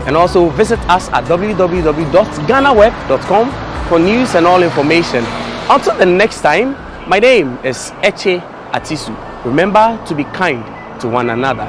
and also visit us at www.ghanaweb.com for news and all information. Until the next time, my name is Eche Atisu. Remember to be kind to one another.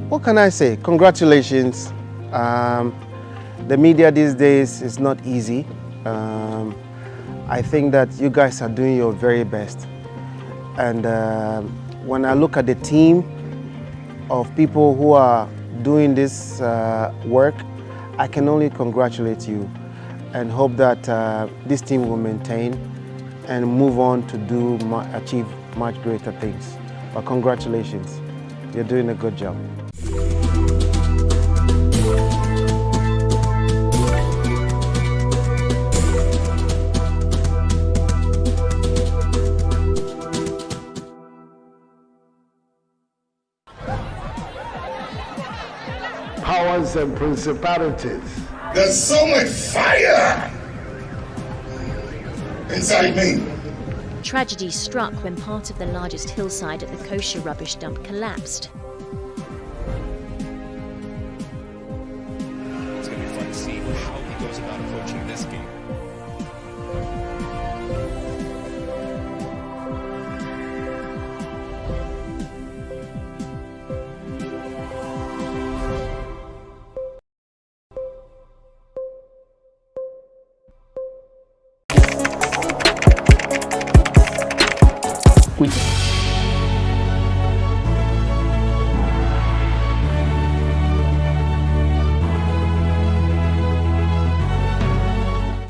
What can I say? Congratulations. The media these days is not easy. I think that you guys are doing your very best. And when I look at the team of people who are doing this work, I can only congratulate you and hope that this team will maintain and move on to achieve much greater things. But congratulations, you're doing a good job.
Powers and principalities.
There's so much fire inside me.
Tragedy struck when part of the largest hillside at the kosher rubbish dump collapsed.
It's going to be fun to see how he goes about approaching this game.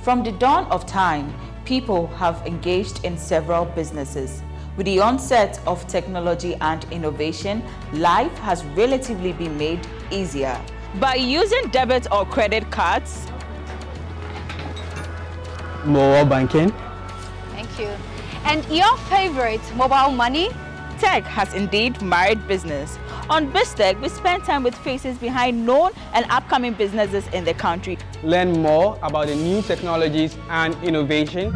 From the dawn of time, people have engaged in several businesses. With the onset of technology and innovation, life has relatively been made easier. By using debit or credit cards,
Mobile banking.
Thank you. And your favorite, mobile money?
tech has indeed married business. On BizTech, we spend time with faces behind known and upcoming businesses in the country.
Learn more about the new technologies and innovation.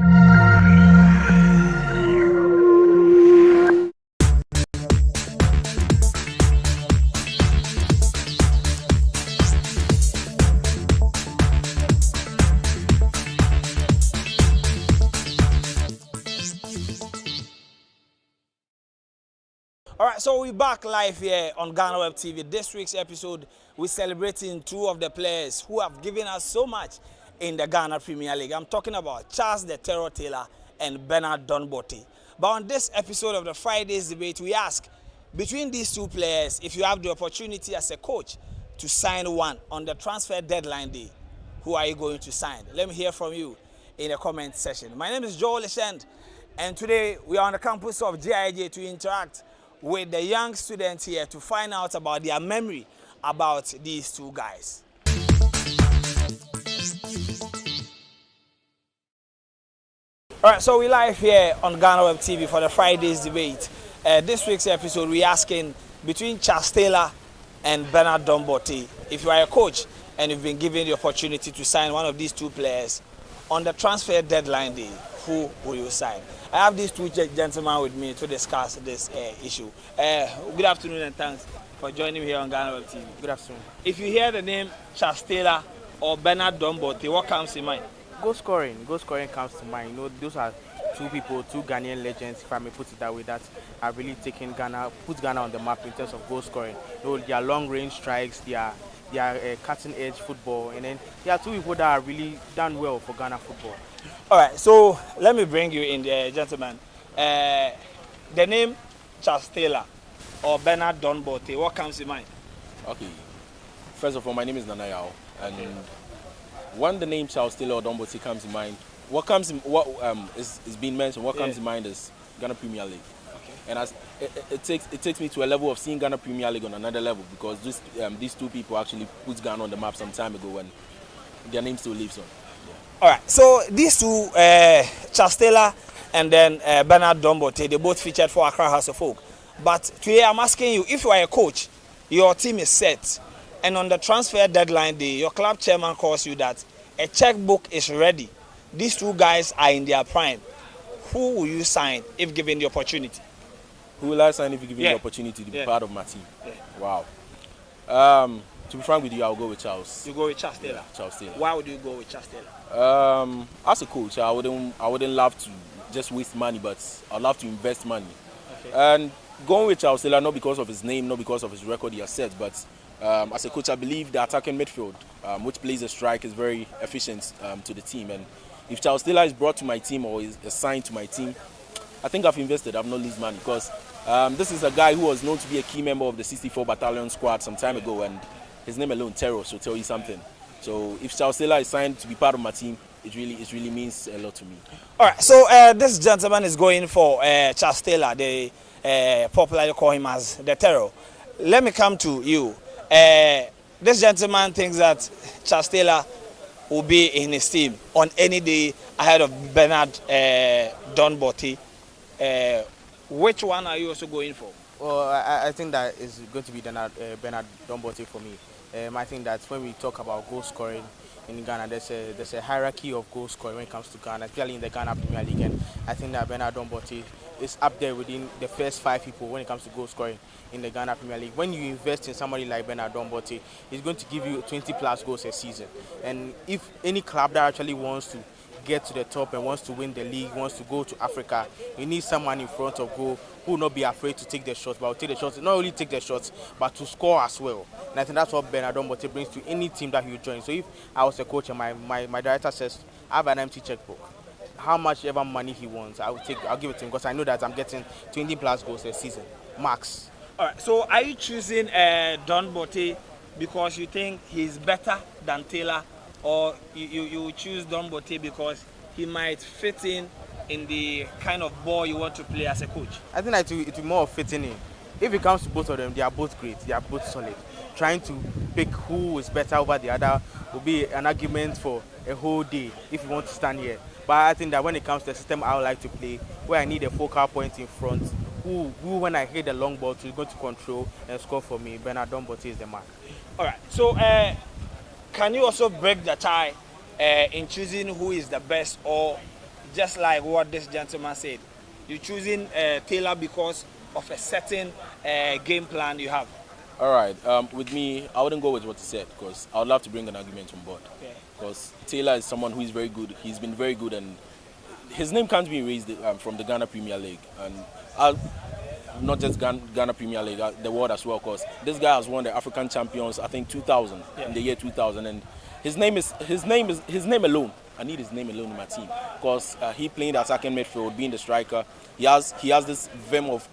All right, so we're back live here on GhanaWeb TV. This week's episode, we're celebrating two of the players who have given us so much in the Ghana Premier League. I'm talking about Charles the Terror Taylor and Bernard Donbote. But on this episode of the Friday's debate, we ask, between these two players, if you have the opportunity as a coach to sign one on the transfer deadline day, who are you going to sign? Let me hear from you in the comment section. My name is Joel Leshend, and today we are on the campus of GIJ to interact with the young students here to find out about their memory about these two guys. All right, so we're live here on GhanaWeb TV for the Friday's debate. This week's episode, we're asking between Charles Taylor and Bernard Donbote, if you are a coach and you've been given the opportunity to sign one of these two players on the transfer deadline day, who will you sign? I have these two gentlemen with me to discuss this issue. Good afternoon and thanks for joining me here on GhanaWeb TV.
Good afternoon.
If you hear the name Charles Taylor or Bernard Donbote, what comes in mind?
Goal scoring comes to mind. You know, those are two people, two Ghanaian legends, if I may put it that way, that have really taken Ghana, put Ghana on the map in terms of goal scoring. You know, their long-range strikes, their cutting-edge football, and then there are two people that are really done well for Ghana football.
All right, so let me bring you in there, gentlemen. The name Charles Taylor or Bernard Donbote, what comes in mind?
Okay, first of all, my name is Nanayao, and when the name Charles Taylor or Donbote comes in mind, what is being mentioned, what comes in mind is Ghana Premier League. And as it takes me to a level of seeing Ghana Premier League on another level, because these two people actually put Ghana on the map some time ago, and their name still lives on. Yeah.
All right, so these two, Charles Taylor and then Bernard Donbote, they both featured for Accra House of Folk. But today I'm asking you, if you are a coach, your team is set, and on the transfer deadline day, your club chairman calls you that a checkbook is ready. These two guys are in their prime. Who will you sign if given the opportunity?
Who will I sign if you give me the opportunity to be part of my team?
Yeah.
Wow. To be frank with you, I'll go with Charles.
You go with Charles Taylor?
Yeah, Charles Taylor.
Why would you go with Charles Taylor?
As a coach, I wouldn't love to just waste money, but I'd love to invest money. Okay. And going with Charles Taylor, not because of his name, not because of his record he has set, but as a coach, I believe the attacking midfield, which plays a strike, is very efficient to the team. And if Charles Taylor is brought to my team or is assigned to my team, I think I've invested. I've not lost money, because this is a guy who was known to be a key member of the 64 Battalion squad some time ago, and his name alone, Terror, should tell you something. So if Charles Taylor is signed to be part of my team, it really means a lot to me.
All right, so this gentleman is going for Charles Taylor. They popularly call him as the Terror. Let me come to you. This gentleman thinks that Charles Taylor will be in his team on any day ahead of Bernard Donbote. Which one are you also going for?
Well, I think that is going to be Bernard Donbote for me. I think that when we talk about goal scoring, in Ghana. There's a hierarchy of goal scoring when it comes to Ghana, especially in the Ghana Premier League. And I think that Bernard Dombote is up there within the first 5 people when it comes to goal scoring in the Ghana Premier League. When you invest in somebody like Bernard Dombote, he's going to give you 20+ goals a season. And if any club that actually wants to get to the top and wants to win the league, wants to go to Africa, you need someone in front of goal who will not be afraid to take the shots, but will take the shots, not only take the shots, but to score as well. And I think that's what Bernard Dombote brings to any team that he joins. So if I was a coach and my director says, I have an empty checkbook, how much ever money he wants, I'll give it to him, because I know that I'm getting 20+ goals a season, max.
All right, so are you choosing Dombote because you think he's better than Taylor, or you choose Dombote because he might fit in the kind of ball you want to play as a coach?
I think that it will more fitting in. If it comes to both of them, they are both great, they are both solid. Trying to pick who is better over the other will be an argument for a whole day if you want to stand here. But I think that when it comes to the system I would like to play, where I need a focal point in front, who when I hit the long ball, is going to control and score for me, Bernard Dombote is the mark.
All right, so can you also break the tie in choosing who is the best, or just like what this gentleman said, you're choosing Taylor because of a certain game plan you have?
All right, with me, I wouldn't go with what he said, because I would love to bring an argument on board. Because Taylor is someone who is very good. He's been very good, and his name can't be erased from the Ghana Premier League. And not just Ghana Premier League, the world as well, because this guy has won the African champions, I think 2000, in the year 2000, and his name alone. I need his name alone in my team, because he playing the attacking midfield, being the striker. He has this vim of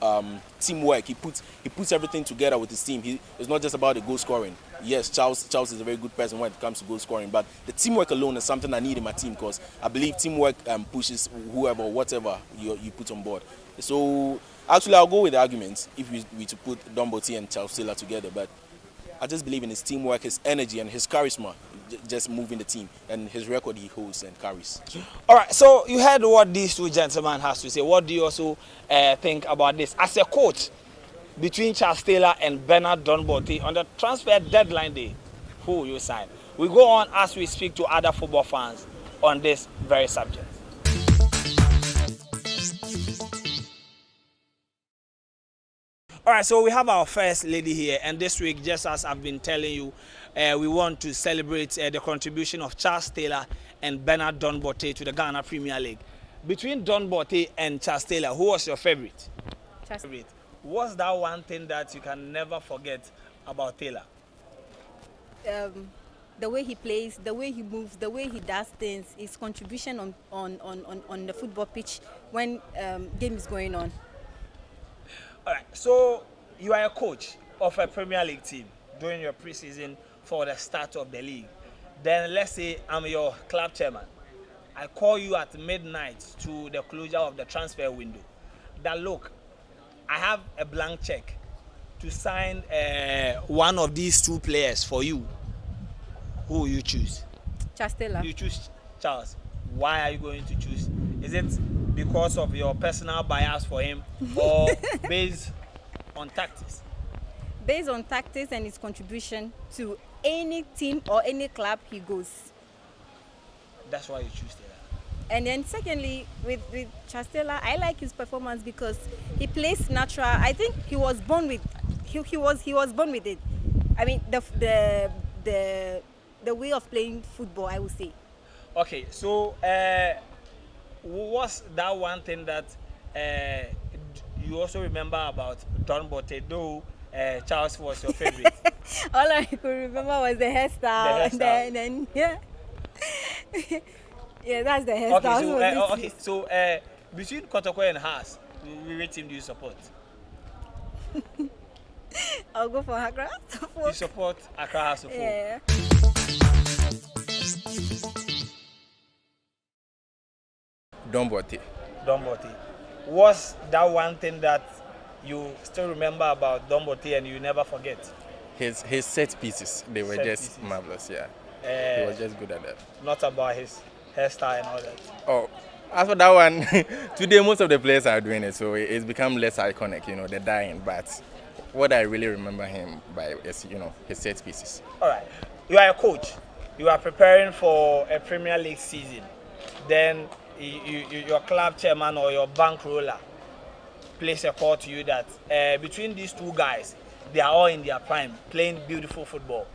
teamwork. He puts everything together with his team. It's not just about the goal scoring. Yes, Charles is a very good person when it comes to goal scoring, but the teamwork alone is something I need in my team, because I believe teamwork pushes whoever, whatever you put on board. So actually, I'll go with the argument if we to put Dombote and Charles Taylor together, but I just believe in his teamwork, his energy, and his charisma, just moving the team, and his record he holds and carries.
All right, so you heard what these two gentlemen has to say. What do you also think about this? As a coach, between Charles Taylor and Bernard Dombote, on the transfer deadline day, who will you sign? We go on as we speak to other football fans on this very subject. All right, so we have our first lady here, and this week, just as I've been telling you, we want to celebrate the contribution of Charles Taylor and Bernard Dombote to the Ghana Premier League. Between Dombote and Charles Taylor, who was your favorite? Charles. What's that one thing that you can never forget about Taylor?
The way he plays, the way he moves, the way he does things, his contribution on the football pitch when game is going on.
All right, so you are a coach of a Premier League team during your preseason for the start of the league. Then let's say I'm your club chairman. I call you at midnight to the closure of the transfer window. That look, I have a blank check to sign one of these two players for you. Who will you choose?
Charles Taylor.
You choose Charles. Why are you going to choose? Is it because of your personal bias for him, or based on tactics?
Based on tactics and his contribution to any team or any club he goes.
That's why you choose Taylor.
And then secondly, with Charles Taylor, I like his performance because he plays natural. I think he was born with he was born with it. I mean the way of playing football, I would say.
Okay, so what's that one thing that you also remember about Dombote, though Charles was your favorite?
All I could remember was the hairstyle. And then yeah. Yeah, that's the hairstyle.
Okay, so between Kotoko and Haas, which team do you support?
I'll go for Accra.
You support Accra House of Folk?
Yeah.
Dombote.
What's that one thing that you still remember about Dombote and you never forget?
His set pieces, they were just marvelous, yeah. He was just good at that.
Not about his hairstyle and all that.
Oh, as for that one, today most of the players are doing it, so it's become less iconic, you know, the dying. But what I really remember him by is, you know, his set pieces.
All right, you are a coach. you are preparing for a Premier League season, then your club chairman or your bankroller place a call to you that between these two guys, they are all in their prime, playing beautiful football.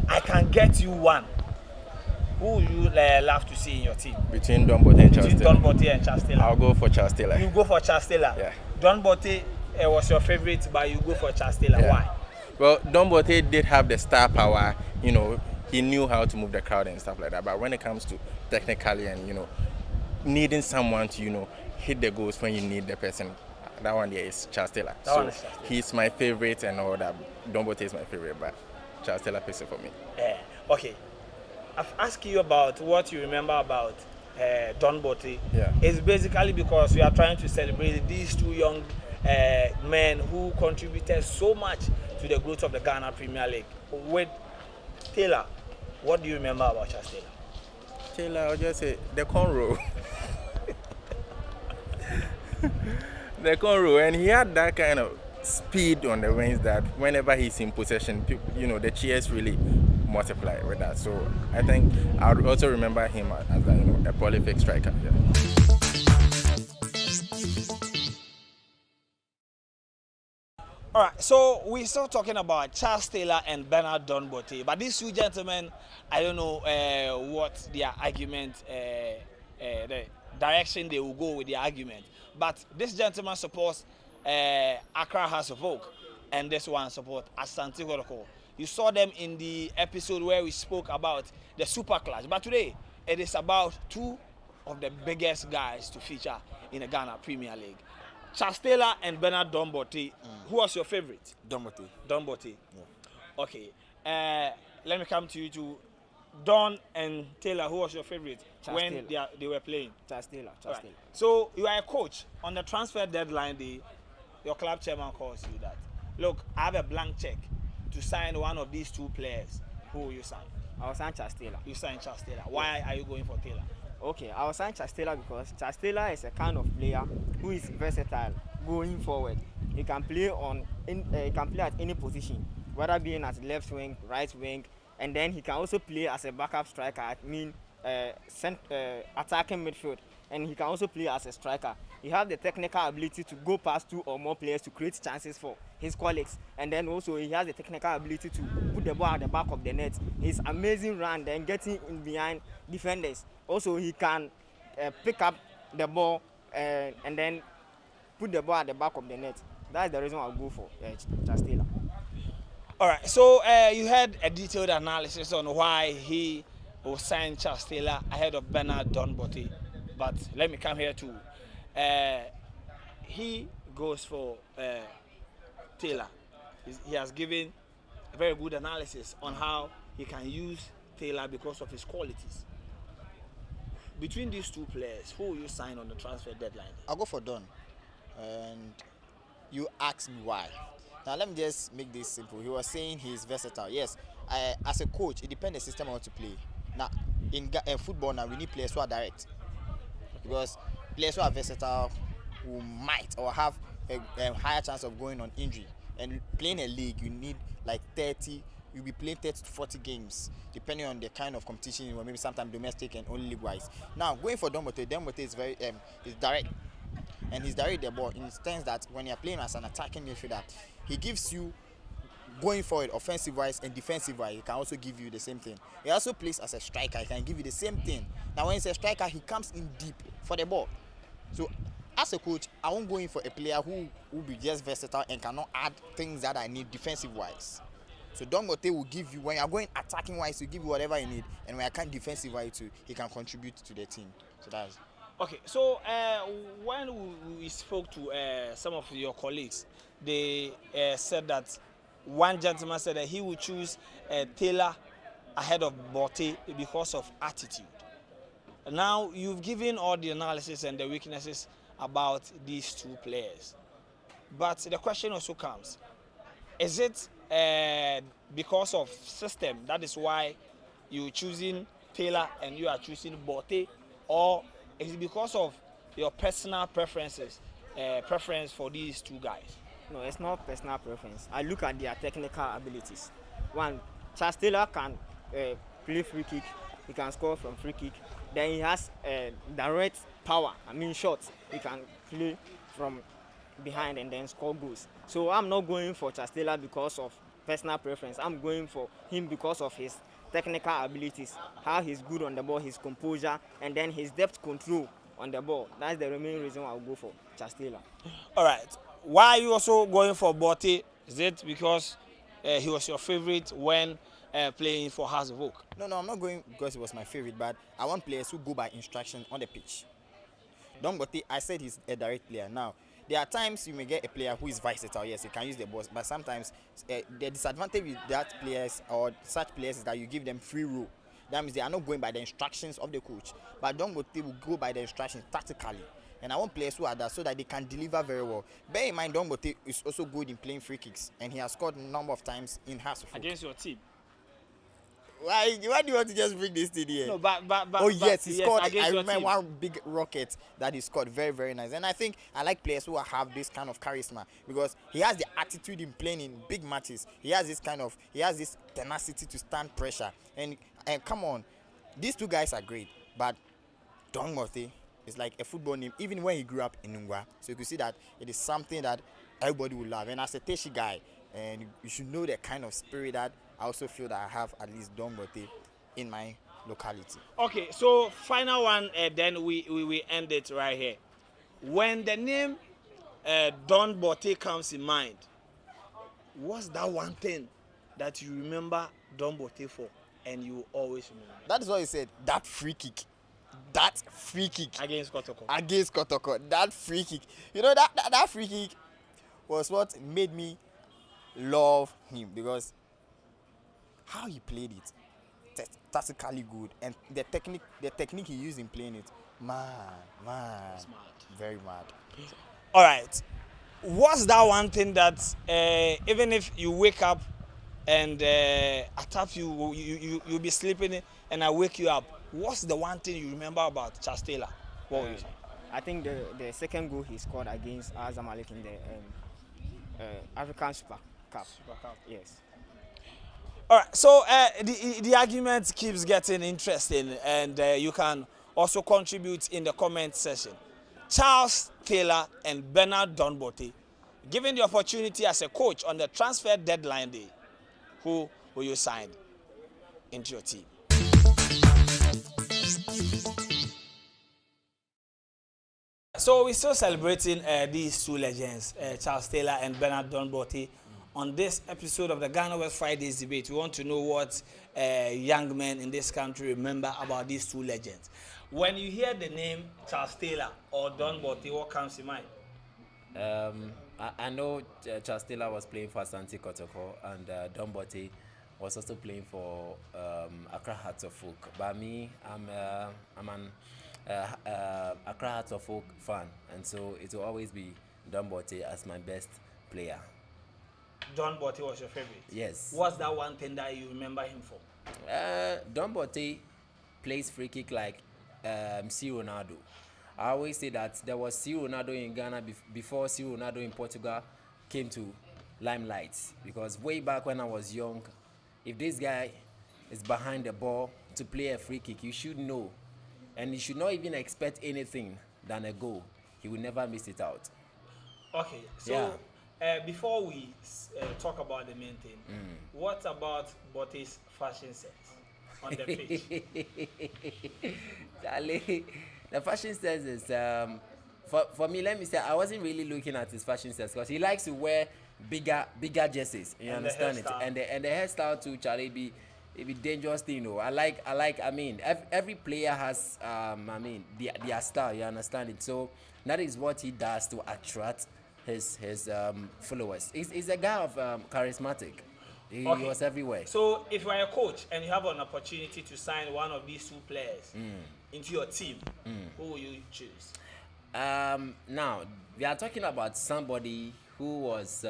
I can get you one. Who would you love to see in your team?
Between Don Bote and Charles Taylor.
Between Don Bote and Charles Taylor.
I'll go for Charles Taylor.
You go for Charles Taylor?
Yeah.
Don Bote was your favorite, but you go for Charles Taylor.
Yeah.
Why?
Well, Don Bote did have the star power, you know, he knew how to move the crowd and stuff like that. But when it comes to technically and, you know, needing someone to, you know, hit the goals when you need the person, that one there is Charles Taylor. He's my favorite and all that. Don Bote is my favorite, but Charles Taylor picks it for me.
Okay. I've asked you about what you remember about Don Bote.
Yeah.
It's basically because we are trying to celebrate these two young men who contributed so much to the growth of the Ghana Premier League. With Taylor, what do you remember about Charles Taylor?
Taylor, I'll just say the cornrow. The cornrow, and he had that kind of speed on the wings that whenever he's in possession, you know, the cheers really multiply with that. So I think I would also remember him as a, you know, a prolific striker. Yeah.
All right, so we're still talking about Charles Taylor and Bernard Don Bote, but these two gentlemen, I don't know what their argument, the direction they will go with their argument. But this gentleman supports Accra House of Oak, and this one supports Asante Kotoko. You saw them in the episode where we spoke about the Super Clash. But today, it is about two of the biggest guys to feature in the Ghana Premier League. Charles Taylor and Bernard Don Bote. Who was your favorite?
Don Bote.
Don Bote.
Yeah.
Okay. Let me come to you two. Don and Taylor, who was your favorite when they were playing?
Charles Taylor.
Right. So you are a coach. On the transfer deadline day, your club chairman calls you that, look, I have a blank check to sign one of these two players. Who will you sign?
I will sign Charles Taylor.
You sign Charles Taylor. Why are you going for Taylor?
Okay, I will sign Charles Taylor because Charles Taylor is a kind of player who is versatile going forward. He can play at any position, whether being at left wing, right wing, and then he can also play as a backup striker, attacking midfield, and he can also play as a striker. He has the technical ability to go past two or more players to create chances for his colleagues, and then also he has the technical ability to put the ball at the back of the net. His amazing run, then getting in behind defenders. Also, he can pick up the ball and then put the ball at the back of the net. That's the reason I'll go for Charles Taylor.
All right, so you had a detailed analysis on why he will sign Charles Taylor ahead of Bernard Don Bote. But let me come here too. He goes for Taylor. He has given a very good analysis on how he can use Taylor because of his qualities. Between these two players, who will you sign on the transfer deadline?
I'll go for Don. And you ask me why. Now let me just make this simple. He was saying he's versatile. Yes, as a coach, it depends on the system I want to play. Now, in football now, we need players who are direct. Because players who are versatile who might or have a higher chance of going on injury. And playing a league, you need like 30, you'll be playing 30 to 40 games, depending on the kind of competition, or maybe sometimes domestic and only league-wise. Now, going for Don Bote is very is direct. And he's direct the ball in the sense that when you're playing as an attacking midfielder, he gives you going forward offensive-wise and defensive-wise. He can also give you the same thing. He also plays as a striker. He can give you the same thing. Now, when he's a striker, he comes in deep for the ball. So, as a coach, I won't go in for a player who will be just versatile and cannot add things that I need defensive-wise. So Don Bote will give you, when you're going attacking-wise, he'll give you whatever you need. And when I can't defensive-wise too, he can contribute to the team. So that's...
Okay, so when we spoke to some of your colleagues, they said that one gentleman said that he would choose Taylor ahead of Bote because of attitude. Now, you've given all the analysis and the weaknesses about these two players. But the question also comes, is it because of system, that is why you're choosing Taylor and you are choosing Bote, or is it because of your personal preferences, preference for these two guys?
No, it's not personal preference. I look at their technical abilities. One, Charles Taylor can play free kick. He can score from free kick. Then he has direct power. I mean shots. He can play from behind and then score goals. So I'm not going for Chastela because of personal preference. I'm going for him because of his technical abilities, how he's good on the ball, his composure, and then his depth control on the ball. That's the main reason I'll go for Chastela.
All right. Why are you also going for Bote? Is it because he was your favorite when playing for House of Oak?
No, I'm not going because he was my favorite, but I want players who go by instruction on the pitch. Don Bote, I said he's a direct player. Now, there are times you may get a player who is versatile. Yes, he can use the ball, but sometimes the disadvantage with that players or such players is that you give them free roll. That means they are not going by the instructions of the coach. But Don Bote will go by the instructions tactically. And I want players who are that so that they can deliver very well. Bear in mind, Don Bote is also good in playing free kicks, and he has scored a number of times in House of Oak.
Against your team.
Why do you want to just bring this thing here?
No, but
oh yes, he scored. I remember
team.
one big rocket that he scored. Very, very nice. And I think I like players who have this kind of charisma because he has the attitude in playing in big matches. He has this tenacity to stand pressure. And come on, these two guys are great. But Don Bote is like a football name, even when he grew up in Ngwa. So you can see that it is something that everybody will love. And as a Teshi guy, and you should know the kind of spirit that I also feel that I have at least Don Bote in my locality.
Okay, so final one, then we end it right here. When the name Don Bote comes in mind, what's that one thing that you remember Don Bote for and you always remember?
That is what he said, that free kick. That free kick.
Against Kotoko.
Against Kotoko. That free kick. You know, that free kick was what made me love him because how he played it, tactically good, and the technique he used in playing it, man, very mad.
All right, what's that one thing that even if you wake up and I tap you'll be sleeping and I wake you up, what's the one thing you remember about Chastela? What would you say?
I think the second goal he scored against Zamalek in the African Super Cup. Yes.
All right, so the argument keeps getting interesting, and you can also contribute in the comment section. Charles Taylor and Bernard Don Bote, given the opportunity as a coach on the transfer deadline day, who will you sign into your team? So we're still celebrating these two legends, Charles Taylor and Bernard Don Bote. On this episode of the GhanaWeb Fridays debate, we want to know what young men in this country remember about these two legends. When you hear the name Charles Taylor or Don Bote, what comes to mind?
I know Charles Taylor was playing for Asante Kotoko, and Don Bote was also playing for Accra Hearts of Oak. But me, I'm an Accra Hearts of Oak fan, and so it will always be Don Bote as my best player.
Don Bote was your favorite?
Yes.
What's that one thing that you remember him for?
Don Bote plays free kick like C. Ronaldo. I always say that there was C. Ronaldo in Ghana before C. Ronaldo in Portugal came to limelight. Because way back when I was young, if this guy is behind the ball to play a free kick, you should know. And you should not even expect anything than a goal. He will never miss it out.
Okay, so before we talk about the main thing, what about Bote's fashion sense on the pitch?
Charlie, the fashion sense is, for me, let me say, I wasn't really looking at his fashion sense because he likes to wear bigger jerseys. You understand it? And the hairstyle too, Charlie, it be dangerous thing, you know. I mean, every player has, their style. You understand it? So that is what he does to attract his followers. He's a guy of charismatic. He was everywhere.
So if you are a coach and you have an opportunity to sign one of these two players into your team, who will you choose?
Now we are talking about somebody who was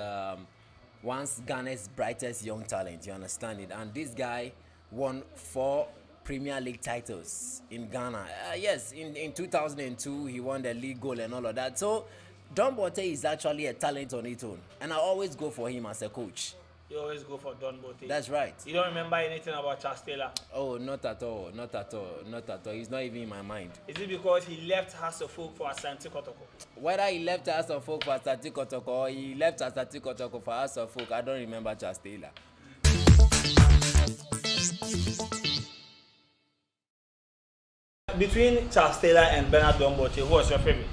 once Ghana's brightest young talent. You understand it? And this guy won 4 Premier League titles in Ghana. Yes, in 2002 he won the league goal and all of that. So Don Bote is actually a talent on its own, and I always go for him as a coach.
You always go for Don Bote.
That's right.
You don't remember anything about Charles Taylor?
Oh, not at all, not at all, not at all. He's not even in my mind.
Is it because he left House of Folk for Asante Kotoko?
Whether he left House of Folk for Asante Kotoko or he left Asante Kotoko for House of Folk, I don't remember Charles Taylor.
Between Charles Taylor and Bernard Don Bote, who was your favorite?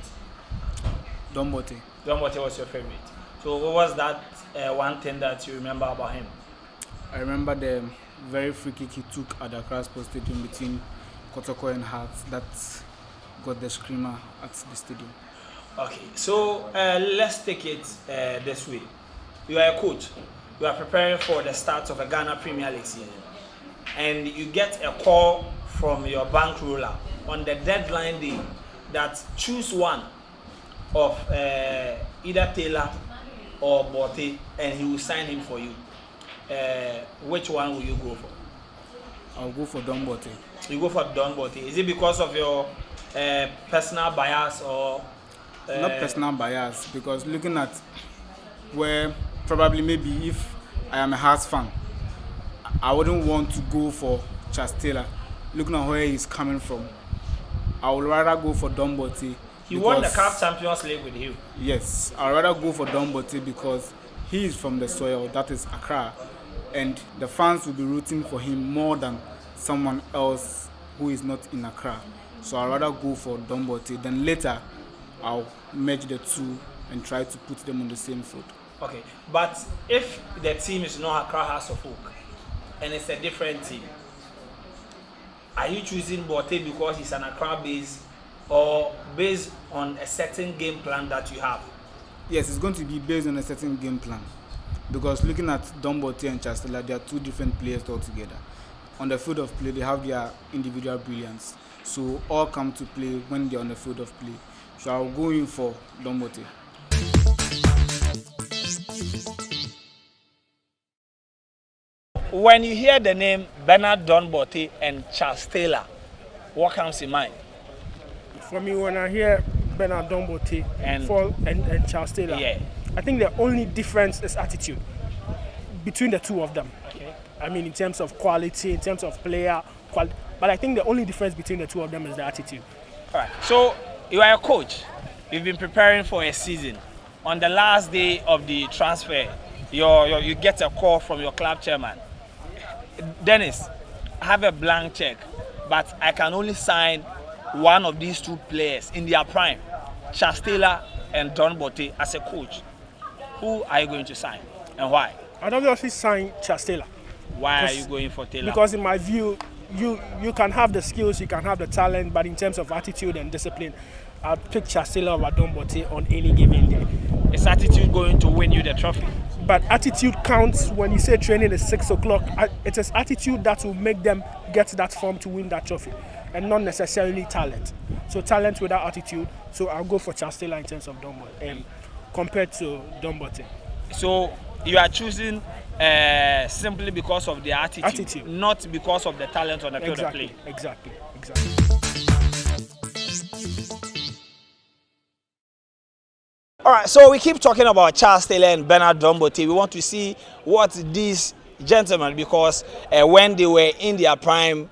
Don Bote.
Don Bote was your favorite. So what was that one thing that you remember about him?
I remember the very free kick he took at the Accra Sports Stadium between Kotoko and Hearts that got the screamer at the stadium.
Okay, so let's take it this way. You are a coach. You are preparing for the start of a Ghana Premier League season. And you get a call from your bankroller on the deadline day that choose one of either Taylor or Bote and he will sign him for you. Which one will you go for?
I'll go for Don Bote.
You go for Don Bote. Is it because of your personal bias or?
Not personal bias, because looking at where probably maybe if I am a Hearts fan, I wouldn't want to go for Charles Taylor. Looking at where he's coming from, I would rather go for Don Bote.
He won the CAF Champions League with you.
Yes, I'd rather go for Don Bote because he is from the soil, that is Accra, and the fans will be rooting for him more than someone else who is not in Accra. So I'd rather go for Don Bote. Then later, I'll merge the two and try to put them on the same foot.
Okay, but if the team is not Accra House of Folk and it's a different team, are you choosing Bote because he's an Accra base or based on a certain game plan that you have?
Yes, it's going to be based on a certain game plan. Because looking at Don Bote and Charles Taylor, they are two different players altogether. On the field of play, they have their individual brilliance. So all come to play when they're on the field of play. So I'll go in for Don Bote.
When you hear the name Bernard Don Bote and Charles Taylor, what comes in mind?
For me, when I hear Bernard Don Bote and Charles Taylor,
yeah.
I think the only difference is attitude between the two of them.
Okay.
I mean, in terms of quality, in terms of player quality, but I think the only difference between the two of them is the attitude.
All right. So you are a coach. You've been preparing for a season. On the last day of the transfer, you get a call from your club chairman. Dennis, I have a blank check, but I can only sign one of these two players in their prime, Charles Taylor and Don Bote, as a coach. Who are you going to sign and why?
I'd obviously sign Charles Taylor.
Why are you going for Taylor?
Because in my view, you can have the skills, you can have the talent, but in terms of attitude and discipline, I'd pick Charles Taylor over Don Bote on any given day.
Is attitude going to win you the trophy?
But attitude counts when you say training is 6 o'clock. It is attitude that will make them get that form to win that trophy, and not necessarily talent. So talent without attitude. So I'll go for Charles Taylor in terms of Don Bote compared to Don Bote.
So you are choosing simply because of the attitude, not because of the talent on the field of play.
Exactly.
All right, so we keep talking about Charles Taylor and Bernard Don Bote. We want to see what these gentlemen, because when they were in their prime,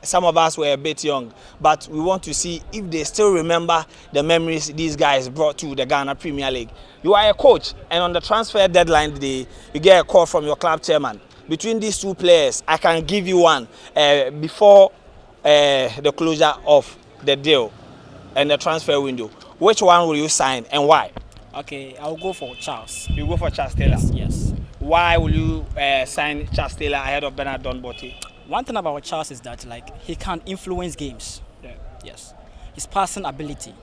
some of us were a bit young, but we want to see if they still remember the memories these guys brought to the Ghana Premier League. You are a coach, and on the transfer deadline day, you get a call from your club chairman. Between these two players, I can give you one before the closure of the deal and the transfer window. Which one will you sign and why?
Okay, I'll go for Charles.
You go for Charles Taylor?
Yes.
Why will you sign Charles Taylor ahead of Bernard Don Bote?
One thing about Charles is that he can influence games.
Yeah.
Yes. His passing ability,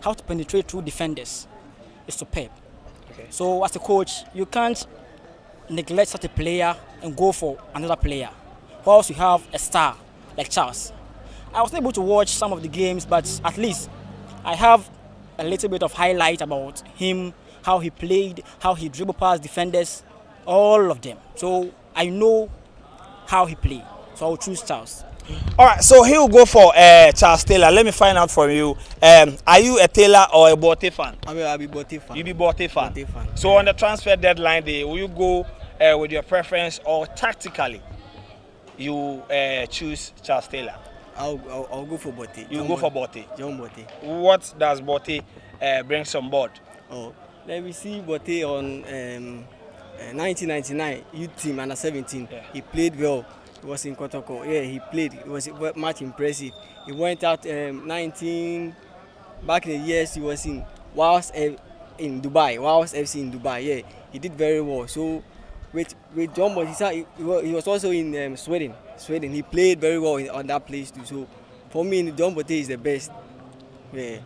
how to penetrate through defenders, is superb.
Okay.
So as a coach, you can't neglect such a player and go for another player. Whilst you have a star like Charles. I was able to watch some of the games, but at least I have a little bit of highlight about him, how he played, how he dribbled past defenders, all of them. So I know how he played. So I'll choose Charles.
All right, so he will go for Charles Taylor. Let me find out from you. Are you a Taylor or a Bote fan?
I'll be Bote fan.
You be Bote fan.
Bote fan.
So on the transfer deadline day, will you go with your preference, or tactically, you choose Charles Taylor?
I'll go for Botte.
You go for Botte.
John Botte.
What does Botte bring on board?
Oh, let me see Botte on 1999 youth team under 17. Yeah. He played well. He was in Kotoko. Yeah, he played. It was much impressive. He went out 19 back in the years. He was in in Dubai. Wales FC in Dubai. Yeah, he did very well. So with John Botte, he was also in Sweden. He played very well on that place too. So for me, John Botte is the best. Yeah.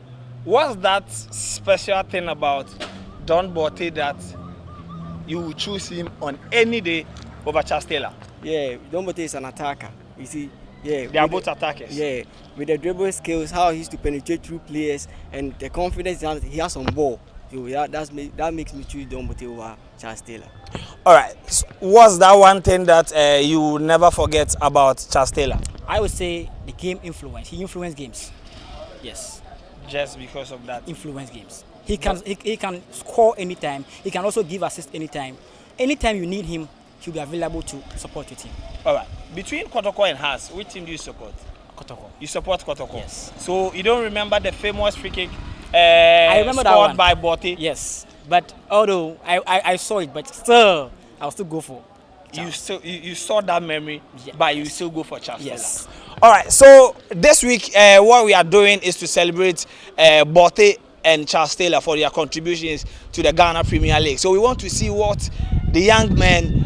What's that special thing about John Botte that you would choose him on any day over Charles Taylor?
Yeah, John Botte is an attacker. You see, yeah.
They are both attackers.
Yeah, with the dribble skills, how he used to penetrate through players, and the confidence he has on ball. So that makes me choose John Botte over Charles Taylor.
All right. What's that one thing that you will never forget about Charles Taylor?
I would say the game influence. He influenced games. Yes.
Just because of that.
Influence games. He can score anytime. He can also give assist anytime. Anytime you need him, he'll be available to support your team.
All right. Between Kotoko and Haas, which team do you support?
Kotoko.
You support Kotoko?
Yes.
So you don't remember the famous free kick
I remember
scored
that
by Botte?
Yes. But although I saw it, but still, I'll still go for Charles.
You saw that memory, yeah, but you still go for Charles.
Yes.
All right. So this week, what we are doing is to celebrate Botte and Charles Taylor for their contributions to the Ghana Premier League. So we want to see what the young men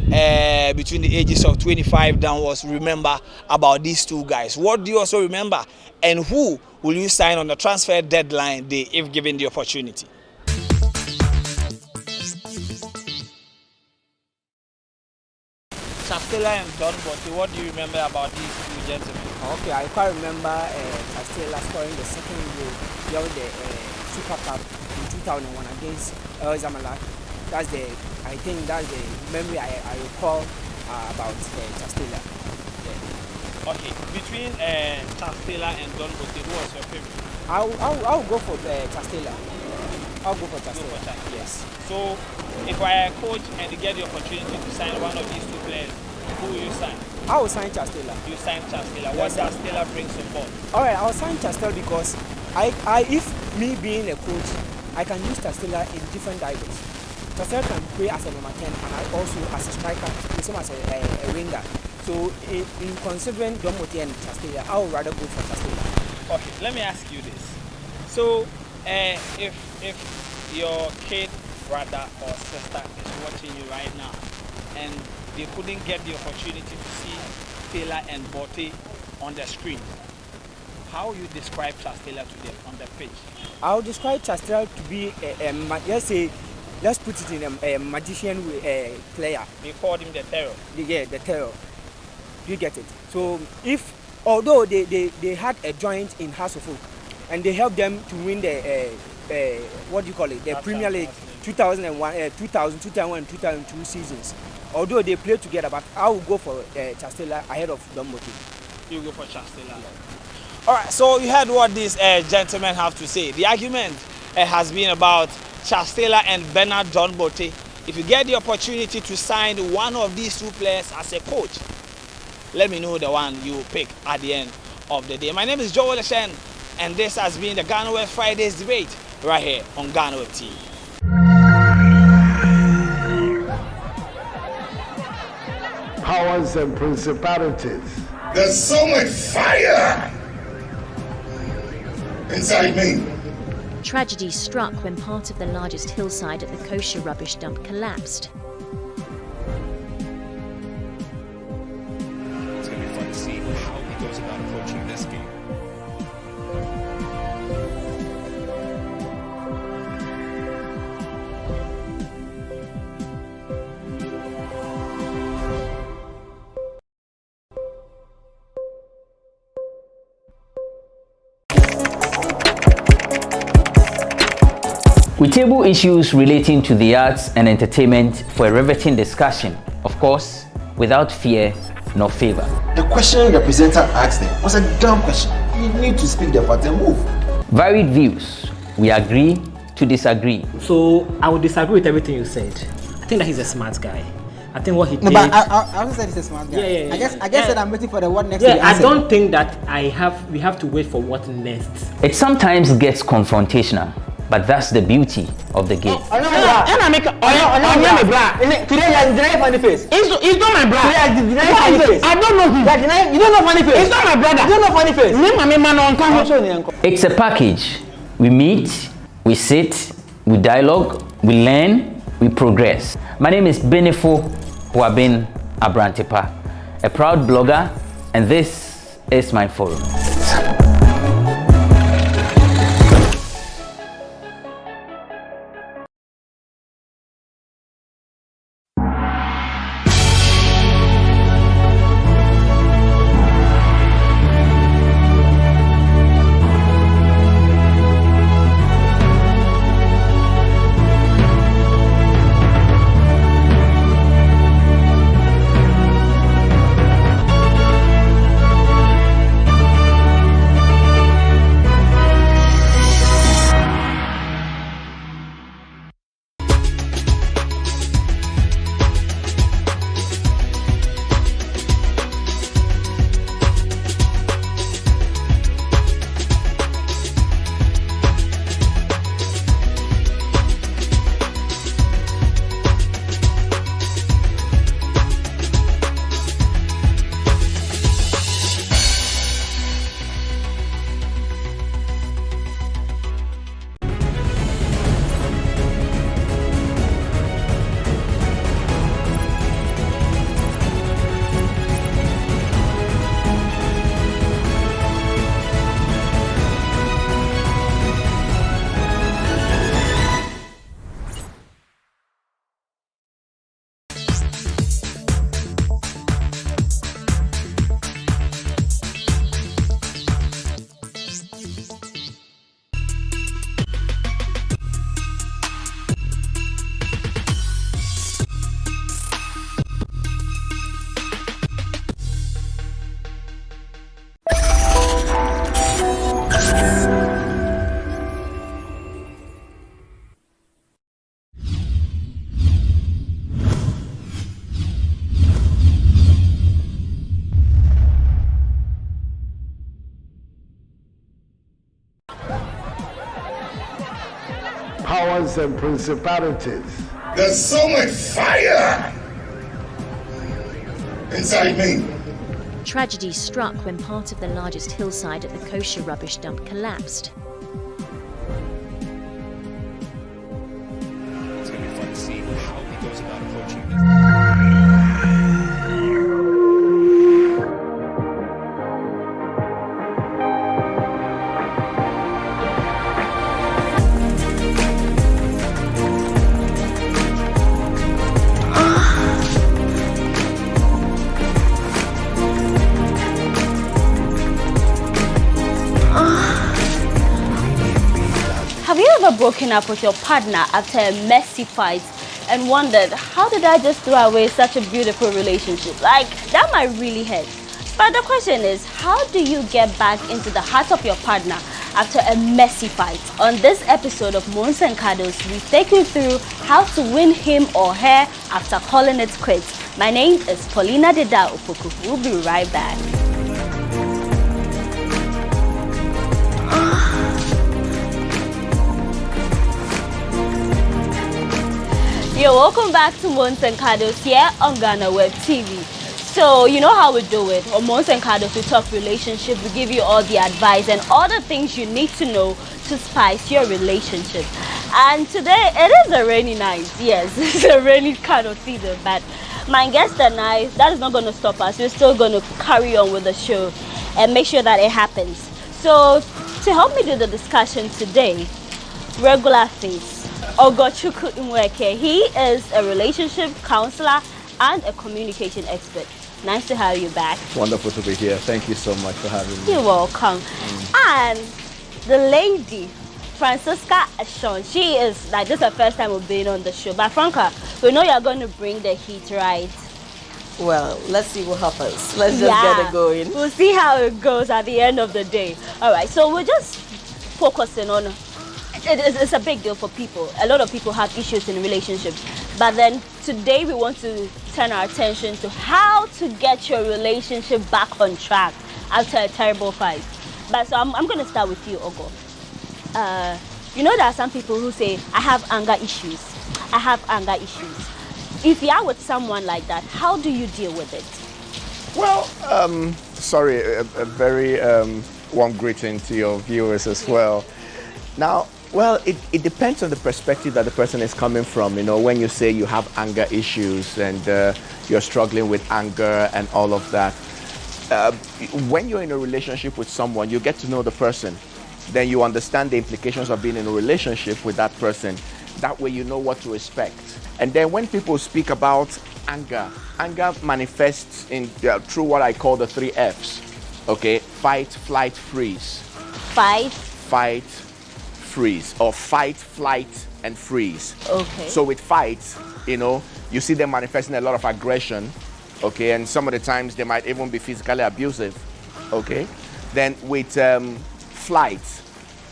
between the ages of 25 downwards remember about these two guys. What do you also remember, and who will you sign on the transfer deadline day if given the opportunity? Charles Taylor and John Botte, what do you remember about these two gentlemen?
Okay, I quite remember Charles Taylor scoring the second goal during the Super Cup in 2001 against El Zamalek. I think that's the memory I recall about Charles Taylor. Yeah.
Okay, between Charles Taylor and John Botte, who was your favorite?
I'll go for Charles Taylor. I'll go for Charles Taylor. Yes.
So, if I am a coach and you get the opportunity to sign one of these two players, who will you sign?
I will sign Charles Taylor.
You sign Charles Taylor. What Charles Taylor brings on board?
All right, I'll sign Charles Taylor because if me being a coach, I can use Charles Taylor in different divers. Charles Taylor can play as a number 10 and also as a striker, the same as a winger. So, in considering John Botte and Charles Taylor, I would rather go for Charles Taylor.
Okay, let me ask you this. So, if your kid, brother or sister is watching you right now and they couldn't get the opportunity to see Taylor and Botte on the screen, how you describe Charles Taylor to them on the pitch?
I'll describe Charles Taylor to be let's put it in a magician player.
They called him the Terror.
Yeah, the Terror. You get it? So although they had a joint in House of Oak and they helped them to win the what do you call it? The Premier League 2001, 2001 and 2002 seasons. Although they played together, but I will go for Charles Taylor ahead of John Botte.
You go for Charles Taylor. All right, so you heard what these gentlemen have to say. The argument has been about Charles Taylor and Bernard John Botte. If you get the opportunity to sign one of these two players as a coach, let me know the one you pick at the end of the day. My name is Joel Eshen, and this has been the GhanaWeb Fridays debate right here on GhanaWeb TV.
Powers and principalities.
There's so much fire inside me.
Tragedy struck when part of the largest hillside at the kosher rubbish dump collapsed.
It's going to be fun to see how he goes about approaching this game.
We table issues relating to the arts and entertainment for a riveting discussion, of course, without fear nor favor.
The question the presenter asked them was a dumb question. You need to speak the part and move.
Varied views. We agree to disagree.
So I would disagree with everything you said. I think that he's a smart guy.
I think what he
No,
did.
but I also said he's a smart guy.
Yeah.
I guess that I'm waiting for the what next.
Yeah, I don't think that we have to wait for what next.
It sometimes gets confrontational, but that's the beauty of the game.
Today you are denying funny face. It's not my brother. Today you are denying funny face. I don't know him. You don't know funny face. It's not my brother. You don't know funny face.
It's a package. We meet, we sit, we dialogue, we learn, we progress. My name is Benefo Huabin Abrantepa, a proud blogger, and this is my forum.
Powers and principalities.
There's so much fire inside me.
Tragedy struck when part of the largest hillside at the kosher rubbish dump collapsed.
It's going to be fun to see how he goes about approaching this.
Have you ever broken up with your partner after a messy fight and wondered, how did I just throw away such a beautiful relationship? Like, that might really hurt. But the question is, how do you get back into the heart of your partner after a messy fight? On this episode of Mons and Cuddles, we take you through how to win him or her after calling it quits. My name is Paulina Deda Opoku. We'll be right back. Yo, welcome back to Mons and Cuddles here on GhanaWeb TV. So, you know how we do it. On Mons and Cuddles, we talk relationship, we give you all the advice and all the things you need to know to spice your relationship. And today, it is a rainy night. Yes, it's a rainy kind of season, but my guests and I, that is not going to stop us. We're still going to carry on with the show and make sure that it happens. So, to help me do the discussion today, regular face. Ogochukwu Imweke. He is a relationship counselor and a communication expert. Nice to have you back.
Wonderful to be here. Thank you so much for having me.
You're welcome. And the lady, Francisca Ashon, she is, like, this is the first time we've been on the show. But Franca, we know you're going to bring the heat, right?
Well, let's see what happens. Let's just get it going.
We'll see how it goes at the end of the day. All right, so we're just focusing on it's a big deal for people. A lot of people have issues in relationships. But then today we want to turn our attention to how to get your relationship back on track after a terrible fight. But so I'm going to start with you, Ogo. You know, there are some people who say, I have anger issues. I have anger issues. If you are with someone like that, how do you deal with it?
Well, sorry, a very warm greeting to your viewers as well. Now, well, it depends on the perspective that the person is coming from. You know, when you say you have anger issues and you're struggling with anger and all of that, when you're in a relationship with someone, you get to know the person. Then you understand the implications of being in a relationship with that person. That way you know what to expect. And then when people speak about anger manifests in through what I call the 3 Fs. Okay, fight, flight, freeze.
Fight,
freeze, or fight, flight, and freeze.
Okay.
So with fight, you know, you see them manifesting a lot of aggression. Okay, and some of the times they might even be physically abusive. Okay, then with flight,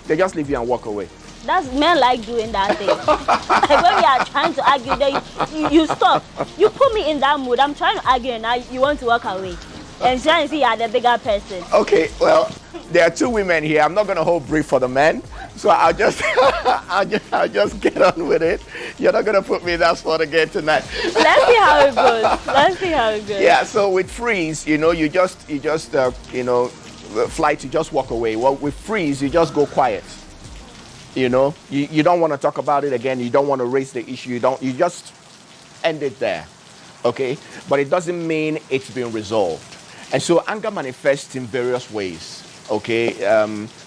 they just leave you and walk away.
That's men like doing that thing. Like when we are trying to argue, then you stop. You put me in that mood. I'm trying to argue and now you want to walk away. And trying to see you are the bigger person.
Okay, well, there are 2 women here. I'm not going to hold brief for the men, so I'll just I'll just get on with it. You're not going to put me in that spot again tonight.
Let's see how it goes. Let's see how it goes.
Yeah. So with freeze, you know, you just you know, flight, you just walk away. Well, with freeze, you just go quiet. You know, you don't want to talk about it again. You don't want to raise the issue. You just end it there. Okay, but it doesn't mean it's been resolved. And so anger manifests in various ways, okay,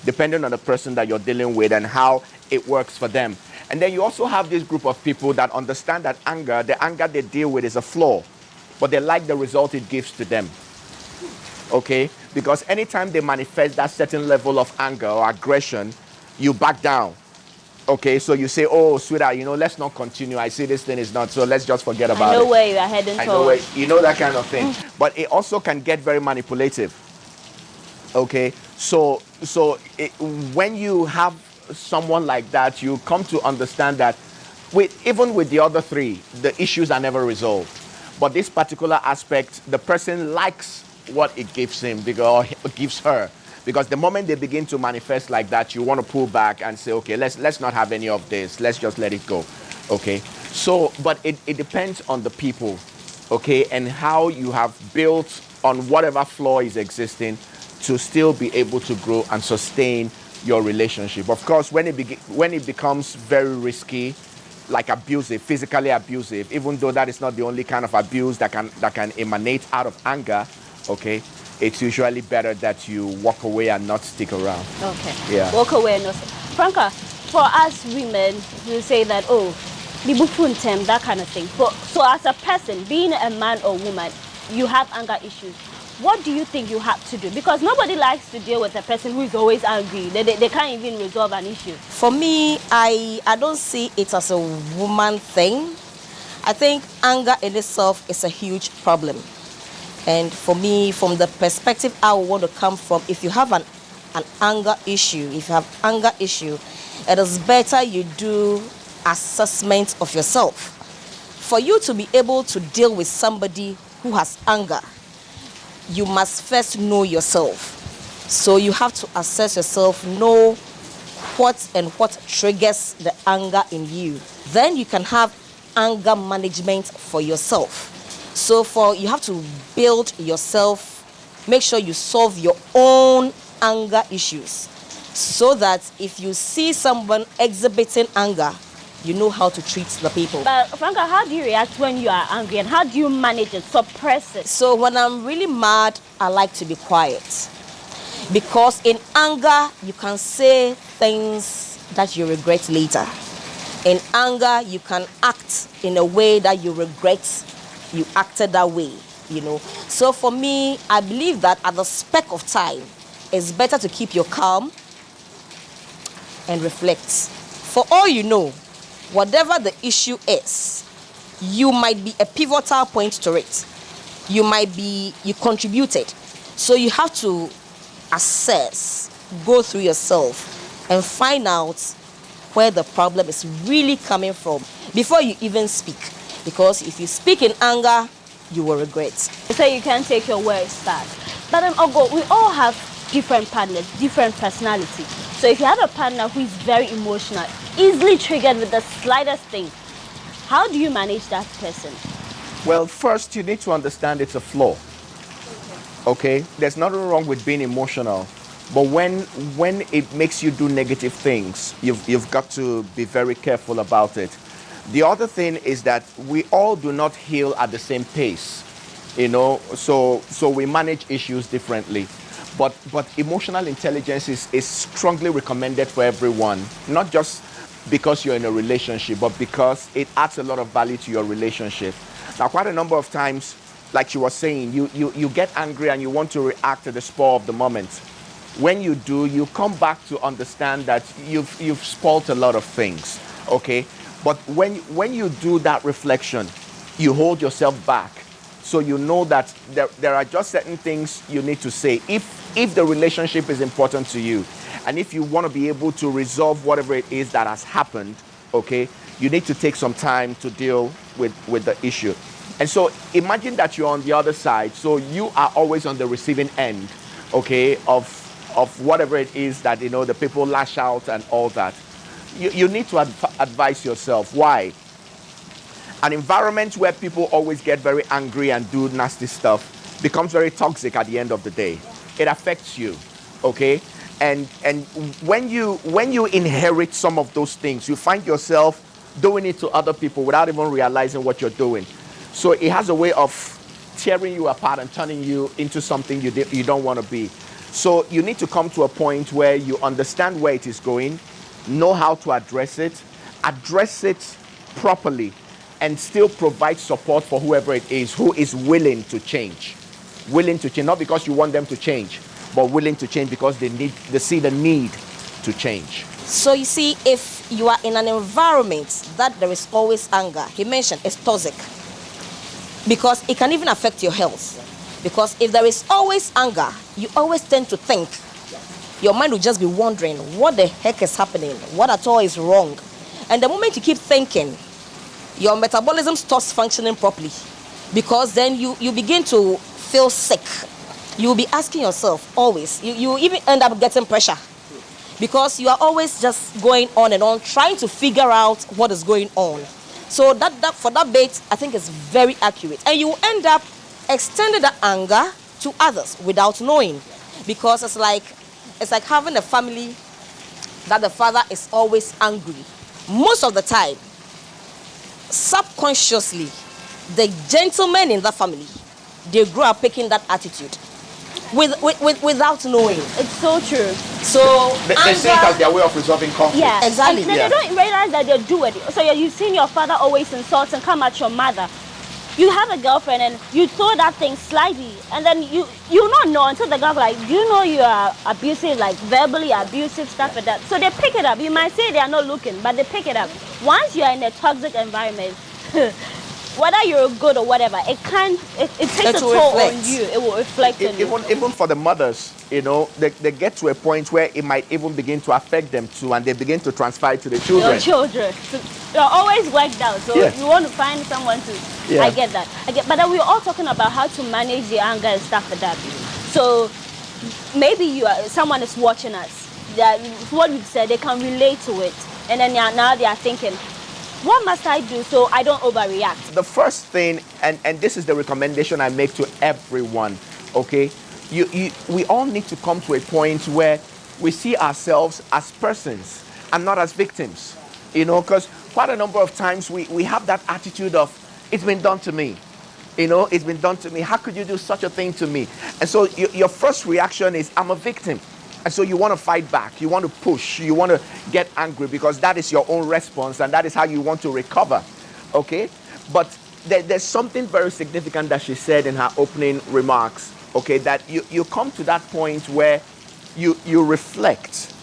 depending on the person that you're dealing with and how it works for them. And then you also have this group of people that understand that the anger they deal with is a flaw, but they like the result it gives to them, okay? Because anytime they manifest that certain level of anger or aggression, you back down. Okay, so you say, oh, sweetheart, you know, let's not continue. I see this thing is not, so let's just forget about it.
I know where you are heading towards.
You know that kind of thing. But it also can get very manipulative. Okay, so when you have someone like that, you come to understand that even with the other 3, the issues are never resolved. But this particular aspect, the person likes what it gives him or gives her. Because the moment they begin to manifest like that, you want to pull back and say, okay, let's not have any of this. Let's just let it go. Okay. So, but it depends on the people, okay, and how you have built on whatever flaw is existing to still be able to grow and sustain your relationship. Of course, when it becomes very risky, like abusive, physically abusive, even though that is not the only kind of abuse that can emanate out of anger, okay, it's usually better that you walk away and not stick around.
Okay.
Yeah.
Walk away and not. Franca, for us women, you say that, oh, libufuntem, that kind of thing. So as a person, being a man or woman, you have anger issues. What do you think you have to do? Because nobody likes to deal with a person who is always angry. They can't even resolve an issue.
For me, I don't see it as a woman thing. I think anger in itself is a huge problem. And for me, from the perspective I would want to come from, if you have an anger issue, it is better you do assessment of yourself. For you to be able to deal with somebody who has anger, you must first know yourself. So you have to assess yourself, know what triggers the anger in you. Then you can have anger management for yourself. So you have to build yourself, make sure you solve your own anger issues, so that if you see someone exhibiting anger, you know how to treat the people.
But Franca, how do you react when you are angry and how do you manage it, suppress it?
So when I'm really mad, I like to be quiet. Because in anger, you can say things that you regret later. In anger, you can act in a way that you regret you acted that way, you know. So for me, I believe that at the speck of time, it's better to keep your calm and reflect. For all you know, whatever the issue is, you might be a pivotal point to it. You contributed. So you have to assess, go through yourself and find out where the problem is really coming from before you even speak. Because if you speak in anger, you will regret.
So you can't take your words back. But Ogo, we all have different partners, different personalities. So if you have a partner who is very emotional, easily triggered with the slightest thing, how do you manage that person?
Well, first you need to understand it's a flaw. Okay? There's nothing wrong with being emotional. But when it makes you do negative things, you've got to be very careful about it. The other thing is that we all do not heal at the same pace, you know, so we manage issues differently. But emotional intelligence is strongly recommended for everyone, not just because you're in a relationship, but because it adds a lot of value to your relationship. Now, quite a number of times, like you were saying, you get angry and you want to react to the spur of the moment. When you do, you come back to understand that you've spoiled a lot of things, okay? But when you do that reflection, you hold yourself back. So you know that there are just certain things you need to say. If the relationship is important to you, and if you want to be able to resolve whatever it is that has happened, okay, you need to take some time to deal with the issue. And so imagine that you're on the other side. So you are always on the receiving end, okay, of whatever it is that, you know, the people lash out and all that. You need to advise yourself. Why? An environment where people always get very angry and do nasty stuff becomes very toxic at the end of the day. It affects you, okay? And when you inherit some of those things, you find yourself doing it to other people without even realizing what you're doing. So it has a way of tearing you apart and turning you into something you don't want to be. So you need to come to a point where you understand where it is going, know how to address it properly, and still provide support for whoever it is who is willing to change. Willing to change, not because you want them to change, but willing to change because they see the need to change.
So you see, if you are in an environment that there is always anger, he mentioned it's toxic, because it can even affect your health. Because if there is always anger, you always tend to think. Your mind will just be wondering, what the heck is happening? What at all is wrong? And the moment you keep thinking, your metabolism stops functioning properly. Because then you begin to feel sick. You'll be asking yourself always. You even end up getting pressure. Because you are always just going on and on, trying to figure out what is going on. So that for that bait, I think is very accurate. And you end up extending the anger to others without knowing. Because it's like having a family that the father is always angry. Most of the time, subconsciously, the gentlemen in the family, they grow up picking that attitude without knowing.
It's so true.
So
they see it as their way of resolving conflict.
Yeah,
exactly.
And they don't realize that they do it. So you've seen your father always insult and come at your mother. You have a girlfriend and you throw that thing slightly, and then you not know until the girl like, do you know you are abusive, like verbally abusive, stuff like that. So they pick it up. You might say they are not looking, but they pick it up. Once you are in a toxic environment, whether you're good or whatever, it takes a toll on you. It will reflect on you.
Even for the mothers, you know, they get to a point where it might even begin to affect them too, and they begin to transfer it to the children.
Your children. So they're always worked out. So
Yes.
you want to find someone to.
Yeah.
I get that. But then we're all talking about how to manage the anger and stuff like that. So maybe someone is watching us. What we've said, they can relate to it, and then now they are thinking, what must I do so I don't overreact?
The first thing, and this is the recommendation I make to everyone, okay? We all need to come to a point where we see ourselves as persons and not as victims, you know, because quite a number of times we have that attitude of, it's been done to me, you know, it's been done to me. How could you do such a thing to me? And so your first reaction is, I'm a victim. And so you want to fight back, you want to push, you want to get angry because that is your own response and that is how you want to recover, okay? But there's something very significant that she said in her opening remarks, okay, that you come to that point where you reflect.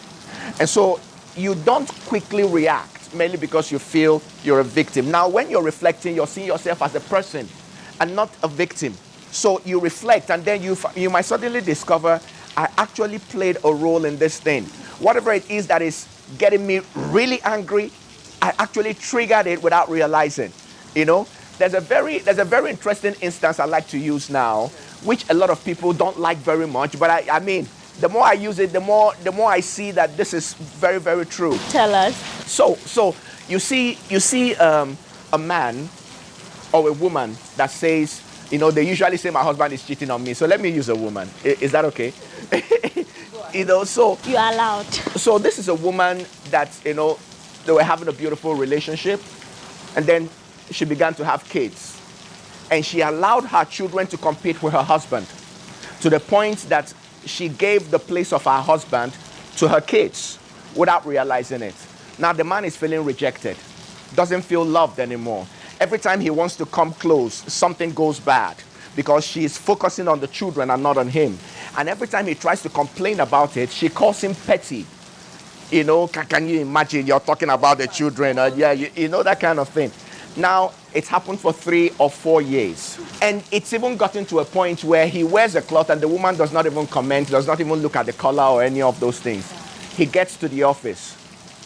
And so you don't quickly react, mainly because you feel you're a victim. Now, when you're reflecting, you're seeing yourself as a person and not a victim. So you reflect and then you might suddenly discover, I actually played a role in this thing. Whatever it is that is getting me really angry. I actually triggered it without realizing. You know, there's a very interesting instance I like to use now, which a lot of people don't like very much. But I mean, the more I use it, the more I see that this is very, very true.
Tell us.
So you see a man or a woman that says, you know, they usually say my husband is cheating on me. So let me use a woman. Is that okay? You know, so
you are allowed.
So this is a woman that, you know, they were having a beautiful relationship, and then she began to have kids, and she allowed her children to compete with her husband to the point that she gave the place of her husband to her kids without realizing it. Now the man is feeling rejected, doesn't feel loved anymore. Every time he wants to come close, something goes bad because she is focusing on the children and not on him. And every time he tries to complain about it, she calls him petty. You know, can you imagine? You're talking about the children. Yeah, you know, that kind of thing. Now, it's happened for 3 or 4 years. And it's even gotten to a point where he wears a cloth and the woman does not even comment, does not even look at the color or any of those things. He gets to the office,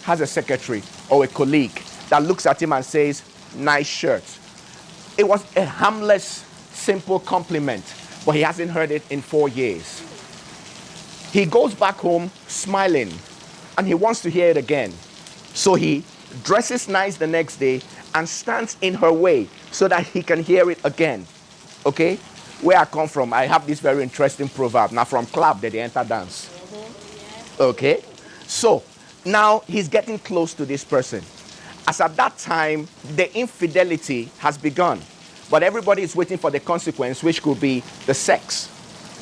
has a secretary or a colleague that looks at him and says, nice shirt. It was a harmless, simple compliment, but he hasn't heard it in 4 years. He goes back home smiling, and he wants to hear it again. So he dresses nice the next day and stands in her way so that he can hear it again. Okay? Where I come from, I have this very interesting proverb. Now from club, they enter dance. Okay? So now he's getting close to this person. As at that time, the infidelity has begun. But everybody is waiting for the consequence, which could be the sex.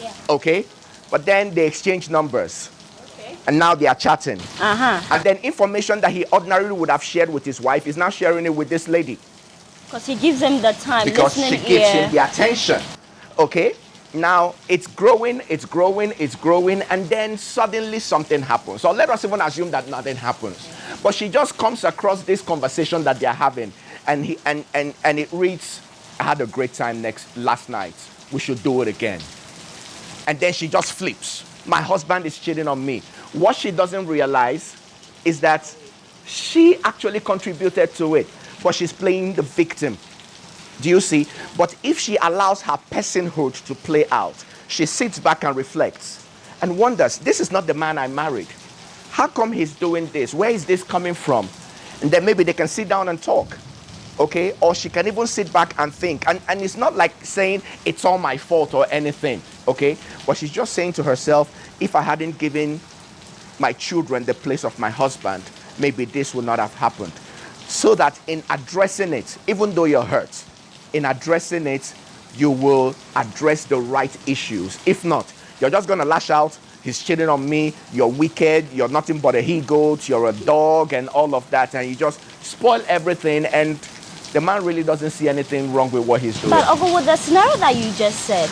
Yeah. Okay? But then they exchange numbers. Okay. And now they are chatting. And then information that he ordinarily would have shared with his wife is now sharing it with this lady.
Because he gives him the time,
because she gives him the attention. Okay? Now, it's growing, and then suddenly something happens. So let us even assume that nothing happens. But she just comes across this conversation that they're having, and it reads, I had a great time last night. We should do it again. And then she just flips. My husband is cheating on me. What she doesn't realize is that she actually contributed to it, but she's playing the victim. Do you see? But if she allows her personhood to play out, she sits back and reflects and wonders, this is not the man I married. How come he's doing this? Where is this coming from? And then maybe they can sit down and talk. Okay? Or she can even sit back and think. And it's not like saying it's all my fault or anything. Okay? But she's just saying to herself, if I hadn't given my children the place of my husband, maybe this would not have happened. So that in addressing it, even though you're hurt, in addressing it, you will address the right issues. If not, you're just going to lash out, he's cheating on me, you're wicked, you're nothing but a he-goat, you're a dog, and all of that, and you just spoil everything, and the man really doesn't see anything wrong with what he's doing.
But over with the scenario that you just said,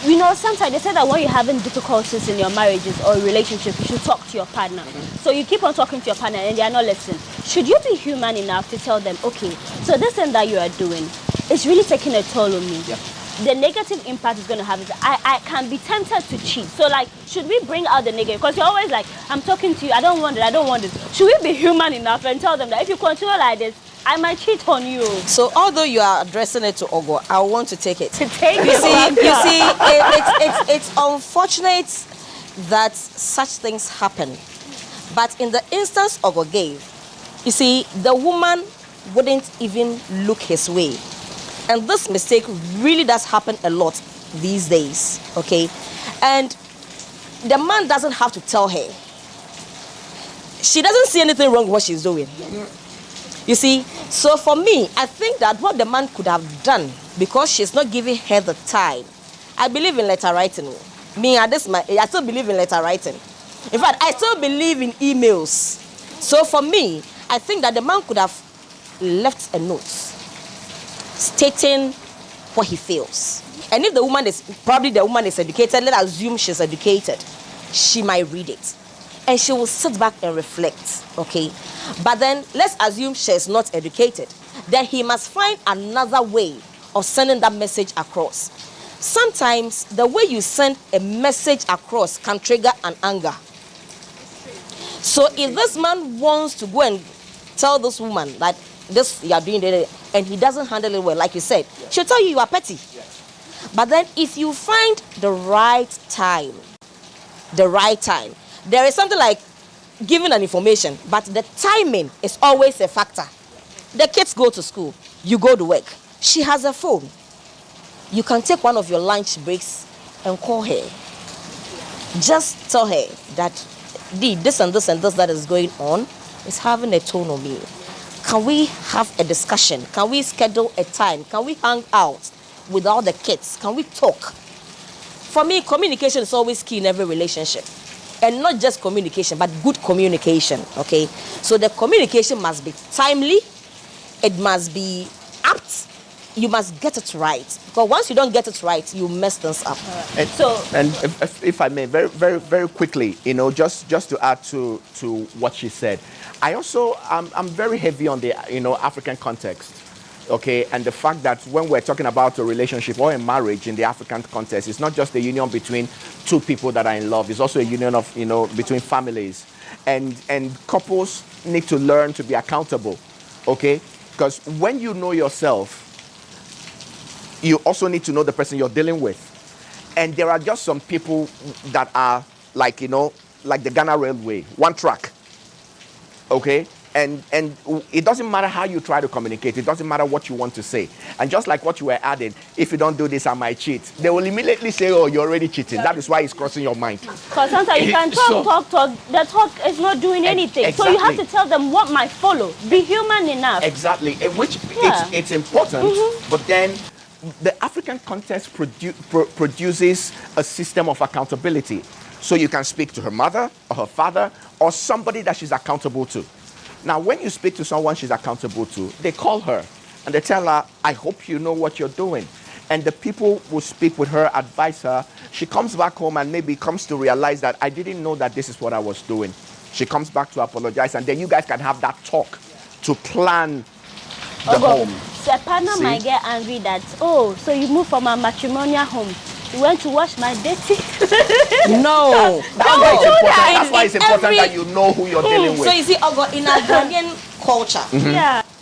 you know, sometimes they say that when you're having difficulties in your marriages or relationship, you should talk to your partner. So you keep on talking to your partner and they are not listening. Should you be human enough to tell them, okay, so this thing that you are doing, it's really taking a toll on me. Yeah. The negative impact is going to have is I can be tempted to cheat. So like, should we bring out the negative? Because you're always like, I'm talking to you, I don't want it. Should we be human enough and tell them that if you continue like this, I might cheat on you?
So although you are addressing it to Ogo, I want to take it.
To take it.
You see, it's unfortunate that such things happen. But in the instance Ogo gave, you see, the woman wouldn't even look his way. And this mistake really does happen a lot these days, okay? And the man doesn't have to tell her. She doesn't see anything wrong with what she's doing. You see, so for me, I think that what the man could have done, because she's not giving her the time, I believe in letter writing. Me, I still believe in letter writing. In fact, I still believe in emails. So for me, I think that the man could have left a note stating what he feels. And if the woman is educated, let's assume she's educated, she might read it. And she will sit back and reflect, okay? But then, let's assume she's not educated. Then he must find another way of sending that message across. Sometimes, the way you send a message across can trigger an anger. So if this man wants to go and tell this woman that this you are doing it, and he doesn't handle it well, like you said, she'll tell you are petty. But then if you find the right time, there is something like giving an information, but the timing is always a factor. The kids go to school, you go to work. She has a phone. You can take one of your lunch breaks and call her. Just tell her that this and this and this that is going on is having a toll on me. Can we have a discussion? Can we schedule a time? Can we hang out with all the kids? Can we talk? For me, communication is always key in every relationship. And not just communication, but good communication, okay? So the communication must be timely. It must be apt. You must get it right. Because once you don't get it right, you mess things up.
And if I may, very, very, very quickly, just to add to what she said, I also, I'm very heavy on the, African context. Okay, and the fact that when we're talking about a relationship or a marriage in the African context, it's not just a union between two people that are in love. It's also a union of, between families. And couples need to learn to be accountable, okay? Because when you know yourself, you also need to know the person you're dealing with. And there are just some people that are like, like the Ghana Railway, one track, okay? And it doesn't matter how you try to communicate. It doesn't matter what you want to say. And just like what you were adding, if you don't do this, I might cheat. They will immediately say, oh, you're already cheating. That is why it's crossing your mind.
Because sometimes you can talk. The talk is not doing anything.
Exactly.
So you have to tell them what might follow. Be human enough.
Exactly. Which it's important, but then the African context produces a system of accountability. So you can speak to her mother or her father or somebody that she's accountable to. Now, when you speak to someone she's accountable to, they call her and they tell her, I hope you know what you're doing. And the people will speak with her, advise her. She comes back home and maybe comes to realize that I didn't know that this is what I was doing. She comes back to apologize, and then you guys can have that talk to plan the home.
So a partner might get angry that, oh, so you moved from a matrimonial home. You went to wash my dirty.
No.
That's why it's important that you know who you're dealing with.
So you see, in our Ghanaian culture,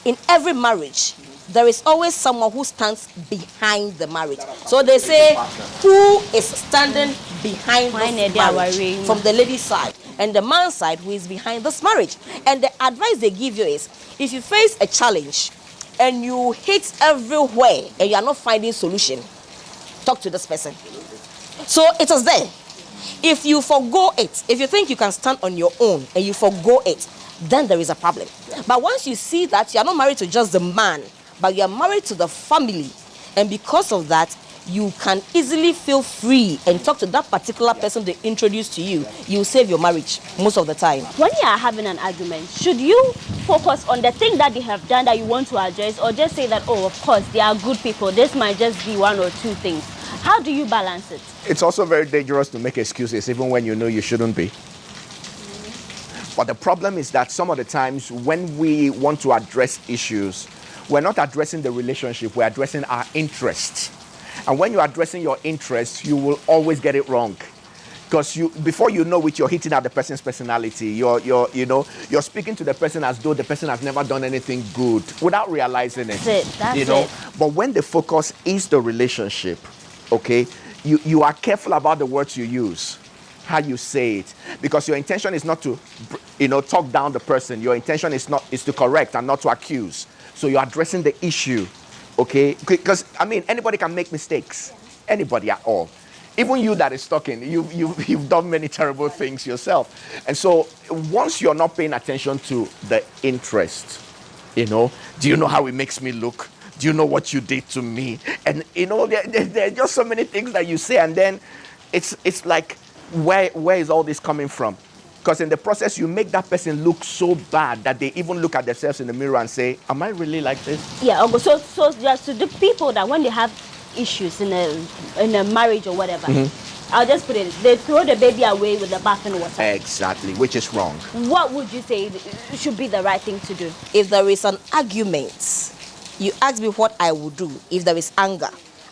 in every marriage, there is always someone who stands behind the marriage. So they say, who is standing behind this marriage? From the lady's side. And the man's side, who is behind this marriage. And the advice they give you is, if you face a challenge and you hit everywhere and you are not finding solution, talk to this person. So it is there. If you forgo it, if you think you can stand on your own and you forgo it, then there is a problem. But once you see that you are not married to just the man, but you are married to the family, and because of that, you can easily feel free and talk to that particular person they introduced to you, you will save your marriage most of the time.
When you are having an argument, should you focus on the thing that they have done that you want to address, or just say that, oh, of course, they are good people, this might just be one or two things? How do you balance it?
It's also very dangerous to make excuses even when you know you shouldn't be. But the problem is that some of the times when we want to address issues, we're not addressing the relationship, we're addressing our interests. And when you're addressing your interests, you will always get it wrong. Because before you know it, you're hitting at the person's personality. You're speaking to the person as though the person has never done anything good without realizing it.
That's it.
But when the focus is the relationship, okay, you are careful about the words you use, how you say it, because your intention is not to, talk down the person. Your intention is to correct and not to accuse. So you're addressing the issue. Okay, because anybody can make mistakes, anybody at all. Even you that is talking, you've done many terrible things yourself. And so once you're not paying attention to the interest, do you know how it makes me look? Do you know what you did to me? And there are just so many things that you say, and then it's like, where is all this coming from? Because in the process, you make that person look so bad that they even look at themselves in the mirror and say, am I really like this?
Yeah, so just to the people that when they have issues in a marriage or whatever, I'll just put it, they throw the baby away with the bathing water.
Exactly, which is wrong.
What would you say should be the right thing to do?
If there is an argument, you ask me what I would do if there is anger.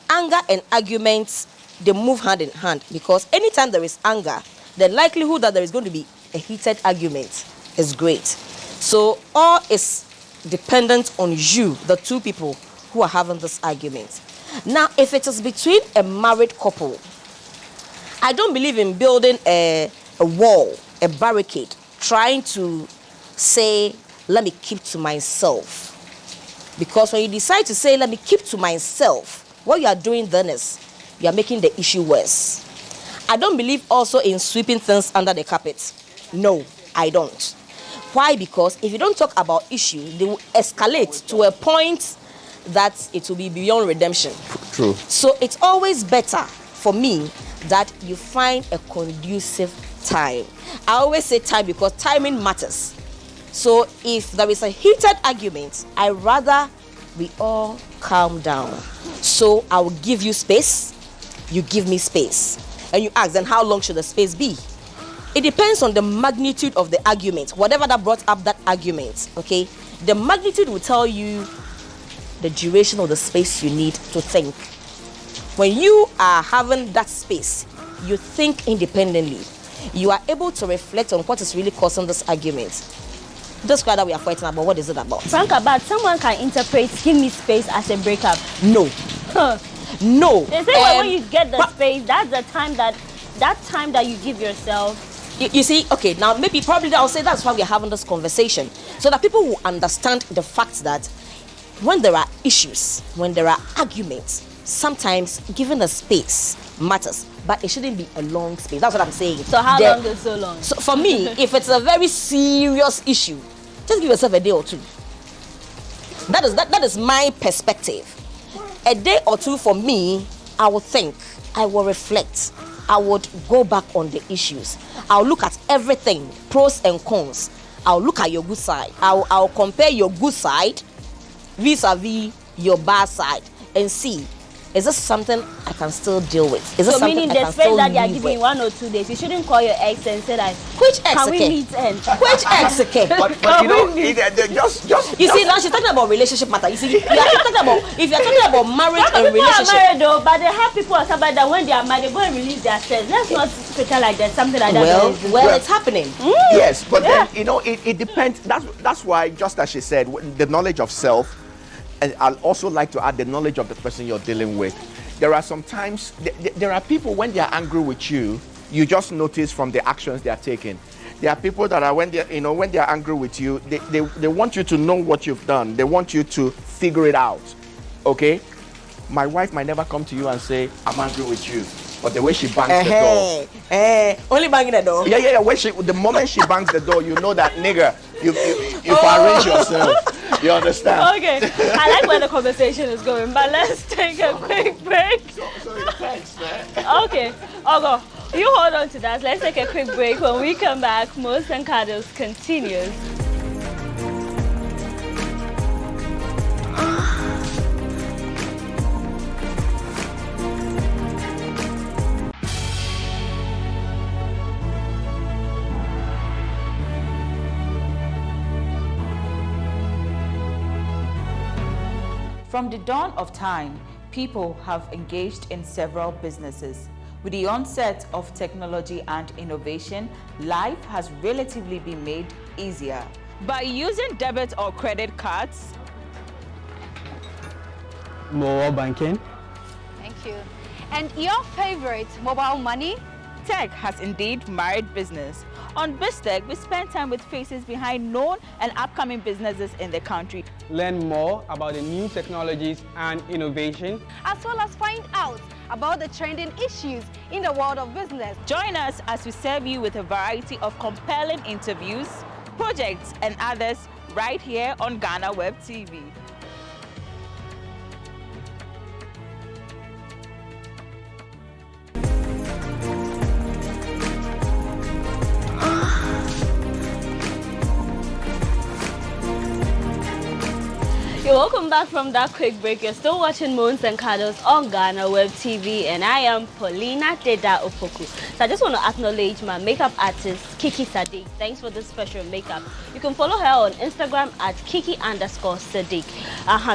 Anger and arguments, they move hand in hand, because anytime there is anger, the likelihood that there is going to be a heated argument is great. So all is dependent on you, the two people who are having this argument. Now, if it is between a married couple, I don't believe in building a wall, a barricade, trying to say, let me keep to myself. Because when you decide to say, let me keep to myself, what you are doing then is, you are making the issue worse. I don't believe also in sweeping things under the carpet. No, I don't. Why? Because if you don't talk about issues, they will escalate to a point that it will be beyond redemption.
True.
So it's always better for me that you find a conducive time. I always say time because timing matters. So if there is a heated argument, I rather we all calm down. So I will give you space, you give me space. And you ask, then how long should the space be? It depends on the magnitude of the argument, whatever that brought up that argument, okay? The magnitude will tell you the duration of the space you need to think. When you are having that space, you think independently. You are able to reflect on what is really causing this argument. This cry that we are fighting about, what is it about?
Franca, but someone can interpret give me space as a breakup.
No. No.
They say when you get the space, that's the time that you give yourself.
You see, okay, now probably I'll say that's why we're having this conversation. So that people will understand the fact that when there are issues, when there are arguments, sometimes giving a space matters, but it shouldn't be a long space. That's what I'm saying.
So how long is so long?
So for me, if it's a very serious issue, just give yourself a day or two. That is my perspective. A day or two for me, I will think, I will reflect, I would go back on the issues. I'll look at everything, pros and cons. I'll look at your good side. I'll compare your good side vis-a-vis your bad side and see, is this something I can still deal with? Is this
so
something
meaning
I
the
can
space
still
that they are
live
giving
with?
1 or 2 days, you shouldn't call your ex and say that,
which ex?
can we meet and
which ex?
But you know, just
you see, now she's talking about relationship matter. You see, if you're talking about marriage and
people
relationship.
are married though, but they have people who are about that when they are married, they go and release their stress. Let's not pretend like there's something like that.
Well, it's happening.
Yes, but then it depends. That's why, just as she said, the knowledge of self, and I'll also like to add the knowledge of the person you're dealing with. There are sometimes there are people when they are angry with you, you just notice from the actions they are taking. There are people that are when they are angry with you, they want you to know what you've done. They want you to figure it out. Okay? My wife might never come to you and say, I'm angry with you. But the way she bangs the door.
Only banging the door.
Yeah. The moment she bangs the door, you know that nigga, you've arranged yourself. You understand?
Okay. I like where the conversation is going, but let's take a quick break.
Thanks, man.
Okay. Ogo, you hold on to that. Let's take a quick break. When we come back, Most and Cuddles continues.
From the dawn of time, people have engaged in several businesses. With the onset of technology and innovation, life has relatively been made easier.
By using debit or credit cards,
mobile banking.
Thank you. And your favorite, mobile money?
Tech has indeed married business. On BizTech, we spend time with faces behind known and upcoming businesses in the country.
Learn more about the new technologies and innovation,
as well as find out about the trending issues in the world of business.
Join us as we serve you with a variety of compelling interviews, projects, and others right here on GhanaWeb TV.
You're welcome back from that quick break. You're still watching Moons and Cuddles on GhanaWeb TV, and I am Paulina Teda Opoku. So I just want to acknowledge my makeup artist, Kiki Sadiq. Thanks for this special makeup. You can follow her on Instagram at Kiki_Sadiq.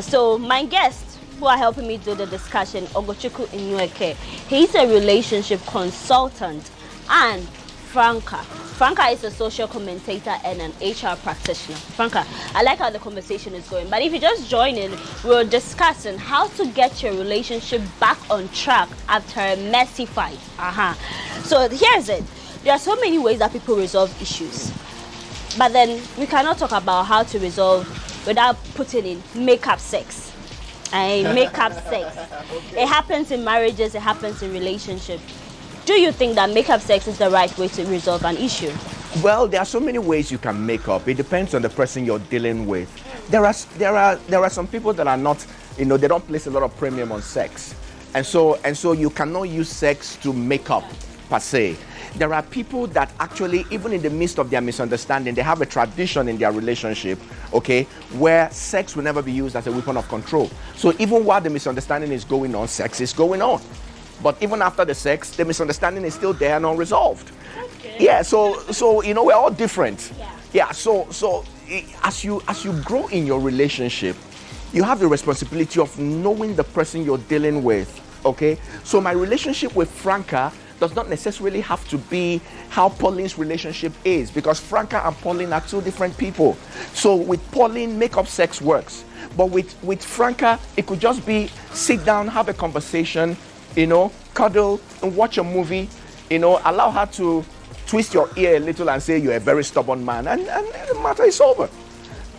So my guest who are helping me do the discussion, Ogochukwu Inueke. He's a relationship consultant, and Franca. Franca is a social commentator and an HR practitioner. Franca, I like how the conversation is going, but if you just join in, we're discussing how to get your relationship back on track after a messy fight. So here's it. There are so many ways that people resolve issues, but then we cannot talk about how to resolve without putting in makeup sex. Makeup sex. Okay. It happens in marriages, it happens in relationships. Do you think that makeup sex is the right way to resolve an issue?
Well, there are so many ways you can make up. It depends on the person you're dealing with. There are some people that are not, they don't place a lot of premium on sex, and so you cannot use sex to make up per se. There are people that actually, even in the midst of their misunderstanding, they have a tradition in their relationship, okay, where sex will never be used as a weapon of control. So even while the misunderstanding is going on, sex is going on. But even after the sex, the misunderstanding is still there and unresolved. Yeah, so we're all different. Yeah, so as you grow in your relationship, you have the responsibility of knowing the person you're dealing with, okay? So my relationship with Franca does not necessarily have to be how Pauline's relationship is, because Franca and Pauline are two different people. So with Pauline, makeup sex works. But with Franca, it could just be sit down, have a conversation, cuddle and watch a movie, allow her to twist your ear a little and say you're a very stubborn man, and the matter is over.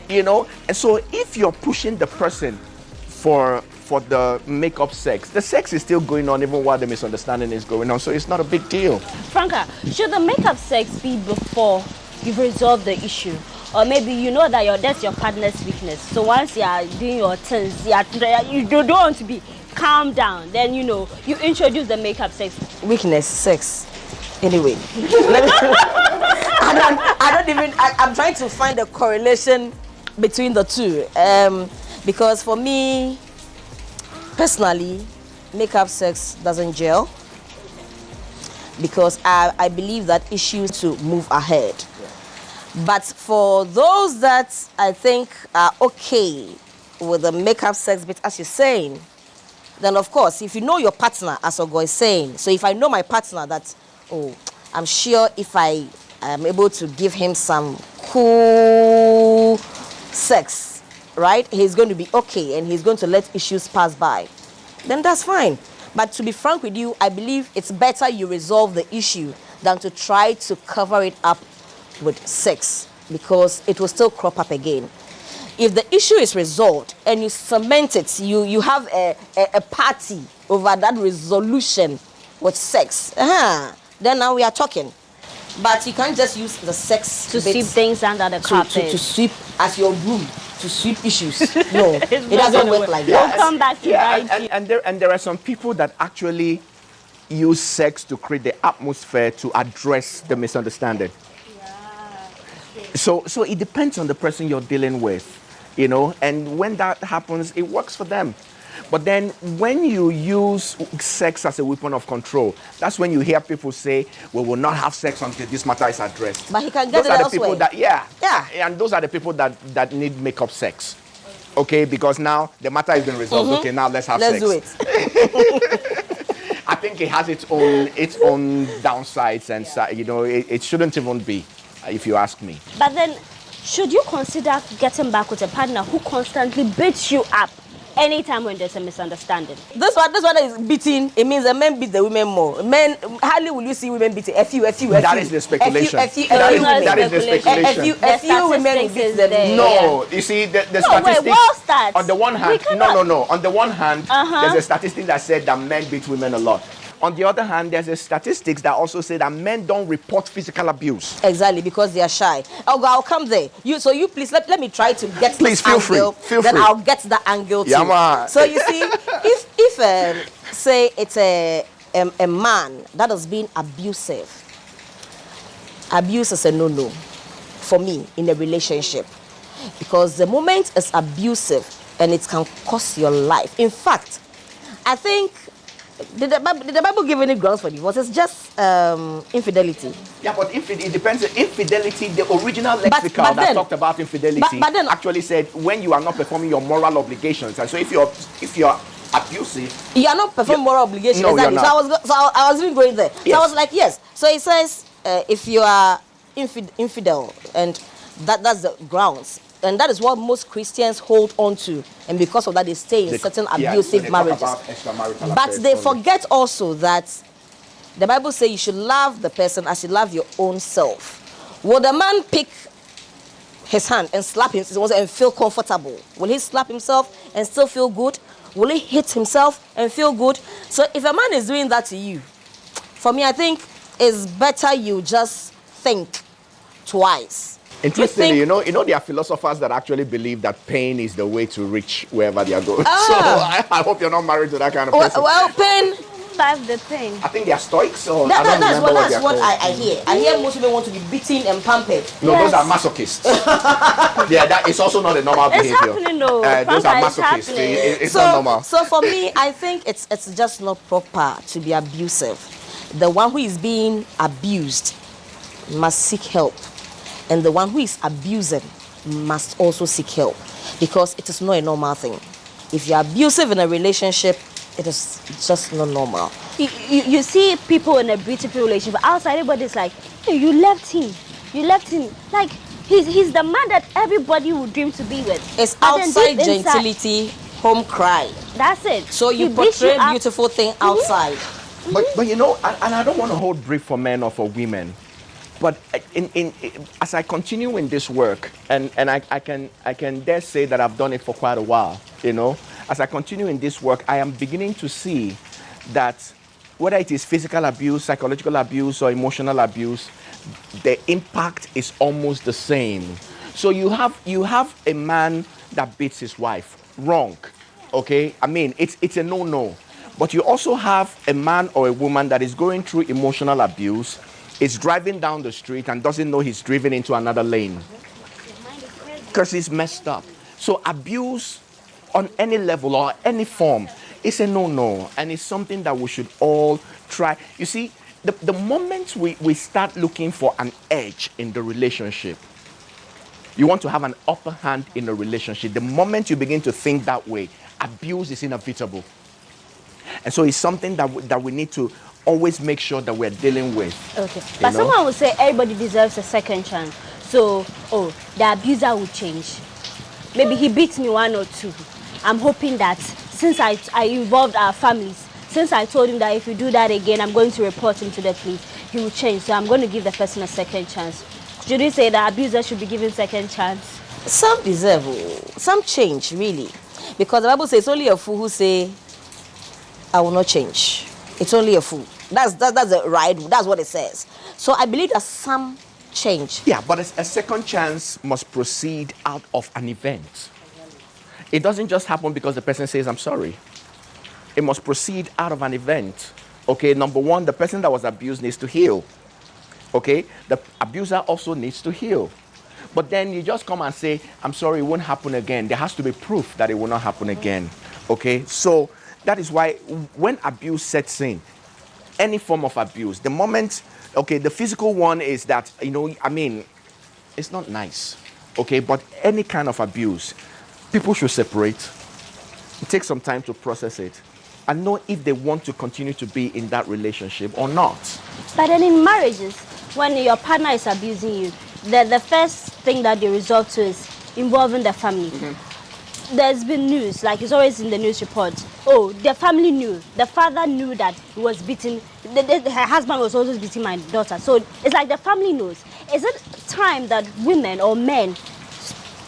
And so if you're pushing the person for the makeup sex, the sex is still going on even while the misunderstanding is going on, so it's not a big deal.
Franca, should the makeup sex be before you've resolved the issue? Or maybe that that's your partner's weakness. So once you are doing your things, you don't want to be calm down, then you introduce the makeup sex.
Weakness, sex. Anyway. I'm trying to find a correlation between the two. Because for me, personally, makeup sex doesn't gel, because I believe that issues to move ahead. But for those that I think are okay with the makeup sex bit, as you're saying, then of course, if you know your partner, as Ogo is saying, so if I know my partner that, I'm sure if I am able to give him some cool sex, right, he's going to be okay and he's going to let issues pass by, then that's fine. But to be frank with you, I believe it's better you resolve the issue than to try to cover it up with sex, because it will still crop up again. If the issue is resolved and you cement it, you have a party over that resolution with sex, then now we are talking. But you can't just use the sex
to sweep things under the carpet.
To sweep as your broom, to sweep issues. No, it doesn't work like that.
We'll come back to that.
And there are some people that actually use sex to create the atmosphere to address the misunderstanding. So it depends on the person you're dealing with, and when that happens, it works for them. But then when you use sex as a weapon of control, that's when you hear people say, we will not have sex until this matter is addressed.
But he can get
those
it
are the
elsewhere.
people that, and those are the people that need makeup sex. Okay, because now the matter has been resolved. Okay, now let's have sex.
Let's do it.
I think it has its own downsides, and it shouldn't even be, if you ask me.
But then, should you consider getting back with a partner who constantly beats you up anytime when there's a misunderstanding?
This one is beating. It means the men beat the women more. Men, hardly will you see women beating. A few.
That is the speculation. That is the speculation.
A few women beat them.
No, you see the statistics. On the one hand, no. On the one hand, there's a statistic that said that men beat women a lot. On the other hand, there's a statistics that also say that men don't report physical abuse.
Exactly, because they are shy. I'll come there. You please let me try to get
please
this
feel
angle.
Free.
Then I'll get the angle too.
Yeah,
so you see, if say it's a man that has been abusive, abuse is a no-no for me in a relationship, because the moment it's abusive and it can cost your life. In fact, I think. Did the Bible give any grounds for divorce? It's just infidelity.
Yeah, but it depends. Infidelity, the original lexicon that talked about infidelity actually said when you are not performing your moral obligations. And so if you're abusive,
you are not performing moral obligations.
No,
exactly.
You're not.
So I was even going there.
Yes.
So I was like, yes. So it says if you are infidel, and that's the grounds. And that is what most Christians hold on to. And because of that, they stay in certain abusive marriages. But they forget also that the Bible says you should love the person as you love your own self. Will the man pick his hand and slap himself and feel comfortable? Will he slap himself and still feel good? Will he hit himself and feel good? So if a man is doing that to you, for me, I think it's better you just think twice.
Interestingly, you know, there are philosophers that actually believe that pain is the way to reach wherever they are going. So I hope you're not married to that kind of person.
Well, pain.
That's the thing.
I think they are stoics, or
That's what I hear. I hear most people want to be beaten and pampered.
No, those are masochists. Yeah, that is also not a normal behavior.
It's happening though.
Those are masochists. It's not normal.
So for me, I think it's just not proper to be abusive. The one who is being abused must seek help, and the one who is abusing must also seek help, because it is not a normal thing. If you're abusive in a relationship, it is just not normal.
You see people in a beautiful relationship, outside everybody's like, hey, you left him. Like, he's the man that everybody would dream to be with.
It's outside gentility, home cry.
That's it.
So you portray beautiful thing outside.
But you know, and I don't want to hold brief for men or for women, but as I continue in this work, and I can dare say that I've done it for quite a while, you know, as I continue in this work, I am beginning to see that whether it is physical abuse, psychological abuse, or emotional abuse, the impact is almost the same. So you have a man that beats his wife, wrong, okay? I mean, it's a no-no. But you also have a man or a woman that is going through emotional abuse, is driving down the street and doesn't know he's driven into another lane because he's messed up. So abuse on any level or any form is a no-no, and it's something that we should all try. You see, the moment we start looking for an edge in the relationship, you want to have an upper hand in a relationship. The moment you begin to think that way, abuse is inevitable. And so it's something that we need to always make sure that we're dealing with.
Okay. But someone would say everybody deserves a second chance. So, the abuser will change. Maybe he beats me 1 or 2. I'm hoping that since I involved our families, since I told him that if you do that again, I'm going to report him to the police, he will change. So I'm going to give the person a second chance. Should you say that abusers should be given second chance?
Some deserve, some change, really. Because the Bible says it's only a fool who say, I will not change. It's only a fool. That's the right. That's what it says. So I believe that some change.
Yeah, but a second chance must proceed out of an event. It doesn't just happen because the person says, I'm sorry. It must proceed out of an event. Okay, number one, the person that was abused needs to heal. Okay, the abuser also needs to heal. But then you just come and say, I'm sorry, it won't happen again. There has to be proof that it will not happen again. Okay, so that is why when abuse sets in, any form of abuse, the moment, okay, the physical one is that, you know, I mean, it's not nice, okay, but any kind of abuse, people should separate, take some time to process it, and know if they want to continue to be in that relationship or not.
But then in marriages, when your partner is abusing you, the first thing that they resort to is involving the family. There's been news, like it's always in the news report. Oh, the family knew. The father knew that he was beating. Her husband was always beating my daughter. So it's like the family knows. Is it time that women or men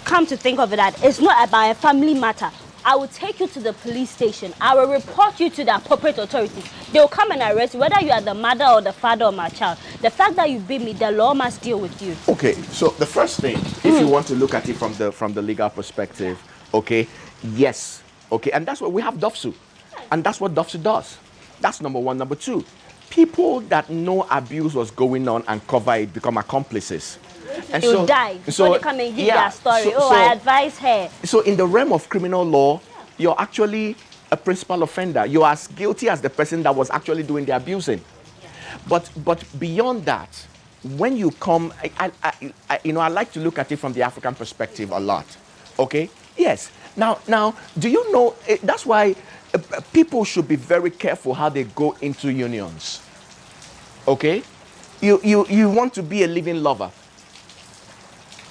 come to think of it that it's not about a family matter? I will take you to the police station. I will report you to the appropriate authorities. They will come and arrest you, whether you are the mother or the father of my child. The fact that you beat me, the law must deal with you.
Okay, so the first thing, if you want to look at it from the legal perspective, okay, yes, okay, and that's what we have DOFSU, and that's what DOFSU does. That's number one. Number two, people that know abuse was going on and cover it become accomplices. And
you die before they come and give their story. I advise her. So
in the realm of criminal law, you're actually a principal offender. You're as guilty as the person that was actually doing the abusing. But beyond that, when you come, I like to look at it from the African perspective a lot. Okay? Yes. Now, do you know, that's why people should be very careful how they go into unions. Okay? You want to be a living lover.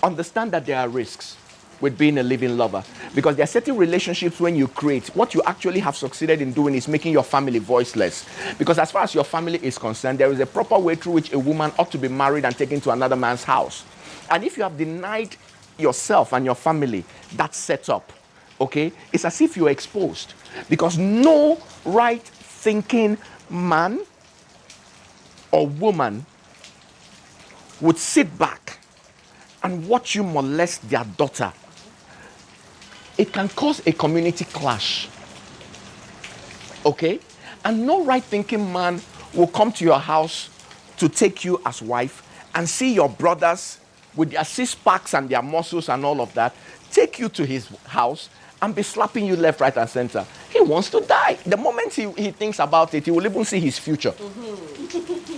Understand that there are risks with being a living lover, because there are certain relationships when you create, what you actually have succeeded in doing is making your family voiceless. Because as far as your family is concerned, there is a proper way through which a woman ought to be married and taken to another man's house. And if you have denied yourself and your family that setup, okay, it's as if you're exposed. Because no right thinking man or woman would sit back and watch you molest their daughter. It can cause a community clash. Okay? And no right thinking man will come to your house to take you as wife and see your brothers with their six packs and their muscles and all of that, take you to his house and be slapping you left, right, and center. He wants to die. The moment he thinks about it, he will even see his future.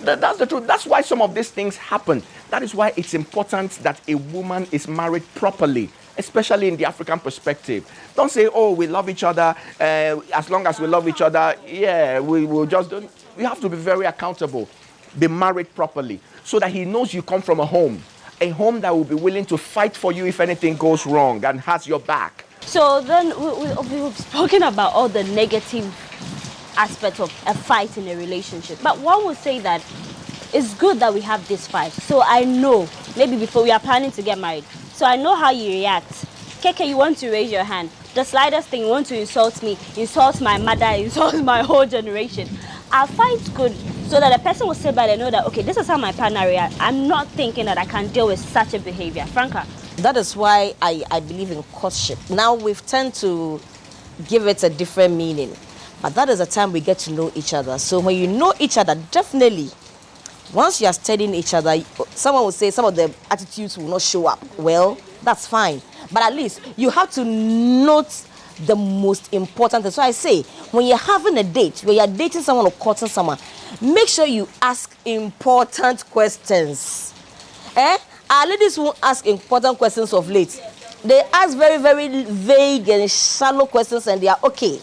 That's the truth. That's why some of these things happen. That is why it's important that a woman is married properly, especially in the African perspective. Don't say, oh, we love each other. As long as we love each other, yeah, we will just do. You have to be very accountable. Be married properly so that he knows you come from a home that will be willing to fight for you if anything goes wrong and has your back.
So then we've spoken about all the negative aspects of a fight in a relationship. But one would say that it's good that we have this fight. So I know, maybe before we are planning to get married, so I know how you react. Keke, you want to raise your hand. The slightest thing, you want to insult me, insult my mother, insult my whole generation. Our fight's good so that the person will sit by and know that, okay, this is how my partner reacts. I'm not thinking that I can deal with such a behavior. Franca?
That is why I believe in courtship. Now we've tend to give it a different meaning. But that is the time we get to know each other. So when you know each other, definitely, once you are studying each other, someone will say some of the attitudes will not show up. Well, that's fine. But at least you have to note the most important thing. So I say, when you're having a date, when you're dating someone or courting someone, make sure you ask important questions. Our ladies won't ask important questions of late. They ask very, very vague and shallow questions, and they are okay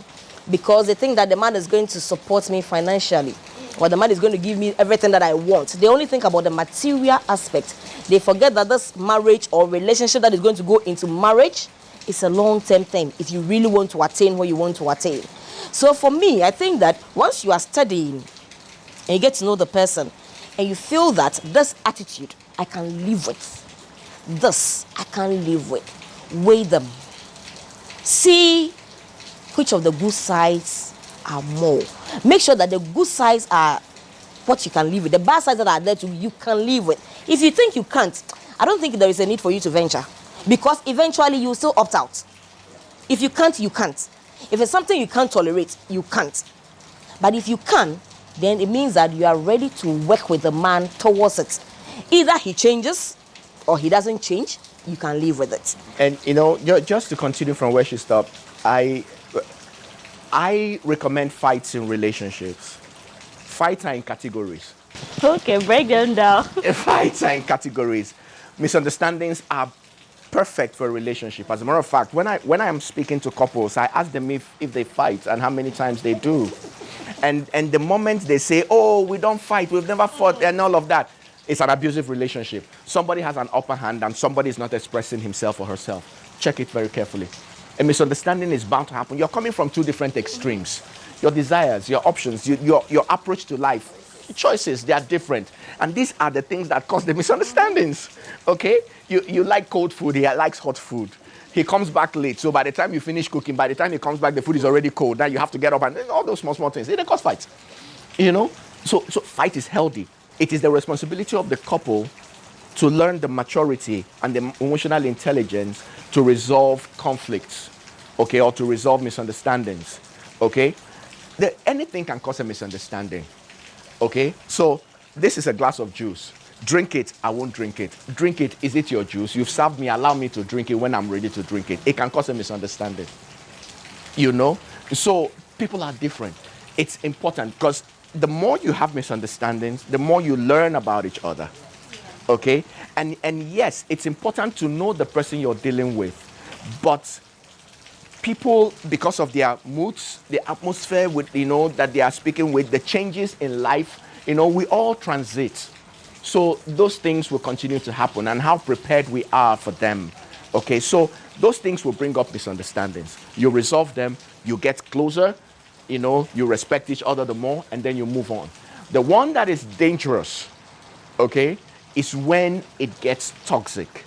because they think that the man is going to support me financially or the man is going to give me everything that I want. They only think about the material aspect. They forget that this marriage or relationship that is going to go into marriage is a long-term thing if you really want to attain what you want to attain. So for me, I think that once you are studying and you get to know the person and you feel that this attitude I can live with, this I can live with, weigh them. See which of the good sides are more. Make sure that the good sides are what you can live with. The bad sides that are there too, you can live with. If you think you can't, I don't think there is a need for you to venture. Because eventually you will still opt out. If you can't, you can't. If it's something you can't tolerate, you can't. But if you can, then it means that you are ready to work with the man towards it. Either he changes or he doesn't change, you can live with it.
And you know, just to continue from where she stopped, I recommend fights in relationships. Fights are in categories.
Okay, break them down.
Fights are in categories. Misunderstandings are perfect for a relationship. As a matter of fact, when I am speaking to couples, I ask them if they fight and how many times they do. And the moment they say, oh, we don't fight, we've never fought, and all of that, it's an abusive relationship. Somebody has an upper hand and somebody is not expressing himself or herself. Check it very carefully. A misunderstanding is bound to happen. You're coming from two different extremes. Your desires, your options, your approach to life, choices, they are different. And these are the things that cause the misunderstandings. Okay? You like cold food, he likes hot food. He comes back late, so by the time you finish cooking, by the time he comes back, the food is already cold. Now you have to get up and all those small things. They cause fights. You know? So fight is healthy. It is the responsibility of the couple to learn the maturity and the emotional intelligence to resolve conflicts, okay, or to resolve misunderstandings, okay? Anything can cause a misunderstanding, okay? So this is a glass of juice. Drink it, I won't drink it. Drink it, is it your juice? You've served me, allow me to drink it when I'm ready to drink it. It can cause a misunderstanding, you know? So people are different. It's important because the more you have misunderstandings, the more you learn about each other, okay? And yes, it's important to know the person you're dealing with, but people, because of their moods, the atmosphere with, that they are speaking with, the changes in life, we all transit. So those things will continue to happen, and how prepared we are for them. Okay, so those things will bring up misunderstandings. You resolve them, you get closer, you respect each other the more, and then you move on. The one that is dangerous, okay, is when it gets toxic.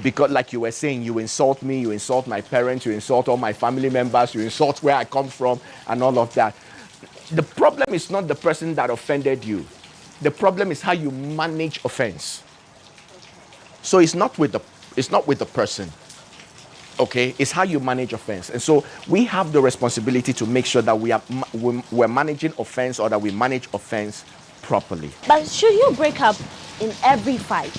Because like you were saying, you insult me, you insult my parents, you insult all my family members, you insult where I come from, and all of that. The problem is not the person that offended you. The problem is how you manage offense. So it's not with the person. Okay, it's how you manage offense. And so we have the responsibility to make sure that we're managing offense, or that we manage offense properly.
But should you break up in every fight?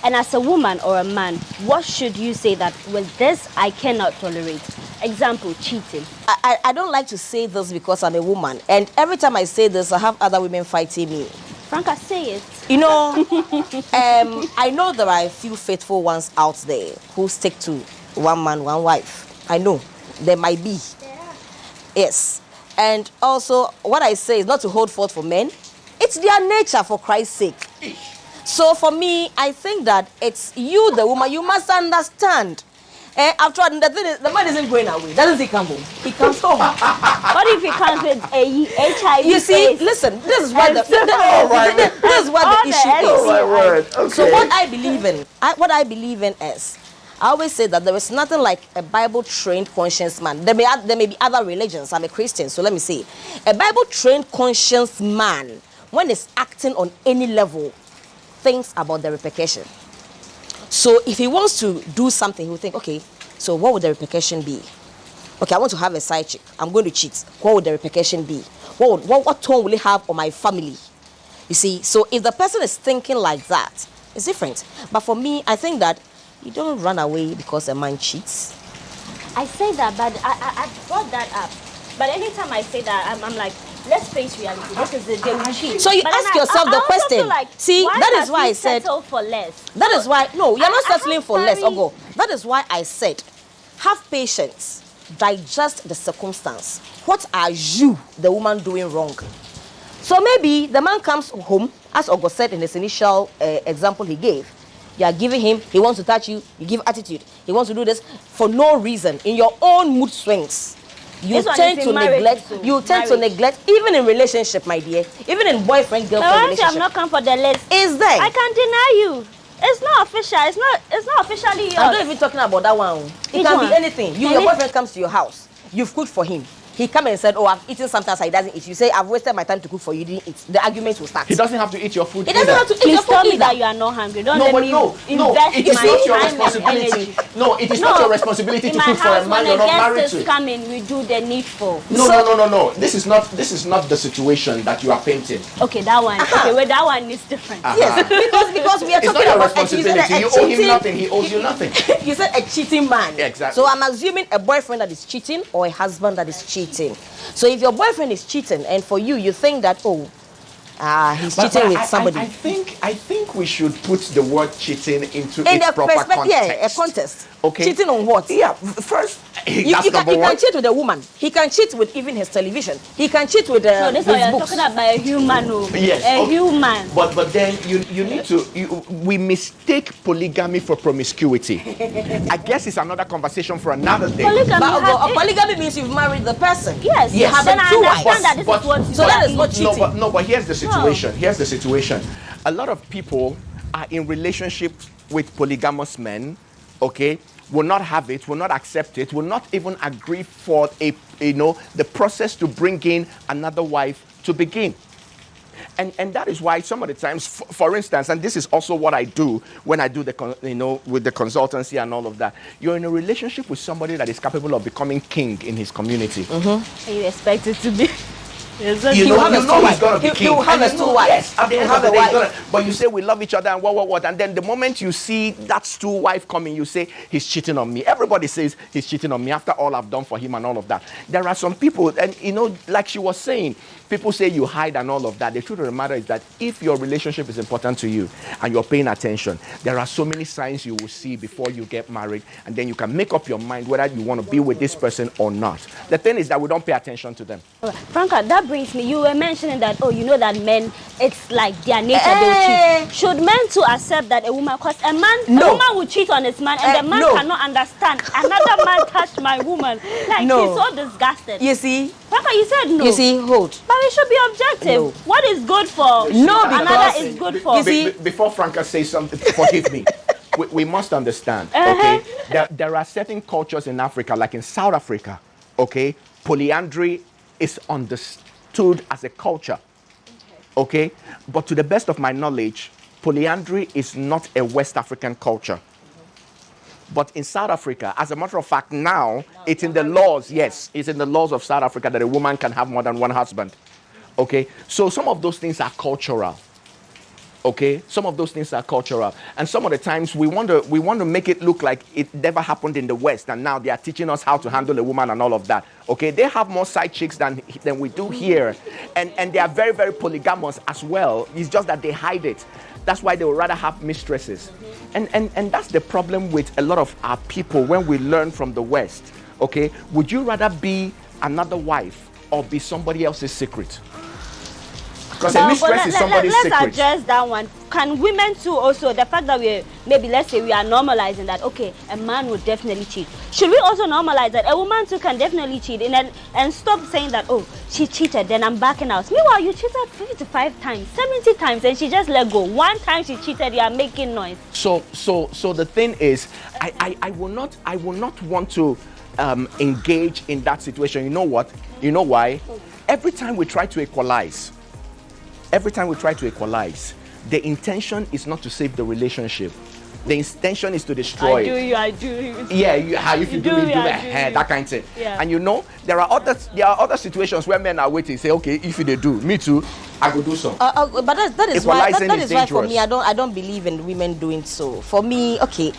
And as a woman or a man, what should you say that, well, this I cannot tolerate? Example, cheating.
I don't like to say this because I'm a woman. And every time I say this, I have other women fighting me.
Franca, say it.
I know there are a few faithful ones out there who stick to one man, one wife. I know. There might be. Yes. And also, what I say is not to hold forth for men. It's their nature, for Christ's sake. So for me, I think that it's you, the woman, you must understand. After all, the thing is, the man isn't going away. Doesn't he come home? He comes home.
What if he comes with a HIV?
You see, listen, this is what the issue is.
Okay.
So what I believe in is, I always say that there is nothing like a Bible-trained conscience man. There may be other religions. I'm a Christian, so let me say, a Bible-trained conscience man, when he's acting on any level, thinks about the repercussion. So if he wants to do something, he will think, okay, so what would the repercussion be? Okay, I want to have a side chick. I'm going to cheat. What would the repercussion be? What tone will it have on my family? You see, so if the person is thinking like that, it's different. But for me, I think that you don't run away because a man cheats.
I say that, but I brought that up. But anytime I say that, I'm like, let's face reality. This is the day we cheat.
So you ask yourself the question.
Like,
see, that is why I said.
Settle for less.
That is why. No, you're not settling for less, Ogo. That is why I said, have patience, digest the circumstance. What are you, the woman, doing wrong? So maybe the man comes home, as Ogo said in his initial example he gave. You are giving him, he wants to touch you, you give attitude. He wants to do this for no reason. In your own mood swings, you tend to neglect. You tend to neglect, even in relationship, my dear. Even in boyfriend-girlfriend relationship.
I've not come for the list.
Is there?
I can't deny you. It's not official. It's not officially yours.
I'm not even talking about that one. It can be anything. Your boyfriend comes to your house. You've cooked for him. He come and said, oh, I've eaten sometimes he doesn't eat. You say, I've wasted my time to cook for you, you didn't eat. The argument will start.
He doesn't have to eat your food.
He doesn't have to eat your food.
Please tell me that you are not hungry. Don't let me invest
it is
my
not your
time and
responsibility.
energy.
No, it is not your responsibility to cook for a man you're not married to.
When the guests come in, we do the needful.
No. This is not the situation that you are painting.
Okay, that one. Okay, well, that one is different.
Yes, because we are talking about
a responsibility. You owe him nothing. He owes you nothing.
You said a cheating man.
Yeah, exactly.
So I'm assuming a boyfriend that is cheating or a husband that is cheating. So if your boyfriend is cheating and for you think that, he's cheating with somebody.
I think we should put the word cheating into its proper context.
Yeah, a context.
Okay.
Cheating on what?
Yeah, first,
he can cheat with a woman. He can cheat with even his television. He can cheat with
no, this
his
you're
books.
talking about a human.
Yes.
A human.
But then you need to, we mistake polygamy for promiscuity. I guess it's another conversation for another day.
Polygamy means you've married the person.
Yes.
You have
then I
two
understand
wives.
that this is what you
so that is not cheating.
No, but here's the situation. Here's the situation. A lot of people are in relationships with polygamous men, okay, will not have it, will not accept it, will not even agree for the process to bring in another wife to begin. And that is why some of the times, for instance, and this is also what I do when I do with the consultancy and all of that, you're in a relationship with somebody that is capable of becoming king in his community.
Mm-hmm. And you expect it to be...
You know he's going to be king.
He will have a stool wife.
Yes, at the end of the day, but you say we love each other and what, and then the moment you see that stool wife coming, you say he's cheating on me. Everybody says he's cheating on me after all I've done for him and all of that. There are some people, and like she was saying, people say you hide and all of that. The truth of the matter is that if your relationship is important to you and you're paying attention, there are so many signs you will see before you get married, and then you can make up your mind whether you want to be with this person or not. The thing is that we don't pay attention to them.
Franca, that brings me, you were mentioning that, oh, you know that men, it's like their nature, they will cheat. Should men too accept that a woman, because a woman will cheat on his man, and the man cannot understand, another man touched my woman. Like, he's so disgusted.
You see?
Papa, you said no.
You see, hold.
But we should be objective. No. What is good for another is good for.
You see? Before Franca says something, forgive me. We must understand, okay? There are certain cultures in Africa, like in South Africa, okay? Polyandry is understood as a culture, okay? But to the best of my knowledge, polyandry is not a West African culture. But in South Africa, as a matter of fact, now it's in the laws, yes, it's in the laws of South Africa that a woman can have more than one husband, okay? So some of those things are cultural. Okay, some of those things are cultural, and some of the times we want to make it look like it never happened in the West, and now they are teaching us how to handle a woman and all of that. Okay, they have more side chicks than we do here, and they are very, very polygamous as well. It's just that they hide it. That's why they would rather have mistresses, and that's the problem with a lot of our people when we learn from the West. Okay, would you rather be another wife or be somebody else's secret? Because a mistress is somebody's secret.
Let's address that one. Can women too also, the fact that let's say we are normalizing that, okay, a man would definitely cheat. Should we also normalize that a woman too can definitely cheat and stop saying that, oh, she cheated, then I'm backing out. Meanwhile, you cheated 55 times, 70 times, and she just let go. One time she cheated, you are making noise.
So the thing is, I will not want to engage in that situation. You know what? You know why? Every time we try to equalize, the intention is not to save the relationship. The intention is to destroy it.
I do you.
Yeah, if you do it, that kind of thing.
Yeah.
And you know, there are other situations where men are waiting, say, okay, if they do, me too, I will do so.
But that is why for me, I don't believe in women doing so. For me, okay,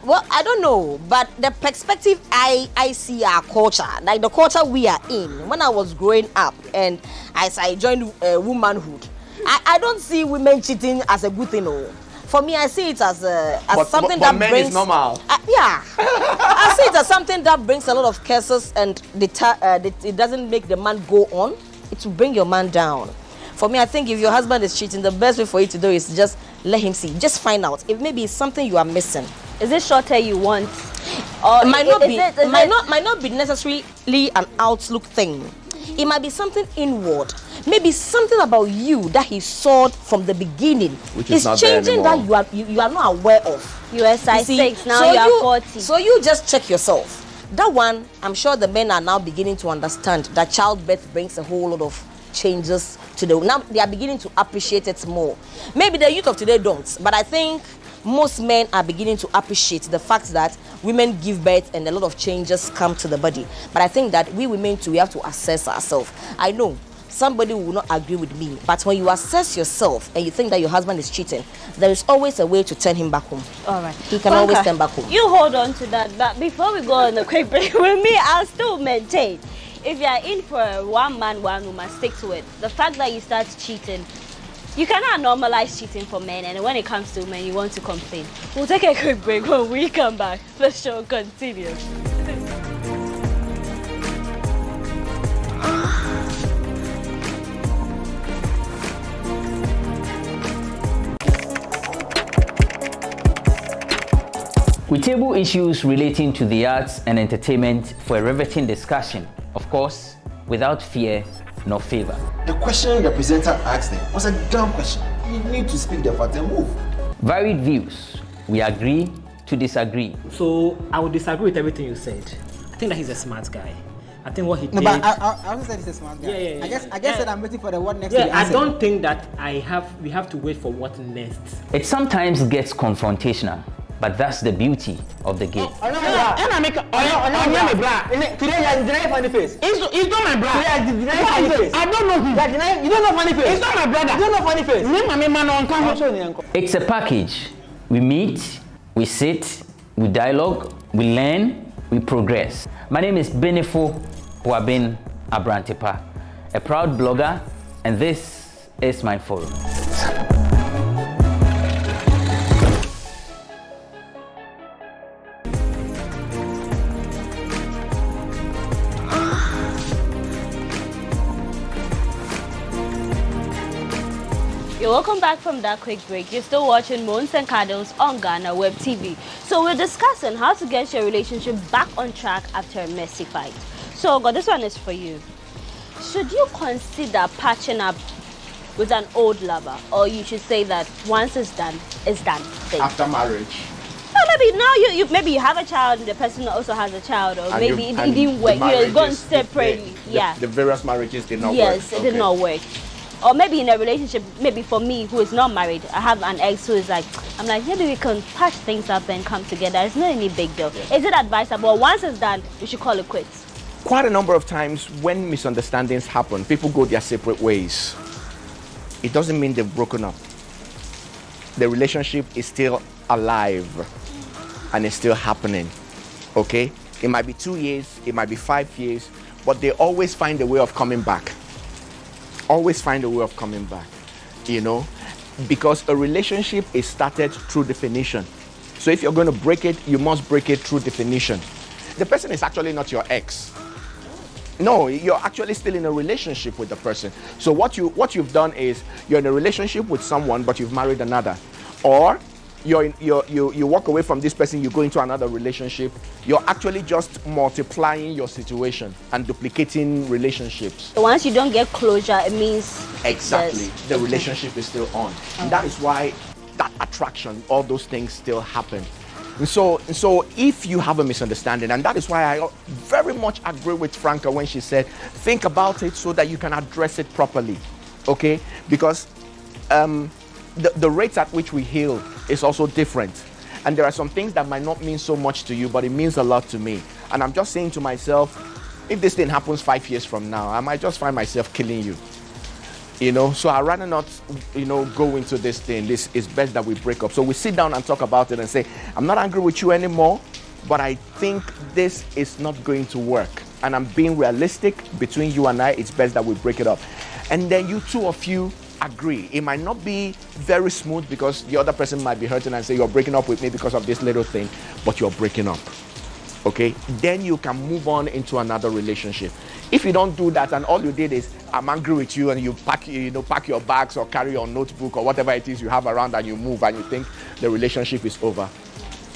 well, I don't know, but the perspective I see our culture, like the culture we are in. When I was growing up and as I joined womanhood, I don't see women cheating as a good thing. No. For me, I see it as something that
men
brings.
Is normal.
Yeah, I see it as something that brings a lot of curses, and it doesn't make the man go on. It will bring your man down. For me, I think if your husband is cheating, the best way for you to do is just let him see. Just find out if maybe it's something you are missing.
Is it shorter you want?
Or might not be necessarily an outlook thing. It might be something inward. Maybe something about you that he saw from the beginning.
Which is not
changing that you are not aware of.
You are size 6, now you are 40.
So you just check yourself. That one, I'm sure the men are now beginning to understand that childbirth brings a whole lot of changes to now they are beginning to appreciate it more. Maybe the youth of today don't, but I think most men are beginning to appreciate the fact that women give birth and a lot of changes come to the body. But I think that we women too, we have to assess ourselves. I know somebody will not agree with me, but when you assess yourself and you think that your husband is cheating, there is always a way to turn him back home.
All right.
He can always turn back home.
You hold on to that, but before we go on a quick break with me, I'll still maintain. If you are in for a one man, one woman, stick to it. The fact that you start cheating, you cannot normalize cheating for men, and when it comes to men, you want to complain. We'll take a quick break. When we come back, the show continues.
We table issues relating to the arts and entertainment for a riveting discussion, of course, without fear nor favor.
The question the presenter asked them was a dumb question. You need to speak the fact and move.
Varied views. We agree to disagree.
So I would disagree with everything you said. I think that he's a smart guy. I think what he did.
No, but I also said he's a smart guy.
Yeah.
I guess that I'm waiting for the what next.
Yeah, I don't think that we have to wait for what next.
It sometimes gets confrontational, but that's the beauty of the game.
Today you're funny face. It's not my brother. Funny face. I don't know him. You don't know funny face. It's not my brother. You don't know funny face.
It's a package. We meet, we sit, we dialogue, we learn, we progress. My name is Benefo Huabin Abrantepa, a proud blogger, and this is my forum.
You're welcome back from that quick break. You're still watching Moans and Cuddles on GhanaWeb TV. So we're discussing how to get your relationship back on track after a messy fight. So God, this one is for you. Should you consider patching up with an old lover, or you should say that once it's done, it's done?
After marriage.
No, maybe now maybe you have a child and the person also has a child, or
And
maybe
you-
it
and
didn't work.
the
You're going
marriages,
separately. Yeah.
The various marriages did not work.
Yes, it did not work. Or maybe in a relationship, maybe for me who is not married, I have an ex who is like, I'm like, maybe we can patch things up and come together. It's not any big deal. Is it advisable? Once it's done, we should call it quits.
Quite a number of times when misunderstandings happen, people go their separate ways. It doesn't mean they've broken up. The relationship is still alive and it's still happening. Okay? It might be 2 years, it might be 5 years, but they always find a way of coming back. Always find a way of coming back, you know, because a relationship is started through definition. So if you're going to break it, you must break it through definition. The person is actually not your ex. No, you're actually still in a relationship with the person. So what you've done is you're in a relationship with someone, but you've married another, or you walk away from this person, you go into another relationship. You're actually just multiplying your situation and duplicating relationships.
So once you don't get closure, it means
Exactly. The relationship is still on. And that is why that attraction, all those things still happen. And so if you have a misunderstanding, and that is why I very much agree with Franca when she said, think about it so that you can address it properly. Okay? Because the rates at which we heal is also different. And there are some things that might not mean so much to you, but it means a lot to me. And I'm just saying to myself, if this thing happens 5 years from now, I might just find myself killing you. You know, so I'd rather not, go into this thing. This is best that we break up. So we sit down and talk about it and say, I'm not angry with you anymore, but I think this is not going to work. And I'm being realistic between you and I. It's best that we break it up. And then you two of you agree. It might not be very smooth because the other person might be hurting and say, you're breaking up with me because of this little thing, but you're breaking up. Okay? Then you can move on into another relationship. If you don't do that and all you did is, I'm angry with you, and you pack your bags or carry your notebook or whatever it is you have around and you move and you think the relationship is over,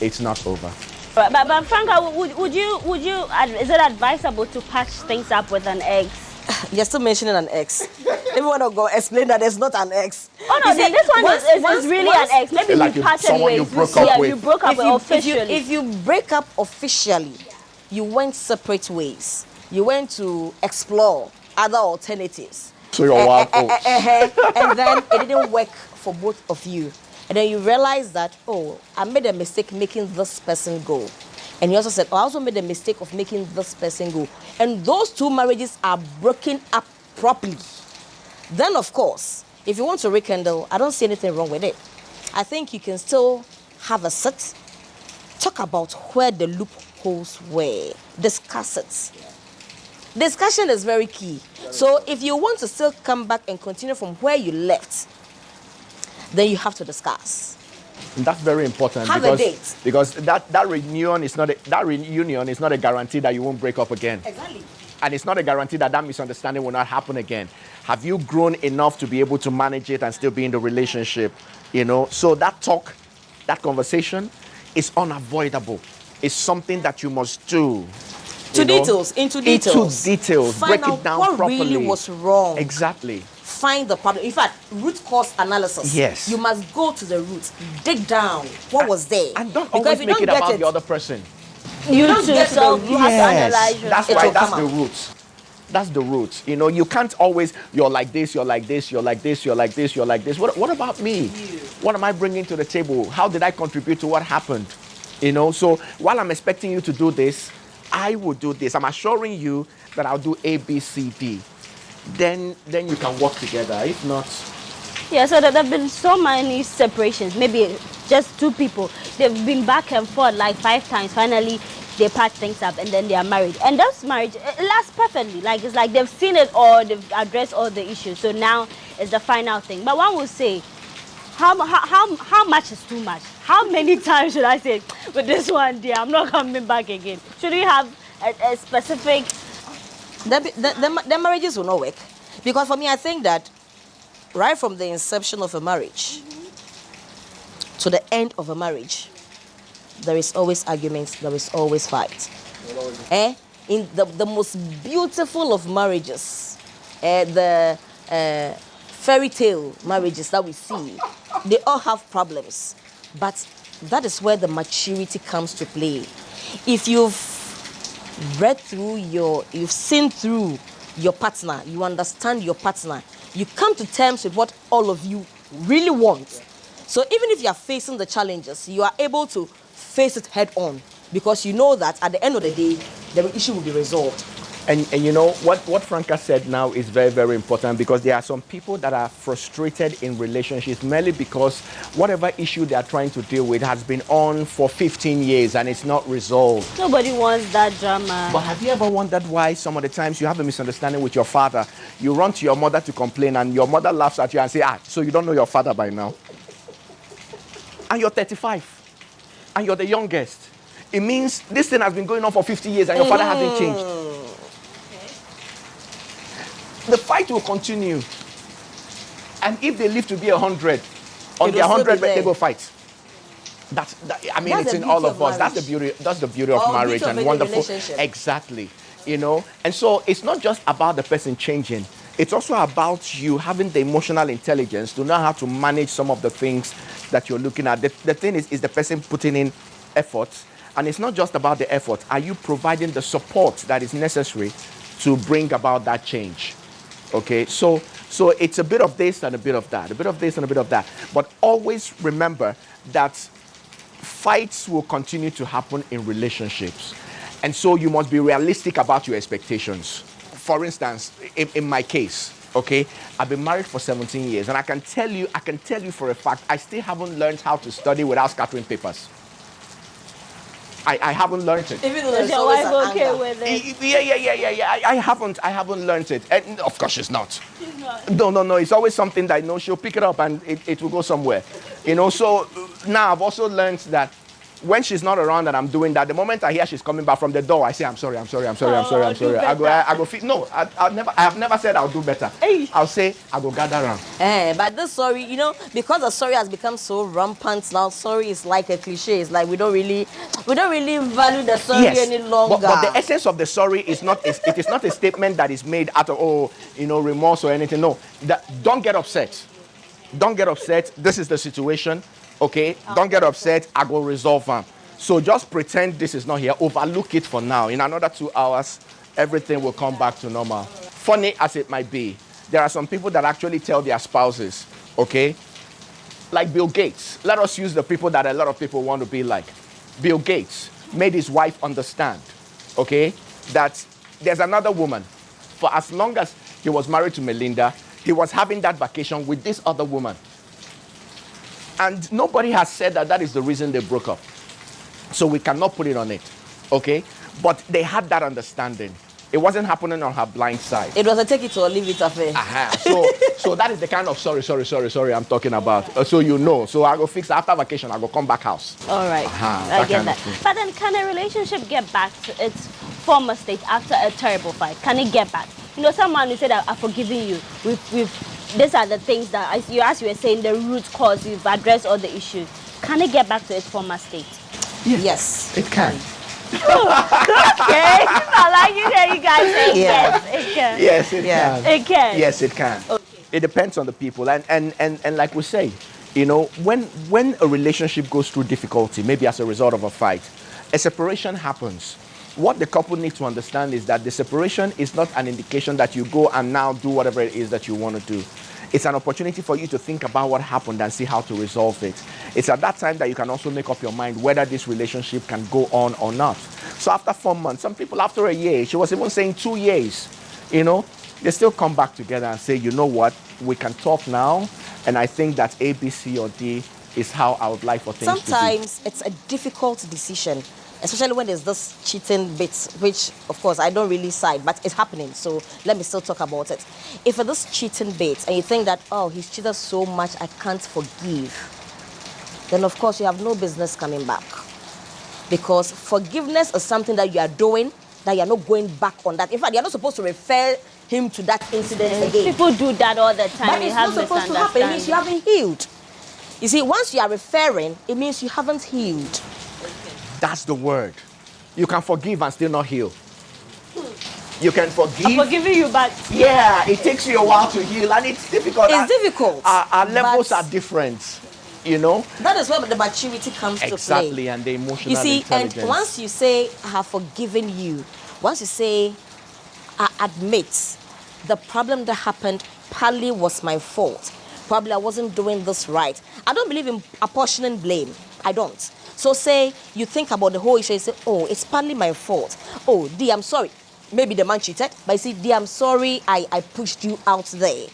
it's not over.
But Franca, would you is it advisable to patch things up with an ex?
You're still mentioning an ex. Everyone will go explain that it's not an ex.
Oh no, this one is really an ex. Maybe
like
you parted ways.
You broke up with.
You broke up officially.
If you break up officially, you went separate ways. You went to explore other alternatives.
So you're wild oats.
And then it didn't work for both of you. And then you realize that, oh, I made a mistake making this person go. And you also said, oh, I also made a mistake of making this person go. And those two marriages are broken up properly. Then, of course, if you want to rekindle, I don't see anything wrong with it. I think you can still have a sit, talk about where the loopholes were, discuss it. Discussion is very key. So if you want to still come back and continue from where you left, then you have to discuss.
And that's very important.
Have a date.
Because that reunion is not a guarantee that you won't break up again.
Exactly.
And it's not a guarantee that misunderstanding will not happen again. Have you grown enough to be able to manage it and still be in the relationship? So that talk, that conversation is unavoidable. It's something that you must do.
Into details.
Break
Find out
it down
what
properly.
really was wrong.
Exactly.
Find the problem. In fact, root cause analysis.
Yes.
You must go to the root. Dig down. What was there?
And don't
Because
always
if you
make
don't
it
get
about
it,
the other person.
You don't get to the root.
You have to analyze yourself.
That's the root. That's the root. You can't always, you're like this, you're like this, you're like this, you're like this, you're like this. What about me? What am I bringing to the table? How did I contribute to what happened? So while I'm expecting you to do this, I will do this. I'm assuring you that I'll do A, B, C, D. Then you can work together. If not...
Yeah, so there have been so many separations. Maybe just two people. They've been back and forth like 5 times. Finally, they patch things up and then they are married. And those marriage it lasts perfectly. It's like they've seen it all, they've addressed all the issues. So now it's the final thing. But one will say, how much is too much? How many times should I say, with this one, dear, I'm not coming back again? Should we have a specific...
The marriages will not work. Because for me, I think that right from the inception of a marriage to the end of a marriage, there is always arguments, there is always fight. In the most beautiful of marriages, the fairy tale marriages that we see, they all have problems. But that is where the maturity comes to play. If you've read through you've seen through your partner, you understand your partner, you come to terms with what all of you really want. So even if you are facing the challenges, you are able to face it head on because you know that at the end of the day, the issue will be resolved.
And you know, what Franca said now is very, very important because there are some people that are frustrated in relationships merely because whatever issue they are trying to deal with has been on for 15 years and it's not resolved.
Nobody wants that drama.
But have you ever wondered why some of the times you have a misunderstanding with your father, you run to your mother to complain and your mother laughs at you and says, so you don't know your father by now? And you're 35 and you're the youngest. It means this thing has been going on for 50 years and your father hasn't changed. The fight will continue. And if they live to be 100, on their 100th birthday, they go fight. I mean, it's in all of us. That's the beauty of marriage and wonderful. Exactly. You know, and so it's not just about the person changing. It's also about you having the emotional intelligence to know how to manage some of the things that you're looking at. The thing is the person putting in effort. And it's not just about the effort. Are you providing the support that is necessary to bring about that change? Okay, so it's a bit of this and a bit of that, a bit of this and a bit of that. But always remember that fights will continue to happen in relationships. And so you must be realistic about your expectations. For instance, in my case, okay, I've been married for 17 years and I can tell you for a fact, I still haven't learned how to study without scattering papers. I haven't learned it.
Even though there's your wife okay with it?
Yeah. I haven't learned it. And of course she's not. She's not. No. It's always something that I know she'll pick it up and it will go somewhere. You know, so now I've also learned that when she's not around and I'm doing that, the moment I hear she's coming back from the door, I say, I'm sorry. I have never said I'll do better. Hey. I'll say, I go gather around.
But this sorry, you know, because the sorry has become so rampant now, sorry is like a cliche. It's like we don't really value the sorry any longer.
But the essence of the sorry is not, it is not a statement that is made out of, remorse or anything. No, don't get upset. Don't get upset. This is the situation. Okay, don't get upset. I will resolve them. So just pretend this is not here. Overlook it for now. In another 2 hours, everything will come back to normal. Funny as it might be, there are some people that actually tell their spouses, okay, like Bill Gates. Let us use the people that a lot of people want to be like. Bill Gates made his wife understand, okay, that there's another woman. For as long as he was married to Melinda, he was having that vacation with this other woman. And nobody has said that is the reason they broke up. So we cannot put it on it, okay? But they had that understanding. It wasn't happening on her blind side.
It was a take it or leave it affair.
So that is the kind of sorry I'm talking about. So you know. So I go fix after vacation. I go come back house.
All right. I get that. But then can a relationship get back to its former state after a terrible fight? Can it get back? You know, someone who said, I've forgiven you. These are the things that, as you were saying, the root cause, you've addressed all the issues. Can it get back to its former state?
Yes.
It can.
Okay. I like you hear you guys say yes, it can.
Yes, it can.
It can.
Yes, it can. Okay. It depends on the people. And like we say, you know, when a relationship goes through difficulty, maybe as a result of a fight, a separation happens. What the couple needs to understand is that the separation is not an indication that you go and now do whatever it is that you want to do. It's an opportunity for you to think about what happened and see how to resolve it. It's at that time that you can also make up your mind whether this relationship can go on or not. So after 4 months, some people after a year, she was even saying 2 years, you know, they still come back together and say, you know what, we can talk now. And I think that A, B, C, or D is how I would like for things to be.
Sometimes it's a difficult decision, especially when there's this cheating bit, which, of course, I don't really side, but it's happening, so let me still talk about it. If for this cheating bit, and you think that, oh, he's cheated so much, I can't forgive, then, of course, you have no business coming back. Because forgiveness is something that you are doing that you're not going back on that. In fact, you're not supposed to refer him to that incident again.
People do that all the time.
But
We
it's
have
not supposed to happen. It means you haven't healed. You see, once you are referring, it means you haven't healed.
That's the word. You can forgive and still not heal. You can forgive.
I'm forgiving you, but
yeah, it takes you a while to heal, and it's difficult.
It's difficult.
Our levels are different, you know.
That is where the maturity comes to play.
Exactly, and the emotional
you see,
intelligence.
And once you say, I have forgiven you, once you say, I admit the problem that happened partly was my fault. Probably I wasn't doing this right. I don't believe in apportioning blame. I don't. So say you think about the whole issue and say, oh, it's partly my fault. Oh, D, I'm sorry. Maybe the man cheated, but you see, D, I'm sorry I pushed you out there.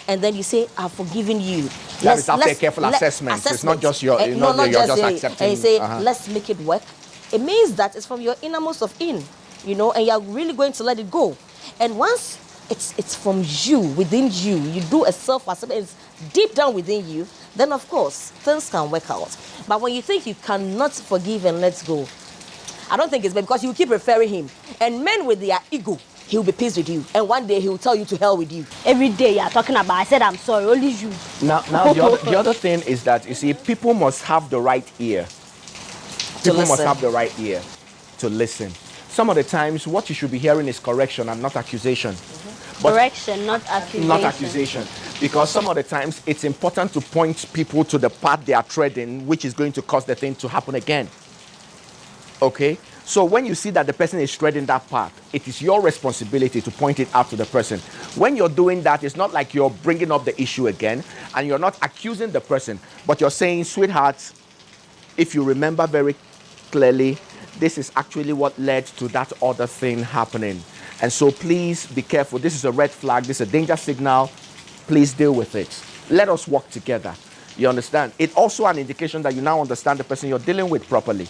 And then you say, I've forgiven you.
That is after a careful assessment. It's not just your, you're just accepting.
And you say, let's make it work. It means that it's from your innermost of in, you know, and you're really going to let it go. And once it's from you, within you, you do a self-assessment, it's deep down within you, then of course, things can work out. But when you think you cannot forgive and let go, I don't think it's because you keep referring him. And men with their ego, he'll be pleased with you. And one day he'll tell you to hell with you.
Every day you're talking about, I said, I'm sorry, only you.
Now the other thing is that, you see, people must have the right ear. People must have the right ear to listen. Some of the times, what you should be hearing is correction and not accusation.
Correction, not accusation.
Not accusation. Because some of the times, it's important to point people to the path they are treading, which is going to cause the thing to happen again. Okay? So when you see that the person is treading that path, it is your responsibility to point it out to the person. When you're doing that, it's not like you're bringing up the issue again, and you're not accusing the person, but you're saying, sweetheart, if you remember very clearly, this is actually what led to that other thing happening. And so please be careful. This is a red flag. This is a danger signal. Please deal with it. Let us work together. You understand? It's also an indication that you now understand the person you're dealing with properly.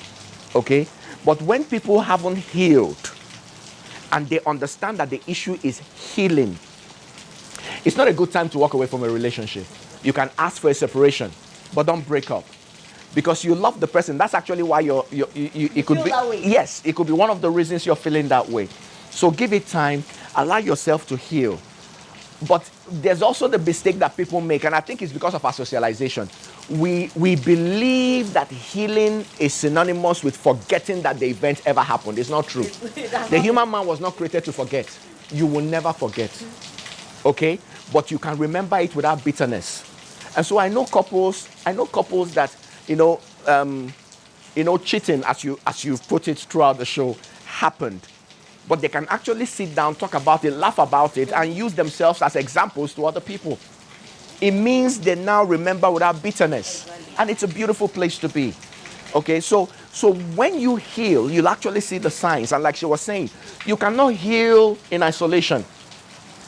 Okay? But when people haven't healed and they understand that the issue is healing, it's not a good time to walk away from a relationship. You can ask for a separation, but don't break up. Because you love the person. That's actually why it could be. Yes, it could be one of the reasons you're feeling that way. So give it time. Allow yourself to heal. But there's also the mistake that people make, and I think it's because of our socialization. We believe that healing is synonymous with forgetting that the event ever happened. It's not true. The human man was not created to forget. You will never forget. Okay? But you can remember it without bitterness. And so I know couples that, cheating, as you've put it throughout the show, happened. But they can actually sit down, talk about it, laugh about it, and use themselves as examples to other people. It means they now remember without bitterness. And it's a beautiful place to be. Okay, so when you heal, you'll actually see the signs. And like she was saying, you cannot heal in isolation.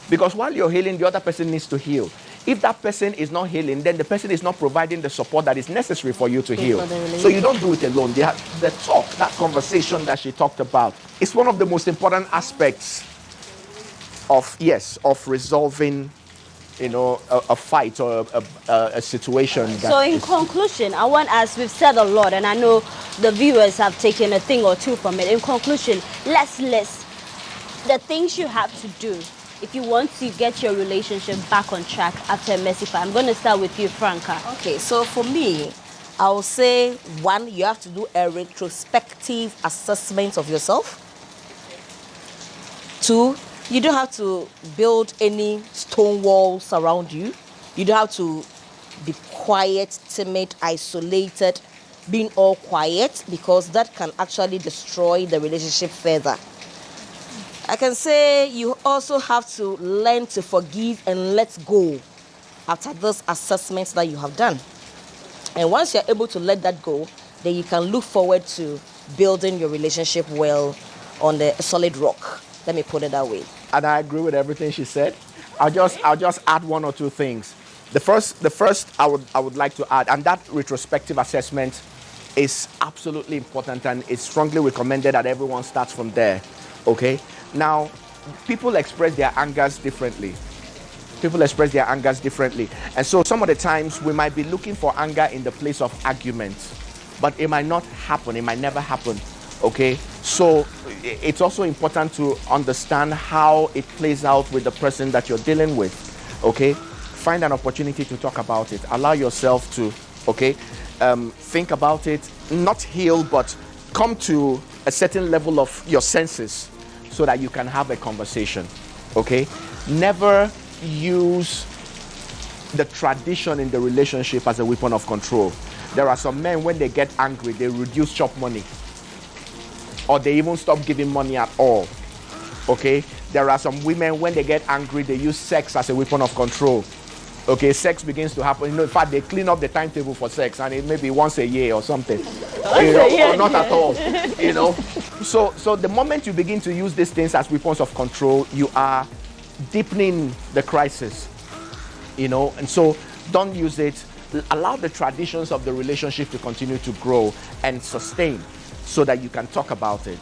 Because while you're healing, the other person needs to heal. If that person is not healing, then the person is not providing the support that is necessary for you to heal. So you don't do it alone. The talk, that conversation that she talked about, is one of the most important aspects of resolving, a fight or a situation.
So in conclusion, I want, as we've said a lot, and I know the viewers have taken a thing or two from it. In conclusion, let's list the things you have to do if you want to get your relationship back on track after a messy fight. I'm going to start with you, Franca.
Okay, so for me, I will say, 1, you have to do a retrospective assessment of yourself. 2, you don't have to build any stone walls around you. You don't have to be quiet, timid, isolated, being all quiet, because that can actually destroy the relationship further. I can say you also have to learn to forgive and let go after those assessments that you have done. And once you're able to let that go, then you can look forward to building your relationship well on a solid rock. Let me put it that way.
And I agree with everything she said. I'll just add 1 or 2 things. The first I would like to add, and that retrospective assessment is absolutely important, and it's strongly recommended that everyone starts from there. Okay? Now, people express their angers differently. And so some of the times we might be looking for anger in the place of argument, but it might not happen. It might never happen. Okay, so it's also important to understand how it plays out with the person that you're dealing with. Okay, find an opportunity to talk about it. Allow yourself to, okay, think about it, not heal, but come to a certain level of your senses so that you can have a conversation. Okay, never use the tradition in the relationship as a weapon of control. There are some men, when they get angry, they reduce chop money, or they even stop giving money at all. Okay, there are some women, when they get angry, they use sex as a weapon of control. Okay, sex begins to happen. You know, in fact, they clean up the timetable for sex, and it may be once a year or something. Or not at all. You know, so the moment you begin to use these things as weapons of control, you are deepening the crisis. You know, and so don't use it. Allow the traditions of the relationship to continue to grow and sustain, so that you can talk about it.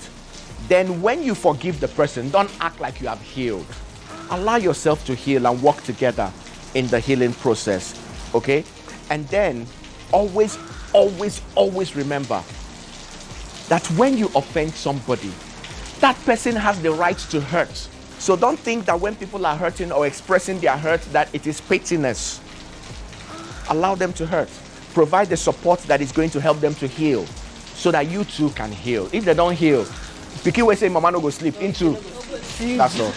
Then when you forgive the person, don't act like you have healed. Allow yourself to heal and work together in the healing process. Okay, and then always remember that when you offend somebody, that person has the right to hurt. So don't think that when people are hurting or expressing their hurt that it is pettiness. Allow them to hurt. Provide the support that is going to help them to heal, so that you too can heal. If they don't heal, Piki will say mama no go sleep into. That's all.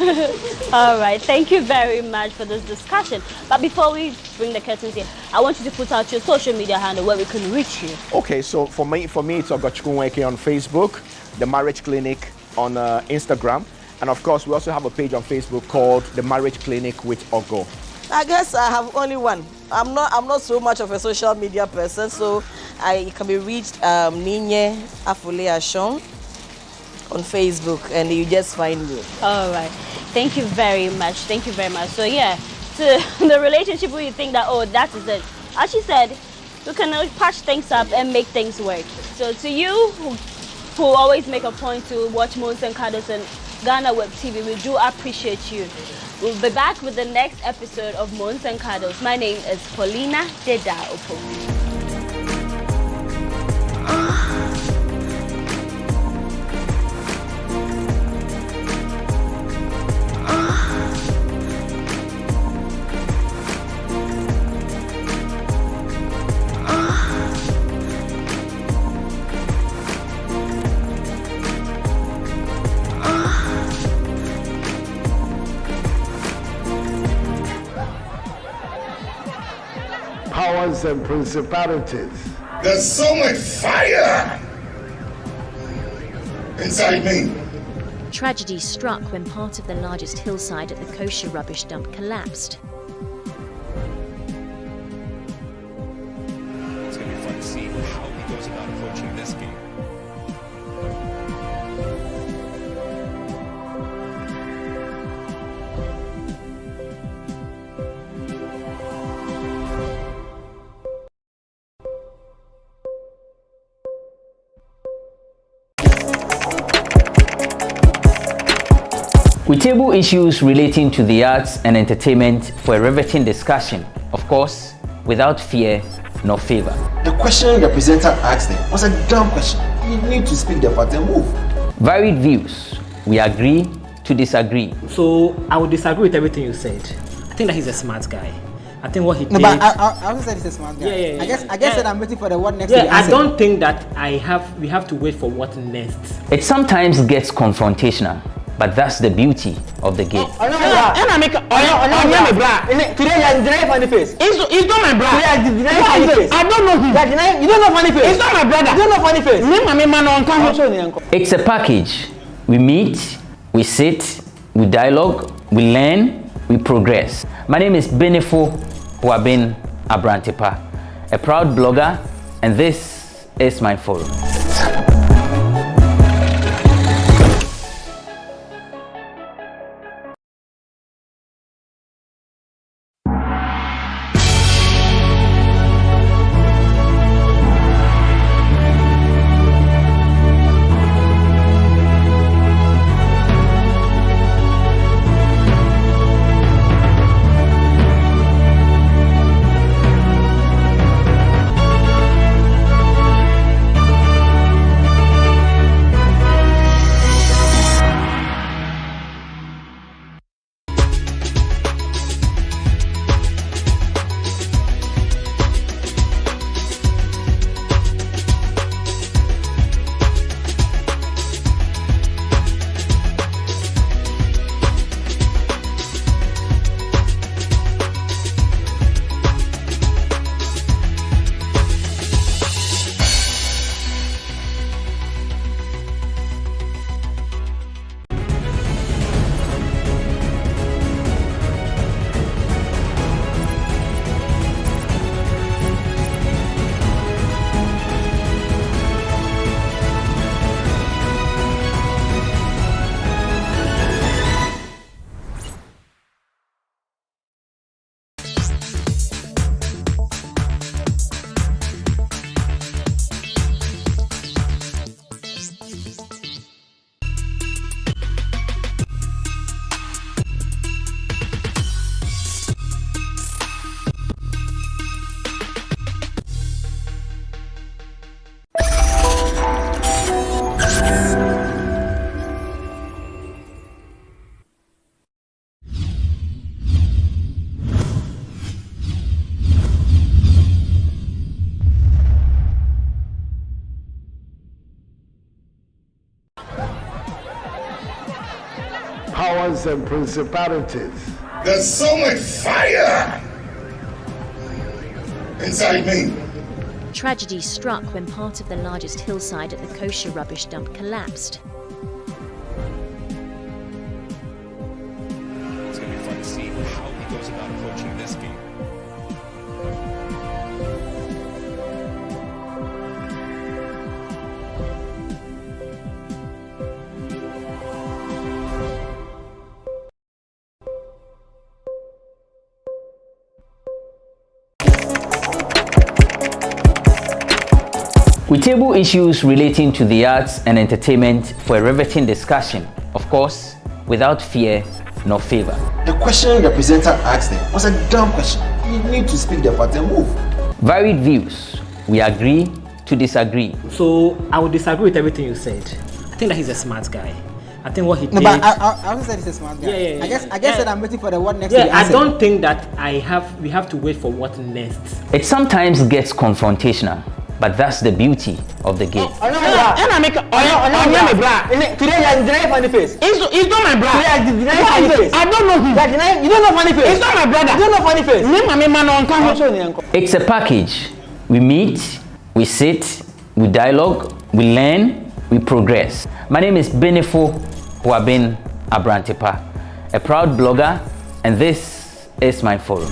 All right, thank you very much for this discussion. But before we bring the curtains here, I want you to put out your social media handle where we can reach you.
Okay, so for me it's Ogochukwunweke on Facebook, The Marriage Clinic on Instagram, and of course we also have a page on Facebook called The Marriage Clinic with Ogo.
I guess I have only one. I'm not so much of a social media person, so I can be reached Ninye Afule Ashon on Facebook, and you just find me.
All right, thank you very much. Thank you very much. So yeah, to the relationship where you think that, oh, that is it, as she said, we can patch things up and make things work. So to you who always make a point to watch Mons and Kados and GhanaWeb TV, we do appreciate you. We'll be back with the next episode of Mons and Kados. My name is Paulina Deda Opo.
Powers and principalities.
There's so much fire inside me.
Tragedy struck when part of the largest hillside at the kosher rubbish dump collapsed.
It's going to be fun to see how he goes about approaching this game.
We table issues relating to the arts and entertainment for a riveting discussion, of course, without fear nor favor.
The question the presenter asked them was a dumb question. You need to speak the fact and move.
Varied views. We agree to disagree.
So I would disagree with everything you said. I think that he's a smart guy. I think what he
No,
did.
but I also said he's a smart guy.
Yeah.
I guess that I'm waiting for the what next. to be
I
answered.
don't think that we have to wait for what next.
It sometimes gets confrontational, but that's the beauty of the game.
Today you funny face. It's not my brother. I don't know him. You don't know funny face. It's not my brother. You don't know funny face.
It's a package. We meet, we sit, we dialogue, we learn, we progress. My name is Benefo Huabin Abrantepa, a proud blogger, and this is my forum.
powers and principalities.
There's so much fire inside me.
Tragedy struck when part of the largest hillside at the kosher rubbish dump collapsed.
It's going to be fun to see how he goes about approaching this game.
We table issues relating to the arts and entertainment for a riveting discussion, of course, without fear nor favor.
The question the presenter asked them was a dumb question. You need to speak the part and move.
Varied views. We agree to disagree.
So I would disagree with everything you said. I think that he's a smart guy. I think what he did.
No, but I also said he's a smart guy.
Yeah.
I guess that I'm waiting for the what next.
Yeah, I don't think that we have to wait for what next.
It sometimes gets confrontational, but that's the beauty of the game.
Today you funny face. It's not my brother. Funny face. I don't know him. You don't know funny face. It's not my brother. You don't know funny face.
It's a package. We meet, we sit, we dialogue, we learn, we progress. My name is Benefo Huabin Abrantepa, a proud blogger, and this is my forum.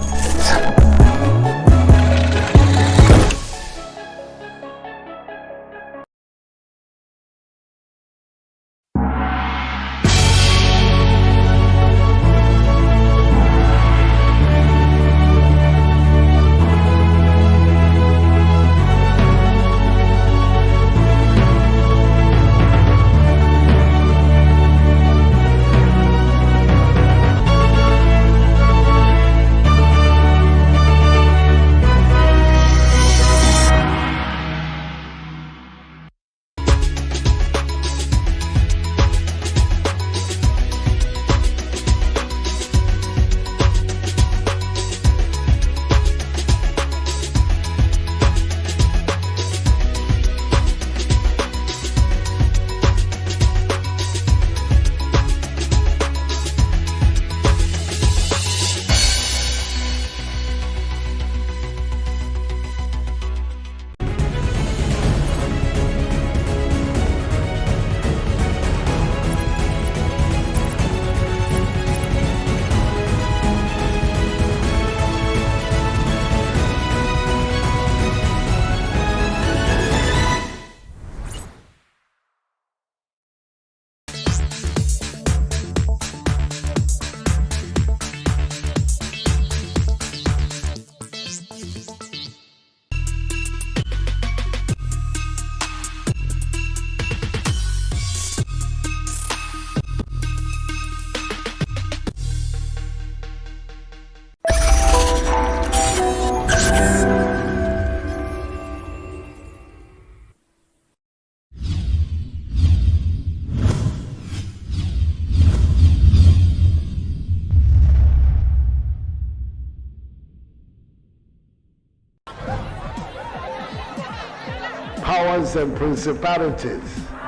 Powers and principalities.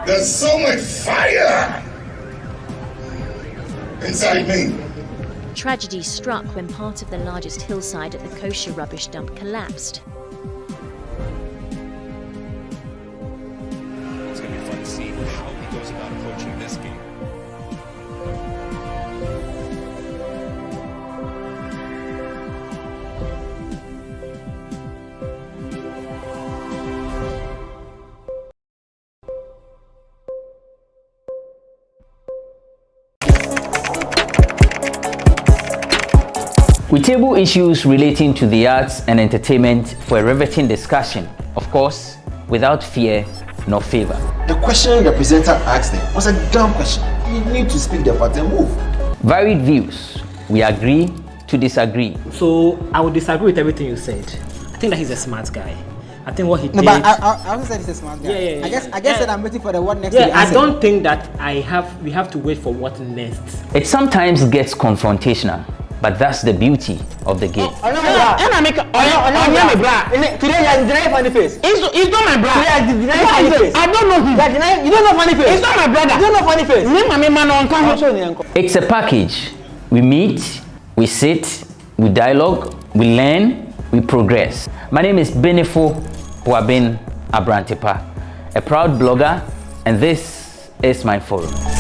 There's so much fire inside me.
Tragedy struck when part of the largest hillside at the kosher rubbish dump collapsed.
It's going to be fun to see how he goes about approaching this game.
We table issues relating to the arts and entertainment for a riveting discussion, of course, without fear nor favor.
The question the presenter asked them was a dumb question. You need to speak the part and move.
Varied views. We agree to disagree.
So I would disagree with everything you said. I think that he's a smart guy. I think what he did.
No, but I also said he's a smart guy.
Yeah.
I guess that I'm waiting for the what next.
Yeah, I don't think that we have to wait for what next.
It sometimes gets confrontational, But that's the beauty of the game.
Today you deny funny face. It's not my brother. Today you deny funny face. I don't know him. You don't know funny face. It's not my brother. You don't know funny face.
It's a package. We meet, we sit, we dialogue, we learn, we progress. My name is Benefo Huabin Abrantepa, a proud blogger, and this is my forum.